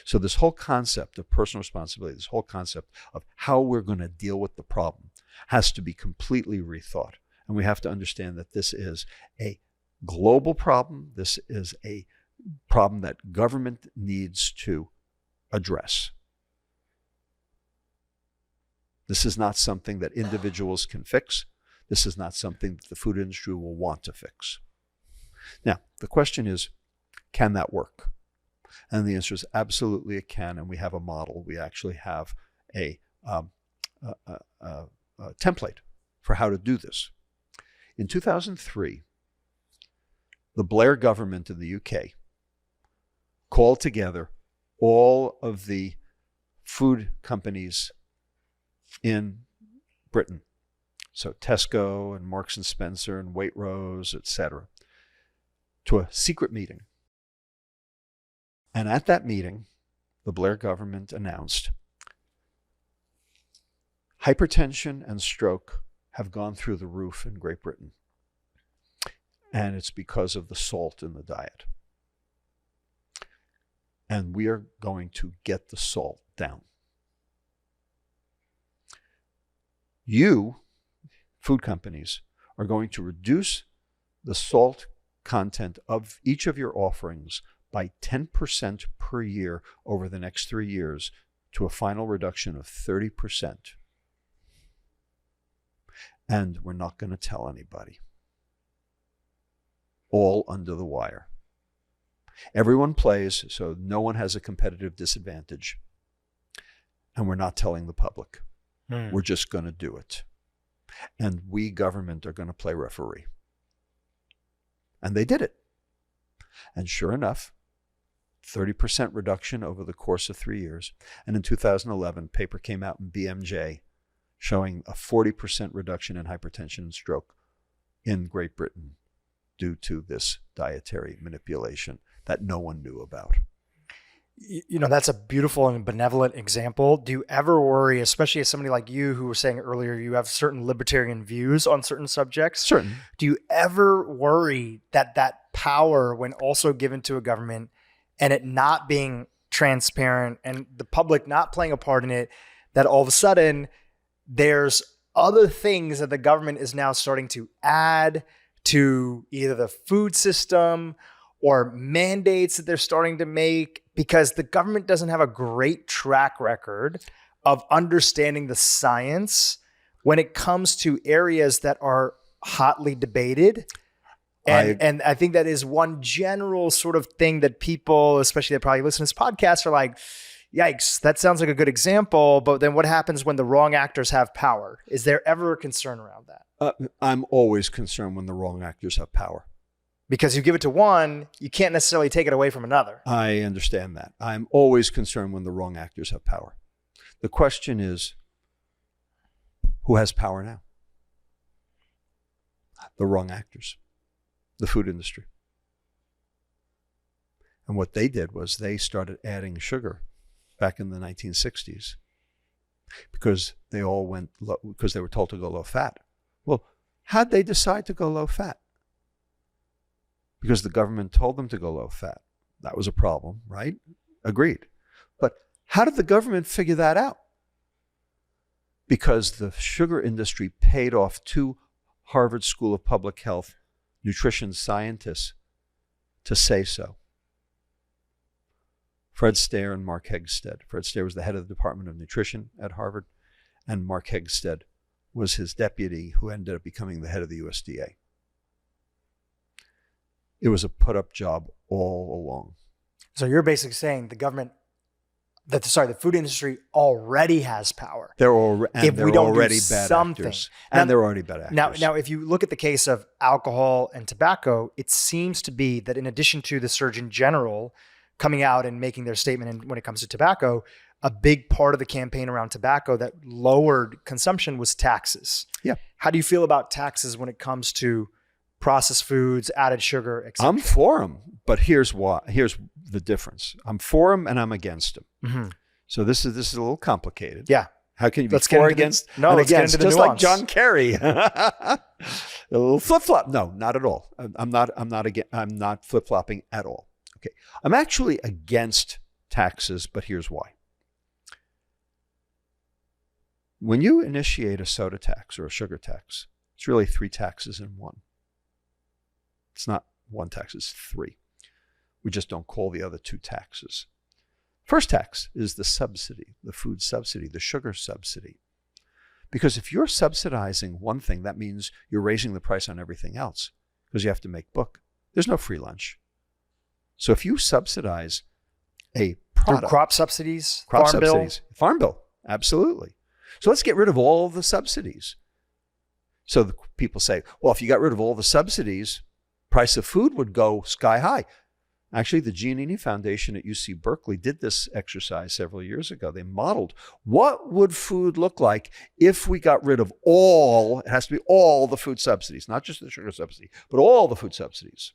[SPEAKER 2] So this whole concept of personal responsibility, this whole concept of how we're going to deal with the problem has to be completely rethought. And we have to understand that this is a global problem. This is a problem that government needs to address. This is not something that individuals can fix. This is not something that the food industry will want to fix. Now, the question is, can that work? And the answer is absolutely it can, and we have a model. We actually have a template for how to do this. In 2003, the Blair government in the UK called together all of the food companies in Britain. So Tesco and Marks and Spencer and Waitrose, etc., to a secret meeting. And at that meeting, the Blair government announced hypertension and stroke have gone through the roof in Great Britain. And it's because of the salt in the diet. And we are going to get the salt down. You, food companies, are going to reduce the salt content of each of your offerings by 10% per year over the next 3 years to a final reduction of 30%. And we're not going to tell anybody. All under the wire. Everyone plays, so no one has a competitive disadvantage. And we're not telling the public. We're just going to do it. And we, government, are going to play referee. And they did it. And sure enough, 30% reduction over the course of 3 years. And in 2011, a paper came out in BMJ showing a 40% reduction in hypertension and stroke in Great Britain due to this dietary manipulation that no one knew about.
[SPEAKER 1] That's a beautiful and benevolent example. Do you ever worry, especially as somebody like you who was saying earlier, you have certain libertarian views on certain subjects?
[SPEAKER 2] Certain.
[SPEAKER 1] Do you ever worry that power, when also given to a government and it not being transparent and the public not playing a part in it, that all of a sudden there's other things that the government is now starting to add to either the food system or mandates that they're starting to make, because the government doesn't have a great track record of understanding the science when it comes to areas that are hotly debated. And I think that is one general sort of thing that people, especially that probably listen to this podcast, are like, yikes, that sounds like a good example. But then what happens when the wrong actors have power? Is there ever a concern around that?
[SPEAKER 2] I'm always concerned when the wrong actors have power.
[SPEAKER 1] Because you give it to one, you can't necessarily take it away from another.
[SPEAKER 2] I understand that. I'm always concerned when the wrong actors have power. The question is, who has power now? The wrong actors, the food industry. And what they did was they started adding sugar back in the 1960s because they all went low, because they were told to go low fat. Well, how'd they decide to go low fat? Because the government told them to go low fat. That was a problem, right? Agreed. But how did the government figure that out? Because the sugar industry paid off 2 Harvard School of Public Health nutrition scientists to say so. Fred Stair and Mark Hegstead. Fred Stair was the head of the Department of Nutrition at Harvard, and Mark Hegstead was his deputy who ended up becoming the head of the USDA. It was a put-up job all along.
[SPEAKER 1] So you're basically saying the food industry already has power.
[SPEAKER 2] They're
[SPEAKER 1] already bad
[SPEAKER 2] actors. And they're already bad actors.
[SPEAKER 1] Now, if you look at the case of alcohol and tobacco, it seems to be that in addition to the Surgeon General coming out and making their statement when it comes to tobacco, a big part of the campaign around tobacco that lowered consumption was taxes.
[SPEAKER 2] Yeah.
[SPEAKER 1] How do you feel about taxes when it comes to processed foods, added sugar, etc.?
[SPEAKER 2] I'm for them, but here's why. Here's the difference. I'm for them and I'm against them.
[SPEAKER 1] Mm-hmm.
[SPEAKER 2] So this is a little complicated.
[SPEAKER 1] Yeah.
[SPEAKER 2] How can you be
[SPEAKER 1] Let's
[SPEAKER 2] for, against, and
[SPEAKER 1] let's
[SPEAKER 2] against?
[SPEAKER 1] get into the
[SPEAKER 2] Just
[SPEAKER 1] nuance.
[SPEAKER 2] like John Kerry. A little flip-flop. No, not at all. I'm not flip-flopping at all. Okay. I'm actually against taxes, but here's why. When you initiate a soda tax or a sugar tax, it's really 3 taxes in one. It's not 1 tax, it's 3. We just don't call the other 2 taxes. First tax is the subsidy, the food subsidy, the sugar subsidy. Because if you're subsidizing one thing, that means you're raising the price on everything else because you have to make book. There's no free lunch. So if you subsidize a product.
[SPEAKER 1] Through crop subsidies,
[SPEAKER 2] Farm bill, absolutely. So let's get rid of all the subsidies. So the people say, well, if you got rid of all the subsidies, price of food would go sky high. Actually, the Giannini Foundation at UC Berkeley did this exercise several years ago. They modeled what would food look like if we got rid of all, it has to be all the food subsidies, not just the sugar subsidy, but all the food subsidies.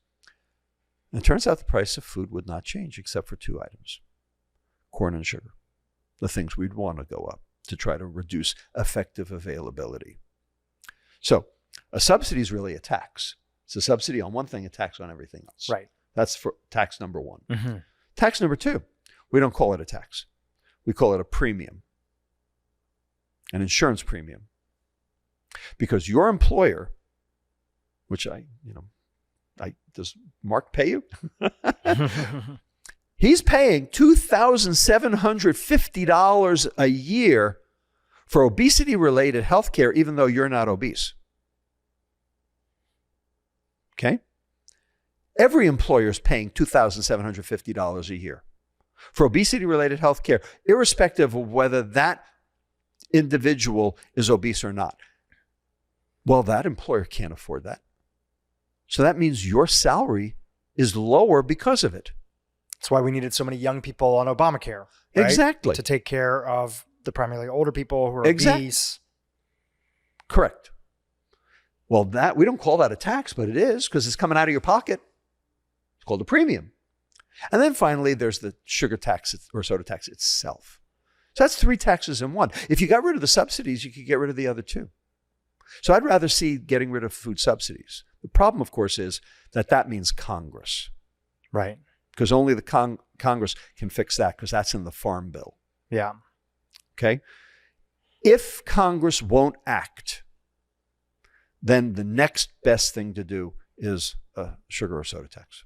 [SPEAKER 2] And it turns out the price of food would not change except for 2 items, corn and sugar, the things we'd want to go up to try to reduce effective availability. So a subsidy is really a tax. It's a subsidy on one thing, a tax on everything else.
[SPEAKER 1] Right.
[SPEAKER 2] That's for tax number 1.
[SPEAKER 1] Mm-hmm.
[SPEAKER 2] Tax number 2, we don't call it a tax. We call it a premium, an insurance premium. Because your employer, which does Mark pay you? He's paying $2,750 a year for obesity-related health care, even though you're not obese. Okay? Every employer is paying $2,750 a year for obesity-related health care, irrespective of whether that individual is obese or not. Well, that employer can't afford that. So that means your salary is lower because of it.
[SPEAKER 1] That's why we needed so many young people on Obamacare. Right?
[SPEAKER 2] Exactly.
[SPEAKER 1] To take care of the primarily older people who are obese.
[SPEAKER 2] Correct. Well, that we don't call that a tax, but it is because it's coming out of your pocket. It's called a premium. And then finally, there's the sugar tax or soda tax itself. So that's 3 taxes in one. If you got rid of the subsidies, you could get rid of the other 2. So I'd rather see getting rid of food subsidies. The problem, of course, is that means Congress.
[SPEAKER 1] Right.
[SPEAKER 2] Because only the Congress can fix that because that's in the Farm Bill.
[SPEAKER 1] Yeah.
[SPEAKER 2] Okay? If Congress won't act, then the next best thing to do is a sugar or soda tax.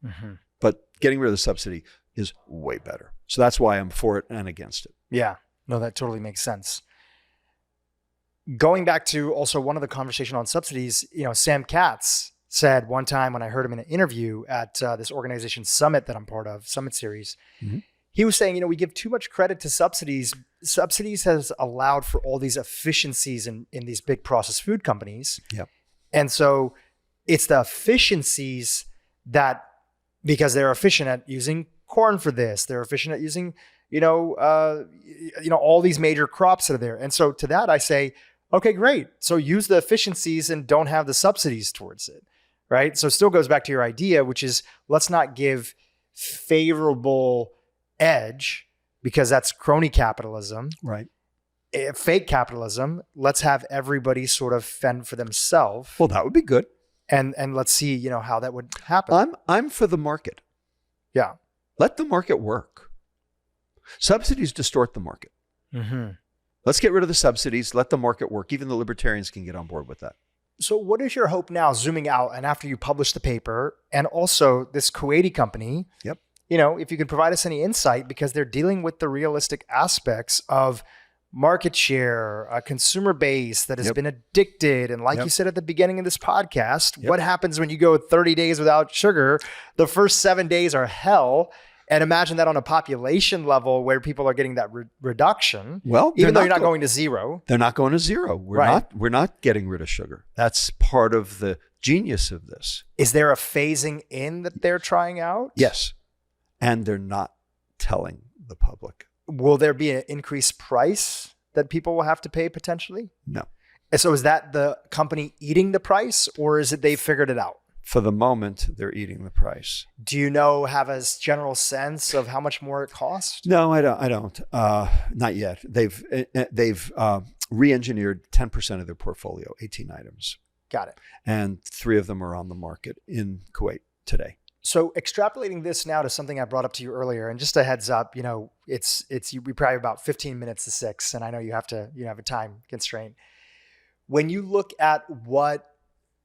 [SPEAKER 1] Mm-hmm.
[SPEAKER 2] But getting rid of the subsidy is way better. So that's why I'm for it and against it.
[SPEAKER 1] Yeah. No, that totally makes sense. Going back to also one of the conversation on subsidies, Sam Katz said one time when I heard him in an interview at this organization Summit that I'm part of, Summit Series,
[SPEAKER 2] mm-hmm.
[SPEAKER 1] He was saying, we give too much credit to subsidies. Subsidies has allowed for all these efficiencies in these big processed food companies.
[SPEAKER 2] Yep.
[SPEAKER 1] And so it's the efficiencies that, because they're efficient at using corn for this, they're efficient at using, all these major crops that are there. And so to that I say, okay, great. So use the efficiencies and don't have the subsidies towards it, right? So it still goes back to your idea, which is let's not give favorable edge because that's crony capitalism,
[SPEAKER 2] right?
[SPEAKER 1] Fake capitalism. Let's have everybody sort of fend for themselves.
[SPEAKER 2] Well, that would be good.
[SPEAKER 1] And let's see, how that would happen.
[SPEAKER 2] I'm for the market.
[SPEAKER 1] Yeah.
[SPEAKER 2] Let the market work. Subsidies distort the market.
[SPEAKER 1] Mm-hmm.
[SPEAKER 2] Let's get rid of the subsidies. Let the market work. Even the libertarians can get on board with that.
[SPEAKER 1] So what is your hope now, zooming out and after you publish the paper and also this Kuwaiti company?
[SPEAKER 2] Yep.
[SPEAKER 1] If you could provide us any insight, because they're dealing with the realistic aspects of market share, a consumer base that has been addicted. And like you said at the beginning of this podcast, what happens when you go 30 days without sugar? The first 7 days are hell. And imagine that on a population level where people are getting that reduction.
[SPEAKER 2] Well,
[SPEAKER 1] even though you're not going to zero.
[SPEAKER 2] They're not going to zero. We're not getting rid of sugar. That's part of the genius of this.
[SPEAKER 1] Is there a phasing in that they're trying out?
[SPEAKER 2] Yes. And they're not telling the public.
[SPEAKER 1] Will there be an increased price that people will have to pay potentially?
[SPEAKER 2] No.
[SPEAKER 1] And so is that the company eating the price, or is it they figured it out?
[SPEAKER 2] For the moment, they're eating the price.
[SPEAKER 1] Do you have a general sense of how much more it costs?
[SPEAKER 2] No, I don't. Not yet. They've re-engineered 10% of their portfolio, 18 items.
[SPEAKER 1] Got it.
[SPEAKER 2] And 3 of them are on the market in Kuwait today.
[SPEAKER 1] So extrapolating this now to something I brought up to you earlier, and just a heads up, we probably about 15 minutes to 6, and I know you have a time constraint. When you look at what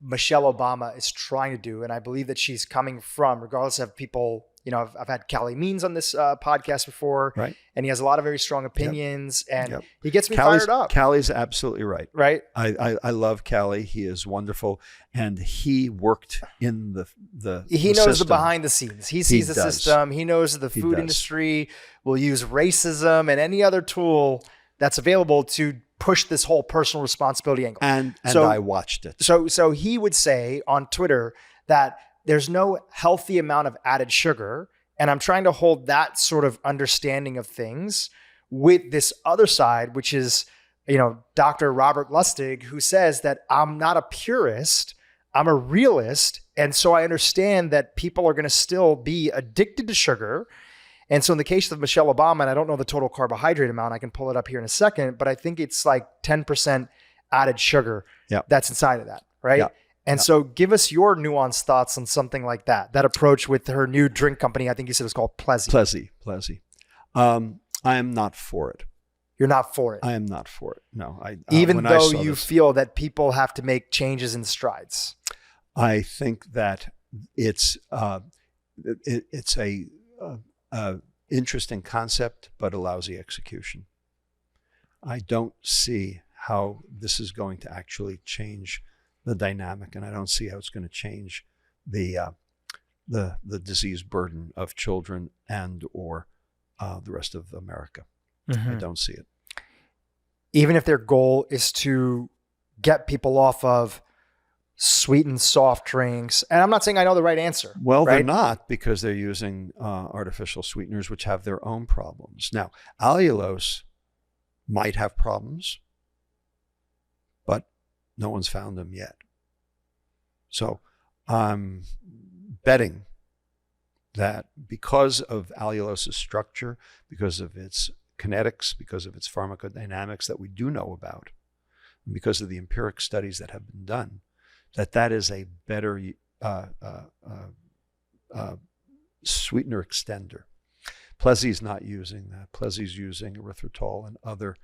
[SPEAKER 1] Michelle Obama is trying to do, and I believe that she's coming from, regardless of people, I've had Callie Means on this podcast before,
[SPEAKER 2] right?
[SPEAKER 1] And he has a lot of very strong opinions, and he gets me fired up.
[SPEAKER 2] Callie's absolutely right.
[SPEAKER 1] Right?
[SPEAKER 2] I love Callie. He is wonderful, and he worked in the
[SPEAKER 1] He knows
[SPEAKER 2] system.
[SPEAKER 1] the behind the scenes. He sees the system. He knows the food industry will use racism and any other tool that's available to push this whole personal responsibility angle.
[SPEAKER 2] And I watched it.
[SPEAKER 1] So he would say on Twitter that there's no healthy amount of added sugar. And I'm trying to hold that sort of understanding of things with this other side, which is, Dr. Robert Lustig, who says that I'm not a purist, I'm a realist. And so I understand that people are going to still be addicted to sugar. And so in the case of Michelle Obama, and I don't know the total carbohydrate amount, I can pull it up here in a second, but I think it's like 10% added sugar that's inside of that, right? Yeah. And so give us your nuanced thoughts on something like that approach with her new drink company. I think you said it's called Plessy.
[SPEAKER 2] Plessy. I am not for it.
[SPEAKER 1] You're not for it?
[SPEAKER 2] I am not for it. No.
[SPEAKER 1] Even though you feel that people have to make changes in strides?
[SPEAKER 2] I think that it's a interesting concept, but a lousy execution. I don't see how this is going to actually change the dynamic, and I don't see how it's going to change the disease burden of children and or the rest of America. Mm-hmm. I don't see it.
[SPEAKER 1] Even if their goal is to get people off of sweetened soft drinks, and I'm not saying I know the right answer.
[SPEAKER 2] Well,
[SPEAKER 1] right?
[SPEAKER 2] They're not, because they're using artificial sweeteners, which have their own problems. Now, allulose might have problems, but no one's found them yet. So I'm betting that because of allulose's structure, because of its kinetics, because of its pharmacodynamics that we do know about, and because of the empiric studies that have been done, that is a better sweetener extender. Plessy's not using that. Plessy's using erythritol and other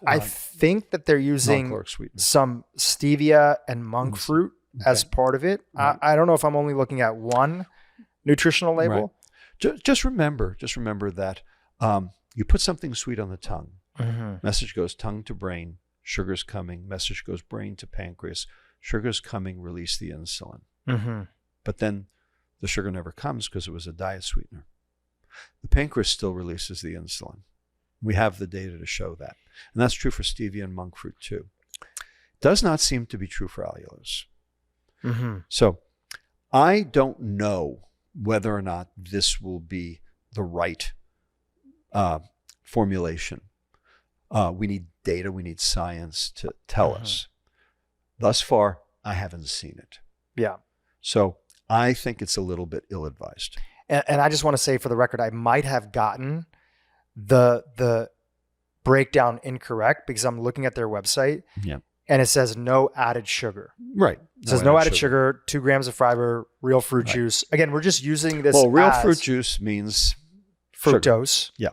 [SPEAKER 1] I think that they're using some stevia and monk fruit as part of it. Right. I don't know if I'm only looking at one nutritional label.
[SPEAKER 2] Right. Just remember that you put something sweet on the tongue. Mm-hmm. Message goes tongue to brain, sugar's coming. Message goes brain to pancreas, sugar's coming, release the insulin. Mm-hmm. But then the sugar never comes because it was a diet sweetener. The pancreas still releases the insulin. We have the data to show that. And that's true for stevia and monk fruit too. Does not seem to be true for allulose. Mm-hmm. So I don't know whether or not this will be the right formulation. We need data, we need science to tell us. Thus far, I haven't seen it.
[SPEAKER 1] Yeah.
[SPEAKER 2] So I think it's a little bit ill-advised.
[SPEAKER 1] And I just want to say for the record, I might have gotten the breakdown incorrect because I'm looking at their website and it says no added sugar.
[SPEAKER 2] Right.
[SPEAKER 1] It says no added sugar, 2 grams of fiber, real fruit juice. Again, we're just using this
[SPEAKER 2] real fruit juice means
[SPEAKER 1] fructose.
[SPEAKER 2] Sugar. Yeah.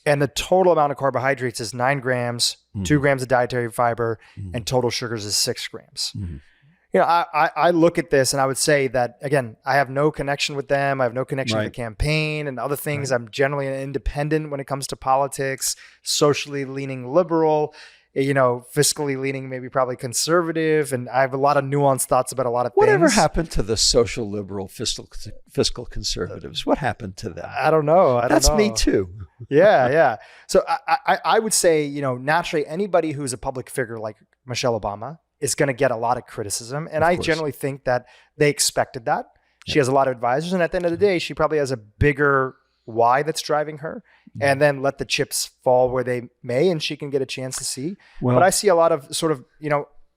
[SPEAKER 1] And the total amount of carbohydrates is 9 grams, 2 grams of dietary fiber, and total sugars is 6 grams. Mm-hmm. I look at this and I would say that, again, I have no connection with them. I have no connection to the campaign and other things. I'm generally an independent when it comes to politics, socially leaning liberal, fiscally leaning, maybe probably conservative. And I have a lot of nuanced thoughts about a lot of things.
[SPEAKER 2] Whatever happened to the social liberal fiscal conservatives? What happened to them?
[SPEAKER 1] I don't know.
[SPEAKER 2] That's me too.
[SPEAKER 1] Yeah. So I would say, naturally, anybody who's a public figure like Michelle Obama is going to get a lot of criticism. And I generally think that they expected that. She has a lot of advisors. And at the end of the day, she probably has a bigger why that's driving her. And then let the chips fall where they may, and she can get a chance to see. But I see a lot of sort of,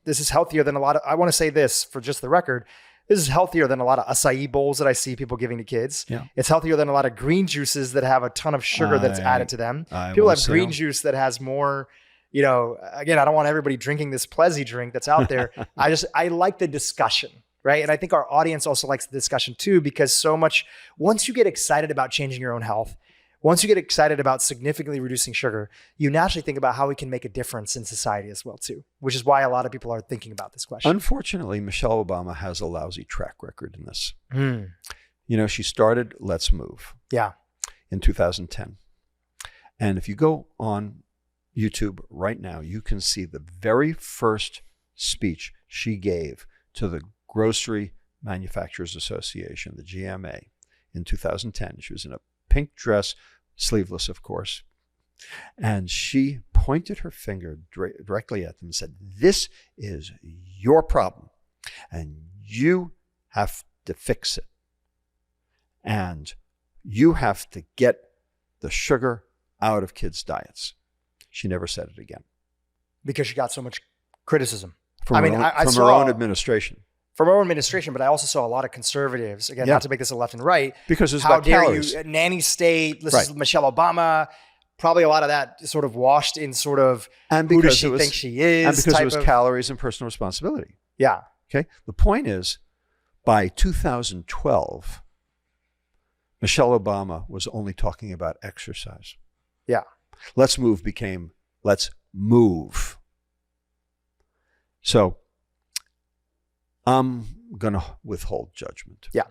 [SPEAKER 1] this is healthier than a lot of, I want to say this for just the record, this is healthier than a lot of acai bowls that I see people giving to kids. Yeah. It's healthier than a lot of green juices that have a ton of sugar that's added to them. People have green juice that has more, again, I don't want everybody drinking this Plezzy drink that's out there. I like the discussion, right? And I think our audience also likes the discussion too, because so much, once you get excited about changing your own health, once you get excited about significantly reducing sugar, you naturally think about how we can make a difference in society as well too, which is why a lot of people are thinking about this question.
[SPEAKER 2] Unfortunately, Michelle Obama has a lousy track record in this. She started Let's Move in 2010. And if you go on YouTube right now, you can see the very first speech she gave to the Grocery Manufacturers Association, the GMA, in 2010. She was in a pink dress, sleeveless, of course. And she pointed her finger directly at them and said, "This is your problem, and you have to fix it. And you have to get the sugar out of kids' diets." She never said it again.
[SPEAKER 1] Because she got so much criticism.
[SPEAKER 2] From her own administration.
[SPEAKER 1] From our own administration, but I also saw a lot of conservatives, again, not to make this a left and right.
[SPEAKER 2] Because it's
[SPEAKER 1] how
[SPEAKER 2] about
[SPEAKER 1] dare
[SPEAKER 2] calories.
[SPEAKER 1] you, nanny state, this is Michelle Obama, probably a lot of that sort of washed in sort of who does she think she is.
[SPEAKER 2] And because it was calories and personal responsibility.
[SPEAKER 1] Yeah.
[SPEAKER 2] Okay. The point is, by 2012, Michelle Obama was only talking about exercise.
[SPEAKER 1] Yeah.
[SPEAKER 2] Let's Move became Let's Move. So I'm going to withhold judgment.
[SPEAKER 1] Yeah.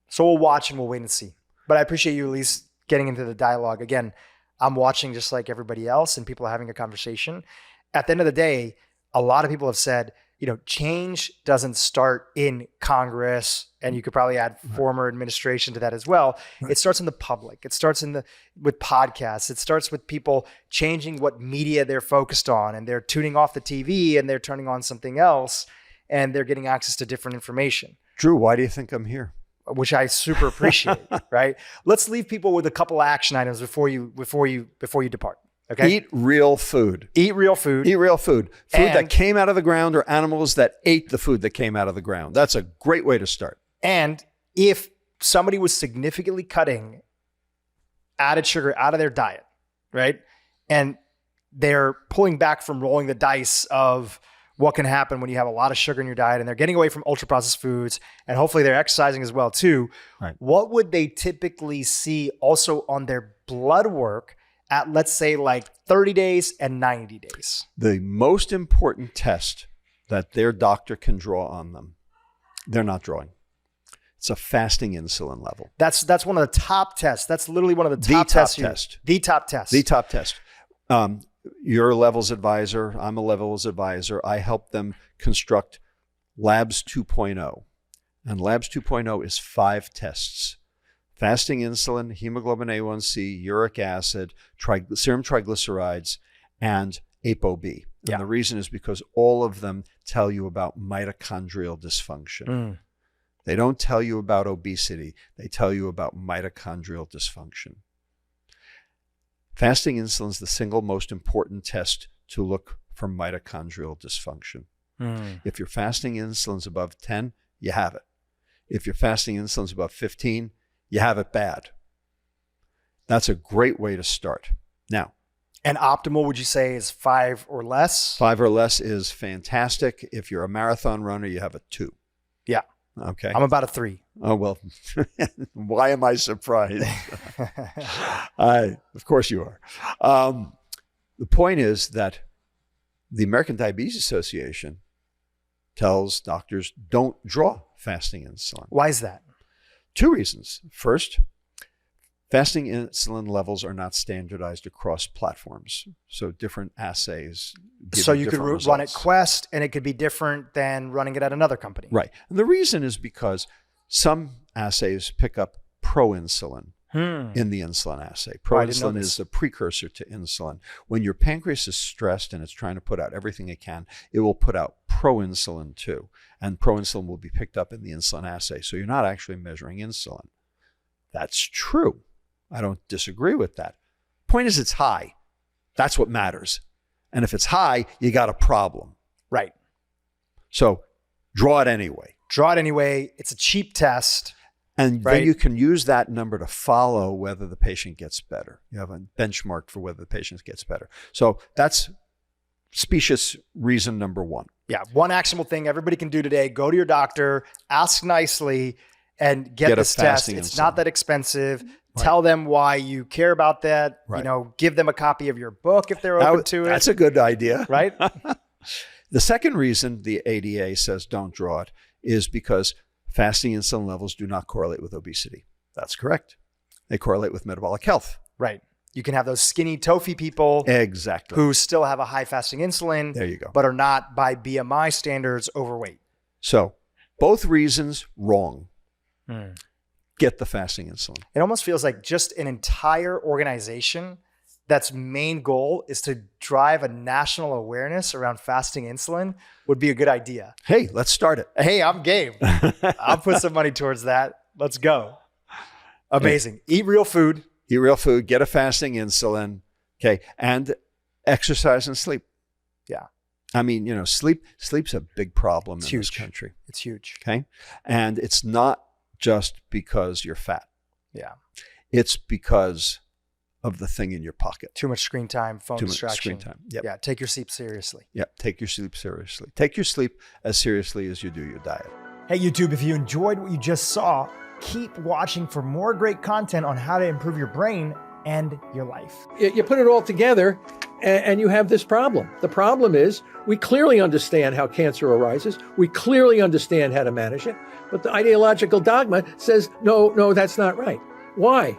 [SPEAKER 1] So we'll watch and we'll wait and see. But I appreciate you at least getting into the dialogue. Again, I'm watching just like everybody else and people are having a conversation. At the end of the day, a lot of people have said, change doesn't start in Congress, and you could probably add former administration to that as well. Right. It starts in the public. It starts with podcasts. It starts with people changing what media they're focused on, and they're tuning off the TV and they're turning on something else, and they're getting access to different information.
[SPEAKER 2] Drew, why do you think I'm here?
[SPEAKER 1] Which I super appreciate, right? Let's leave people with a couple action items before you depart. Okay.
[SPEAKER 2] Eat real food.
[SPEAKER 1] Eat real food.
[SPEAKER 2] Eat real food. Food that came out of the ground, or animals that ate the food that came out of the ground. That's a great way to start.
[SPEAKER 1] And if somebody was significantly cutting added sugar out of their diet, right? And they're pulling back from rolling the dice of what can happen when you have a lot of sugar in your diet, and they're getting away from ultra processed foods, and hopefully they're exercising as well too. Right. What would they typically see also on their blood work at, let's say, like 30 days and 90 days?
[SPEAKER 2] The most important test that their doctor can draw on them, they're not drawing. It's a fasting insulin level.
[SPEAKER 1] That's one of the top tests. That's literally one of the top tests. The top test.
[SPEAKER 2] The top test. You're a levels advisor. I'm a levels advisor. I help them construct Labs 2.0. And Labs 2.0 is 5 tests. Fasting insulin, hemoglobin A1C, uric acid, serum triglycerides, and ApoB. And the reason is because all of them tell you about mitochondrial dysfunction. They don't tell you about obesity. They tell you about mitochondrial dysfunction. Fasting insulin is the single most important test to look for mitochondrial dysfunction. If your fasting insulin is above 10, you have it. If your fasting insulin is above 15, you have it bad. That's a great way to start. Now,
[SPEAKER 1] and optimal, would you say, is 5 or less?
[SPEAKER 2] 5 or less is fantastic. If you're a marathon runner, you have a 2.
[SPEAKER 1] Yeah.
[SPEAKER 2] Okay.
[SPEAKER 1] I'm about a 3.
[SPEAKER 2] Oh, well, why am I surprised? Of course you are. The point is that the American Diabetes Association tells doctors don't draw fasting insulin.
[SPEAKER 1] Why is that?
[SPEAKER 2] 2 reasons. First, fasting insulin levels are not standardized across platforms. So different assays give
[SPEAKER 1] So you could
[SPEAKER 2] different
[SPEAKER 1] run at
[SPEAKER 2] results.
[SPEAKER 1] Quest and it could be different than running it at another company.
[SPEAKER 2] Right. And the reason is because some assays pick up proinsulin in the insulin assay.
[SPEAKER 1] Oh, I didn't know
[SPEAKER 2] Proinsulin
[SPEAKER 1] this.
[SPEAKER 2] is a precursor to insulin. When your pancreas is stressed and it's trying to put out everything it can, it will put out proinsulin too. And proinsulin will be picked up in the insulin assay. So you're not actually measuring insulin. That's true. I don't disagree with that. Point is, it's high. That's what matters. And if it's high, you got a problem.
[SPEAKER 1] Right.
[SPEAKER 2] So draw it anyway.
[SPEAKER 1] Draw it anyway. It's a cheap test.
[SPEAKER 2] And
[SPEAKER 1] Right.
[SPEAKER 2] then you can use that number to follow whether the patient gets better. You have a benchmark for whether the patient gets better. So that's specious reason number 1.
[SPEAKER 1] Yeah. One actionable thing everybody can do today, go to your doctor, ask nicely, and get
[SPEAKER 2] Get a
[SPEAKER 1] this test.
[SPEAKER 2] fasting
[SPEAKER 1] It's
[SPEAKER 2] insulin.
[SPEAKER 1] not that expensive. Tell them why you care about that.
[SPEAKER 2] Right.
[SPEAKER 1] You know, give them a copy of your book if they're open to it.
[SPEAKER 2] That's a good idea.
[SPEAKER 1] Right?
[SPEAKER 2] The second reason the ADA says don't draw it is because fasting insulin levels do not correlate with obesity. That's correct. They correlate with metabolic health.
[SPEAKER 1] Right. You can have those skinny tofu people
[SPEAKER 2] Exactly.
[SPEAKER 1] who still have a high fasting insulin,
[SPEAKER 2] There you go.
[SPEAKER 1] but are not by BMI standards overweight.
[SPEAKER 2] So both reasons wrong. Get the fasting insulin.
[SPEAKER 1] It almost feels like just an entire organization that's main goal is to drive a national awareness around fasting insulin would be a good idea.
[SPEAKER 2] Hey, let's start it.
[SPEAKER 1] Hey, I'm game. I'll put some money towards that. Let's go. Amazing. Eat real food.
[SPEAKER 2] Eat real food, get a fasting insulin, okay, and exercise and sleep.
[SPEAKER 1] Yeah.
[SPEAKER 2] I mean, sleep's a big problem in this country,
[SPEAKER 1] It's huge.
[SPEAKER 2] okay? And it's not just because you're fat.
[SPEAKER 1] Yeah.
[SPEAKER 2] It's because of the thing in your pocket.
[SPEAKER 1] Too much screen time, phone
[SPEAKER 2] Too much
[SPEAKER 1] distraction.
[SPEAKER 2] screen time. Yep.
[SPEAKER 1] Yeah. Take your sleep seriously.
[SPEAKER 2] Yeah, take your sleep seriously. Take your sleep as seriously as you do your diet.
[SPEAKER 1] Hey, YouTube, if you enjoyed what you just saw, keep watching for more great content on how to improve your brain and your life.
[SPEAKER 4] You put it all together and you have this problem. The problem is we clearly understand how cancer arises. We clearly understand how to manage it. But the ideological dogma says, no, that's not right. Why?